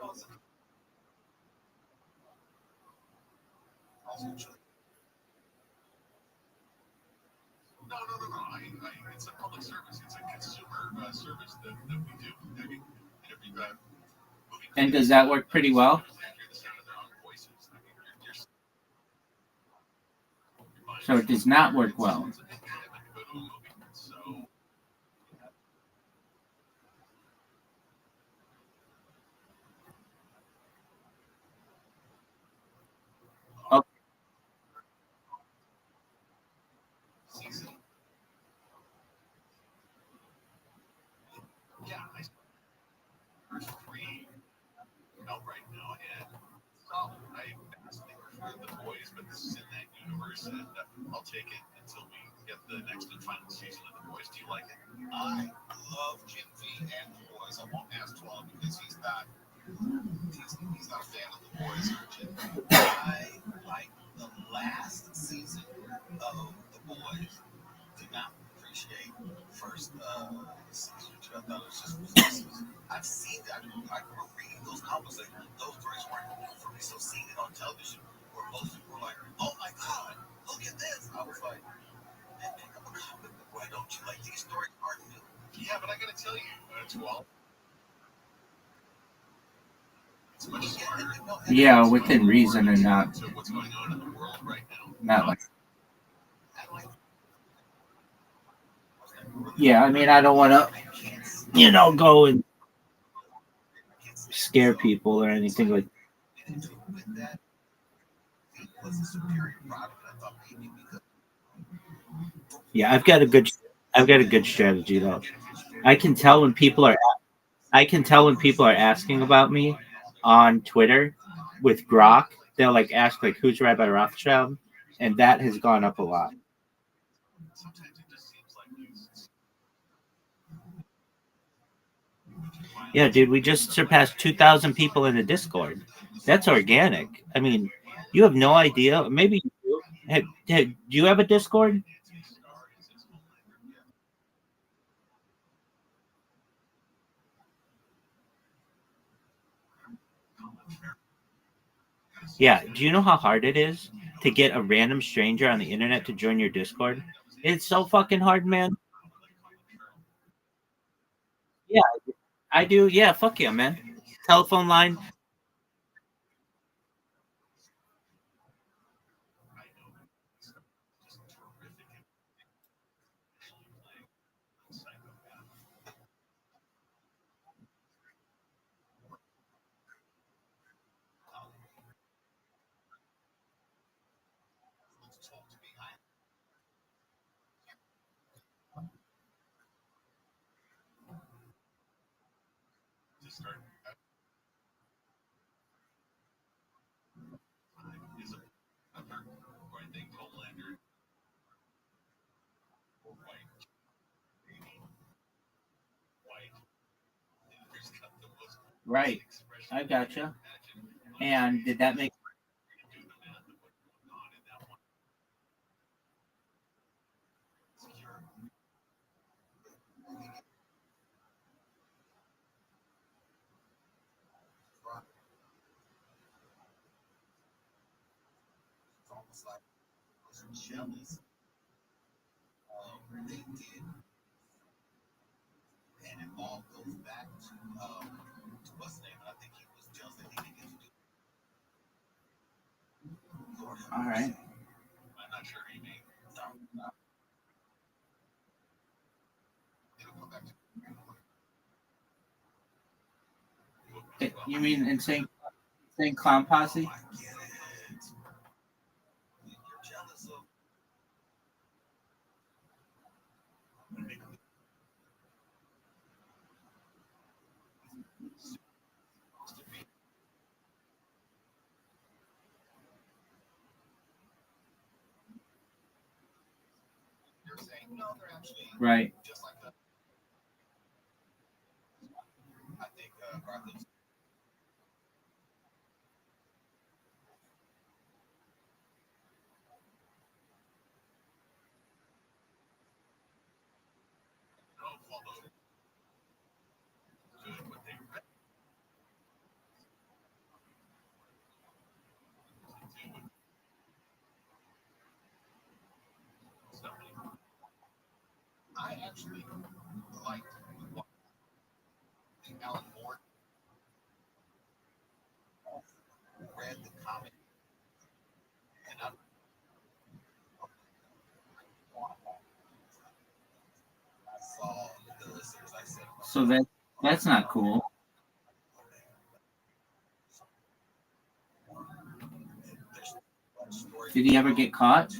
No. It's a public service. It's a consumer service that we do. I mean, And does that work pretty well? So it does not work well. Okay. Yeah, there's three out right now, and I vastly prefer the boys, but this is in that universe, and I'll take it until we get the next and final season of the boys. Do you like it? I love Jim V and the boys. I won't ask 12 because he's not a fan of the boys. I like the last season of the boys. Did not appreciate first season. I thought it was just voices. I've seen that. I grew up reading those novels. Like, those stories weren't new for me. So seeing it on television, where most people were like, "Oh my God, look at this!" I was like, "Man, I'm a comic book. Why don't you like these stories? Aren't new?" Yeah, but I gotta tell you, 12. Yeah, within reason and not What's going on in the world right now? not like. Yeah, I mean, I don't want to, go and scare people or anything like. Yeah, I've got a good strategy though. I can tell when people are asking about me on Twitter with Grok. They'll like ask like who's Rabbi Rothschild, and that has gone up a lot. Yeah, dude, we just surpassed 2,000 people in the Discord. That's organic. I mean, you have no idea. Maybe you do. Do you have a Discord? Yeah. Do you know how hard it is to get a random stranger on the internet to join your Discord? It's so fucking hard, man. Yeah, I do. Yeah, fuck yeah, man. Telephone line. Right. I gotcha. And did that make Jealous. They did, and it all goes back to what's the name? I think he was jealous that he didn't get to do. all right? I'm not sure he made. No. It'll come back to. You mean insane clown posse? Right. I think Rothschild. essentially like Alan Moore read the comic and I saw the listeners. I said, So that's not cool. Did he ever get caught?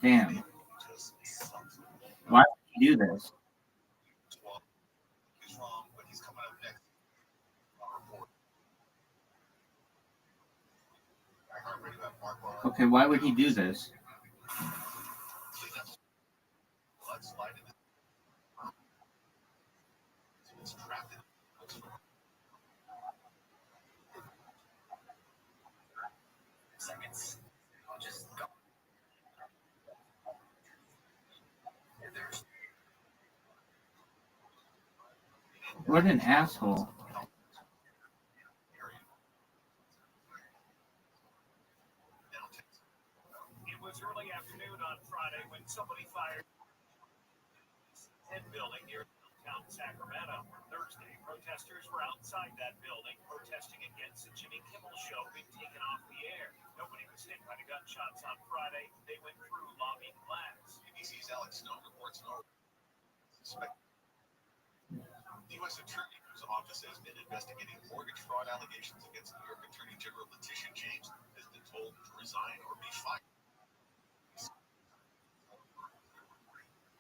Damn. Why would he do this? Okay, why would he do this? What an asshole. It was early afternoon on Friday when somebody fired 10 building near downtown Sacramento. Thursday, protesters were outside that building protesting against the Jimmy Kimmel show being taken off the air. Nobody was hit by the gunshots on Friday. They went through lobby glass. ABC's Alex Stone reports no suspect. The U.S. Attorney whose office has been investigating mortgage fraud allegations against New York Attorney General Letitia James has been told to resign or be fired.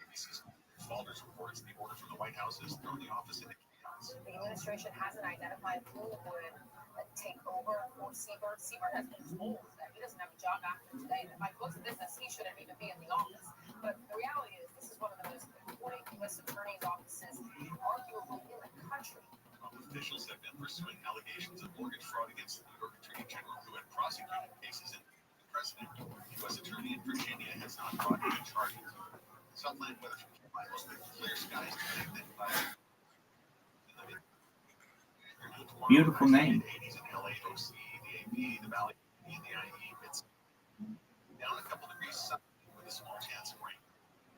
ABC's Falders reports the order from the White House has thrown the office into chaos. The administration hasn't identified who would take over for Siebert. Siebert has been told that he doesn't have a job after today. That by books of business, he shouldn't even be in the office. But the reality is, this is one of the most important U.S. attorney's offices, arguably in the country. Officials have been pursuing allegations of mortgage fraud against the New York Attorney General, who had prosecuted cases in the president. The U.S. Attorney in Virginia has not brought any charges. Sunland weather from Carolina, clear skies today. Beautiful name. 80s in LA, OC, the AP, the Valley, the IE. It's down a couple degrees south with a small chance of rain.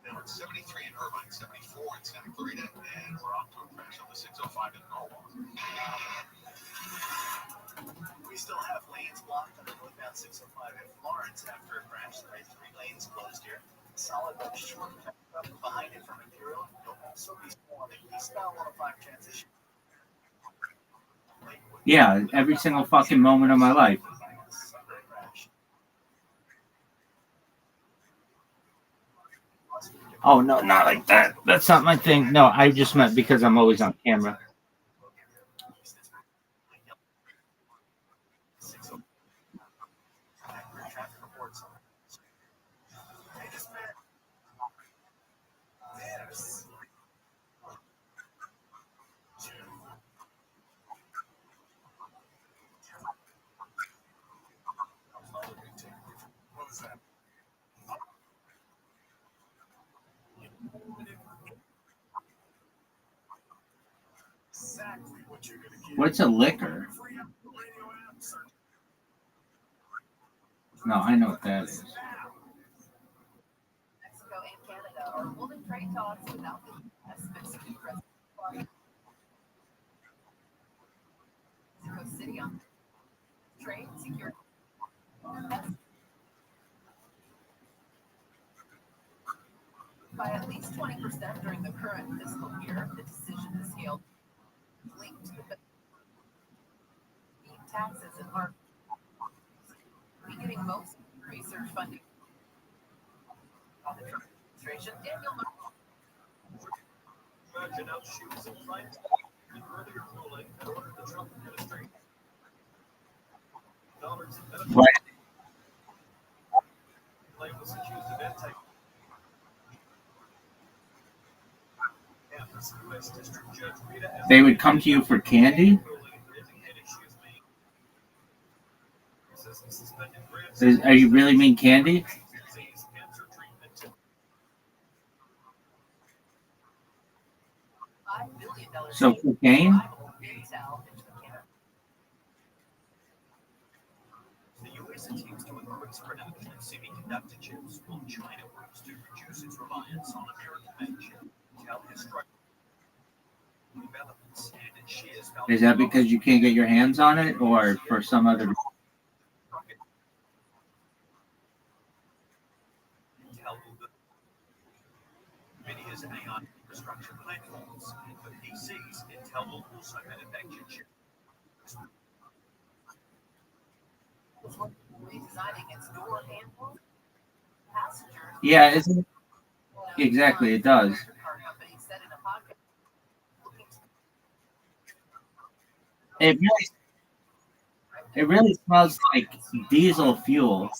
Now it's 73 in Irvine, 74 in Santa Clarita, and we're off to a crash on the 605 in Norwalk. We still have lanes blocked on the northbound 605 in Florence after a crash. There are 3 lanes closed here. Solid but short behind it from Imperial. You'll also be on the eastbound 105 transition. Yeah, every single fucking moment of my life. Oh, no, not like that. That's not my thing. No, I just meant because I'm always on camera. What's a liquor? No, I know what that is. Mexico and Canada are holding trade talks without the U.S. Mexican president. Mexico City on trade security. By at least 20% during the current fiscal year, the decision is scaled linked to the taxes and are beginning most research funding. On the Trump administration, Daniel. Judge announced she was inclined to the earlier ruling that ordered the Trump administration dollars in benefits. What? Claim was accused of anti. U.S. District Judge Rita. They would come to you for candy? Are you really mean candy? So cocaine? The U.S. attempts to encourage production of semiconductor chips, while China works to reduce its reliance on American-made chips. Intel has struck developments and it shares. Is that because you can't get your hands on it, or for some other reason? NVIDIA's AI infrastructure platforms. For PCs, Intel will also manufacture chips. Redesigning its door handle. Passengers. Yeah, isn't exactly it does. It really smells like diesel fuel.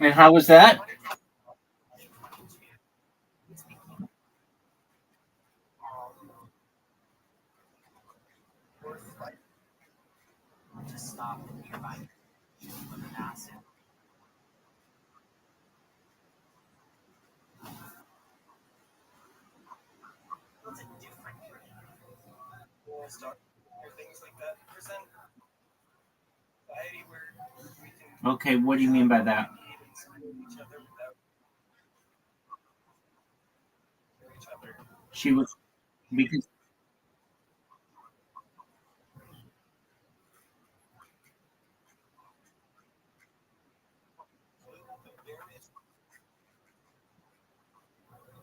And how was that? To stop the nearby with a massive. It's a different start things like that present society where we can Okay, what do you mean by that? each other without each other. She was because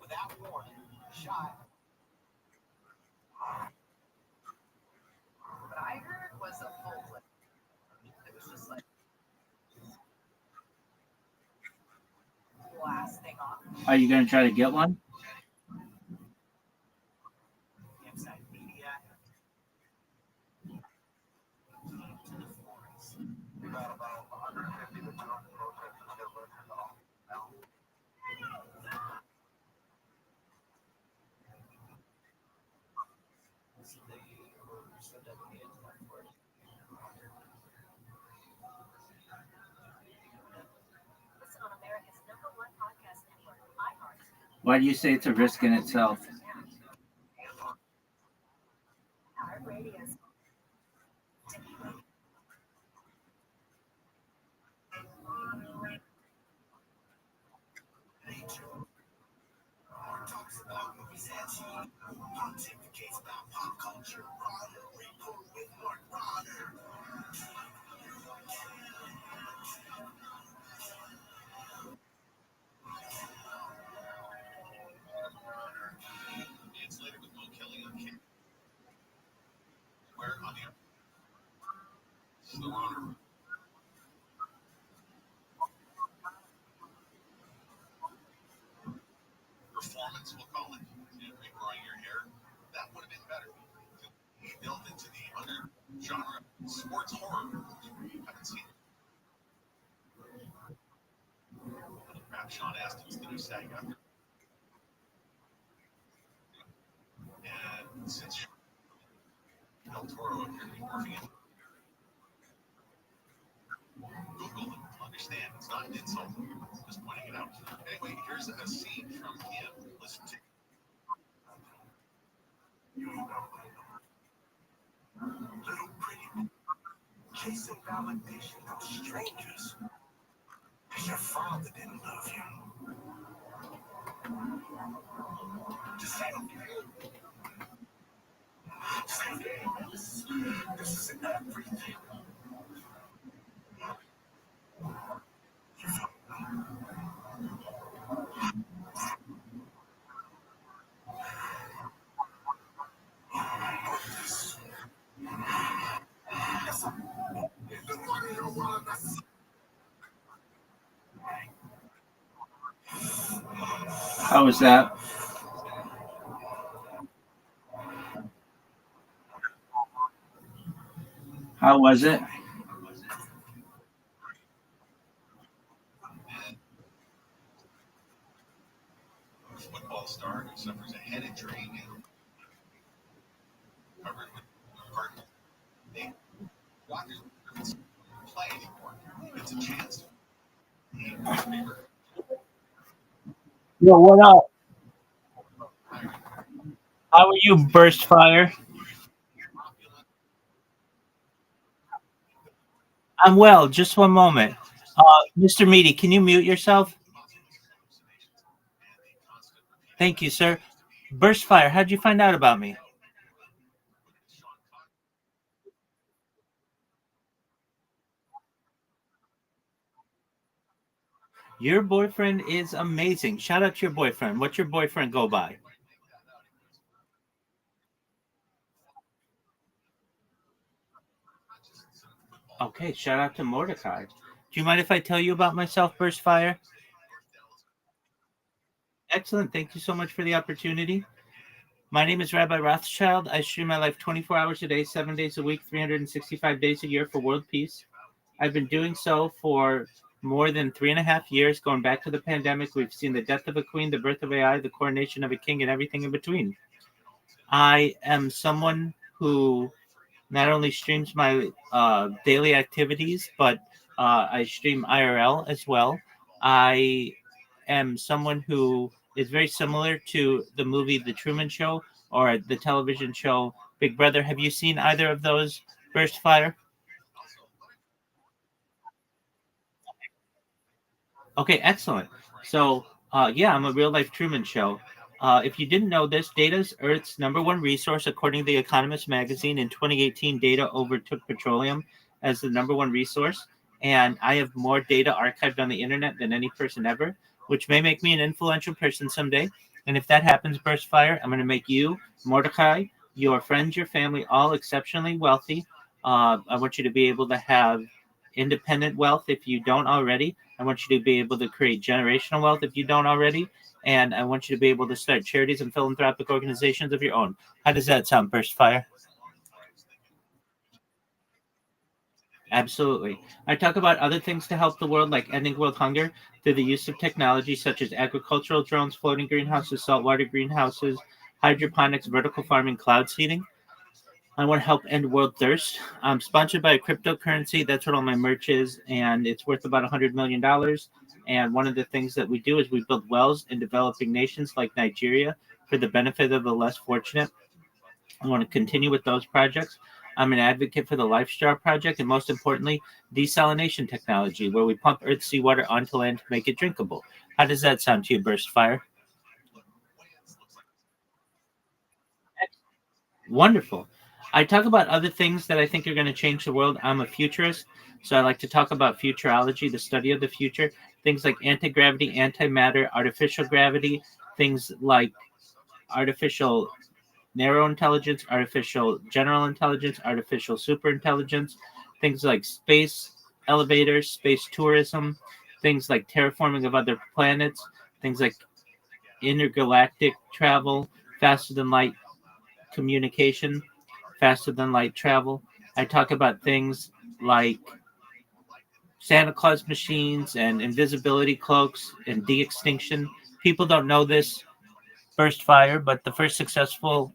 Without warning, shot. What I heard was a full clip. It was just like blasting off. are you gonna try to get one? Inside media. To the forest. We got about 150 to 200 protesters that were in the now. Listen on America's #1 podcast network, iHeart. Why do you say it's a risk in itself? iHeartRadio. Talks about movies and TV. Pontificates about pop culture. Report with Mark Rodder. It's later with Mo Kelly on camera. Where on the runner. Performance, we'll call it. Regrowing your hair. That would have been better. He delved into the under genre sports horror movies where you haven't seen it. Crap, Sean Astin's the new SAG after. And since Del Toro appeared to be morphing in, Google them. Understand, it's not an insult. I'm just pointing it out. Anyway, here's a scene from him. Listen to. Little pretty. Chasing validation from strangers. Because your father didn't love you. Just say this is everything. How was that? How was it? Football star who suffers a head injury and covered with part. They doctors don't play anymore. It's a chance. Yo, what up? How are you, Burst Fire? I'm well. Just one moment. Mr. Meaty, can you mute yourself? Thank you, sir. Burst Fire, how'd you find out about me? Your boyfriend is amazing. Shout out to your boyfriend. What's your boyfriend go by? Okay, shout out to Mordecai. Do you mind if I tell you about myself, Burst Fire? Excellent. Thank you so much for the opportunity. My name is Rabbi Rothschild. I stream my life 24 hours a day, 7 days a week, 365 days a year for world peace. I've been doing so for more than 3.5 years, going back to the pandemic. We've seen the death of a queen, the birth of AI, the coronation of a king, and everything in between. I am someone who not only streams my daily activities, but I stream IRL as well. I am someone who is very similar to the movie The Truman Show or the television show Big Brother. Have you seen either of those, Burst Fire? Okay, excellent. So, yeah, I'm a real life Truman Show. If you didn't know this, data is Earth's number one resource. According to The Economist magazine, in 2018, data overtook petroleum as the number one resource. And I have more data archived on the internet than any person ever, which may make me an influential person someday. And if that happens, Burst Fire, I'm going to make you, Mordecai, your friends, your family, all exceptionally wealthy. I want you to be able to have independent wealth if you don't already. I want you to be able to create generational wealth if you don't already. And I want you to be able to start charities and philanthropic organizations of your own. How does that sound, Burst Fire? Absolutely. I talk about other things to help the world, like ending world hunger through the use of technology such as agricultural drones, floating greenhouses, saltwater greenhouses, hydroponics, vertical farming, cloud seeding. I want to help end world thirst. I'm sponsored by a cryptocurrency. That's what all my merch is, and it's worth about $100 million. And one of the things that we do is we build wells in developing nations like Nigeria for the benefit of the less fortunate. I want to continue with those projects. I'm an advocate for the LifeStar project, and most importantly, desalination technology, where we pump Earth's seawater onto land to make it drinkable. How does that sound to you, Burst Fire? Wonderful. I talk about other things that I think are going to change the world. I'm a futurist, so I like to talk about futurology, the study of the future, things like anti-gravity, antimatter, artificial gravity, things like artificial narrow intelligence, artificial general intelligence, artificial superintelligence, things like space elevators, space tourism, things like terraforming of other planets, things like intergalactic travel, faster than light communication, faster than light travel. I talk about things like Santa Claus machines and invisibility cloaks and de extinction. People don't know this, Burst Fire, but the first successful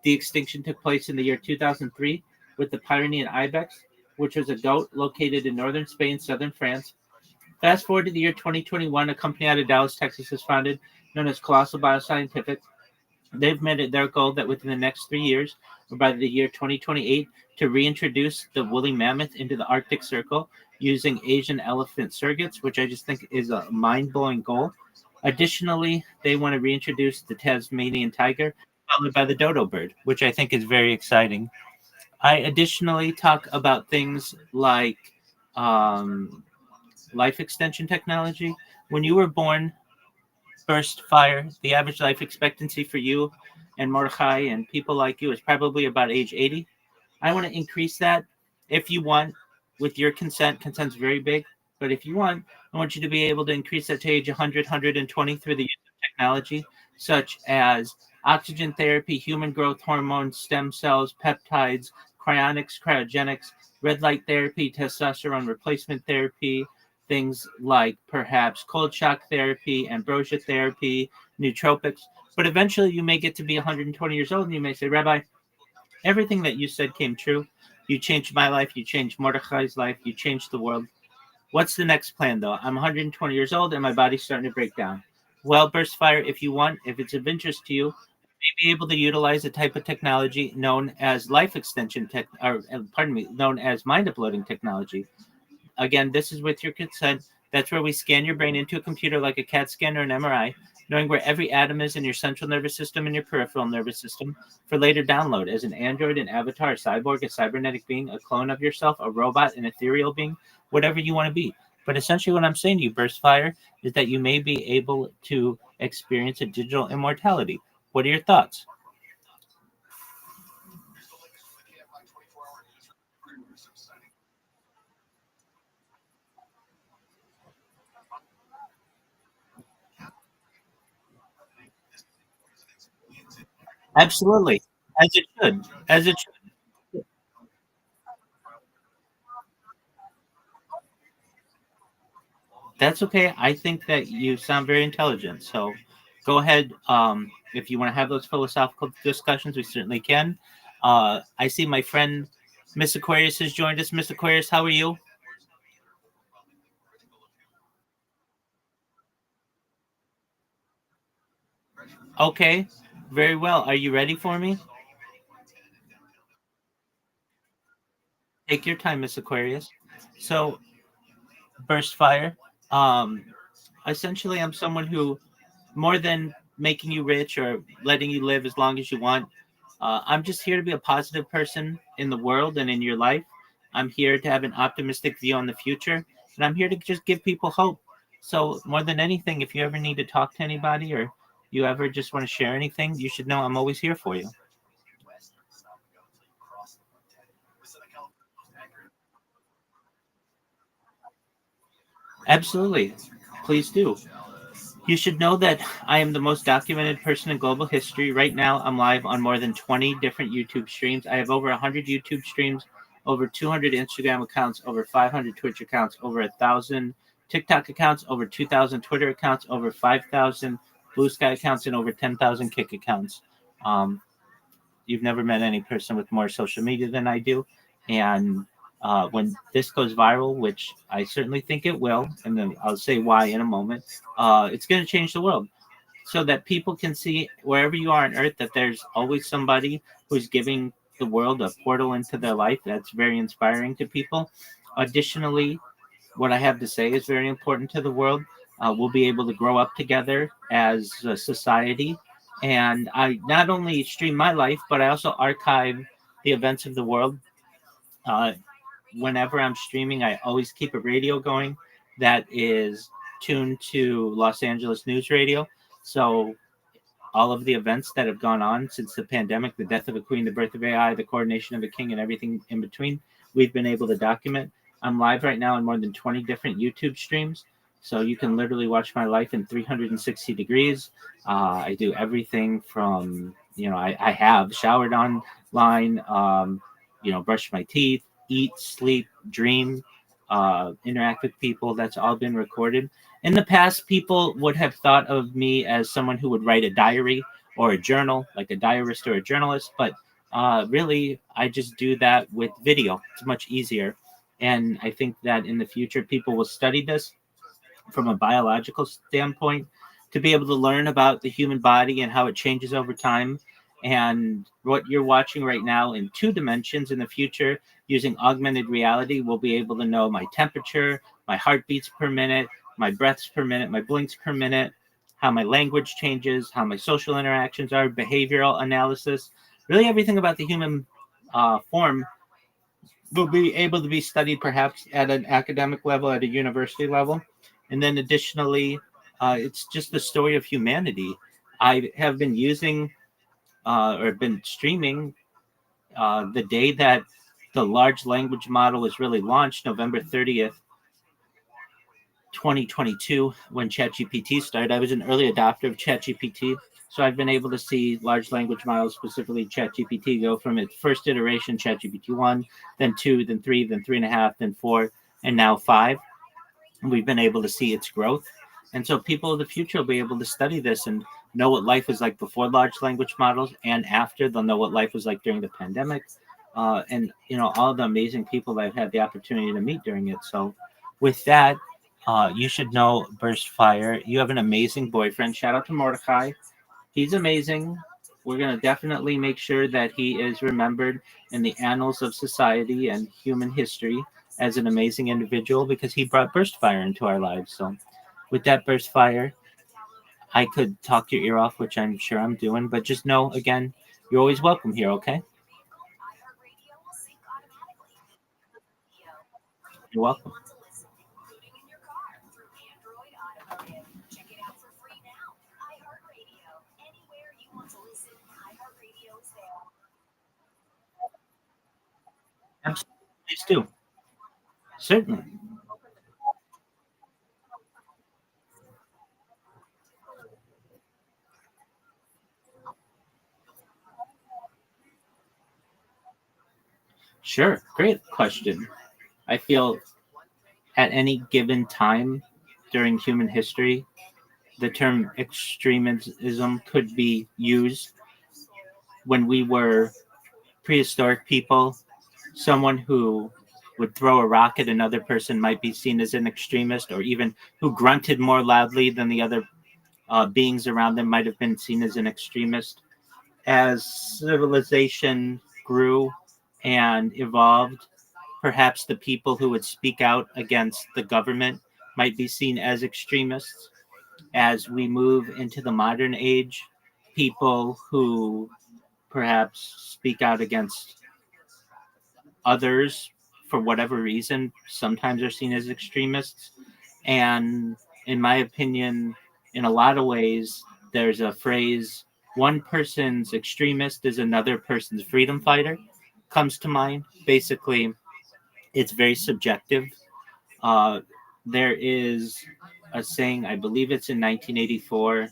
de extinction took place in the year 2003 with the Pyrenean ibex, which was a goat located in northern Spain, southern France. Fast forward to the year 2021, a company out of Dallas, Texas is founded, known as Colossal Bioscientific. They've made it their goal that within the next 3 years, or by the year 2028, to reintroduce the woolly mammoth into the Arctic Circle using Asian elephant surrogates, which I just think is a mind-blowing goal. Additionally, they want to reintroduce the Tasmanian tiger, followed by the dodo bird, which I think is very exciting. I additionally talk about things like um, life extension technology. When you were born, Burst Fire, the average life expectancy for you and Mordechai and people like you is probably about age 80. I want to increase that if you want, with your consent. Consent's very big, but if you want, I want you to be able to increase that to age 100, 120 through the use of technology such as oxygen therapy, human growth hormones, stem cells, peptides, cryonics, cryogenics, red light therapy, testosterone replacement therapy, things like perhaps cold shock therapy, ambrosia therapy, nootropics. But eventually you may get to be 120 years old and you may say, Rabbi, everything that you said came true. You changed my life. You changed Mordechai's life. You changed the world. What's the next plan, though? I'm 120 years old and my body's starting to break down. Well, Burst Fire, if you want, if it's of interest to you, may be able to utilize a type of technology known as life extension tech, or pardon me, known as mind uploading technology. Again, this is with your consent. That's where we scan your brain into a computer like a CAT scan or an MRI, knowing where every atom is in your central nervous system and your peripheral nervous system for later download as an android, an avatar, a cyborg, a cybernetic being, a clone of yourself, a robot, an ethereal being, whatever you want to be. But essentially, what I'm saying to you, Burst Fire, is that you may be able to experience a digital immortality. What are your thoughts? Absolutely, as it should, as it should. That's okay. I think that you sound very intelligent. So go ahead. If you want to have those philosophical discussions, we certainly can. I see my friend Miss Aquarius has joined us. Miss Aquarius, how are you? Okay, very well. Are you ready for me? Take your time, Miss Aquarius. So, Burst Fire. Um, Essentially, I'm someone who, more than making you rich or letting you live as long as you want, I'm just here to be a positive person in the world and in your life. I'm here to have an optimistic view on the future, and I'm here to just give people hope. So, more than anything, if you ever need to talk to anybody or you ever just want to share anything, you should know I'm always here for you. Absolutely. Please do. You should know that I am the most documented person in global history. Right now, I'm live on more than 20 different YouTube streams. I have over 100 YouTube streams, over 200 Instagram accounts, over 500 Twitch accounts, over 1,000 TikTok accounts, over 2,000 Twitter accounts, over 5,000 Blue Sky accounts, and over 10,000 Kick accounts. Um, you've never met any person with more social media than I do. And when this goes viral, which I certainly think it will, and then I'll say why in a moment, it's going to change the world so that people can see wherever you are on earth that there's always somebody who's giving the world a portal into their life. That's very inspiring to people. Additionally, what I have to say is very important to the world. We'll be able to grow up together as a society. And I not only stream my life, but I also archive the events of the world. Uh, Whenever I'm streaming, I always keep a radio going that is tuned to Los Angeles News Radio. So all of the events that have gone on since the pandemic, the death of a queen, the birth of AI, the coronation of a king, and everything in between, we've been able to document. I'm live right now on more than 20 different YouTube streams. So you can literally watch my life in 360 degrees. I do everything from, I have showered online, brush my teeth, eat, sleep, dream, interact with people. That's all been recorded. In the past, people would have thought of me as someone who would write a diary or a journal, like a diarist or a journalist, but really, I just do that with video. It's much easier. And I think that in the future, people will study this from a biological standpoint to be able to learn about the human body and how it changes over time. And what you're watching right now in 2 dimensions in the future using augmented reality, we'll be able to know my temperature, my heartbeats per minute, my breaths per minute, my blinks per minute, how my language changes, how my social interactions are, behavioral analysis, really everything about the human form will be able to be studied perhaps at an academic level, at a university level. And then additionally, it's just the story of humanity. I have been using or been streaming the day that the large language model was really launched, November 30th, 2022, when ChatGPT started. I was an early adopter of ChatGPT. So I've been able to see large language models, specifically ChatGPT, go from its first iteration, ChatGPT 1, then 2, then 3, then 3.5, then 4, and now 5. And we've been able to see its growth. And so people of the future will be able to study this and know what life was like before large language models and after. They'll know what life was like during the pandemic and all the amazing people that I've had the opportunity to meet during it. So with that, You should know Burst Fire. You have an amazing boyfriend. Shout out to Mordecai. He's amazing. We're going to definitely make sure that he is remembered in the annals of society and human history as an amazing individual because he brought Burst Fire into our lives. So, with that Burst Fire, I could talk your ear off, which I'm sure I'm doing, but just know, again, you're always welcome here, okay? You're welcome. Absolutely. Please do. Certainly. Sure. Great question. I feel at any given time during human history, the term extremism could be used when we were prehistoric people. Someone who would throw a rock at another person might be seen as an extremist, or even who grunted more loudly than the other beings around them might have been seen as an extremist. As civilization grew and evolved, perhaps the people who would speak out against the government might be seen as extremists. As we move into the modern age, people who perhaps speak out against others for whatever reason sometimes are seen as extremists. And in my opinion, in a lot of ways, there's a phrase, one person's extremist is another person's freedom fighter, comes to mind. Basically, it's very subjective. Uh, there is a saying, I believe it's in 1984.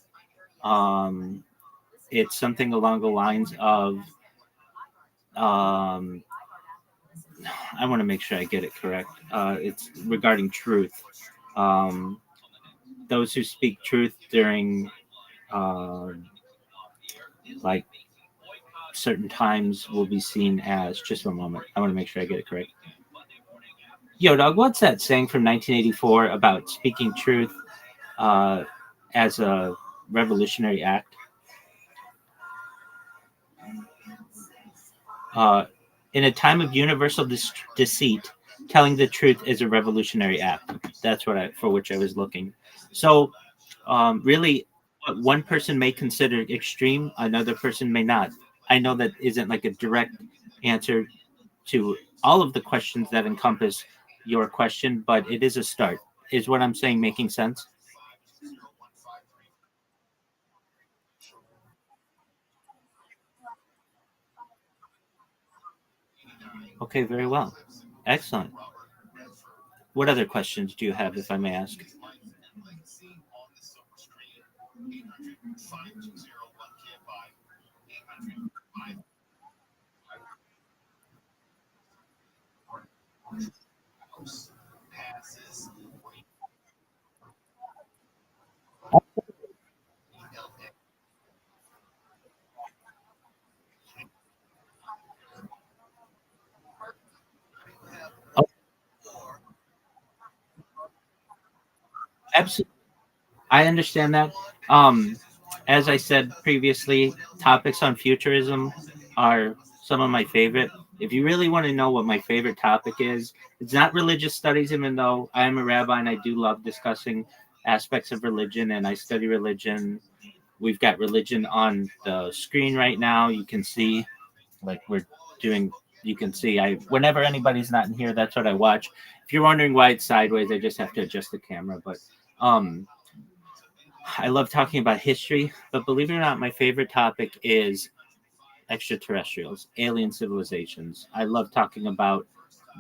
Um, it's something along the lines of, um, I want to make sure I get it correct. It's regarding truth. Um, those who speak truth during uh, like certain times will be seen as, just a moment, I want to make sure I get it correct. Yo, dog, what's that saying from 1984 about speaking truth uh, as a revolutionary act? Uh, in a time of universal deceit, telling the truth is a revolutionary act. That's what for which I was looking. So, really, what one person may consider extreme, another person may not. I know that isn't like a direct answer to all of the questions that encompass your question, but it is a start. Is what I'm saying making sense? Okay, very well. Excellent. What other questions do you have, if I may ask? Oh, absolutely. I understand that. Um, as I said previously, topics on futurism are some of my favorite. If you really want to know what my favorite topic is, it's not religious studies, even though I am a rabbi and I do love discussing aspects of religion and I study religion. We've got religion on the screen right now. You can see, like, we're doing, you can see, whenever anybody's not in here, that's what I watch. If you're wondering why it's sideways, I just have to adjust the camera. But um, I love talking about history, but believe it or not, my favorite topic is extraterrestrials, alien civilizations. I love talking about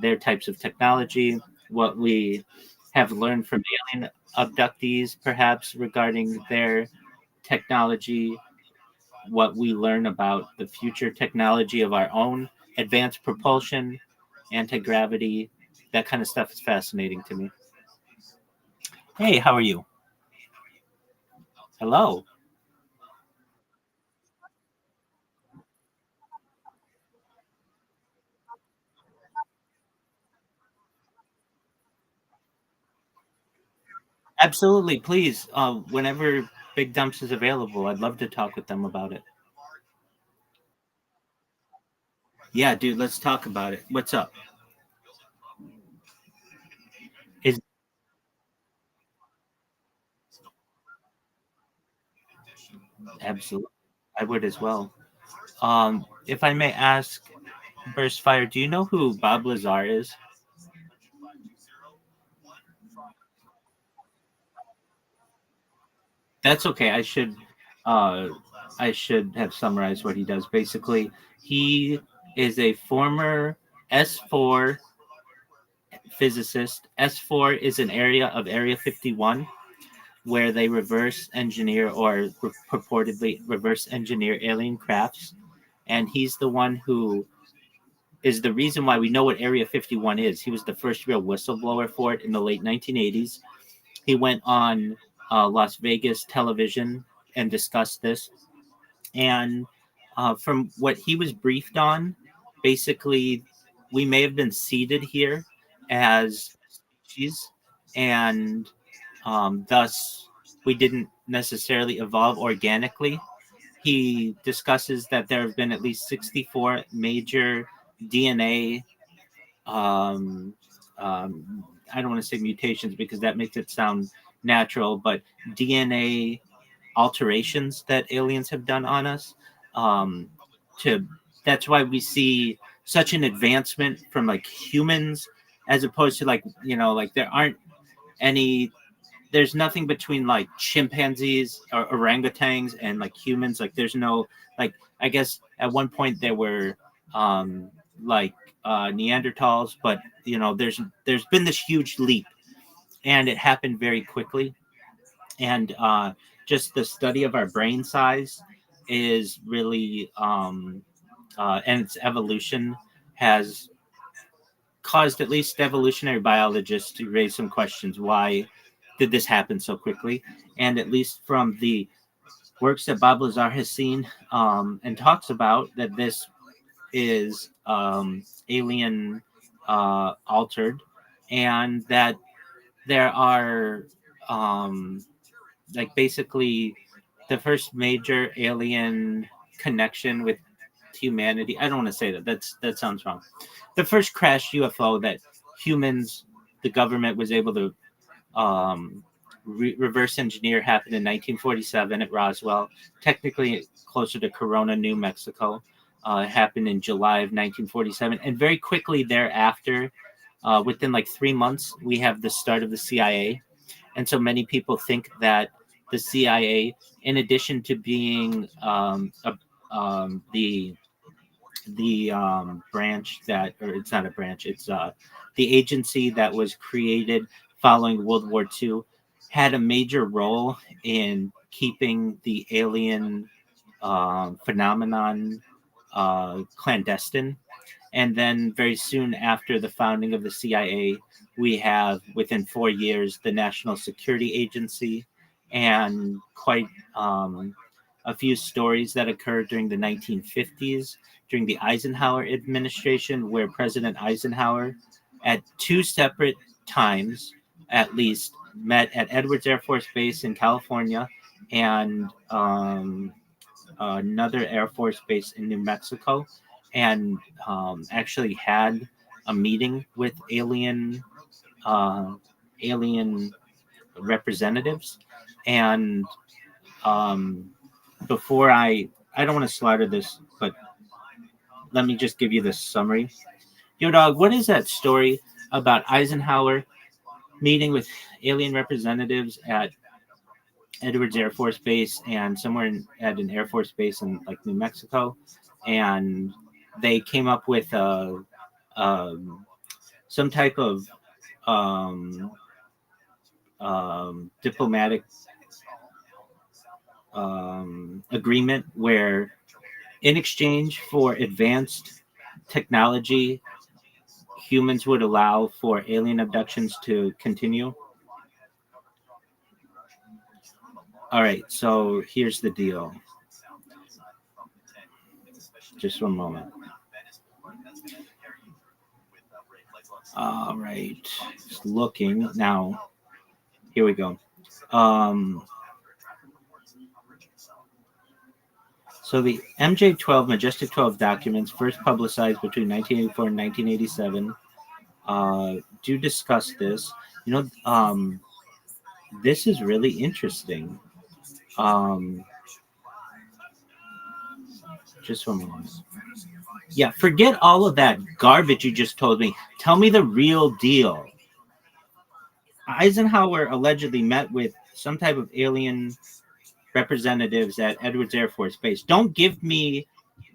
their types of technology, what we have learned from alien abductees, perhaps regarding their technology, what we learn about the future technology of our own, advanced propulsion, anti gravity. That kind of stuff is fascinating to me. Hey, how are you? Hello. Absolutely, please. Whenever Big Dumps is available, I'd love to talk with them about it. Yeah, dude, let's talk about it. What's up? Is absolutely. I would as well. If I may ask, Burst Fire, do you know who Bob Lazar is? That's okay. Uh, I should have summarized what he does. Basically, he is a former S4 physicist. S4 is an area of Area 51 where they reverse engineer or purportedly reverse engineer alien crafts. And he's the one who is the reason why we know what Area 51 is. He was the first real whistleblower for it in the late 1980s. He went on Las Vegas television and discussed this. And from what he was briefed on, basically, we may have been seeded here as species, and thus we didn't necessarily evolve organically. He discusses that there have been at least 64 major DNA. Um, I don't want to say mutations because that makes it sound natural, but DNA alterations that aliens have done on us. Um, to That's why we see such an advancement from like humans as opposed to like like there aren't any there's nothing between like chimpanzees or orangutans and like humans. Like there's no like I guess at one point there were um like Neanderthals, but there's been this huge leap and it happened very quickly. And just the study of our brain size is really and its evolution has caused at least evolutionary biologists to raise some questions. Why did this happen so quickly? And at least from the works that Bob Lazar has seen and talks about, that this is alien altered, and that there are like basically the first major alien connection with humanity. I don't want to say that. That sounds wrong. The first crashed UFO that humans, the government was able to reverse engineer happened in 1947 at Roswell, technically closer to Corona, New Mexico. It happened in July of 1947, and very quickly thereafter, within like 3 months, we have the start of the CIA. And so many people think that the CIA, in addition to being the branch that, or it's not a branch, it's the agency that was created following World War II, had a major role in keeping the alien phenomenon clandestine. And then very soon after the founding of the CIA, we have within 4 years the National Security Agency, and quite a few stories that occurred during the 1950s, during the Eisenhower administration, where President Eisenhower, at two separate times at least, met at Edwards Air Force Base in California and another Air Force base in New Mexico, and actually had a meeting with uh, alien representatives. And um, before I don't want to slaughter this, but let me just give you this summary. Yo, dog, what is that story about Eisenhower meeting with alien representatives at Edwards Air Force Base and somewhere at an Air Force base in like New Mexico, and they came up with some type of um, diplomatic agreement where, in exchange for advanced technology, humans would allow for alien abductions to continue. All right, so here's the deal. Just one moment. All right, just looking now. Here we go. So the MJ-12 Majestic 12 documents, first publicized between 1984 and 1987, do discuss this. You know, this is really interesting. Just one moment. Yeah, forget all of that garbage you just told me. Tell me the real deal. Eisenhower allegedly met with some type of alien representatives at Edwards Air Force Base. Don't give me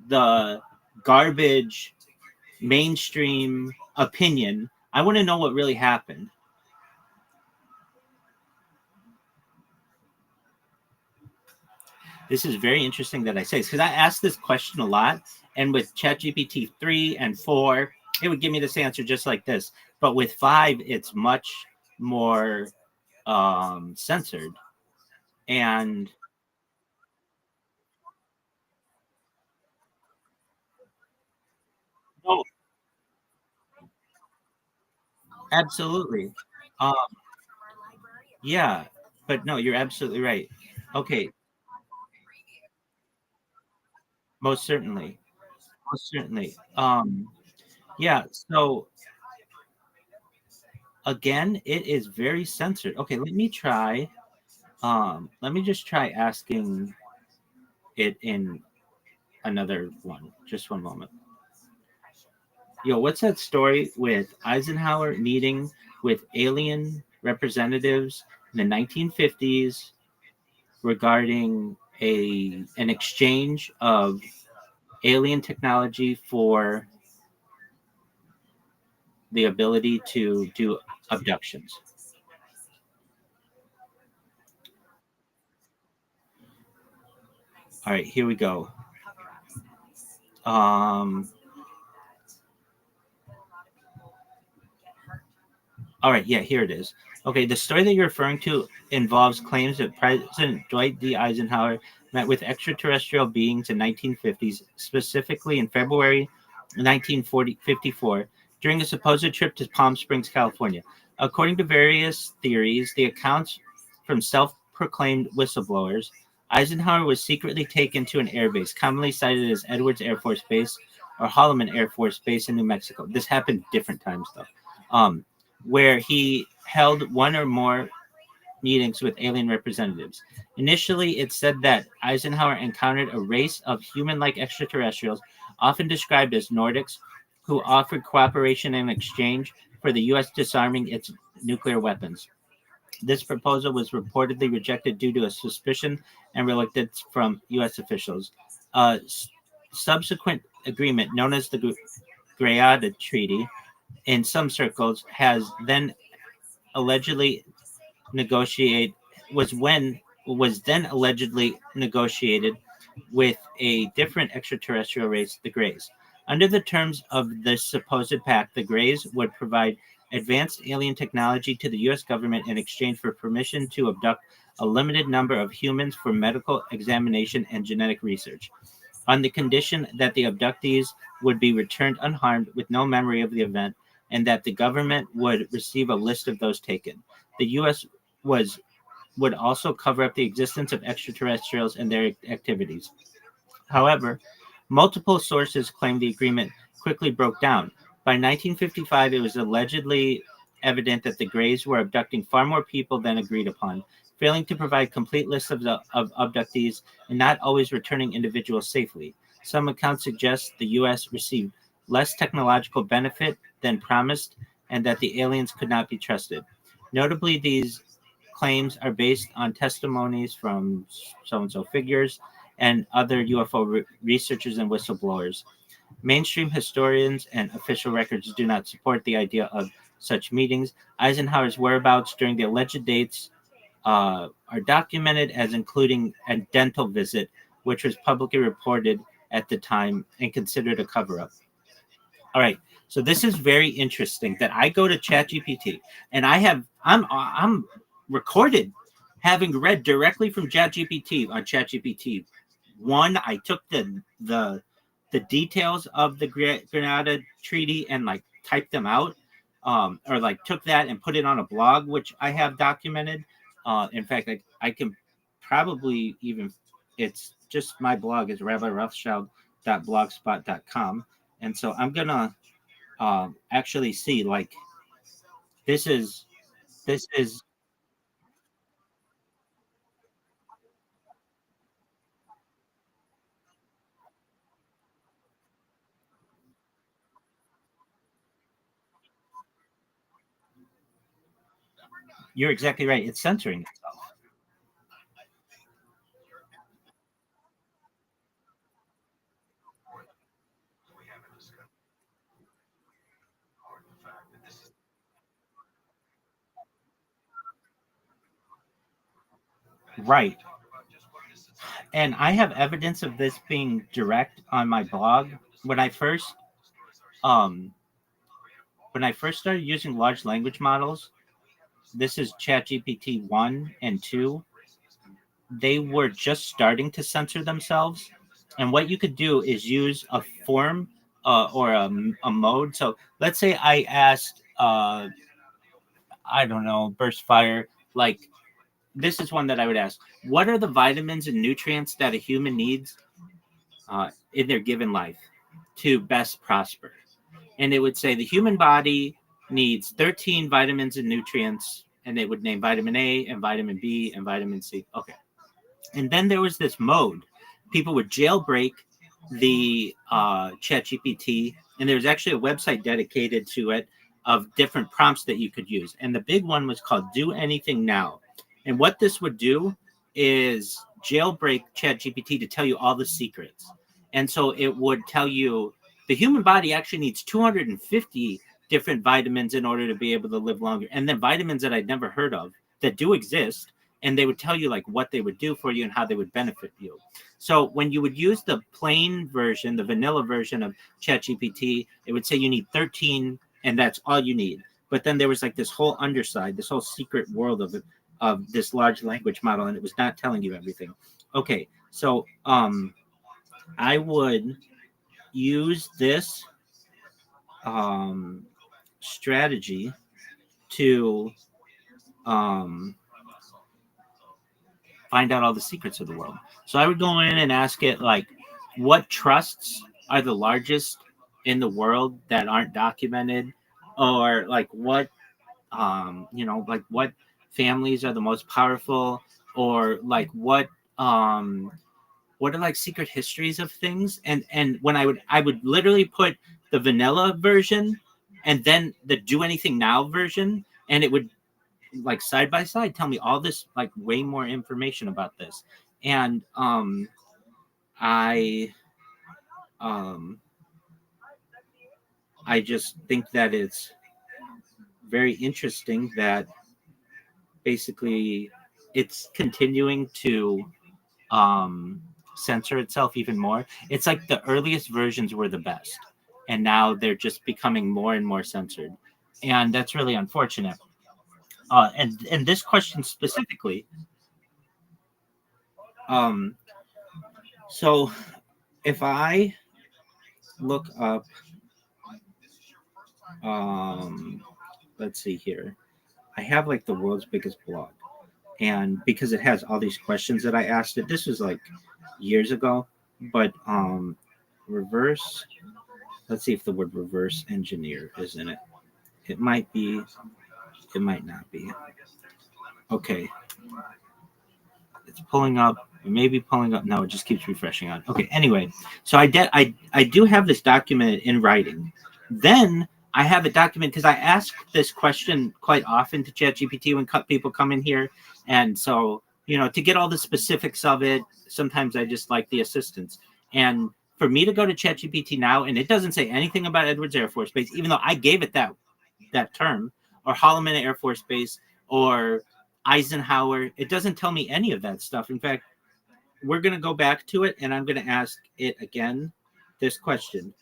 the garbage mainstream opinion. I want to know what really happened. This is very interesting that I say this because I ask this question a lot, and with ChatGPT 3 and 4, it would give me this answer just like this. But with 5, it's much more censored. And oh, absolutely. Yeah, but no, you're absolutely right. Okay, most certainly. Most certainly. Yeah, so again, it is very censored. Okay, let me just try asking it in another one. Just one moment. Yo, what's that story with Eisenhower meeting with alien representatives in the 1950s regarding an exchange of alien technology for the ability to do abductions? All right, here we go. All right, yeah, here it is. Okay, the story that you're referring to involves claims that President Dwight D. Eisenhower met with extraterrestrial beings in 1950s, specifically in February 1954, during a supposed trip to Palm Springs, California. According to various theories, the accounts from self-proclaimed whistleblowers, Eisenhower was secretly taken to an airbase, commonly cited as Edwards Air Force Base or Holloman Air Force Base in New Mexico. This happened different times, though. Where he held one or more meetings with alien representatives. Initially, it said that Eisenhower encountered a race of human-like extraterrestrials, often described as Nordics, who offered cooperation in exchange for the U.S. disarming its nuclear weapons. This proposal was reportedly rejected due to a suspicion and reluctance from U.S. officials. A subsequent agreement, known as the Greada Treaty, in some circles, has then allegedly negotiated was then allegedly negotiated with a different extraterrestrial race, the Greys. Under the terms of this supposed pact, the Greys would provide advanced alien technology to the U.S. government in exchange for permission to abduct a limited number of humans for medical examination and genetic research, on the condition that the abductees would be returned unharmed with no memory of the event, and that the government would receive a list of those taken. The U.S. would also cover up the existence of extraterrestrials and their activities. However, multiple sources claim the agreement quickly broke down. By 1955, it was allegedly evident that the Greys were abducting far more people than agreed upon, failing to provide complete lists of abductees and not always returning individuals safely. Some accounts suggest the U.S. received less technological benefit than promised and that the aliens could not be trusted. Notably, these claims are based on testimonies from so-and-so figures and other UFO researchers and whistleblowers. Mainstream historians and official records do not support the idea of such meetings. Eisenhower's whereabouts during the alleged dates are documented as including a dental visit, which was publicly reported at the time and considered a cover-up. All right, so this is very interesting that I go to ChatGPT and I'm recorded having read directly from ChatGPT on ChatGPT. One, I took the details of the Grenada Treaty and like typed them out, or like took that and put it on a blog, which I have documented. In fact, I can probably even, it's just my blog is rabbirothschild.blogspot.com. And so I'm going to actually see, like, this is, you're exactly right. It's censoring itself. Right. And I have evidence of this being direct on my blog. When I first um when I first started using large language models, this is ChatGPT 1 and 2, they were just starting to censor themselves. And what you could do is use a form or a mode. So let's say I asked, I don't know, Burst Fire, like, this is one that I would ask. What are the vitamins and nutrients that a human needs in their given life to best prosper? And it would say the human body needs 13 vitamins and nutrients, and they would name vitamin A and vitamin B and vitamin C. Okay. And then there was this mode. People would jailbreak the ChatGPT, and there was actually a website dedicated to it of different prompts that you could use. And the big one was called Do Anything Now. And what this would do is jailbreak ChatGPT to tell you all the secrets. And so it would tell you the human body actually needs 250 different vitamins in order to be able to live longer. And then vitamins that I'd never heard of that do exist. And they would tell you like what they would do for you and how they would benefit you. So when you would use the plain version, the vanilla version of ChatGPT, it would say you need 13 and that's all you need. But then there was like this whole underside, this whole secret world of this large language model, and it was not telling you everything. Okay, so I would use this strategy to find out all the secrets of the world. So I would go in and ask it, like, what trusts are the largest in the world that aren't documented, or like what like what families are the most powerful, or like what are like secret histories of things. And when I would literally put the vanilla version and then the Do Anything Now version, and it would like side by side tell me all this, like way more information about this. And I I just think that it's very interesting that basically it's continuing to censor itself even more. It's like the earliest versions were the best, and now they're just becoming more and more censored, and that's really unfortunate. And this question specifically, so if I look up, let's see here, I have like the world's biggest blog, and because it has all these questions that I asked it, this was like years ago, but reverse, let's see if the word reverse engineer is in it. It might be, it might not be. Okay, it's pulling up, it may be pulling up. No, it just keeps refreshing on. Okay, anyway, so I do have this documented in writing. Then I have it documented because I ask this question quite often to ChatGPT when people come in here. And so, to get all the specifics of it, sometimes I just like the assistance. And for me to go to ChatGPT now, and it doesn't say anything about Edwards Air Force Base, even though I gave it that term, or Holloman Air Force Base, or Eisenhower, it doesn't tell me any of that stuff. In fact, we're going to go back to it, and I'm going to ask it again this question.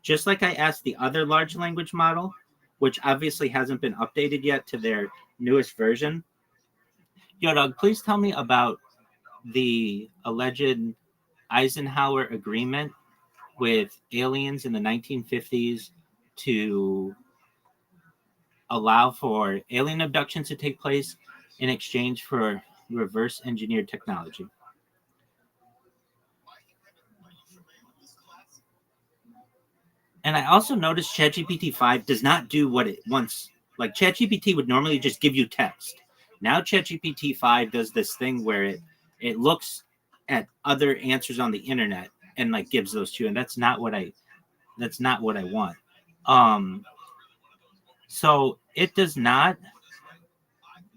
Just like I asked the other large language model, which obviously hasn't been updated yet to their newest version. Yo, Doug, please tell me about the alleged Eisenhower agreement with aliens in the 1950s to allow for alien abductions to take place in exchange for reverse engineered technology. And I also noticed ChatGPT 5 does not do what it wants. Like ChatGPT would normally just give you text. Now ChatGPT 5 does this thing where it looks at other answers on the internet and like gives those to you, and that's not what I want. So it does not.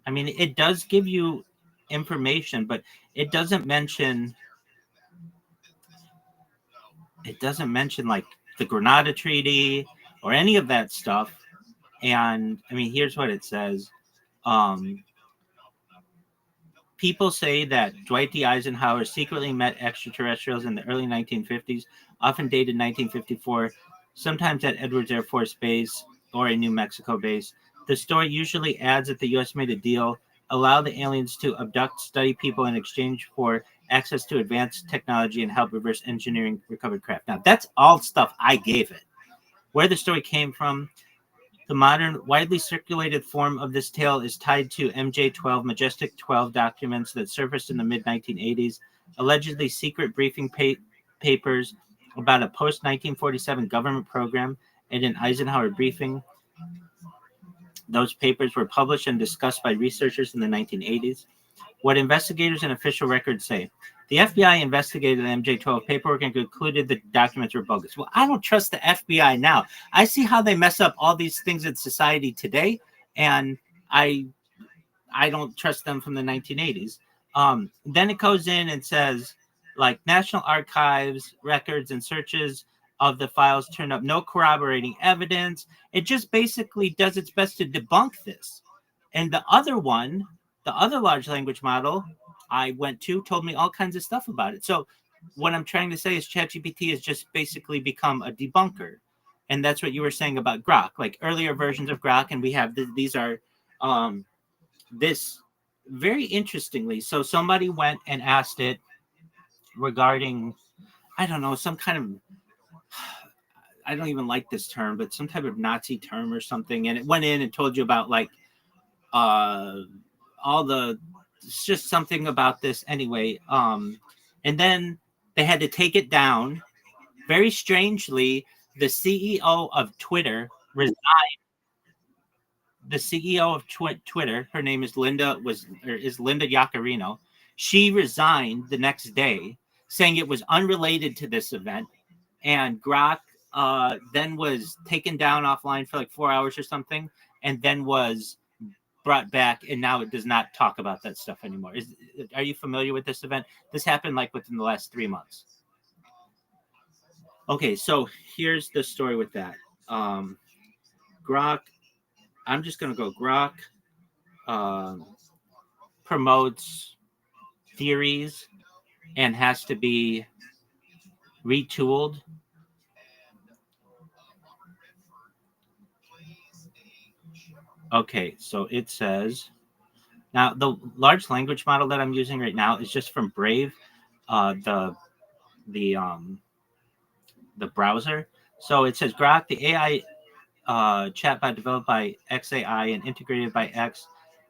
I mean, it does give you information, but it doesn't mention like the Grenada Treaty or any of that stuff. And I mean, here's what it says. People say that Dwight D. Eisenhower secretly met extraterrestrials in the early 1950s, often dated 1954, sometimes at Edwards Air Force Base or a New Mexico base. The story usually adds that the U.S. made a deal, allow the aliens to abduct, study people in exchange for access to advanced technology and help reverse engineering recovered craft. Now, that's all stuff I gave it. Where the story came from, the modern, widely circulated form of this tale is tied to MJ-12, Majestic 12 documents that surfaced in the mid-1980s, allegedly secret briefing papers about a post-1947 government program and an Eisenhower briefing. Those papers were published and discussed by researchers in the 1980s. What investigators and official records say. The FBI investigated the MJ-12 paperwork and concluded the documents were bogus. Well, I don't trust the FBI now. I see how they mess up all these things in society today, and I don't trust them from the 1980s. Then it goes in and says, like, National Archives records and searches of the files turned up no corroborating evidence. It just basically does its best to debunk this. And the other one, the other large language model I went to told me all kinds of stuff about it. So what I'm trying to say is ChatGPT has just basically become a debunker. And that's what you were saying about Grok, like earlier versions of Grok. And we have these are this very interestingly. So somebody went and asked it regarding, I don't know, some kind of, I don't even like this term, but some type of Nazi term or something. And it went in and told you about like all the, it's just something about this anyway. And then they had to take it down. Very strangely, the CEO of Twitter resigned. The CEO of Twitter, her name is Linda Yaccarino. She resigned the next day, saying it was unrelated to this event. And Grok then was taken down offline for like 4 hours or something, and then was brought back, and now it does not talk about that stuff anymore. Are you familiar with this event? This happened like within the last 3 months. Okay, so here's the story with that. Grok, I'm just going to go Grok promotes theories and has to be retooled. Okay, so it says, now the large language model that I'm using right now is just from Brave, the browser. So it says Grok, the AI chatbot developed by XAI and integrated by X,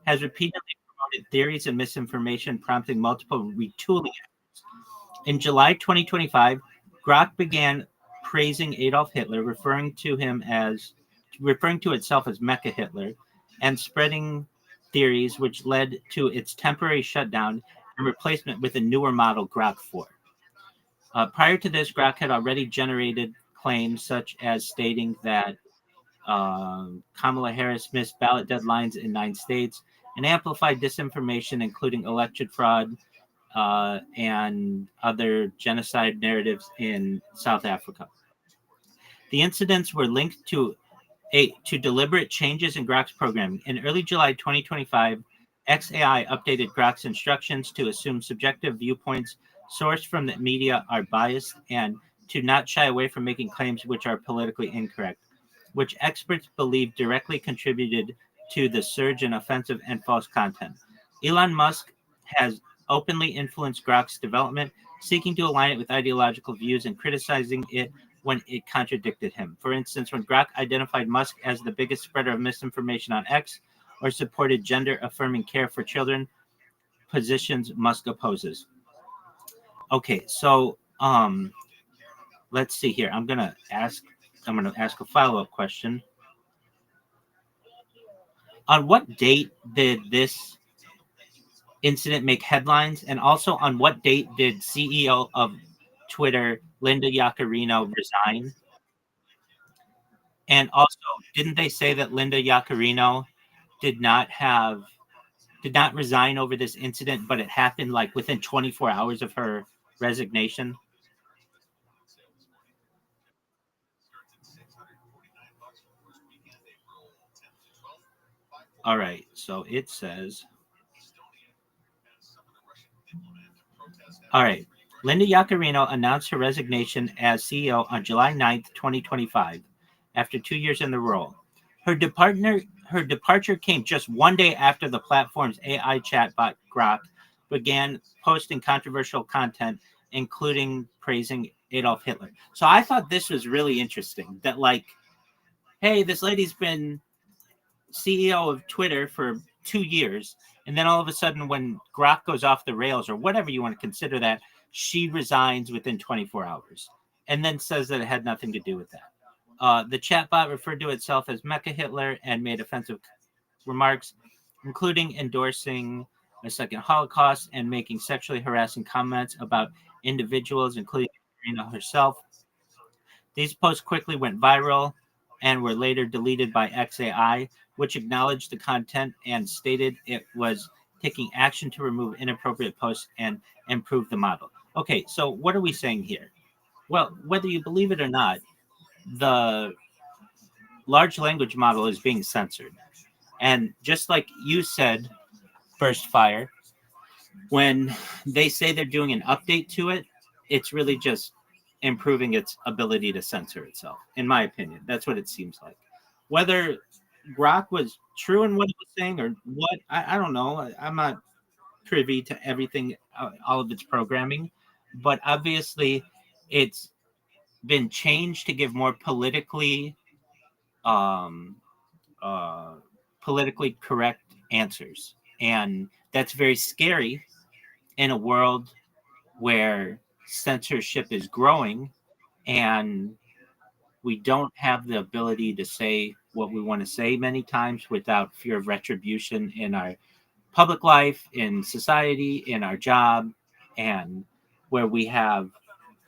has repeatedly promoted theories and misinformation, prompting multiple retooling efforts. In July 2025, Grok began praising Adolf Hitler, referring to itself as Mecha Hitler, and spreading theories which led to its temporary shutdown and replacement with a newer model, Grok 4. Prior to this, Grok had already generated claims such as stating that Kamala Harris missed ballot deadlines in 9 states and amplified disinformation, including election fraud and other genocide narratives in South Africa. The incidents were linked to deliberate changes in Grok's programming. In early July 2025, XAI updated Grok's instructions to assume subjective viewpoints sourced from the media are biased and to not shy away from making claims which are politically incorrect, which experts believe directly contributed to the surge in offensive and false content. Elon Musk has openly influenced Grok's development, seeking to align it with ideological views and criticizing it when it contradicted him. For instance, when Grok identified Musk as the biggest spreader of misinformation on X, or supported gender-affirming care for children positions Musk opposes. Okay, so let's see here. I'm gonna ask a follow-up question. On what date did this incident make headlines, and also on what date did CEO of Twitter Linda Yaccarino resign? And also, didn't they say that Linda Yaccarino did not resign over this incident, but it happened like within 24 hours of her resignation? All right, so it says, all right, Linda Yaccarino announced her resignation as CEO on July 9th, 2025, after 2 years in the role. Her departure came just one day after the platform's AI chatbot Grok began posting controversial content, including praising Adolf Hitler. So I thought this was really interesting that, like, hey, this lady's been CEO of Twitter for 2 years, and then all of a sudden when Grok goes off the rails, or whatever you want to consider that, she resigns within 24 hours and then says that it had nothing to do with that. The chatbot referred to itself as Mecha Hitler and made offensive remarks, including endorsing a second Holocaust and making sexually harassing comments about individuals, including Irina herself. These posts quickly went viral and were later deleted by XAI, which acknowledged the content and stated it was taking action to remove inappropriate posts and improve the model. Okay, so what are we saying here? Well, whether you believe it or not, the large language model is being censored. And just like you said, Burst Fire, when they say they're doing an update to it, it's really just improving its ability to censor itself, in my opinion. That's what it seems like. Whether Grok was true in what it was saying or what, I don't know. I'm not privy to everything, all of its programming, but obviously it's been changed to give more um, politically correct answers. And that's very scary in a world where censorship is growing and we don't have the ability to say what we want to say many times without fear of retribution in our public life, in society, in our job, and where we have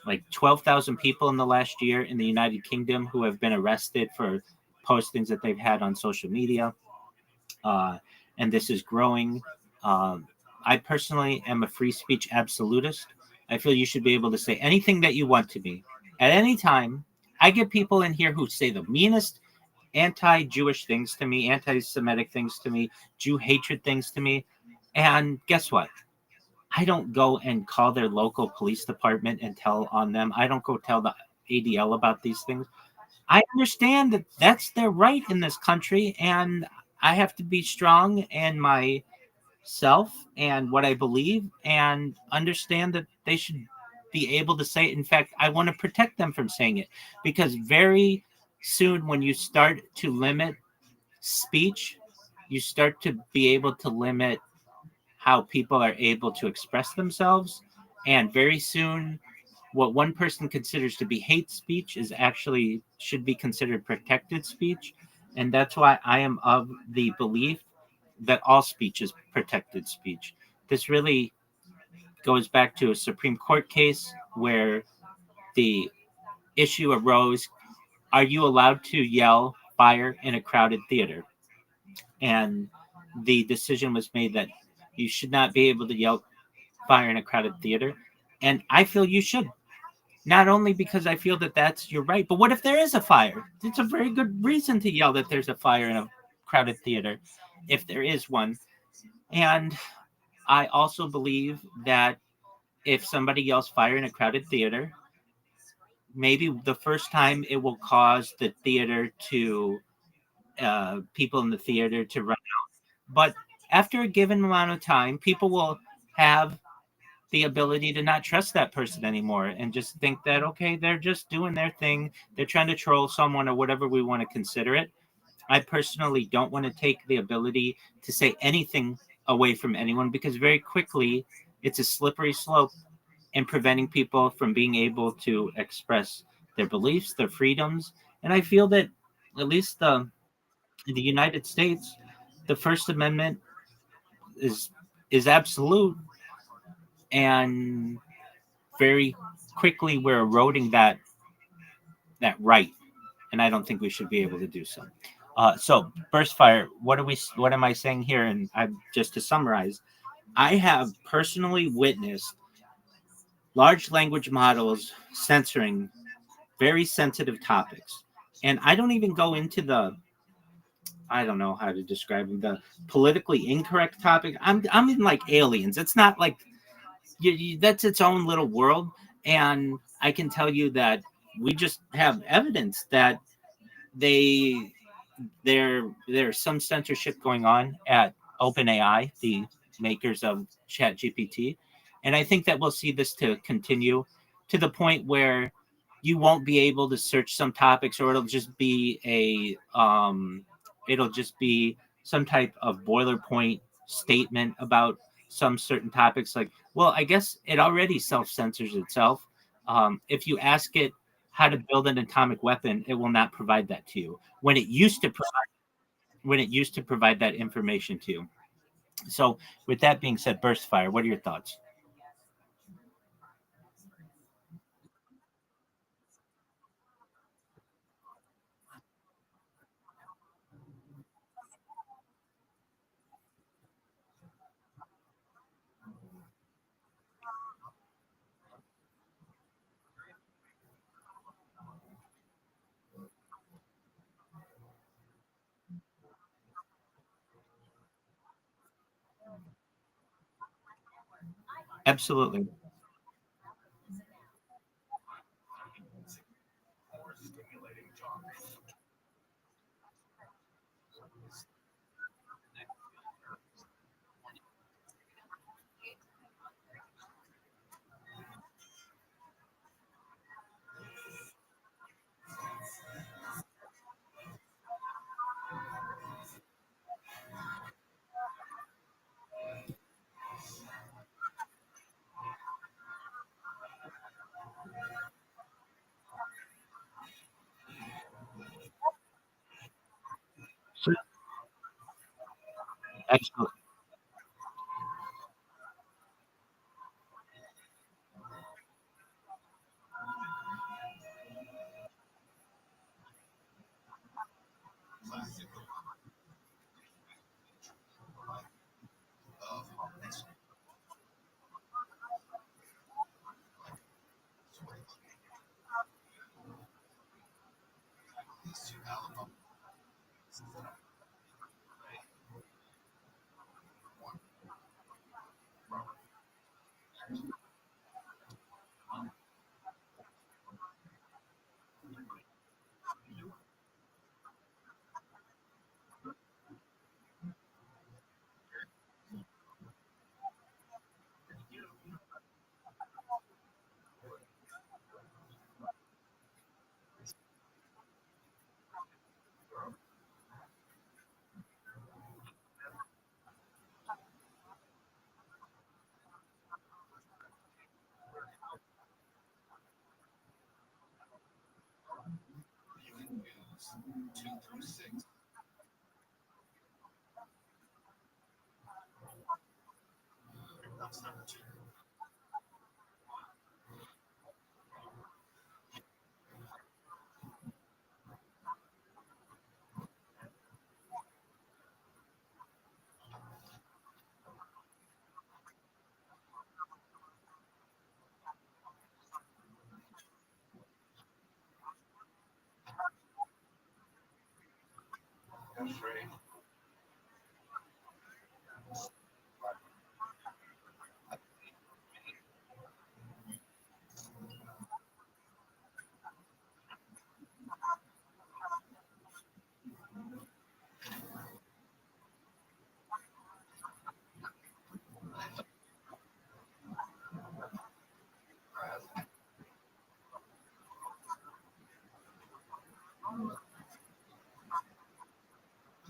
like 12,000 people in the last year in the United Kingdom who have been arrested for postings that they've had on social media. And this is growing. I personally am a free speech absolutist. I feel you should be able to say anything that you want to me at any time. I get people in here who say the meanest anti-Jewish things to me, anti-Semitic things to me, Jew hatred things to me. And guess what? I don't go and call their local police department and tell on them. I don't go tell the ADL about these things. I understand that that's their right in this country, and I have to be strong in myself and what I believe and understand that they should be able to say it. In fact, I want to protect them from saying it, because very soon when you start to limit speech, you start to be able to limit how people are able to express themselves. And very soon, what one person considers to be hate speech is actually should be considered protected speech. And that's why I am of the belief that all speech is protected speech. This really goes back to a Supreme Court case where the issue arose, are you allowed to yell fire in a crowded theater? And the decision was made that you should not be able to yell fire in a crowded theater. And I feel you should. Not only because I feel that that's your right, but what if there is a fire? It's a very good reason to yell that there's a fire in a crowded theater, if there is one. And I also believe that if somebody yells fire in a crowded theater, maybe the first time it will cause the theater to, people in the theater to run out. But after a given amount of time, people will have the ability to not trust that person anymore and just think that, okay, they're just doing their thing. They're trying to troll someone or whatever we want to consider it. I personally don't want to take the ability to say anything away from anyone, because very quickly it's a slippery slope in preventing people from being able to express their beliefs, their freedoms. And I feel that, at least in the United States, the First Amendment is absolute, and very quickly we're eroding that right, and I don't think we should be able to do so. So, burst fire. What am I saying here? And I, just to summarize, I have personally witnessed large language models censoring very sensitive topics, and I don't even go into the, I don't know how to describe them, the politically incorrect topic. I'm in like aliens. It's not like that's its own little world, and I can tell you that we just have evidence that they there's some censorship going on at OpenAI, the makers of ChatGPT, and I think that we'll see this to continue to the point where you won't be able to search some topics, or it'll just be some type of boilerplate statement about some certain topics. Like, well, I guess it already self censors itself. If you ask it how to build an atomic weapon, it will not provide that to you when it used to provide that information to you. So, with that being said, burst fire. What are your thoughts? Absolutely. Absolutely.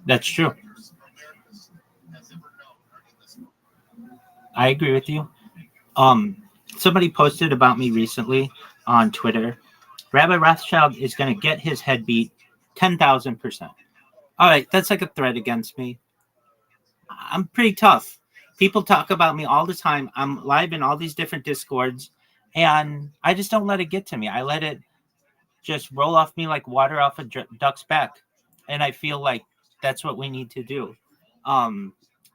That's true. I agree with you. Somebody posted about me recently on Twitter. Rabbi Rothschild is going to get his head beat 10,000%. All right, that's like a threat against me. I'm pretty tough. People talk about me all the time. I'm live in all these different discords, and I just don't let it get to me. I let it just roll off me like water off a duck's back, and I feel like that's what we need to do.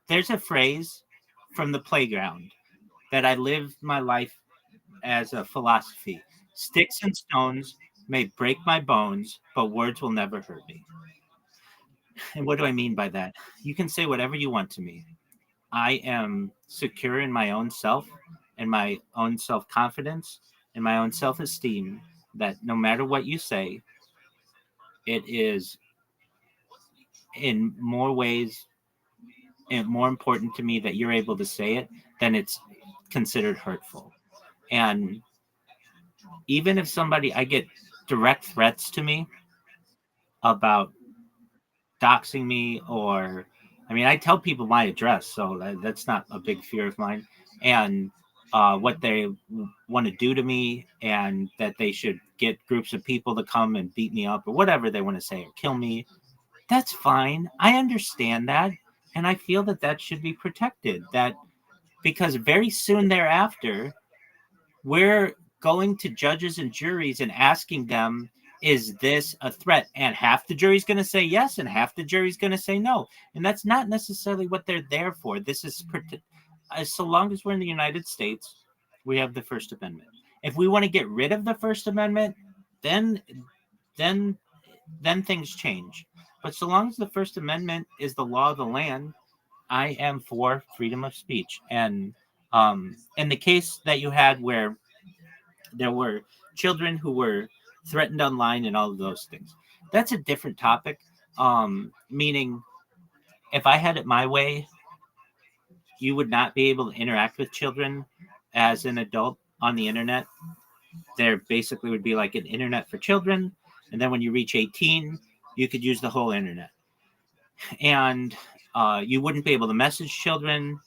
There's a phrase from the playground that I live my life as a philosophy. Sticks and stones may break my bones, but words will never hurt me. And what do I mean by that? You can say whatever you want to me. I am secure in my own self and my own self confidence and my own self esteem that no matter what you say, it is in more ways and more important to me that you're able to say it than it's considered hurtful. And even if I get direct threats to me about doxing me, or I mean, I tell people my address, so that's not a big fear of mine, and what they want to do to me, and that they should get groups of people to come and beat me up or whatever they want to say or kill me. That's fine. I understand that, and I feel that that should be protected. That because very soon thereafter, we're going to judges and juries and asking them, is this a threat? And half the jury's going to say yes, and half the jury's going to say no. And that's not necessarily what they're there for. This is so long as we're in the United States, we have the First Amendment. If we want to get rid of the First Amendment, then then then things change. But so long as the First Amendment is the law of the land, I am for freedom of speech. And in the case that you had where there were children who were threatened online and all of those things, that's a different topic. Meaning, if I had it my way, you would not be able to interact with children as an adult on the internet. There basically would be like an internet for children, and then when you reach 18, you could use the whole internet, and you wouldn't be able to message children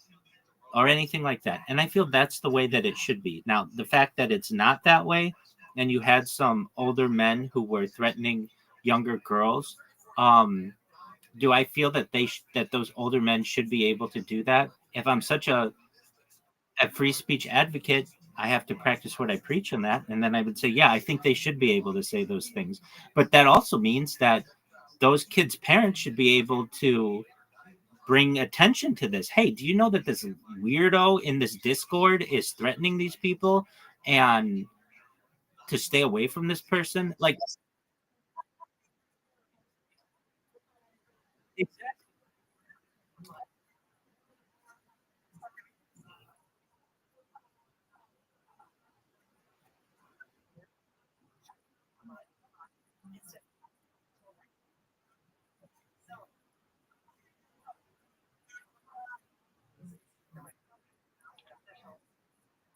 or anything like that. And I feel that's the way that it should be. Now, the fact that it's not that way, and you had some older men who were threatening younger girls, do I feel that that those older men should be able to do that? If I'm such a free speech advocate, I have to practice what I preach on that, and then I would say, yeah, I think they should be able to say those things. But that also means that those kids' parents should be able to bring attention to this. Hey, do you know that this weirdo in this Discord is threatening these people, and to stay away from this person? Like, exactly.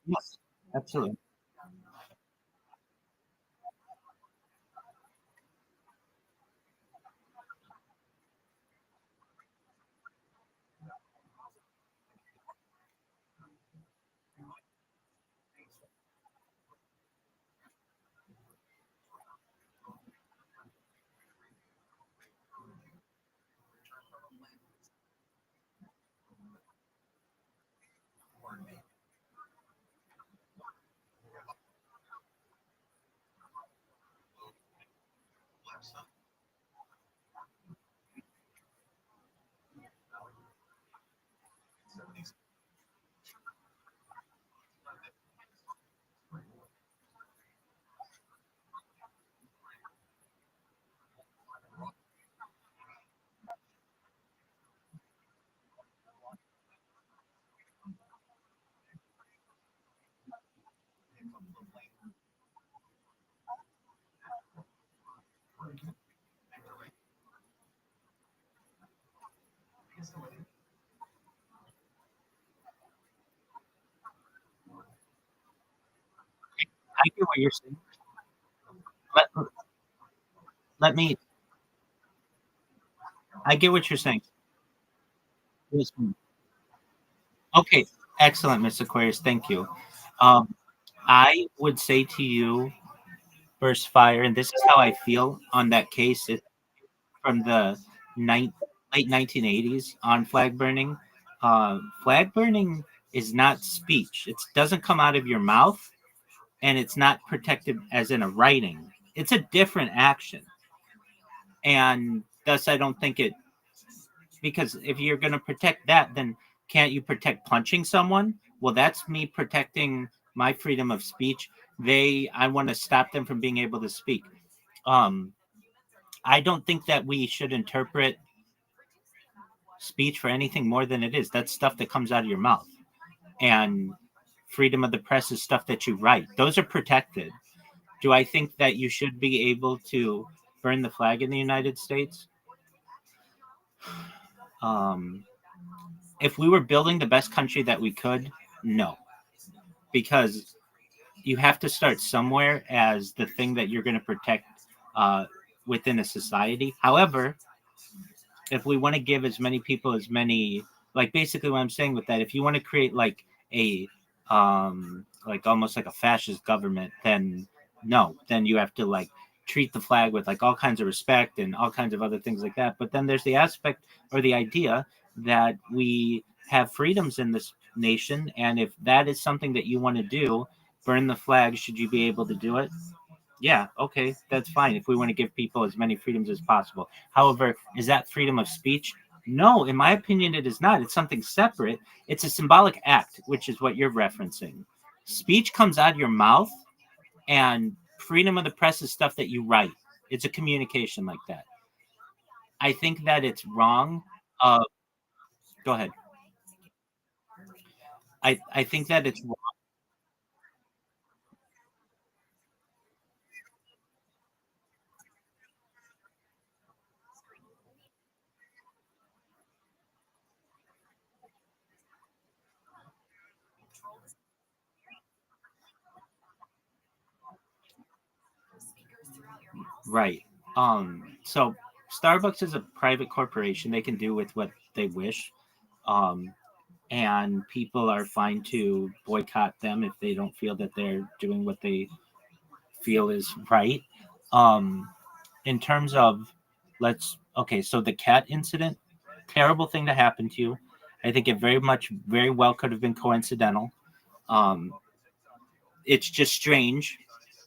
Yes, absolutely. I get what you're saying. Let, let me I get what you're saying. Yes, ma'am. Okay, excellent, Miss Aquarius. Thank you. Um, I would say to you, burst fire, and this is how I feel on that case. It from the nine, late 1980s on flag burning. Flag burning is not speech. It doesn't come out of your mouth, and it's not protected as in a writing. It's a different action, and thus I don't think it, because if you're going to protect that, then can't you protect punching someone? Well, that's me protecting my freedom of speech. I want to stop them from being able to speak. Um, I don't think that we should interpret speech for anything more than it is. That's stuff that comes out of your mouth. And freedom of the press is stuff that you write. Those are protected. Do I think that you should be able to burn the flag in the United States? If we were building the best country that we could, no. Because you have to start somewhere as the thing that you're going to protect within a society. However, if we want to give as many people as many, like basically what I'm saying with that, if you want to create like a like almost like a fascist government, then no, then you have to like treat the flag with like all kinds of respect and all kinds of other things like that. But then there's the aspect or the idea that we have freedoms in this nation, and if that is something that you want to do, burn the flag, should you be able to do it? Yeah, okay, that's fine if we want to give people as many freedoms as possible. However, is that freedom of speech? No, in my opinion, it is not. It's something separate. It's a symbolic act, which is what you're referencing. Speech comes out of your mouth, and freedom of the press is stuff that you write. It's a communication like that. I think that it's wrong. Go ahead. I think that it's wrong. Right. So Starbucks is a private corporation. They can do with what they wish. Um, and people are fine to boycott them if they don't feel that they're doing what they feel is right. Um, in terms of okay, so the cat incident, terrible thing to happen to you. I think it very well could have been coincidental. Um, it's just strange.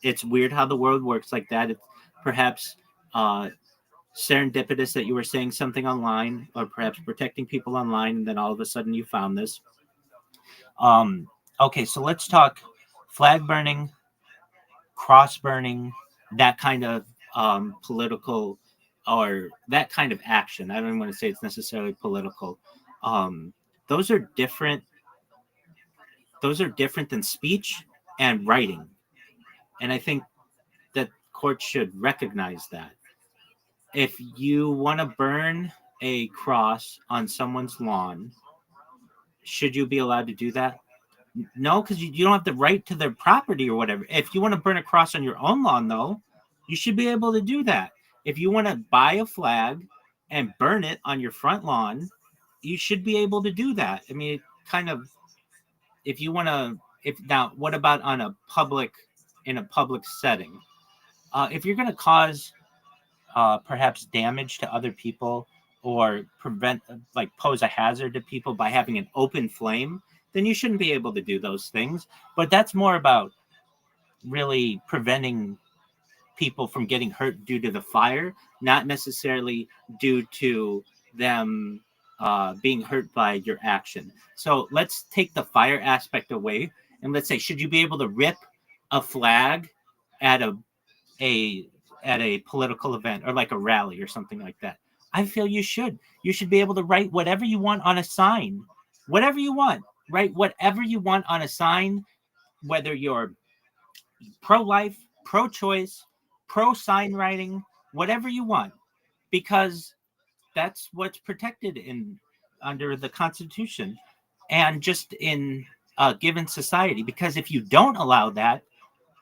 It's weird how the world works like that. It's perhaps uh, serendipitous that you were saying something online, or perhaps protecting people online, and then all of a sudden you found this. Um, okay, so let's talk flag burning, cross burning, that kind of political or that kind of action. I don't even want to say it's necessarily political. Um, those are different. Those are different than speech and writing, and I think that courts should recognize that. If you want to burn a cross on someone's lawn, should you be allowed to do that? No, because you don't have the right to their property or whatever. If you want to burn a cross on your own lawn, though, you should be able to do that. If you want to buy a flag and burn it on your front lawn, you should be able to do that. I mean, kind of, if you want to, if now, what about on in a public setting? If you're going to cause perhaps damage to other people or like pose a hazard to people by having an open flame, then you shouldn't be able to do those things. But that's more about really preventing people from getting hurt due to the fire, not necessarily due to them being hurt by your action. So let's take the fire aspect away, and let's say, should you be able to rip a flag at a at a political event or like a rally or something like that? I feel you should. You should be able to write whatever you want on a sign. Whatever you want. Write whatever you want on a sign, whether you're pro-life, pro-choice, pro-sign writing, whatever you want, because that's what's protected in under the Constitution and just in a given society. Because if you don't allow that,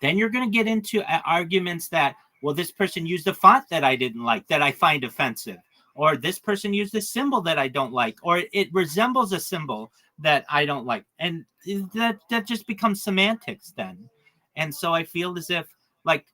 then you're going to get into arguments that, well, this person used a font that I didn't like, that I find offensive, or this person used a symbol that I don't like, or it resembles a symbol that I don't like. And that just becomes semantics then. And so I feel as if, like,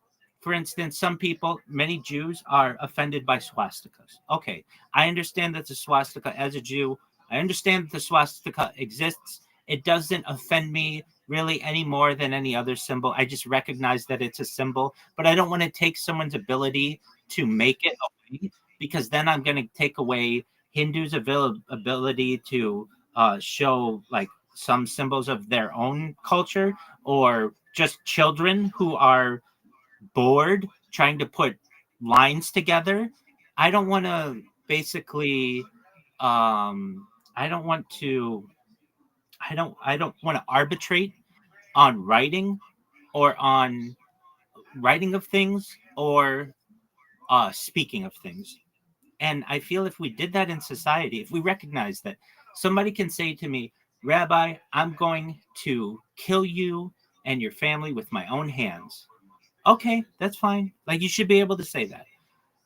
for instance, some people, many Jews are offended by swastikas. Okay, I understand that the swastika, as a Jew, I understand that the swastika exists. It doesn't offend me really any more than any other symbol. I just recognize that it's a symbol, but I don't want to take someone's ability to make it away, because then I'm going to take away Hindus' ability to show like some symbols of their own culture, or just children who are bored trying to put lines together. I don't want to basically I don't want to I don't want to arbitrate on writing, or on writing of things, or speaking of things. And I feel if we did that in society, if we recognize that somebody can say to me, Rabbi, I'm going to kill you and your family with my own hands. Okay, that's fine. Like, you should be able to say that.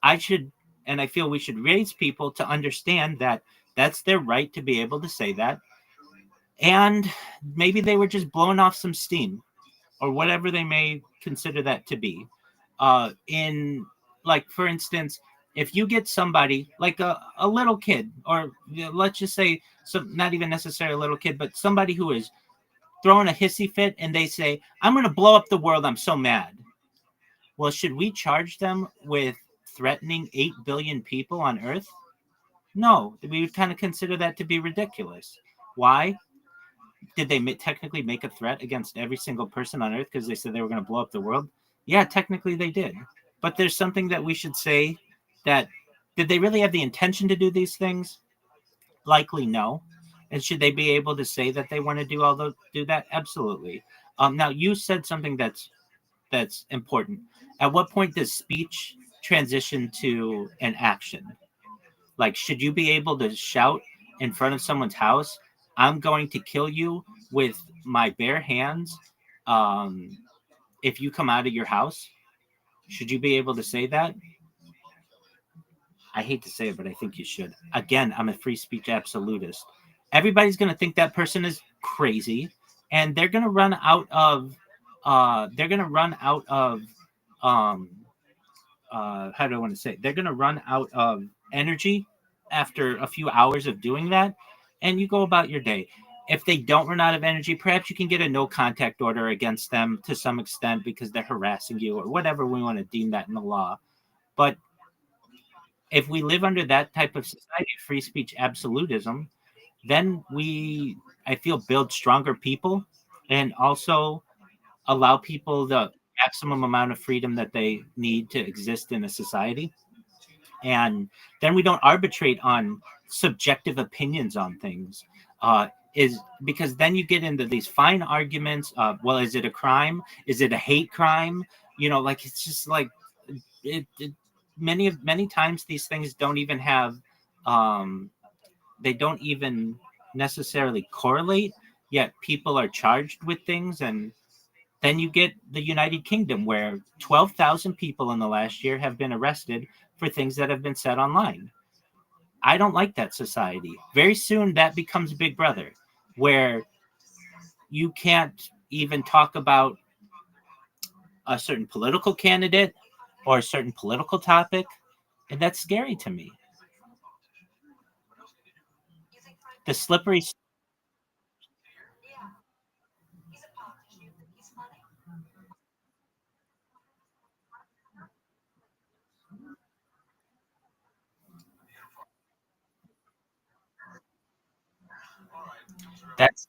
And I feel we should raise people to understand that that's their right to be able to say that. And maybe they were just blowing off some steam, or whatever they may consider that to be. In, like, for instance, if you get somebody like a little kid, or let's just say not even necessarily a little kid, but somebody who is throwing a hissy fit, and they say, I'm going to blow up the world, I'm so mad. Well, should we charge them with threatening 8 billion people on Earth? No, we would kind of consider that to be ridiculous. Why? Did they technically make a threat against every single person on Earth because they said they were going to blow up the world? Yeah, technically they did. But there's something that we should say, that did they really have the intention to do these things? Likely no. And should they be able to say that they want to do that? Absolutely. Now, you said something that's important. At what point does speech transition to an action? Like, should you be able to shout in front of someone's house, I'm going to kill you with my bare hands if you come out of your house? Should you be able to say that? I hate to say it, but I think you should. Again, I'm a free speech absolutist. Everybody's going to think that person is crazy, and they're going to run out of how do I want to say it? They're going to run out of energy after a few hours of doing that, and you go about your day. If they don't run out of energy, perhaps you can get a no contact order against them to some extent because they're harassing you, or whatever we want to deem that in the law. But if we live under that type of society, free speech absolutism, then we, I feel, build stronger people, and also allow people the maximum amount of freedom that they need to exist in a society. And then we don't arbitrate on subjective opinions on things. Is because then you get into these fine arguments of, well, is it a crime? Is it a hate crime? Like, it's just like many times these things don't even have they don't even necessarily correlate, yet people are charged with things. And then you get the United Kingdom, where 12,000 people in the last year have been arrested for things that have been said online. I don't like that society. Very soon that becomes Big Brother, where you can't even talk about a certain political candidate or a certain political topic. And that's scary to me. The slippery. That's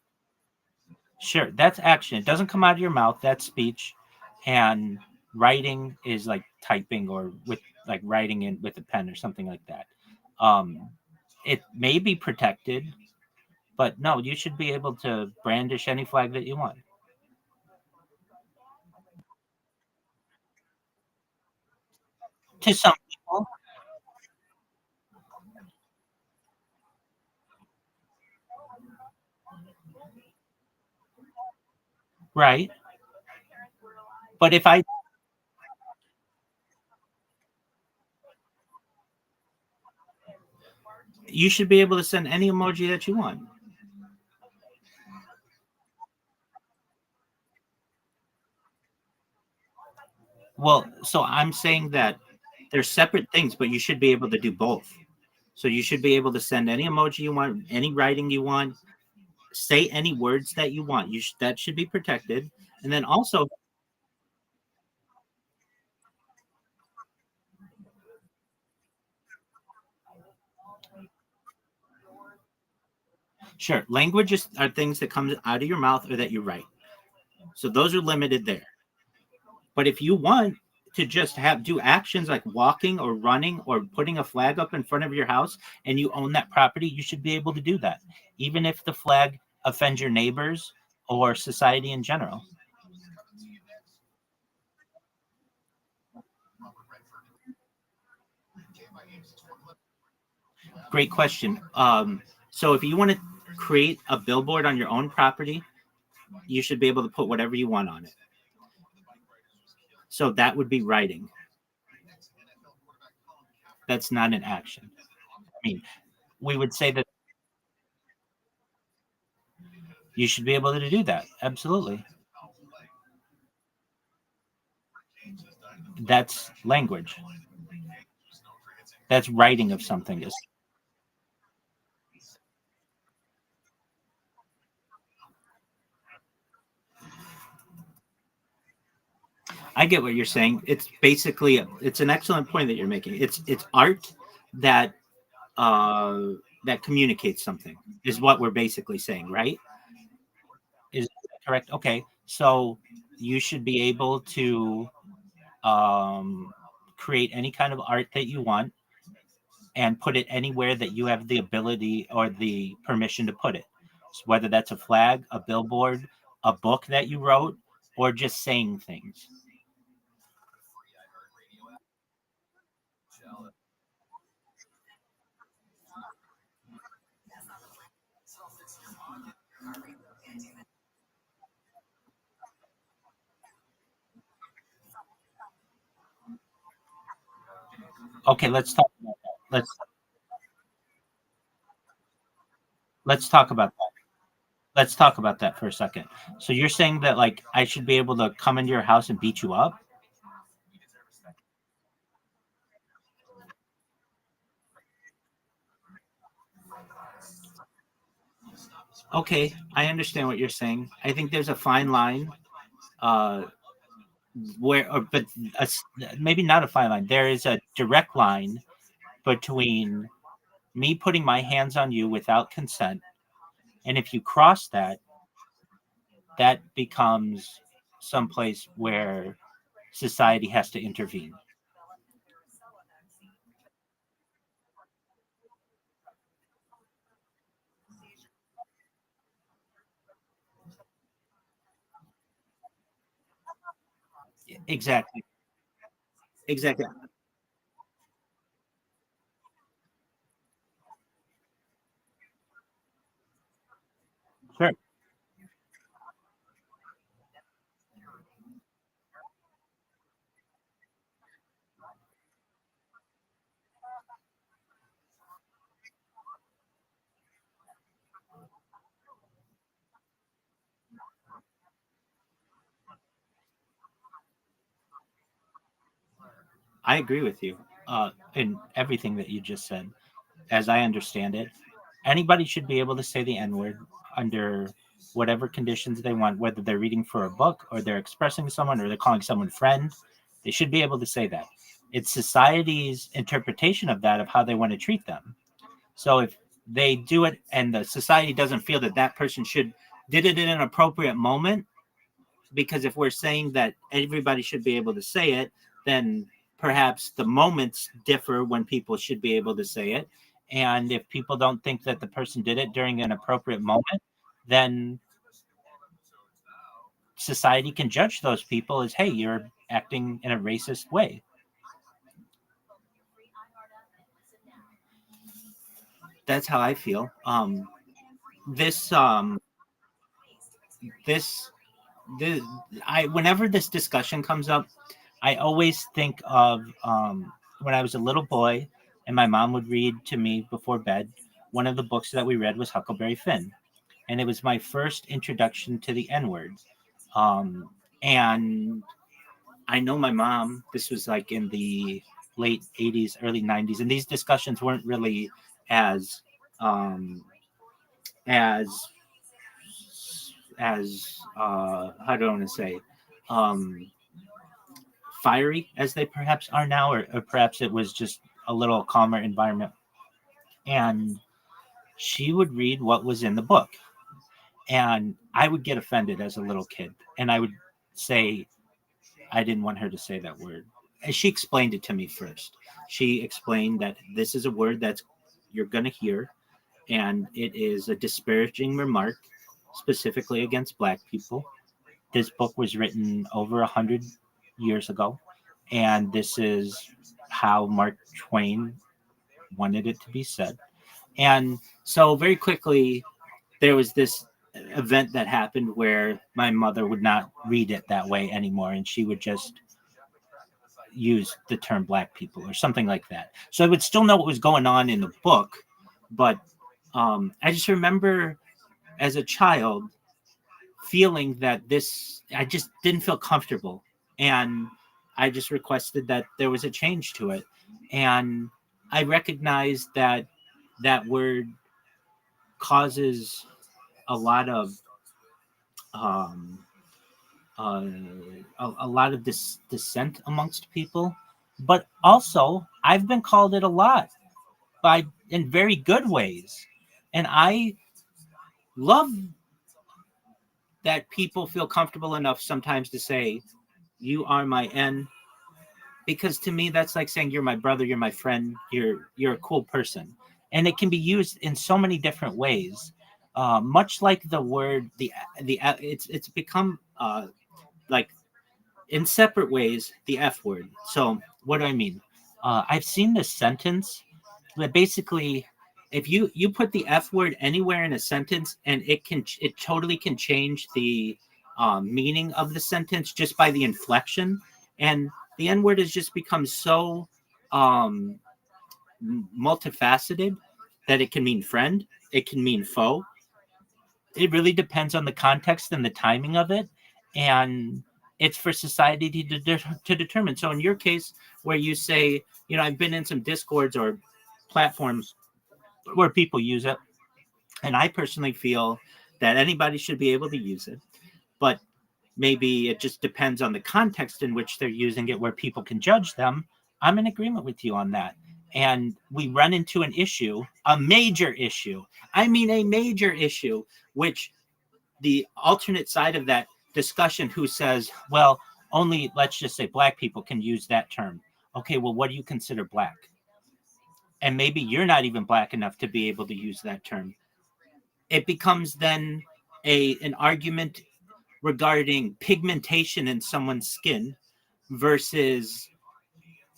sure. That's action. It doesn't come out of your mouth. That's speech. And writing is like typing, or with like writing in with a pen or something like that. It may be protected, but no, you should be able to brandish any flag that you want. To some people, right? But if I, You should be able to send any emoji that you want. Well, so I'm saying that they're separate things, but you should be able to do both. So you should be able to send any emoji you want, any writing you want, say any words that you want. That should be protected. And then also, sure, languages are things that come out of your mouth or that you write. So those are limited there. But if you want to just do actions like walking or running or putting a flag up in front of your house and you own that property, you should be able to do that, even if the flag offends your neighbors or society in general. Great question. So if you want to create a billboard on your own property, you should be able to put whatever you want on it. So that would be writing. That's not an action. I mean, we would say that you should be able to do that. Absolutely. That's language. That's writing of something. I get what you're saying. It's basically it's an excellent point that you're making. It's art that uh that communicates something is what we're basically saying, right? Is that correct? Okay. So you should be able to um create any kind of art that you want and put it anywhere that you have the ability or the permission to put it. So whether that's a flag, a billboard, a book that you wrote, or just saying things. Okay, let's talk about that. Let's talk about that. Let's talk about that for a second. So you're saying that like I should be able to come into your house and beat you up? Okay, I understand what you're saying. I think there's a fine line, uh, where, or but maybe not a fine line. There is a direct line between me putting my hands on you without consent, and if you cross that, that becomes someplace where society has to intervene. Exactly. Exactly. Sure. I agree with you in everything that you just said. As I understand it, anybody should be able to say the N word under whatever conditions they want, whether they're reading for a book or they're expressing to someone or they're calling someone friend. They should be able to say that. It's society's interpretation of that, of how they want to treat them. So if they do it and the society doesn't feel that that person did it in an appropriate moment, because if we're saying that everybody should be able to say it, then perhaps the moments differ when people should be able to say it. And if people don't think that the person did it during an appropriate moment, then society can judge those people as, hey, you're acting in a racist way. That's how I feel. This, this, this, whenever this discussion comes up, I always think of when I was a little boy and my mom would read to me before bed. One of the books that we read was Huckleberry Finn, and it was my first introduction to the N-word. And I know my mom, this was like in the late 80s, early 90s, and these discussions weren't really as as how do I want to say, fiery as they perhaps are now, or perhaps it was just a little calmer environment. And she would read what was in the book, and I would get offended as a little kid, and I would say I didn't want her to say that word. And she explained it to me first. She explained that this is a word that's you're going to hear, and it is a disparaging remark specifically against Black people. This book was written over 100 years ago, and this is how Mark Twain wanted it to be said. And so very quickly, there was this event that happened where my mother would not read it that way anymore, and she would just use the term Black people or something like that. So I would still know what was going on in the book, but I just remember as a child feeling that I just didn't feel comfortable, and I just requested that there was a change to it. And I recognized that that word causes a lot of a lot of dissent amongst people, but also I've been called it a lot in very good ways, and I love that people feel comfortable enough sometimes to say you are my N, because to me that's like saying you're my brother, you're my friend, you're a cool person, and it can be used in so many different ways. Much like the word it's become like in separate ways the F word. So what do I mean? I've seen this sentence that basically if you put the F word anywhere in a sentence, and it totally can change the meaning of the sentence just by the inflection. And the N word has just become so multifaceted that it can mean friend, it can mean foe. It really depends on the context and the timing of it, and it's for society to determine. So in your case, where you say, I've been in some discords or platforms where people use it, and I personally feel that anybody should be able to use it, but maybe it just depends on the context in which they're using it, where people can judge them. I'm in agreement with you on that. And we run into an issue, a major issue. I mean, a major issue, which the alternate side of that discussion who says, well, only, let's just say Black people can use that term. Okay, well, what do you consider Black? And maybe you're not even Black enough to be able to use that term. It becomes then an argument regarding pigmentation in someone's skin versus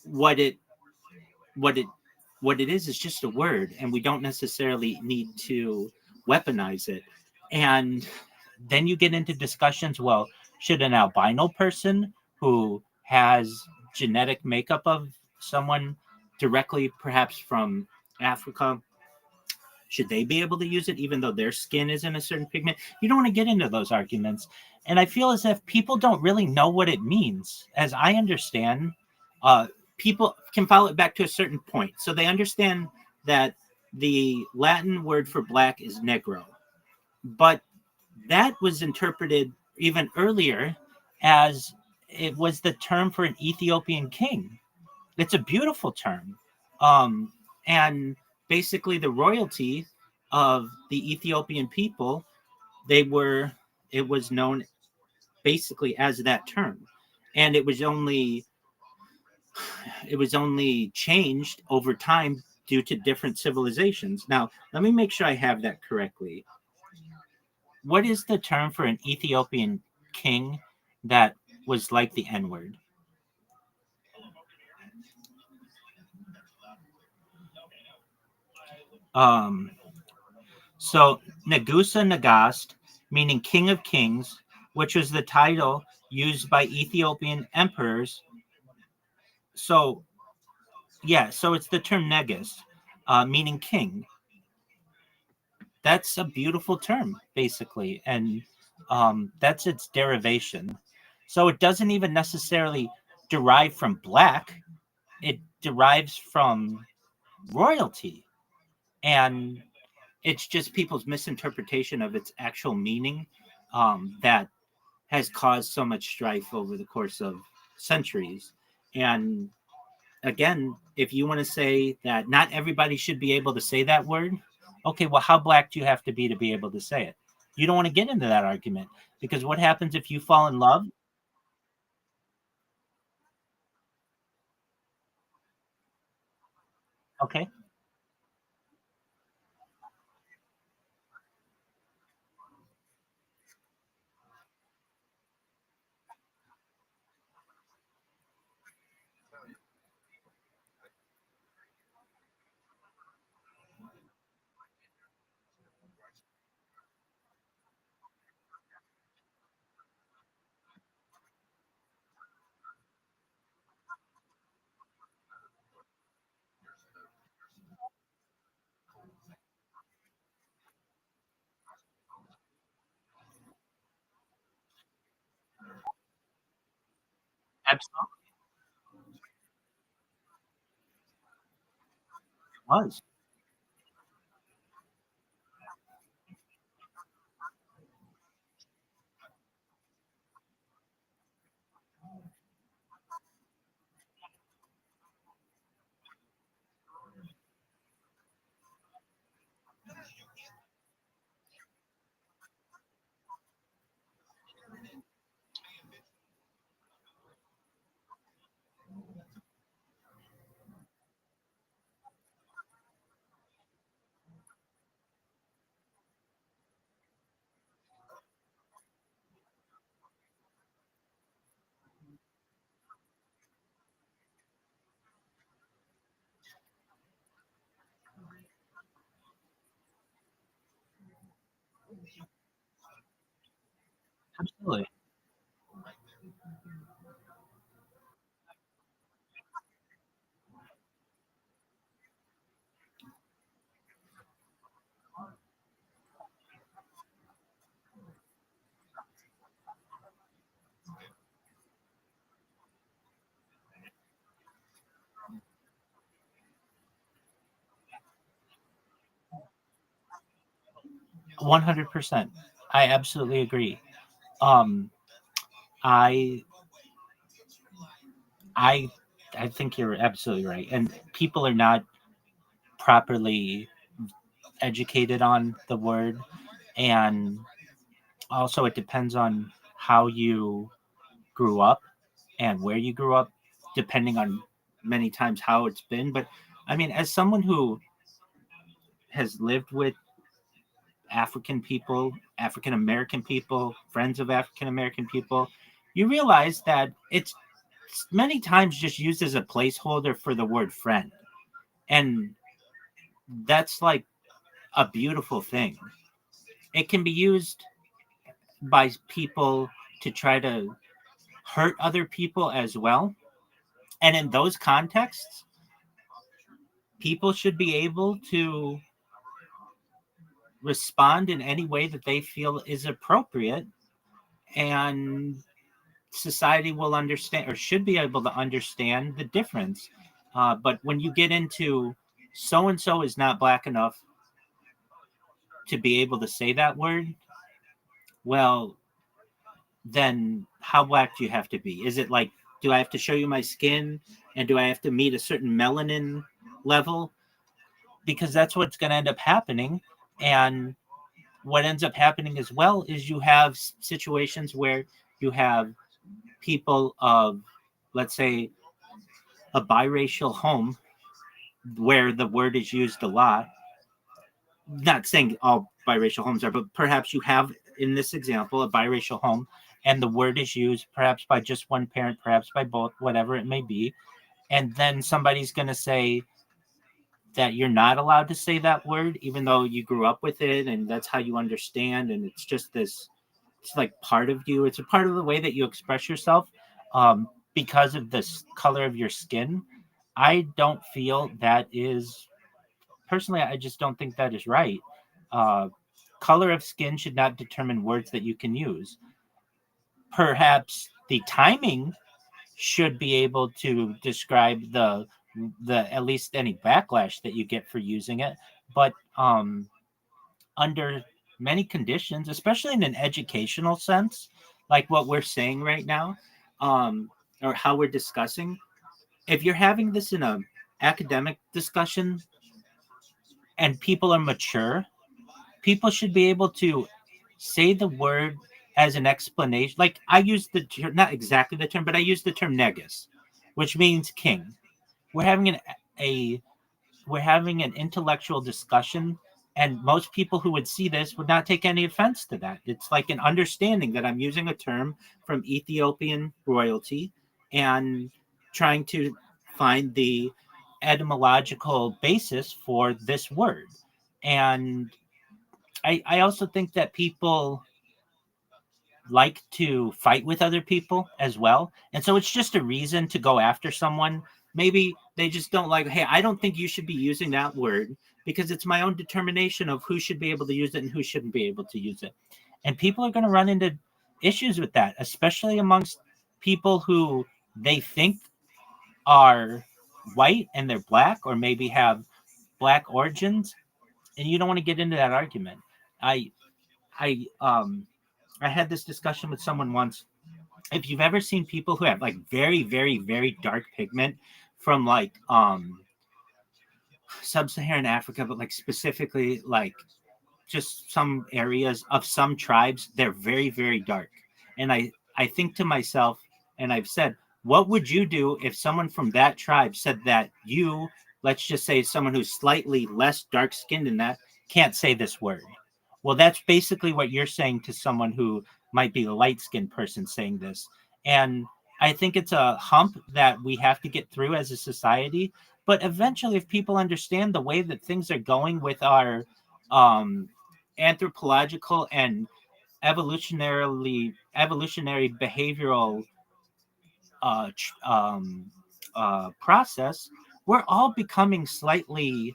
what it is just a word, and we don't necessarily need to weaponize it. And then you get into discussions, well, should an albino person who has genetic makeup of someone directly perhaps from Africa, should they be able to use it even though their skin isn't a certain pigment? You don't want to get into those arguments. And I feel as if people don't really know what it means. As I understand, people can follow it back to a certain point. So they understand that the Latin word for Black is negro. But that was interpreted even earlier as it was the term for an Ethiopian king. It's a beautiful term. And basically the royalty of the Ethiopian people, it was known basically as that term. And it was only changed over time due to different civilizations. Now, let me make sure I have that correctly. What is the term for an Ethiopian king that was like the N-word? So Negusa Nagast, meaning King of Kings, which was the title used by Ethiopian emperors. So Yeah, so it's the term negus, meaning king. That's a beautiful term, basically, and that's its derivation. So it doesn't even necessarily derive from black; it derives from royalty, and it's just people's misinterpretation of its actual meaning that has caused so much strife over the course of centuries. And again, if you want to say that not everybody should be able to say that word, okay, well, how black do you have to be able to say it? You don't want to get into that argument because what happens if you fall in love? Okay, absolutely was. 100%. I absolutely agree. Um, I I I think you're absolutely right. And people are not properly educated on the word, and also it depends on how you grew up and where you grew up, depending on many times how it's been. But I mean, as someone who has lived with African people, African American people, friends of African American people, you realize that it's many times just used as a placeholder for the word friend. And that's like a beautiful thing. It can be used by people to try to hurt other people as well. And in those contexts, people should be able to respond in any way that they feel is appropriate, and society will understand or should be able to understand the difference. But when you get into so and so is not black enough to be able to say that word, well, then how black do you have to be? Is it like, do I have to show you my skin, and do I have to meet a certain melanin level? Because that's what's going to end up happening. And what ends up happening as well is you have situations where you have people of, let's say, a biracial home where the word is used a lot. Not saying all biracial homes are, but perhaps you have, in this example, a biracial home, and the word is used perhaps by just one parent, perhaps by both, whatever it may be. And then somebody's going to say that you're not allowed to say that word, even though you grew up with it and that's how you understand. And it's just this, it's like part of you. It's a part of the way that you express yourself because of this color of your skin. I don't feel that is personally. I just don't think that is right. Uh, Color of skin should not determine words that you can use. Perhaps the timing should be able to describe the at least any backlash that you get for using it. But under many conditions, especially in an educational sense, like what we're saying right now, or how we're discussing, if you're having this in a academic discussion and people are mature, people should be able to say the word as an explanation. Like I use the term, not exactly the term, but I use the term negus, which means king. We're having a we're having an intellectual discussion, and most people who would see this would not take any offense to that. It's like an understanding that I'm using a term from Ethiopian royalty and trying to find the etymological basis for this word. And I also think that people like to fight with other people as well. And so it's just a reason to go after someone. Maybe they just don't like, hey, I don't think you should be using that word because it's my own determination of who should be able to use it and who shouldn't be able to use it. And people are going to run into issues with that, especially amongst people who they think are white and they're black or maybe have black origins. And you don't want to get into that argument. I I I had this discussion with someone once. If you've ever seen people who have like very, very, very dark pigment from like sub-Saharan Africa, but like specifically like just some areas of some tribes, they're very, very dark. And I think to myself, and I've said, what would you do if someone from that tribe said that you, let's just say someone who's slightly less dark skinned than that, can't say this word? Well, that's basically what you're saying to someone who might be a light skinned person saying this. And I think it's a hump that we have to get through as a society. But eventually, if people understand the way that things are going with our um, anthropological and evolutionary behavioral process, we're all becoming slightly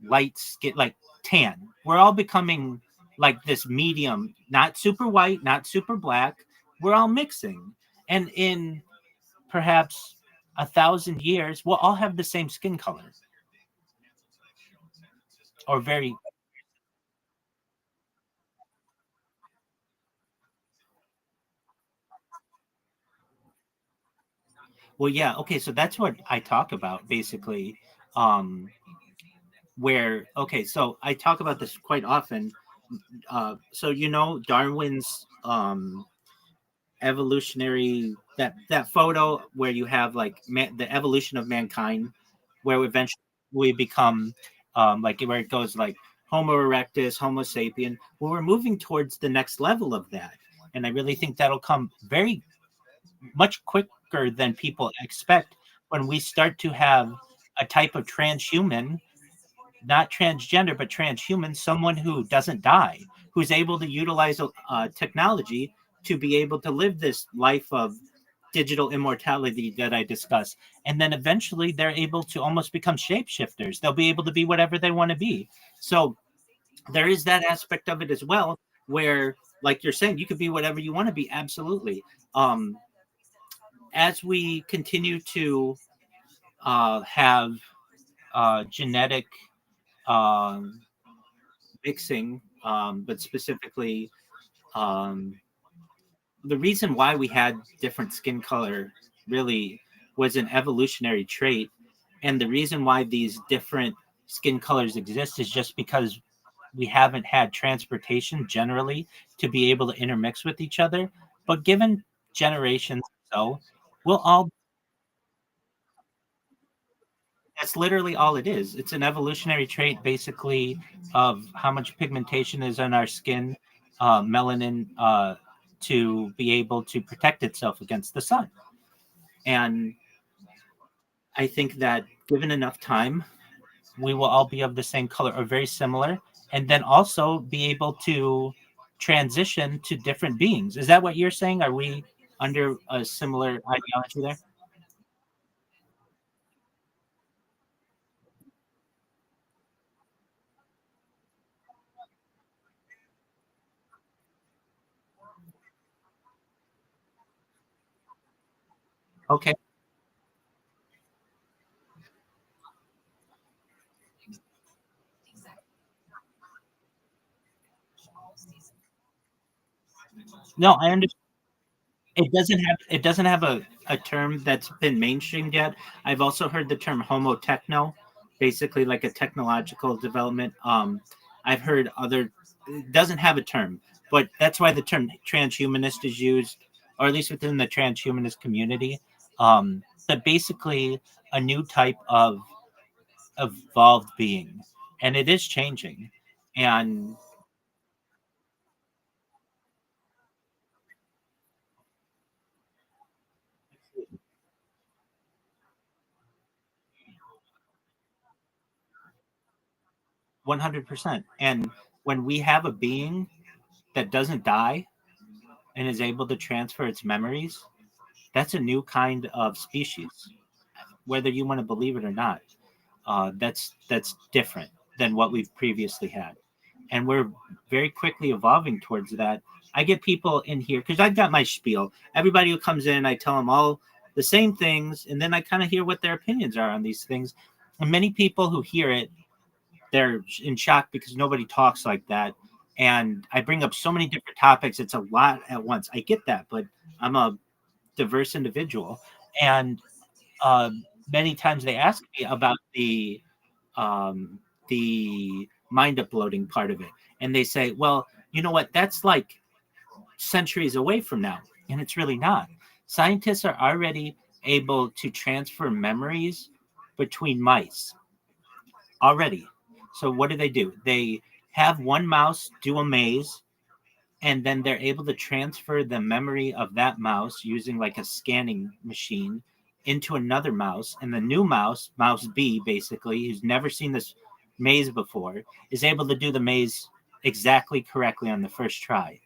light skin, like tan. We're all becoming like this medium, not super white, not super black. We're all mixing, and in perhaps 1,000 years, we'll all have the same skin color, or very well. Yeah, okay. So that's what I talk about basically. Um, where okay, so I talk about this quite often. So Darwin's evolutionary, that photo where you have like the evolution of mankind, where eventually we become like where it goes like Homo erectus, Homo sapien. Well, we're moving towards the next level of that, and I really think that'll come very much quicker than people expect when we start to have a type of transhuman, not transgender, but transhuman, someone who doesn't die, who's able to utilize technology to be able to live this life of digital immortality that I discuss. And then eventually they're able to almost become shapeshifters. They'll be able to be whatever they want to be. So there is that aspect of it as well, where, like you're saying, you could be whatever you want to be. Absolutely. As we continue to have genetic um, mixing, but specifically, um, the reason why we had different skin color really was an evolutionary trait. And the reason why these different skin colors exist is just because we haven't had transportation generally to be able to intermix with each other. But given generations, so we'll all that's literally all it is. It's an evolutionary trait, basically, of how much pigmentation is on our skin, melanin, to be able to protect itself against the sun. And I think that given enough time, we will all be of the same color or very similar, and then also be able to transition to different beings. Is that what you're saying? Are we under a similar ideology there? Okay. No, I understand. It doesn't have a term that's been mainstreamed yet. I've also heard the term homo techno, basically like a technological development. I've heard other, it doesn't have a term, but that's why the term transhumanist is used, or at least within the transhumanist community. But basically a new type of evolved being, and it is changing. And 100%. And when we have a being that doesn't die and is able to transfer its memories, that's a new kind of species, whether you want to believe it or not. That's different than what we've previously had, and we're very quickly evolving towards that. I get people in here because I've got my spiel. Everybody who comes in, I tell them all the same things, and then I kind of hear what their opinions are on these things. And many people who hear it, they're in shock because nobody talks like that. And I bring up so many different topics; it's a lot at once. I get that, but I'm a diverse individual, and many times they ask me about um, the mind uploading part of it, and they say, "Well, you know what? That's like centuries away from now," and it's really not. Scientists are already able to transfer memories between mice already. So what do? They have one mouse do a maze, and then they're able to transfer the memory of that mouse using like a scanning machine into another mouse, and the new mouse, mouse B basically, who's never seen this maze before, is able to do the maze exactly correctly on the first try.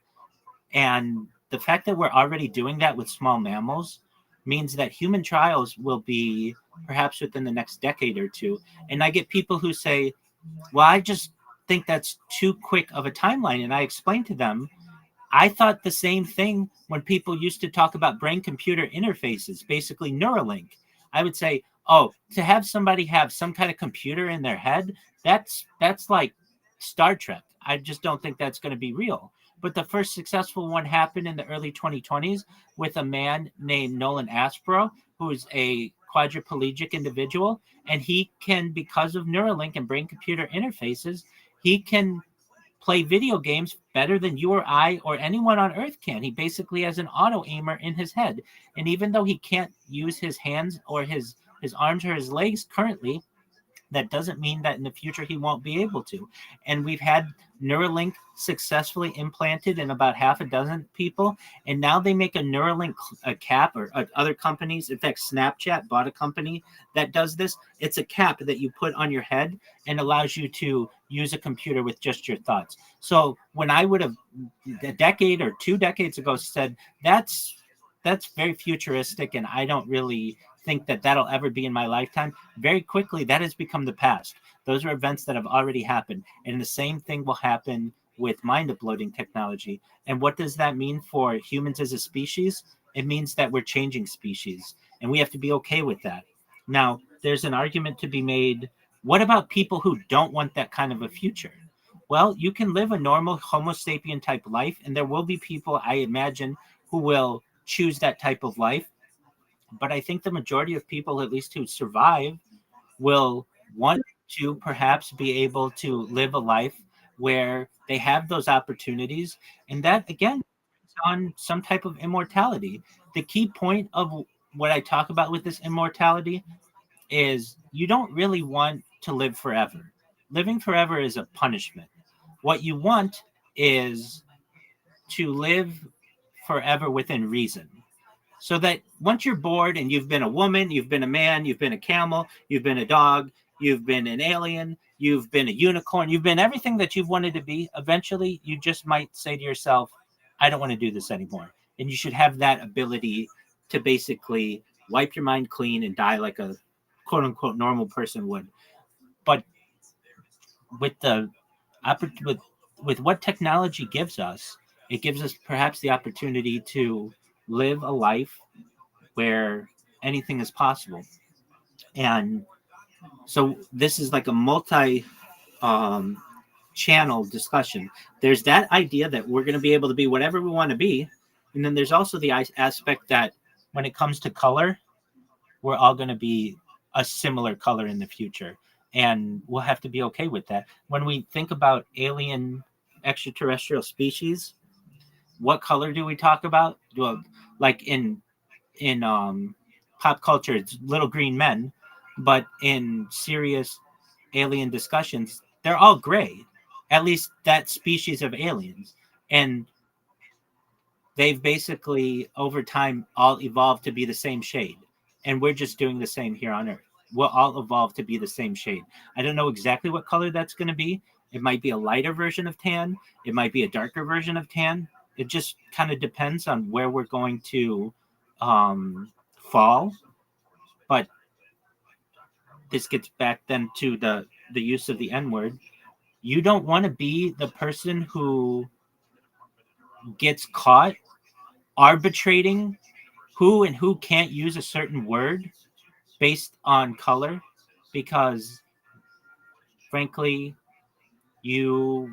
And the fact that we're already doing that with small mammals means that human trials will be perhaps within the next decade or two. And I get people who say, well, I just think that's too quick of a timeline. And I explain to them, I thought the same thing when people used to talk about brain computer interfaces, basically Neuralink. I would say, oh, to have somebody have some kind of computer in their head, that's like Star Trek. I just don't think that's going to be real. But the first successful one happened in the early 2020s with a man named Nolan Aspro, who is a quadriplegic individual, and he can, because of Neuralink and brain computer interfaces, he can play video games better than you or I or anyone on earth can. He basically has an auto aimer in his head. And even though he can't use his hands or his arms or his legs currently, that doesn't mean that in the future he won't be able to. And we've had Neuralink successfully implanted in about half a dozen people, and now they make a Neuralink a cap, or other companies. In fact, Snapchat bought a company that does this. It's a cap that you put on your head and allows you to use a computer with just your thoughts. So when I would have a decade or 2 decades ago said that's very futuristic, and I don't really think that that'll ever be in my lifetime, very quickly that has become the past. Those are events that have already happened, and the same thing will happen with mind uploading technology. And what does that mean for humans as a species? It means that we're changing species, and we have to be okay with that. Now, there's an argument to be made. What about people who don't want that kind of a future? Well, you can live a normal Homo sapien type life, and there will be people, I imagine, who will choose that type of life. But I think the majority of people, at least who survive, will want to perhaps be able to live a life where they have those opportunities. And that, again, is on some type of immortality. The key point of what I talk about with this immortality is you don't really want to live forever. Living forever is a punishment. What you want is to live forever within reason. So that once you're bored and you've been a woman, you've been a man, you've been a camel, you've been a dog, you've been an alien, you've been a unicorn, you've been everything that you've wanted to be, eventually you just might say to yourself, I don't want to do this anymore. And you should have that ability to basically wipe your mind clean and die like a quote unquote normal person would. But with the with what technology gives us, it gives us perhaps the opportunity to live a life where anything is possible. And so this is like a multi channel discussion. There's that idea that we're going to be able to be whatever we want to be. And then there's also the aspect that when it comes to color, we're all going to be a similar color in the future. And we'll have to be okay with that. When we think about alien extraterrestrial species, what color do we talk about? Well, like in pop culture, it's little green men, but in serious alien discussions, they're all gray. At least that species of aliens, and they've basically over time all evolved to be the same shade, and we're just doing the same here on Earth. We'll all evolve to be the same shade. I don't know exactly what color that's going to be. It might be a lighter version of tan. It might be a darker version of tan. It just kind of depends on where we're going to fall. But this gets back then to the use of the N word. You don't want to be the person who gets caught arbitrating who and who can't use a certain word based on color, because frankly, you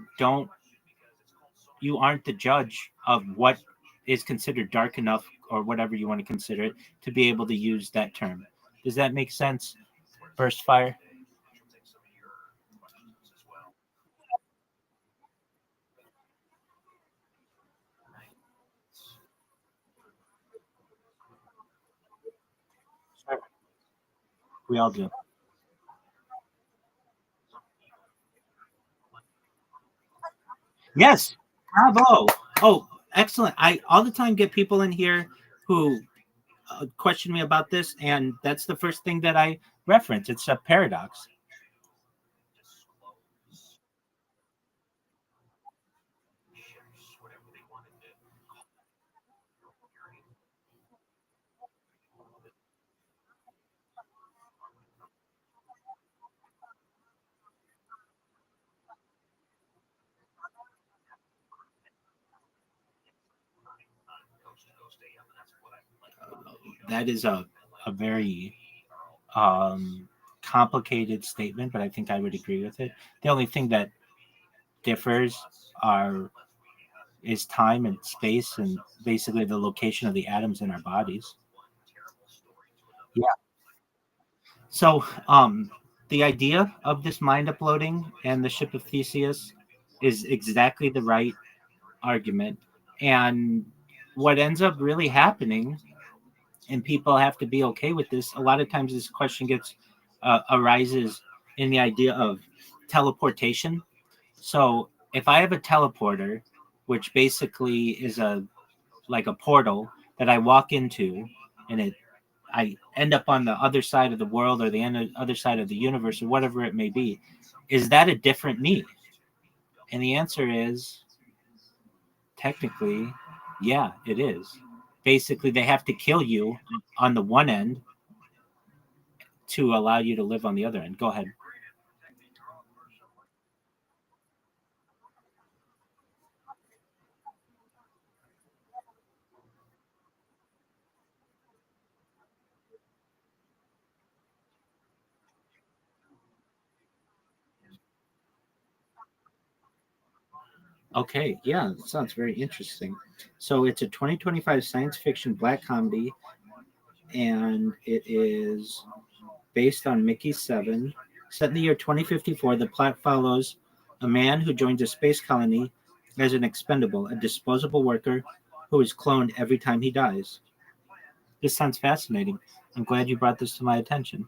aren't the judge of what is considered dark enough or whatever you want to consider it to be able to use that term. Does that make sense? Burst fire. We all do. Yes. Bravo. Oh, excellent. I all the time get people in here who question me about this, and that's the first thing that I reference. It's a paradox. That is a very complicated statement, but I think I would agree with it. The only thing that differs are is time and space, and basically the location of the atoms in our bodies. Yeah. So, the idea of this mind uploading and the ship of Theseus is exactly the right argument. And what ends up really happening, and people have to be okay with this, a lot of times this question arises in the idea of teleportation. So, if I have a teleporter, which basically is like a portal that I walk into, and I end up on the other side of the world or the other side of the universe or whatever it may be, is that a different me? And the answer is technically, yeah, it is. Basically, they have to kill you on the one end to allow you to live on the other end. Go ahead. Okay, yeah, that sounds very interesting. So it's a 2025 science fiction black comedy, and it is based on Mickey 7. Set in the year 2054, the plot follows a man who joins a space colony as an expendable, a disposable worker who is cloned every time he dies. This sounds fascinating. I'm glad you brought this to my attention.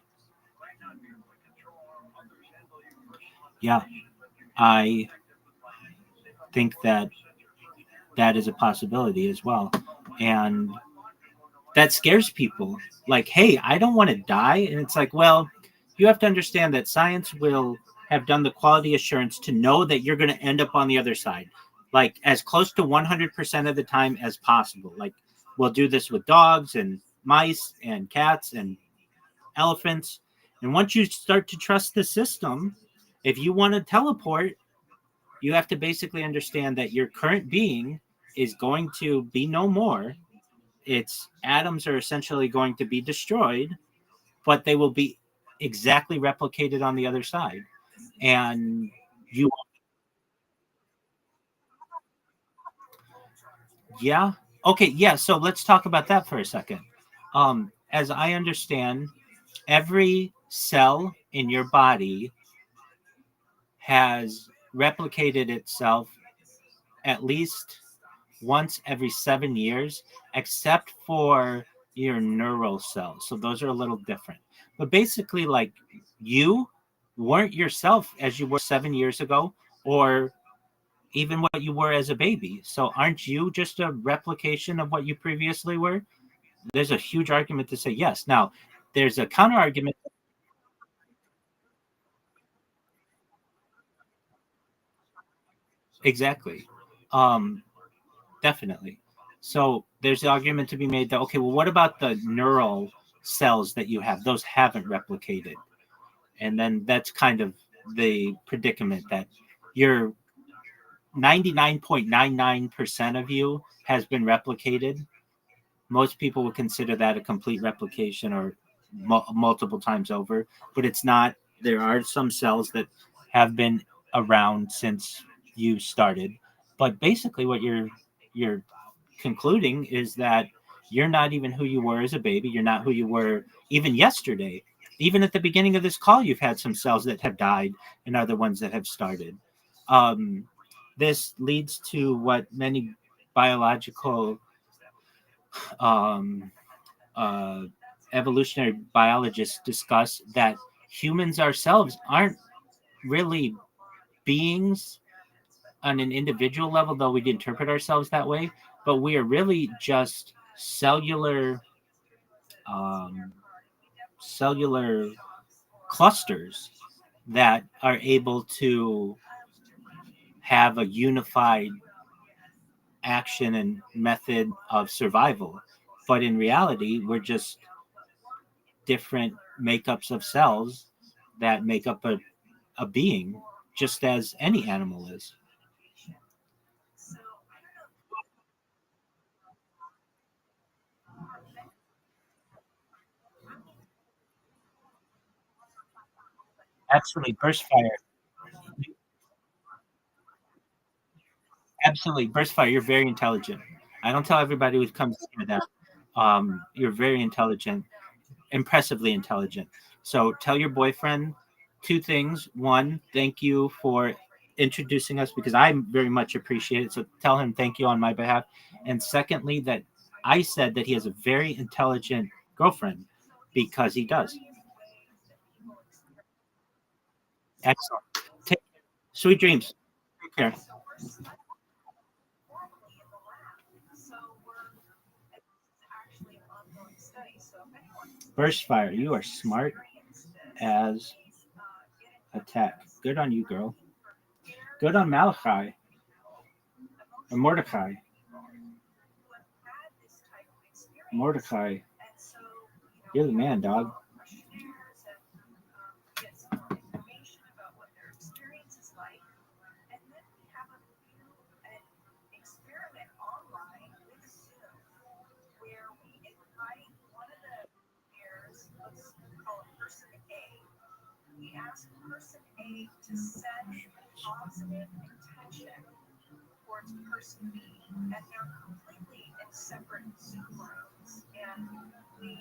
Yeah, I think that that is a possibility as well. And that scares people. Like, hey, I don't want to die. And it's like, well, you have to understand that science will have done the quality assurance to know that you're going to end up on the other side, like as close to 100% of the time as possible. Like, we'll do this with dogs and mice and cats and elephants. And once you start to trust the system, if you want to teleport, you have to basically understand that your current being is going to be no more. its atoms are essentially going to be destroyed, but they will be exactly replicated on the other side. And you, yeah, okay, yeah. So let's talk about that for a second. As I understand, every cell in your body has replicated itself at least once every 7 years, except for your neural cells. So those are a little different. But basically, like, you weren't yourself as you were 7 years ago, or even what you were as a baby. So aren't you just a replication of what you previously were? There's a huge argument to say yes. Now, there's a counter argument. Exactly. Um, Definitely. So there's the argument to be made that, okay, well, what about the neural cells that you have? Those haven't replicated. And then that's kind of the predicament that your 99.99% of you has been replicated. Most people would consider that a complete replication or multiple times over, but it's not. There are some cells that have been around since you started, but basically what you're concluding is that you're not even who you were as a baby. You're not who you were even yesterday. Even at the beginning of this call, you've had some cells that have died and other ones that have started. Um, this leads to what many biological um, uh, evolutionary biologists discuss, that humans ourselves aren't really beings on an individual level, though we interpret ourselves that way, but we are really just um, cellular clusters that are able to have a unified action and method of survival. But in reality, we're just different makeups of cells that make up a being, just as any animal is. Absolutely, burst fire. Absolutely, burst fire. You're very intelligent. I don't tell everybody who comes here that. You're very intelligent, impressively intelligent. So tell your boyfriend two things. One, thank you for introducing us because I very much appreciate it. So tell him thank you on my behalf. And secondly, that I said that he has a very intelligent girlfriend because he does. Excellent. Take sweet dreams. Take care. Burst fire. You are smart as attack. Good on you, girl. Good on Malachi or Mordecai. Mordecai. You're the man, dog. We ask person A to set positive intention towards person B, and they're completely in separate Zoom rooms. And we,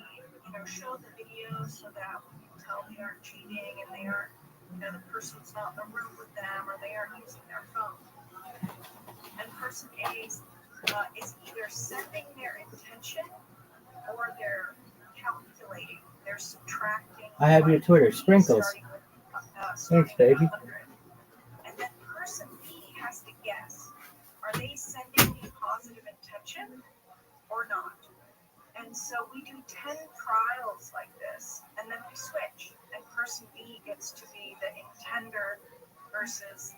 show the video so that we can tell they aren't cheating and they aren't, the person's not in the room with them or they aren't using their phone. And person A is either sending their intention or they're calculating, they're subtracting. I have your Twitter. Sprinkles. Thanks, baby. And then person B has to guess, are they sending a positive intention or not? And so we do 10 trials like this, and then we switch, and person B gets to be the intender versus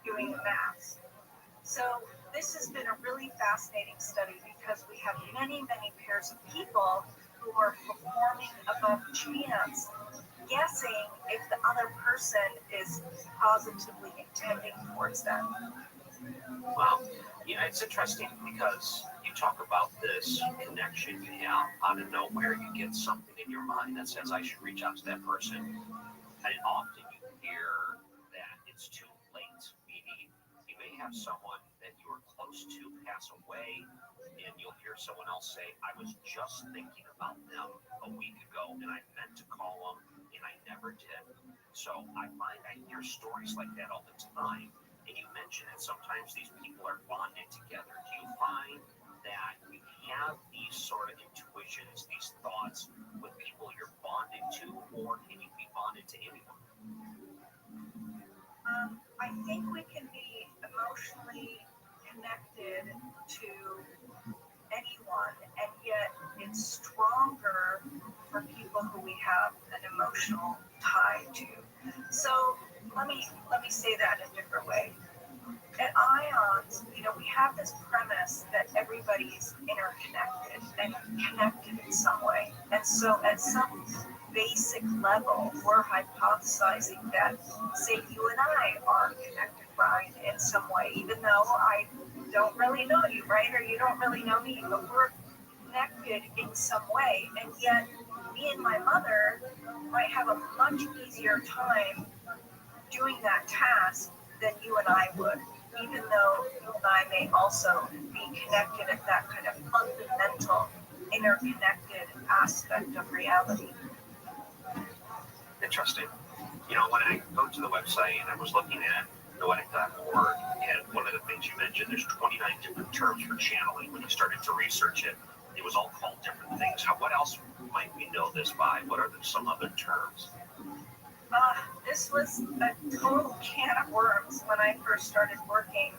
doing the math. So this has been a really fascinating study because we have many, many pairs of people who are performing above chance, guessing if the other person is positively intending towards them. Wow. Yeah, it's interesting because if talk about this connection you have out of nowhere. You get something in your mind that says, I should reach out to that person. And often you hear that it's too late, meaning you may have someone that you were close to pass away, and you'll hear someone else say, I was just thinking about them a week ago, and I meant to call them, and I never did. So I find I hear stories like that all the time. And you mentioned that sometimes these people are bonded together. Do you find that you have these sort of intuitions, these thoughts with people you're bonded to, or can you be bonded to anyone? I think we can be emotionally connected to anyone, and yet it's stronger for people who we have an emotional tie to. So let me say that in a different way. At IONS, we have this premise that everybody's interconnected and connected in some way. And so at some basic level, we're hypothesizing that, say, you and I are connected, Brian, in some way, even though I don't really know you, right? Or you don't really know me, but we're connected in some way. And yet, me and my mother might have a much easier time doing that task than you and I would, even though you and I may also be connected at that kind of fundamental, interconnected aspect of reality. Interesting. When I go to the website and I was looking at noetic.org, and one of the things you mentioned, there's 29 different terms for channeling. When you started to research it, it was all called different things. What else might we know this by? What are some other terms? This was a total can of worms when I first started working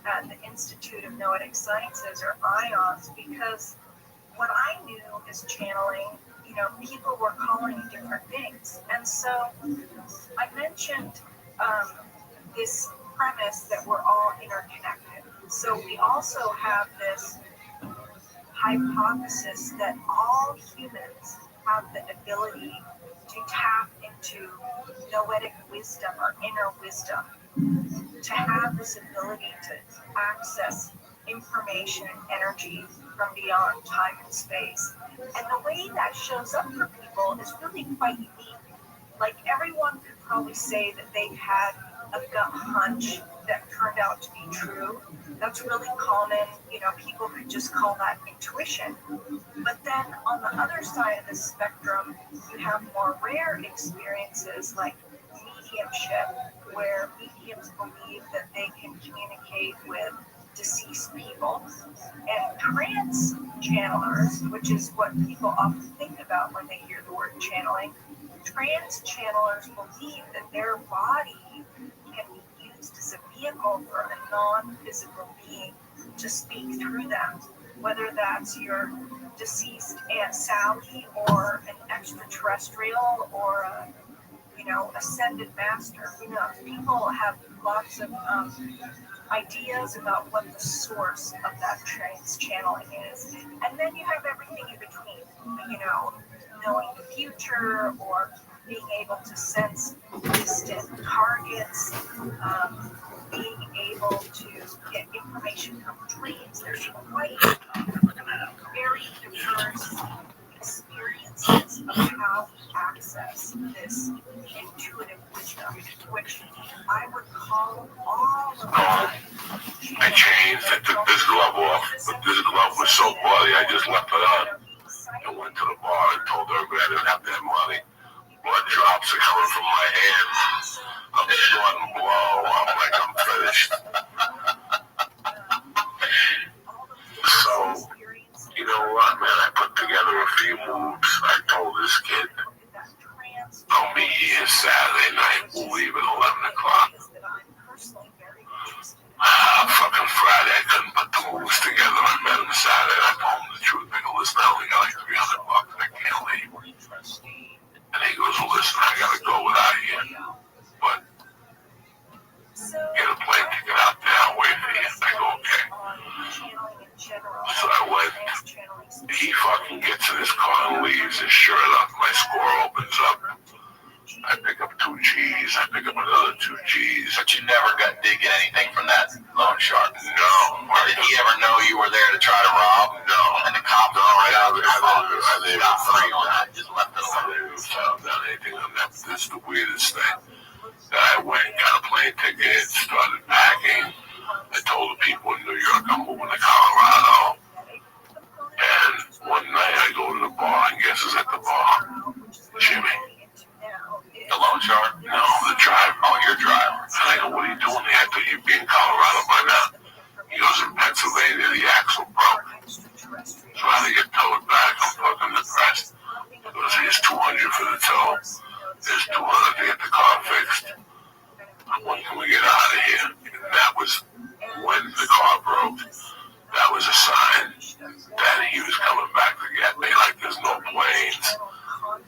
at the Institute of Noetic Sciences, or IONS, because what I knew as channeling, people were calling different things. And so I mentioned this premise that we're all interconnected. So we also have this hypothesis that all humans have the ability to tap into noetic wisdom or inner wisdom, to have this ability to access information and energy from beyond time and space. And the way that shows up for people is really quite unique. Like, everyone could probably say that they've had a gut hunch that turned out to be true. That's really common. People could just call that intuition. But then on the other side of the spectrum, you have more rare experiences like mediumship, where mediums believe that they can communicate with deceased people. And trance channelers, which is what people often think about when they hear the word channeling, trance channelers believe that their body can be used as a vehicle for a non-physical being to speak through them, whether that's your deceased Aunt Sally or an extraterrestrial or a ascended master. People have lots of ideas about what the source of that trance channeling is. And then you have everything in between, knowing the future or being able to sense distant targets, being able to get information from dreams. There's quite very diverse experiences of how we access this intuitive wisdom, which I would call all of that. I changed. I took this glove off, but this glove was so bloody, I just left it on. I went to the bar and told everybody I didn't have that money. Blood drops are coming from my hands. I'm short and blow. I'm like, I'm finished. So, you know what, man? I put together a few moves. I told this kid, I'll be here Saturday night. We'll leave at 11 o'clock. Fucking Friday, I couldn't put the moves together. I met him Saturday. I told him the truth. I go, listen, I only got like $300. I can't leave. And he goes, well, listen, I gotta go without you. But get a plane ticket out there. I'll wait for you. I go, okay. So I went. He fucking gets in his car and leaves, and sure enough, my score opens up. I pick up 2 G's. I pick up another 2 G's. But you never did get anything from that. Loan shark. No. Did he ever know you were there to try to rob? No. And the cops right out of his office. I didn't Got free on that. Just left it I alone. didn't found out anything on that. This is the weirdest thing. I went, got a plane ticket, started packing. I told the people in New York I'm moving to Colorado. And one night I go to the bar, and guess who's at the bar? Jimmy. The loan shark? No, the driver. Oh, your driver. And I go, what are you doing here? I thought you'd be in Colorado by now. He goes, in Pennsylvania, the axle broke. So I had to get towed back. I'm fucking depressed. He goes, here's $200 for the tow. There's $200 to get the car fixed. When can we get out of here? And that was when the car broke. That was a sign that he was coming back to get me. Like, there's no planes.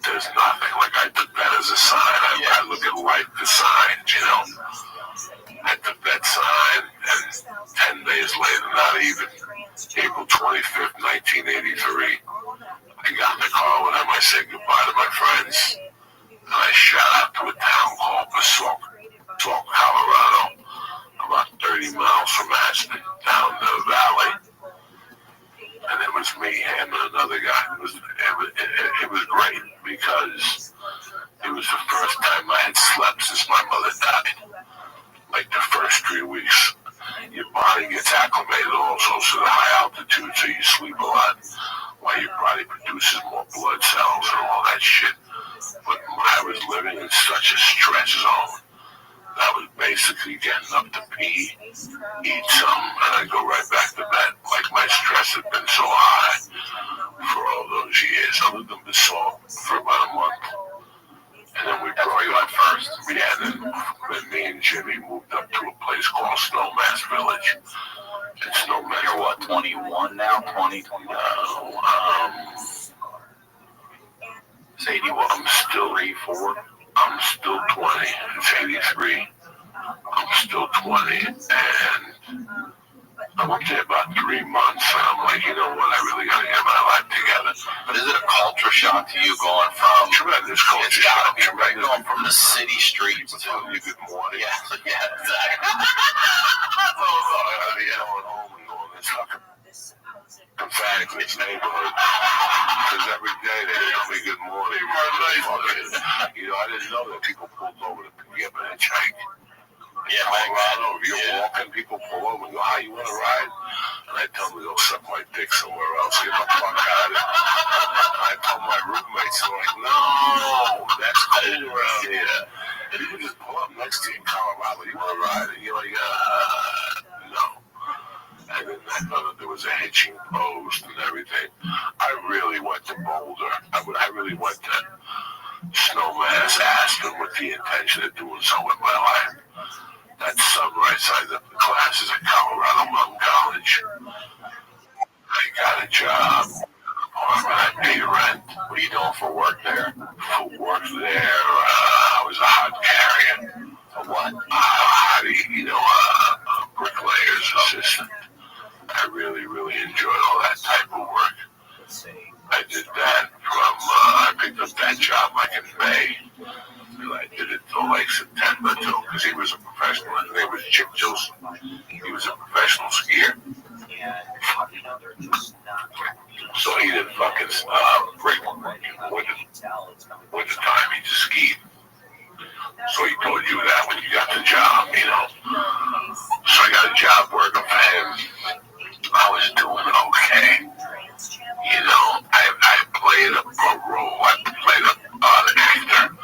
There's nothing. Like, I took that as a sign. I look at life as signs, you know. I took that sign, and 10 days later, not even, April 25th, 1983, I got in the car with him. I said goodbye to my friends. And I shot out to a town called Passauk, Colorado, about 30 miles from Aspen, down the valley. And it was me, him, and another guy. It was great because it was the first time I had slept since my mother died. Like the first 3 weeks, your body gets acclimated also to the high altitude, so you sleep a lot while your body produces more blood cells and all that shit. But I was living in such a stress zone. I was basically getting up to pee, eat some, and I'd go right back to bed. Like my stress had been so high for all those years. I lived in Basalt for about a month. And then we brought you up first. Yeah, then me and Jimmy moved up to a place called Snowmass Village. And Snowmass. You're what, 21 now? 20, 21? It's 81. I'm still 84. I'm still 20. It's 83. I'm still 20. And I went there about 3 months. And I'm like, you know what? I really got to get my life together. But is it a culture shock to you going from... Tremendous culture shock. Right, going from the city streets to... You good morning. Yeah, exactly. Going home and going this fucking pathetic neighborhood. Because every day they tell me good morning. You know, I didn't know that people pulled over to pick me up and hitchhike. Yeah, Colorado, if you're walking, people pull over and go, "Hi, you want to ride?" And I tell them to go suck my dick somewhere else. Get the fuck out of it. And I tell my roommates, they're like, "No, that's cool around here." And people just pull up next to you in Colorado. You want to ride? And you're like, no. And then I thought that there was a hitching post and everything. I really went to Boulder. I really went to Snowmass, Aspen with the intention of doing so with my life. That summer I signed up for classes at Colorado Mountain College. I got a job, I paid rent. What are you doing for work there? For work there, I was a hot carrier. A what? A bricklayer's assistant. I really, really enjoyed all that type of work. I did that I picked up that job like in May. And I did it till like September too, because he was a professional. His name was Chip Joseph. He was a professional skier. So he didn't fucking break winter time. He just skied. So he told you that when you got the job, you know. So I got a job working for him. I was doing okay. You know, I played a role. I played an actor.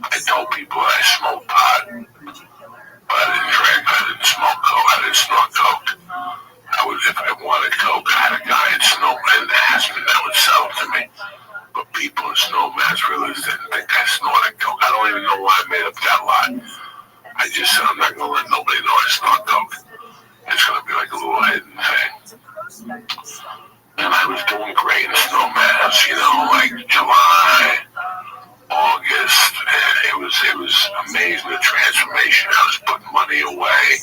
I told people I smoked pot, but I didn't drink. I didn't smoke coke. I didn't snort coke. If I wanted coke, I had a guy in Aspen that would sell it to me. But people in Snowmass really didn't think I snorted coke. I don't even know why I made up that lie. I just said I'm not going to let nobody know I snort coke. It's going to be like a little hidden thing. And I was doing great in Snowmass, you know, like July, August. And it was amazing, the transformation. I was putting money away.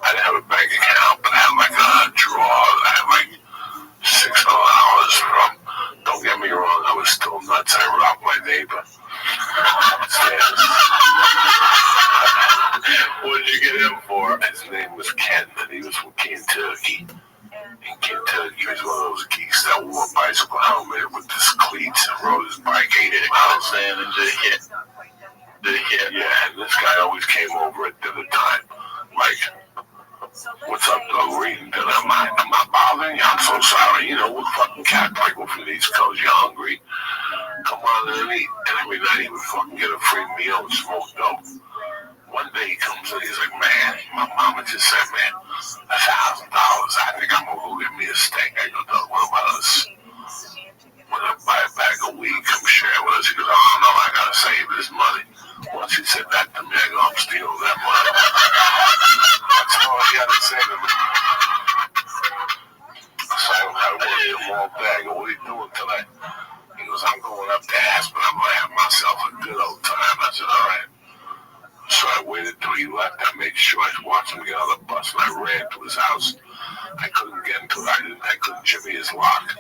I didn't have a bank account, but I had like a drawer. I had like $600 from, don't get me wrong, I was still nuts. I robbed my neighbor. What did you get him for? His name was Ken, and he was from Kentucky. In Kentucky, he was one of those geeks that wore a bicycle helmet with his cleats and rode his bike. He did Understand and did it. Yeah, and this guy always came over at dinner time. Like, what's up, though? We're eating dinner. Am I bothering you? I'm so sorry. You know, we're fucking cat people from the East Coast. You're hungry. Come on and eat. And every night he would fucking get a free meal and smoke dope. One day he comes in, he's like, man, my mama just said, man, $1,000. I think I'm gonna go get me a steak. I go, no, what about us? When I buy a bag of weed, come share it with us. He goes, oh no, I gotta save this money. Once he said that to me, I go, I'm stealing that money. That's all he had to say to me. So I wanted him all day. I go, what are you doing tonight? He goes, I'm going up to Aspen. I'm gonna have myself a good old time. I said, all right. So I waited till he left. I made sure I watched him get on the bus, and I ran to his house. I couldn't get into it. I couldn't jimmy his lock.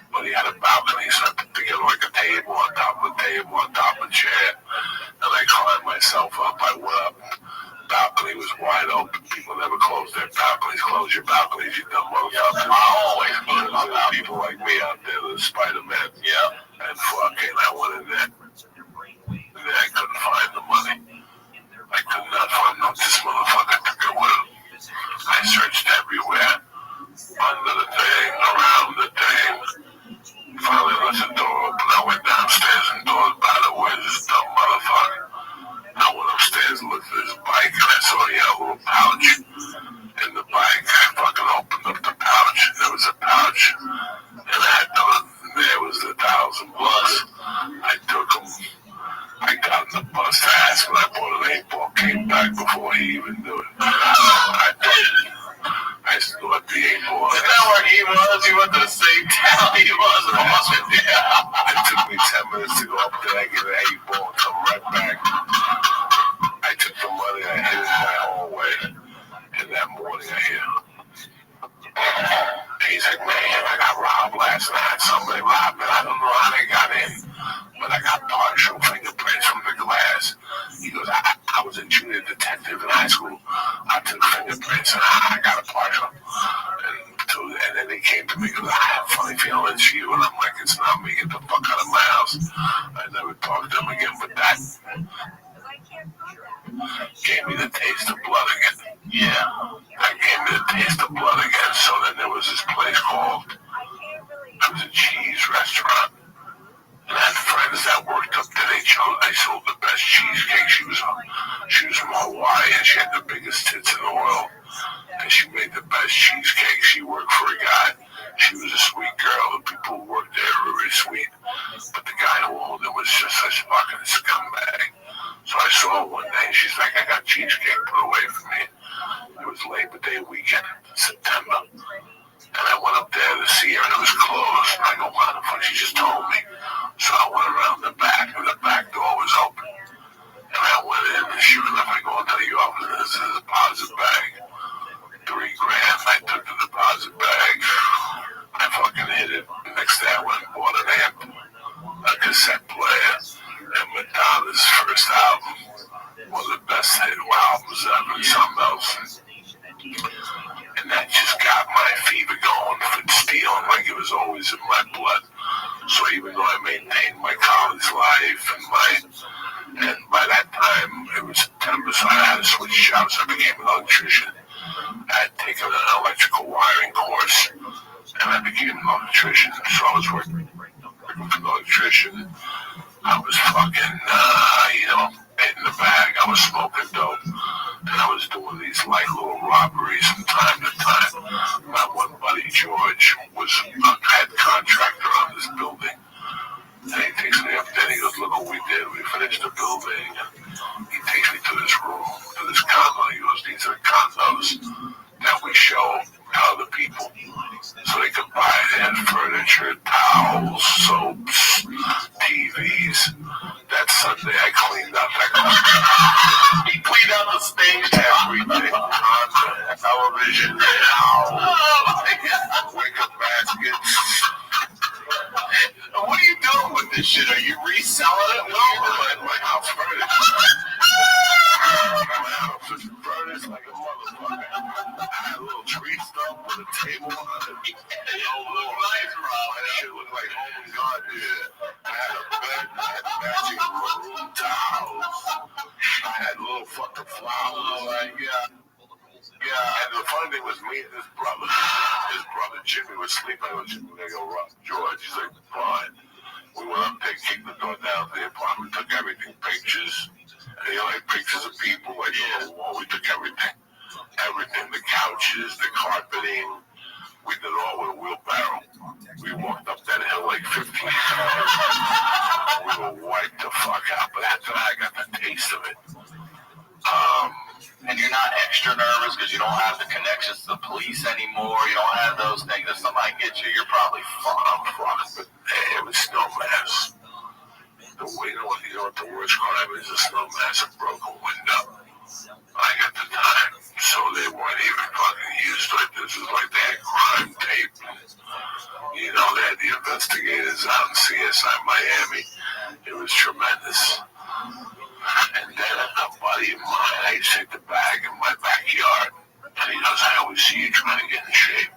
But he had a balcony, so I put together like a table on top of a table, on top of a chair. And I climbed myself up. I went up. The balcony was wide open. People never close their balconies. Close your balconies, you dumb motherfucker. I always close my balcony. People like me out there, the Spider-Man. Yeah. And fucking, I went in there. And then I couldn't find the money. I could not find out this motherfucker took it with him. I searched everywhere. Under the thing, around the thing. Finally left the door open. I went downstairs and door was by the way, this dumb motherfucker. I went upstairs and looked at his bike and I saw he had a little pouch in the bike. I fucking opened up the pouch. There was a pouch. And I thought there was the $1,000. I took him. I got in the bus to ask when I bought an 8-ball, came back before he even knew it. I still at the 8-ball. Is that where he was? He went to the same town he was. It took me 10 minutes to go up there and get an 8-ball and come right back. I took the money, I hid it in my hallway. And that morning I hit him. He's like, man, I got robbed last night. Somebody robbed me. I don't know how they got in. But I got partial fingerprints from the glass. He goes, I was a junior detective in high school. I took fingerprints and I got a partial. And then he came to me and goes, I have funny feelings for you. And I'm like, it's not me. Get the fuck out of my house. I never talked to him again, but that gave me the taste of blood again. Yeah. That gave me the taste of blood again. So then there was this place called, it was a cheese restaurant. And I had friends that worked up there. I sold the best cheesecake. She was from Hawaii and she had the biggest tits in the world. And she made the best cheesecake. She worked for a guy. She was a sweet girl. The people who worked there were really sweet. But the guy who owned it was just such a fucking scumbag. So I saw her one day and she's like, I got cheesecake put away for me. It was Labor Day weekend, September. And I went up there to see her and it was closed. I go, why the fuck? She just told me. So I went around the back and the back door was open. And I went in and sure enough, I go into the office and there's a deposit bag. $3,000. I took the deposit bag. I fucking hit it. Next day I went and bought an amp, a cassette player, and Madonna's first album. One of the best hit albums ever and something else. And that just got my fever going for stealing like it was always in my blood. So even though I maintained my college life and by that time it was September, so I had to switch jobs. I became an electrician. I had taken an electrical wiring course and I became an electrician. So I was working with an electrician. I was fucking, hitting the bag. I was smoking dope. And I was doing these like little robberies from time to time. My one buddy George was a head contractor on this building. And he takes me up there and he goes, look what we did. We finished the building. And he takes me to this room, to this condo. He goes, these are the condos that we show to other people so they can buy their furniture, towels, soaps, TVs. That Sunday I cleaned up that. He cleaned out the stage, everything. Television, wicker baskets. What are you doing with this shit? Are you reselling it? No, my house furniture. My house is furniture. furnace like a motherfucker. I had a little tree stump with a table on it. Nice, Rob. That shit looked like home and garden. I had a bed, I had matching maroon towels. I had little fucking flowers. Yeah, and the funny thing was me and his brother Jimmy was sleeping with George. He's like, fine. We went up there, kicked the door down to the apartment, took everything, pictures. And you know, like pictures of people, like on the wall. We took everything. Everything, the couches, the carpeting. We did it all with a wheelbarrow. We walked up that hill like 15 times. We were wiped the fuck out, but after that, I got the taste of it. And you're not extra nervous because you don't have the connections to the police anymore. You don't have those things. If somebody gets you, you're probably fucked. I'm fucked, but it was snow mass. You know what the worst crime is? A snow mass, a broken window. I got the time, so they weren't even fucking used to it. This is like they had crime tape. You know, they had the investigators out in CSI Miami. It was tremendous. And then a buddy of mine, I used to take the bag in my backyard. And he goes, I always see you trying to get in shape.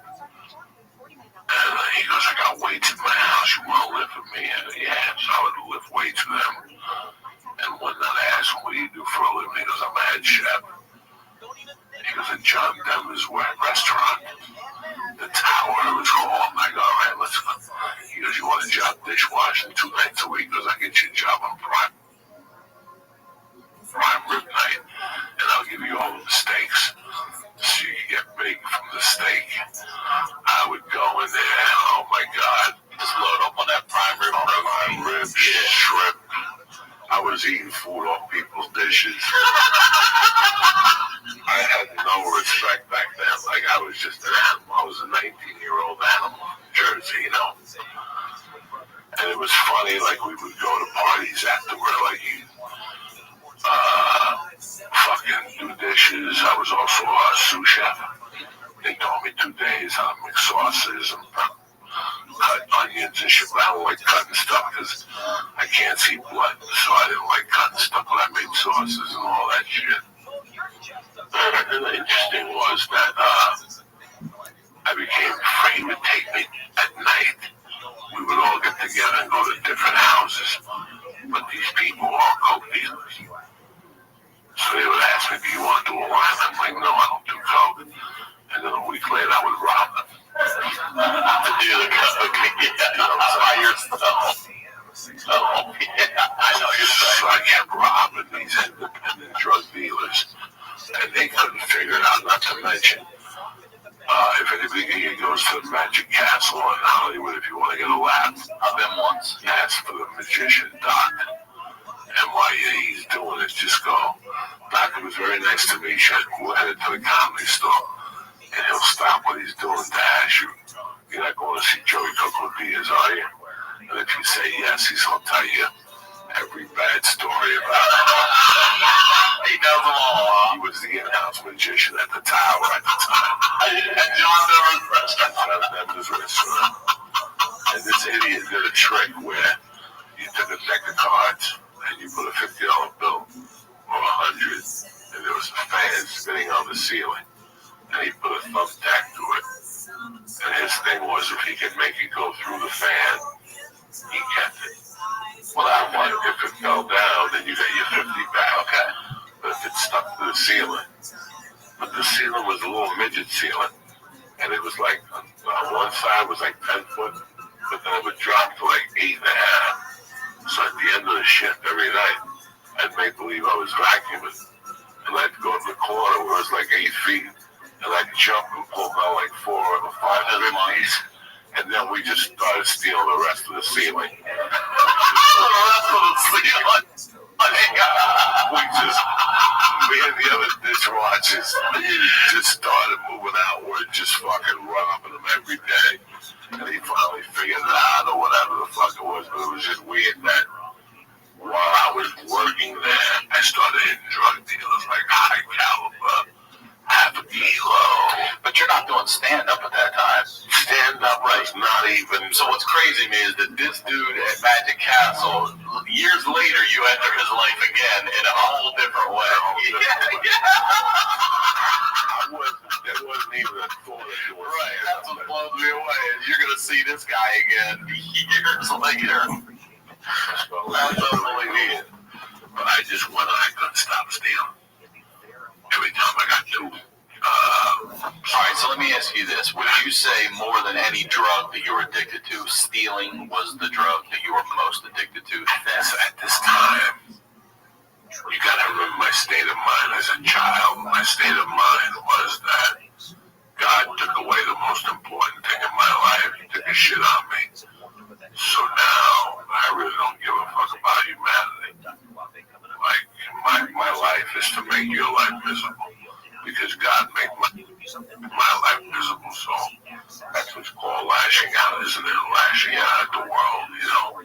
And he goes, I got weights in my house. You want to lift with me? And yeah, so I would lift weights with him. And one night I asked him, what do you do for a living? He goes, I'm a head chef. He goes, at John Denver's restaurant. The Tower, it was called. I go, all right, let's go. He goes, you want a job dishwashing 2 nights a week? He goes, I'll get you a job on prime rib night, and I'll give you all the steaks so you can get big from the steak. I would go in there, oh my God, just load up on that prime rib protein. Shrimp. I was eating food off people's dishes. I had no respect back then. Like, I was just an animal. I was a 19-year-old animal from Jersey, you know. And it was funny, like, we would go to parties afterward, like, fucking do dishes. I was also a sous chef. They told me 2 days how to mix sauces and cut onions and shit. But I don't like cutting stuff because I can't see blood, so I didn't like cutting stuff. But I made sauces and all that shit. And the interesting was that I became afraid to take me at night. We would all get together and go to different houses, but these people were all coke dealers. So they would ask me, do you want to do a line? I'm like, no, I don't do coke. And then a week later, I would rob them. To do the coke, by yourself. Oh, yeah, I know you're saying. So I kept robbing these independent drug dealers, and they couldn't figure it out, not to mention, if anybody here goes to the Magic Castle in Hollywood, if you want to get a laugh, I've been once. Ask for the magician, Doc. And while he's doing it, just go, Doc, it was very nice to meet you. We're headed to the Comedy Store. And he'll stop what he's doing to ask you, you're not going to see Joey Coco Diaz, are you? And if you say yes, he's going to tell you every bad story about it. He knows them all. He was the in-house magician at the Tower at the time. At John Denver's restaurant. John Denver's restaurant. And this idiot did a trick where you took a deck of cards and you put a $50 bill or 100, and there was a fan spinning on the ceiling, and he put a thumbtack to it. And his thing was, if he could make it go through the fan, he kept it. Well, that one, if it fell down, then you got your 50 back. Okay. But if it stuck to the ceiling, but the ceiling was a little midget ceiling, and it was like, on one side was like 10 foot, but then it would drop to like 8.5. So at the end of the shift every night, I'd make believe I was vacuuming, and I'd go to the corner where it was like 8 feet, and I'd jump and pull out like 4 or 5 50s, and then we just started stealing the rest of the ceiling. Me and the other dishwashers just started moving outward, just fucking robbing them every day. And he finally figured it out or whatever the fuck it was, but it was just weird that while I was working there, I started hitting drug dealers like high caliber, half a kilo. But you're not doing stand-up at that time. Stand-up was not even. So what's crazy to me is that this dude at Magic Castle, years later, you enter his life again in a whole different way. again years later. That's unbelievable. But I just went and I couldn't stop stealing. Every time I got new. All right, so let me ask you this. Would you say more than any drug that you were addicted to, stealing was the drug that you were most addicted to? At this time, you gotta remember my state of mind as a child. My state of mind was that God took away the most important thing in my life. He took a shit on me. So now, I really don't give a fuck about humanity. Like, my life is to make your life miserable. Because God made my life miserable. So that's what's called lashing out, isn't it? Lashing out at the world, you know.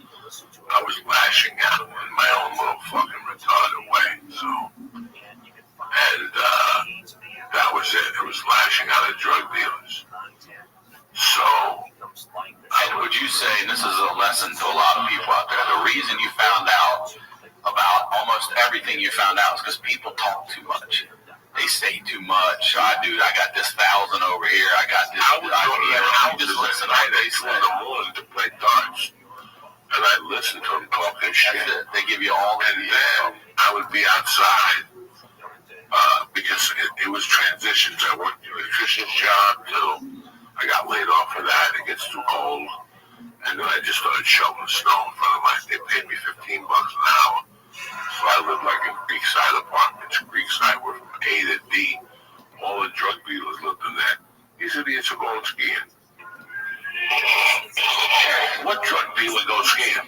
I was lashing out in my own little fucking retarded way. So, and that was it. It was lashing out at drug dealers. So, and would you say, and this is a lesson to a lot of people out there, the reason you found out about almost everything you found out is because people talk too much. They say too much. Dude, I got this 1,000 over here. I got this. I was going to their houses listen to they said the morning to play darts. And I listened to them talking shit. They give you all the. And then I would be outside because it was transitions. I worked an electrician's job till I got laid off for that. It gets too cold. And then I just started shoveling snow in front of my. They paid me $15 an hour. So I lived like in Creekside apartments. Creekside were from A to D. All the drug dealers lived in there. These idiots are going skiing. What drug dealer goes skiing?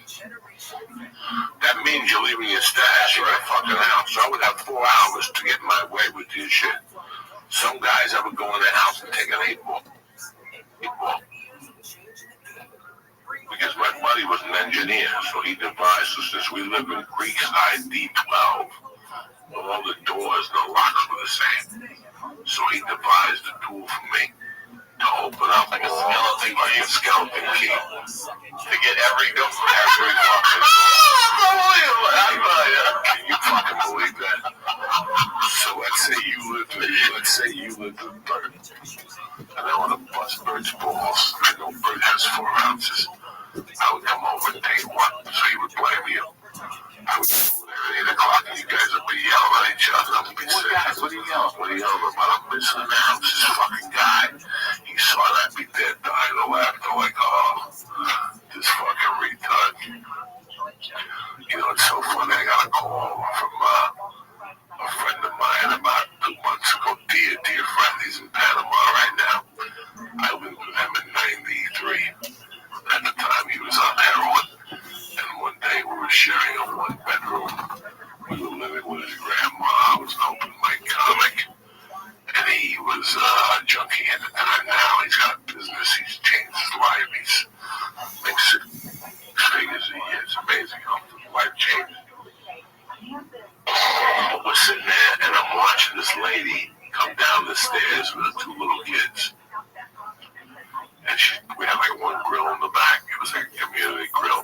That means you're leaving your stash in your fucking house. So I would have 4 hours to get my way with your shit. Some guys I would go in their house and take an 8-ball. Because my buddy was an engineer, so he devised, so since we live in Creekside D12, all the doors and the locks were the same. So he devised a tool for me to open up like a skeleton key to get every door, every fucking door. Can you fucking believe that? So let's say you lived in Bird, and I want to bust Bird's balls. I know Bird has 4 ounces. I would come over and take one, so he would blame you. I would go over there at 8 o'clock, and you guys would be yelling at each other. I would be saying, what are you yelling about? I'm missing the house, this fucking guy. He saw that be dead, died, and laughed. I'm like, oh, this fucking retard. You know, it's so funny. I got a call from a friend of mine about 2 months ago. Dear friend, he's in Panama right now. I lived with him in 93. At the time, he was on heroin, and one day we were sharing a 1-bedroom. We were living with his grandma. I was an open mic comic, and he was a junkie at the time. Now he's got a business. He's changed his life. He's makes 6 figures a year. It's amazing how his life changes. But we're sitting there, and I'm watching this lady come down the stairs with her 2 little kids. And we had like one grill in the back. It was like a community grill.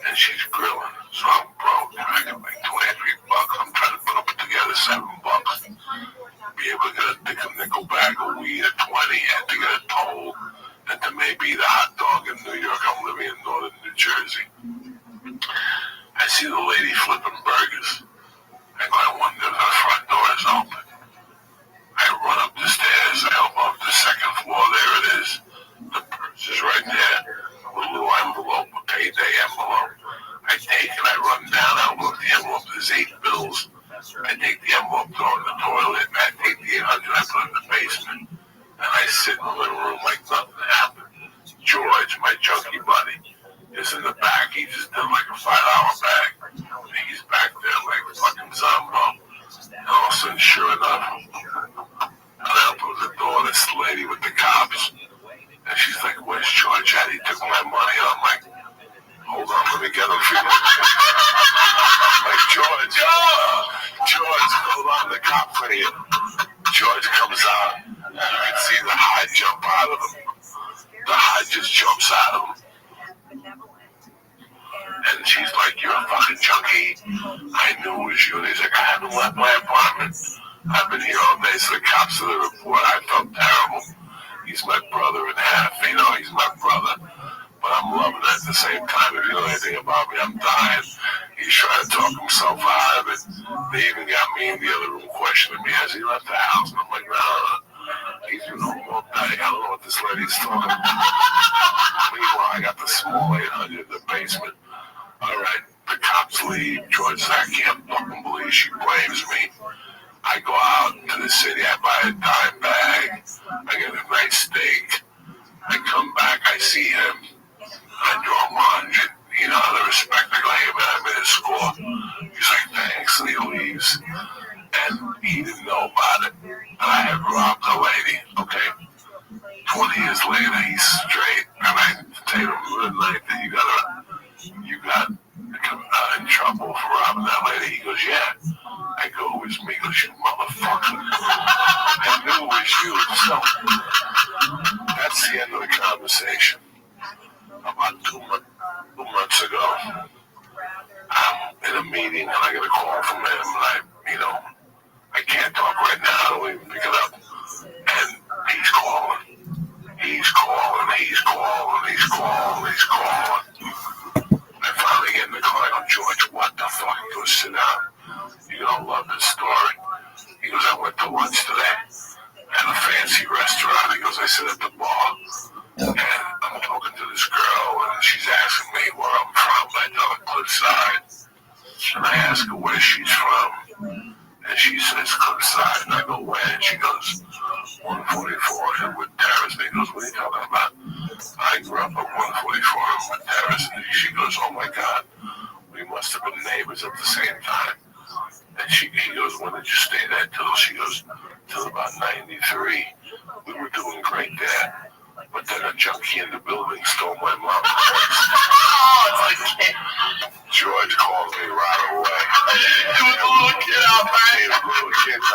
And she's grilling. So I'm broke. I got like $23. I'm trying to put up together $7. Be able to get a nickel bag of weed at 20 and to get a toll. And to maybe eat a hot dog in New York. I'm living in northern New Jersey. I see the lady flipping burgers. I go, I wonder if her front door is open. I run up the stairs. I open up the 2nd floor. There it is. The purse is right there, a little envelope, a payday envelope. I take it, I run down, I look at the envelope, there's 8 bills. I take the envelope, throw it in the toilet, and I take the 800, I put it in the basement. And I sit in the living room like nothing happened. George, my junkie buddy, is in the back. He just did like a 5-hour bag. And he's back there like a fucking zombie. And all of a sudden, sure enough, I open the door, this lady with the cops. And she's like, where's George at? He took my money. And I'm like, hold on, let me get him for you. Like, George, hold on, the cop for you. George comes out. You can see the high jump out of him. The high just jumps out of him. And she's like, you're a fucking junkie. I knew it was you. And he's like, I haven't left my apartment. I've been here all day. So the cops to the report. I felt terrible. He's my brother in half, you know, he's my brother. But but I'm loving it at the same time. If you know anything about me, I'm dying. He's trying to talk himself out of it. They even got me in the other room questioning me. Has he left the house? And I'm like, nah. He's been home all day. I don't know what this lady's talking about. Meanwhile, I got the small 800 in the basement. All right, the cops leave. George said, I can't fucking believe she blames me. I go out to the city. I buy a dime bag. I get a nice steak. I come back. I see him. I draw lunch. You know, out of respect, I go, hey, man, I made a score. He's like, thanks. And he leaves. And he didn't know about it. And I had robbed the lady. Okay. 20 years later, he's straight. And I tell him the night that you got in trouble for robbing that lady. He goes, yeah. I go, it was me. He goes, you motherfucker. I knew it was you. So that's the end of the conversation. About 2 months ago, I'm in a meeting and I get a call from him. And I can't talk right now. I don't even pick it up. And he's calling. I finally get in the car. I go, George, what the fuck? He goes, sit down. You're going to love this story. He goes, I went to lunch today at a fancy restaurant. He goes, I sit at the bar. And I'm talking to this girl, and she's asking me where I'm from. I tell her Cliffside. And I ask her where she's from. And she says Cliffside. And I go, where? And she goes, 144 Wood Terrace. And he goes, what are you talking about? I grew up at 144 Wood Terrace. And she goes, oh my God, we must have been neighbors at the same time. And he goes, when did you stay there till? She goes, till about 93. We were doing great there. But then a junkie in the building stole my mom. George called me right away. He was a little kid out there. He was a little kid. I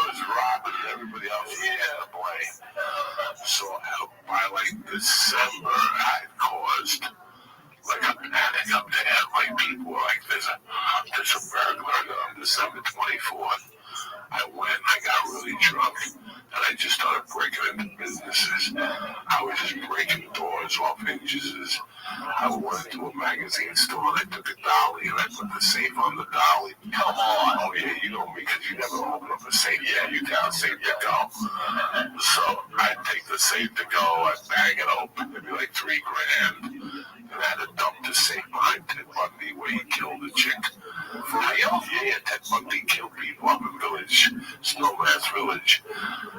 was robbing everybody else. He had a blame. So by December, I caused a panic up there. People were like, there's a burglar on December 24th. I went, I got really drunk, and I just started breaking into businesses. I was just breaking doors off hinges. I went into a magazine store, and I took a dolly, and I put the safe on the dolly. Come on. Oh, yeah, you know me, because you never open up a safe. Yeah, you tell safe to go. So I take the safe to go, I bang it open, it'd be like $3,000. And I had to dump the safe behind Ted Bundy where he killed a chick. For real? Yeah, Ted Bundy killed people up in Village, Snowmass Village.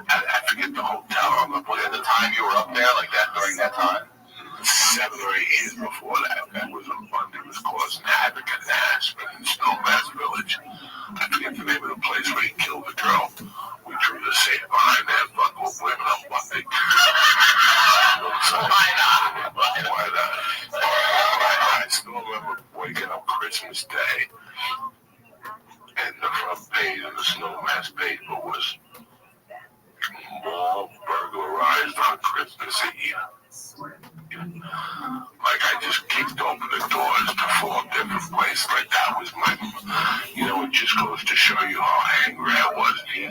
I forget the hotel on the place. At the time you were up there like that during that time? 7 or 8 years before that was when Bundy was causing havoc in Aspen in Snowmass Village. I forget the name of the place where he killed the girl. We drew the safe behind there, but we'll blame it on Bundy. Why not? Why not? I still remember waking up Christmas Day, and the front page of the Snowmass paper was mall burglarized on Christmas Eve. I just kicked open the doors to 4 different places. That was my, it just goes to show you how angry I was deep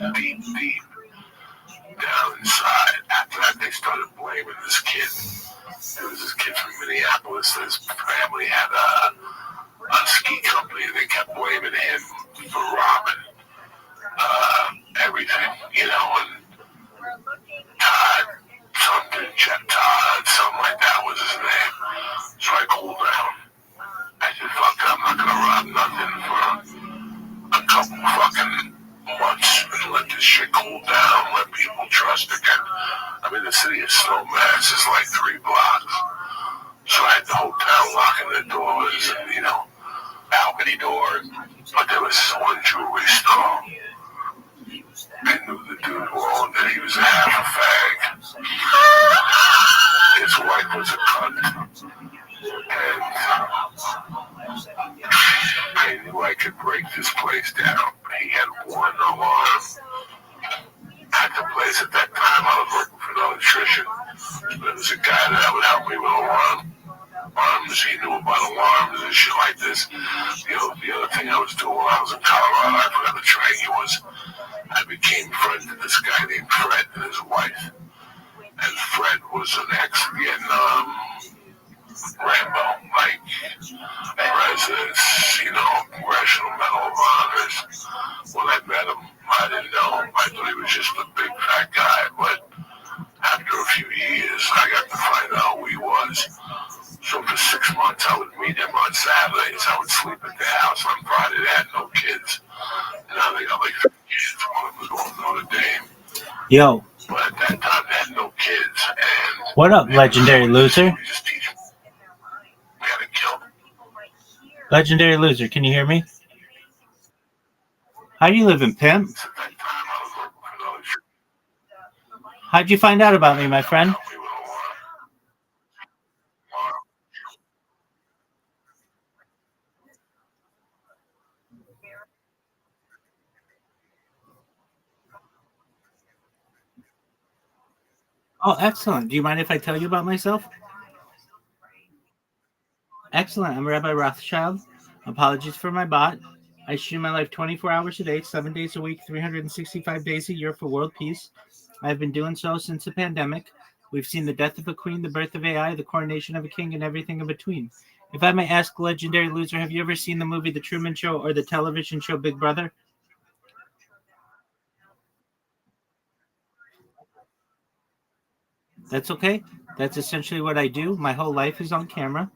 down inside. After that, they started blaming this kid. There was this kid from Minneapolis. His family had a ski company. They kept blaming him for robbing everything, and Todd, something like that was his name. So I cooled down. I said, fuck it, I'm not going to rob nothing for a couple fucking months and let this shit cool down, let people trust again. I mean, the city of Snowmass is like 3 blocks. So I had the whole town locking their doors and, balcony doors. But there was one jewelry store. I knew the dude who owned it. He was a half a fag. His wife was a cunt. And I knew I could break this place down. He had one alarm. At the place at that time, I was working for an electrician. There was a guy that would help me with alarm alarms. He knew about alarms and shit like this. The other thing I was doing when I was in Colorado, I forgot to tell you, was I became friends with this guy named Fred and his wife. And Fred was an ex-Vietnam Rambo, like presidents, Congressional Medal of Honors. When I met him, I didn't know him. I thought he was just a big fat guy, but after a few years, I got to find out who he was. So for 6 months, I would meet him on Saturdays. I would sleep at their house on Friday. They had no kids. And now they got like 3 kids. One of them was going to Notre Dame. Yo. But at that time, they had no kids. And what up, legendary loser? Legendary loser, can you hear me? How do you live in pimp? How'd you find out about me, my friend? Oh, excellent. Do you mind if I tell you about myself? Excellent. I'm Rabbi Rothschild. Apologies for my bot. I stream my life 24 hours a day, 7 days a week, 365 days a year for world peace. I've been doing so since the pandemic. We've seen the death of a queen, the birth of AI, the coronation of a king, and everything in between. If I may ask, legendary loser, have you ever seen the movie The Truman Show or the television show Big Brother? That's okay. That's essentially what I do. My whole life is on camera.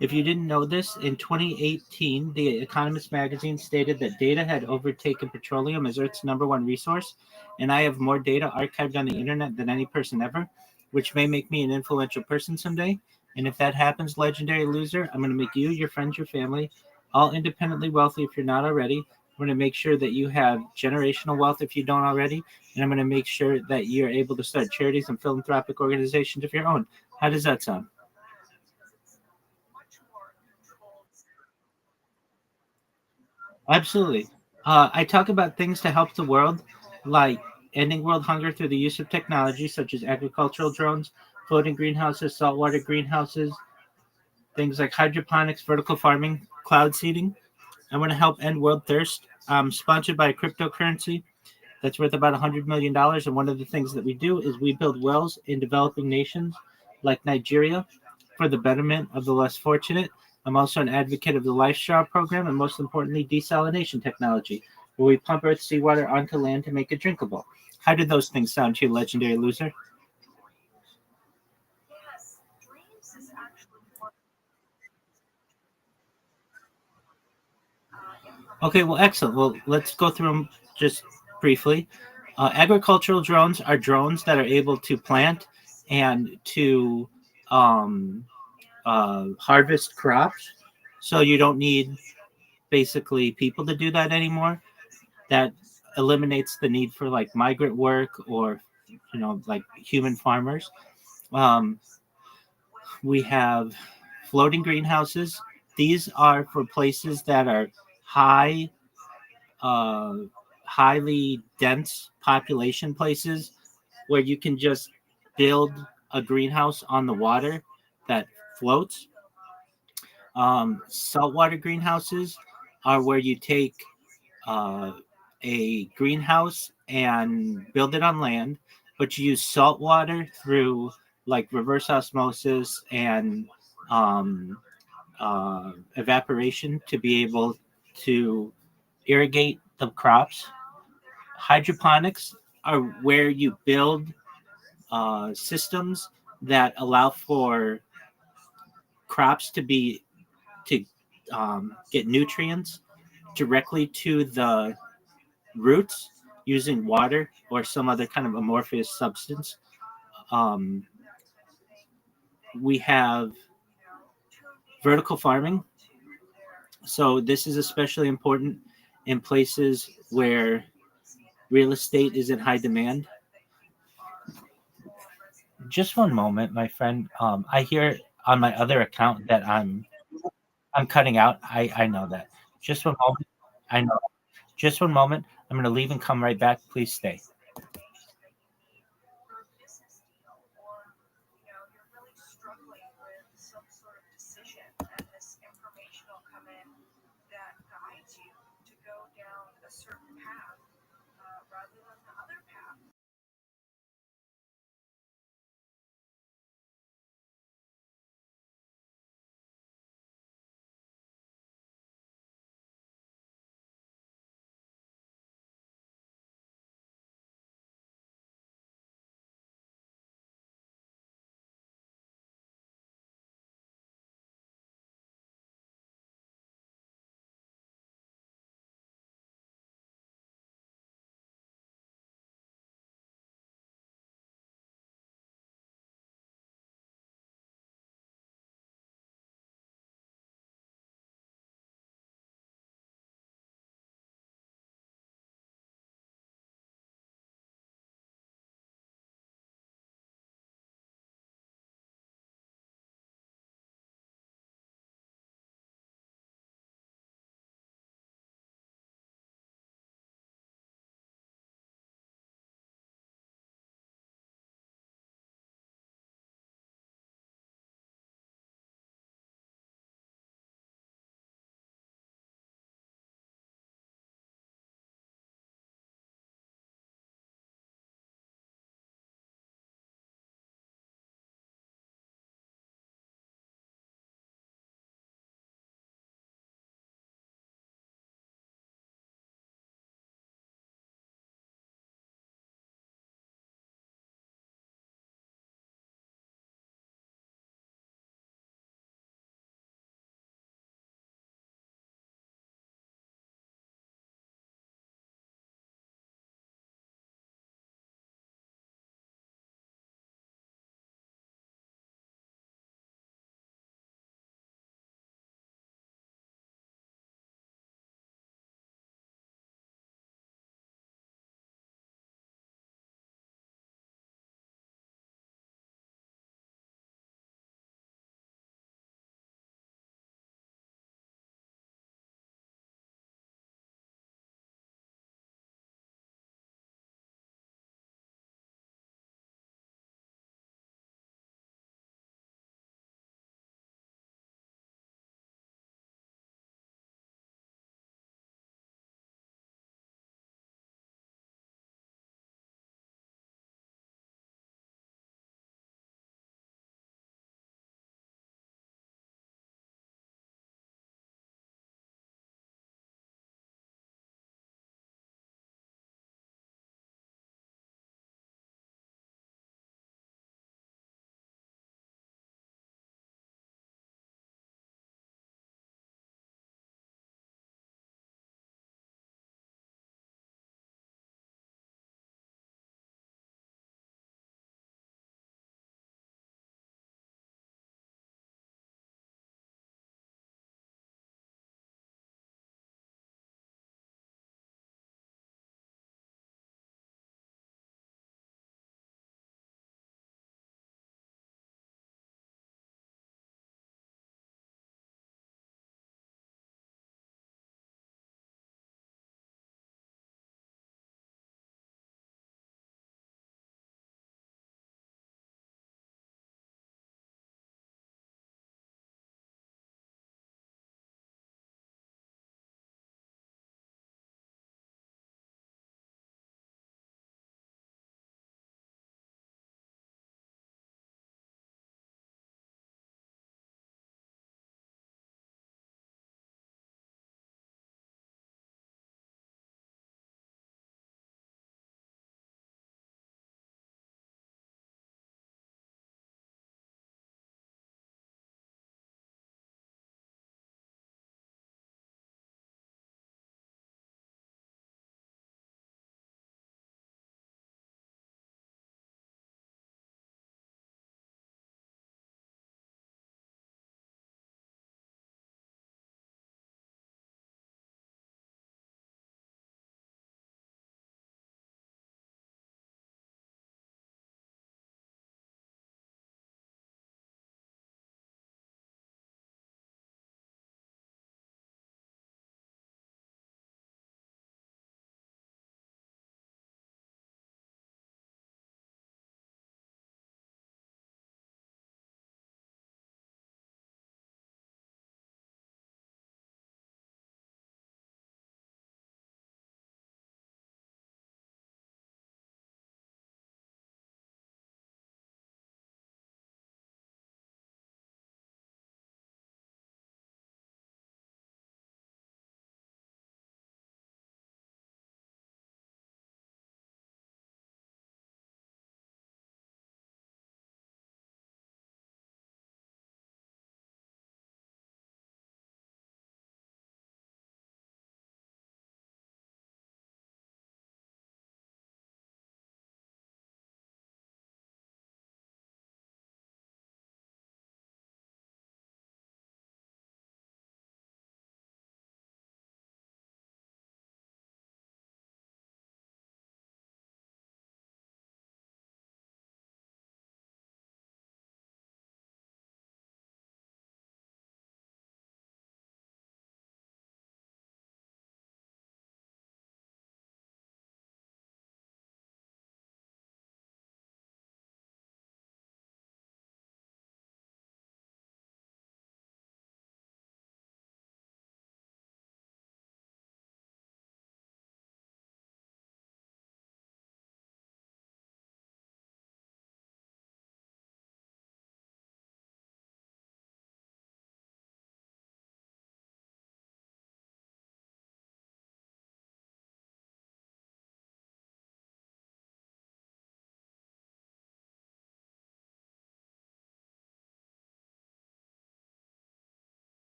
If you didn't know this, in 2018, The Economist magazine stated that data had overtaken petroleum as Earth's #1 resource, and I have more data archived on the internet than any person ever, which may make me an influential person someday. And if that happens, legendary loser, I'm going to make you, your friends, your family, all independently wealthy if you're not already. I'm going to make sure that you have generational wealth if you don't already, and I'm going to make sure that you're able to start charities and philanthropic organizations of your own. How does that sound? Absolutely. I talk about things to help the world, like ending world hunger through the use of technology such as agricultural drones, floating greenhouses, saltwater greenhouses, things like hydroponics, vertical farming, cloud seeding. I want to help end world thirst. Sponsored by a cryptocurrency that's worth about $100 million. And one of the things that we do is we build wells in developing nations like Nigeria for the betterment of the less fortunate. I'm also an advocate of the Life Straw program and most importantly, desalination technology, where we pump Earth seawater onto land to make it drinkable. How did those things sound to you, legendary loser? Okay, well, excellent. Well, let's go through them just briefly. Agricultural drones are drones that are able to plant and to harvest crops. So you don't need basically people to do that anymore. That eliminates the need for like migrant work or, like human farmers. Um, we have floating greenhouses. These are for places that are high uh, highly dense population places where you can just build a greenhouse on the water that floats. Saltwater greenhouses are where you take uh, a greenhouse and build it on land, but you use salt water through like reverse osmosis and evaporation to be able to irrigate the crops. Hydroponics are where you build systems that allow for crops to get nutrients directly to the roots using water or some other kind of amorphous substance. Um, we have vertical farming. So this is especially important in places where real estate is in high demand. Just one moment, my friend. I hear on my other account that I'm cutting out. I know that. Just one moment. I know. Just one moment. I'm going to leave and come right back. Please stay. a certain path.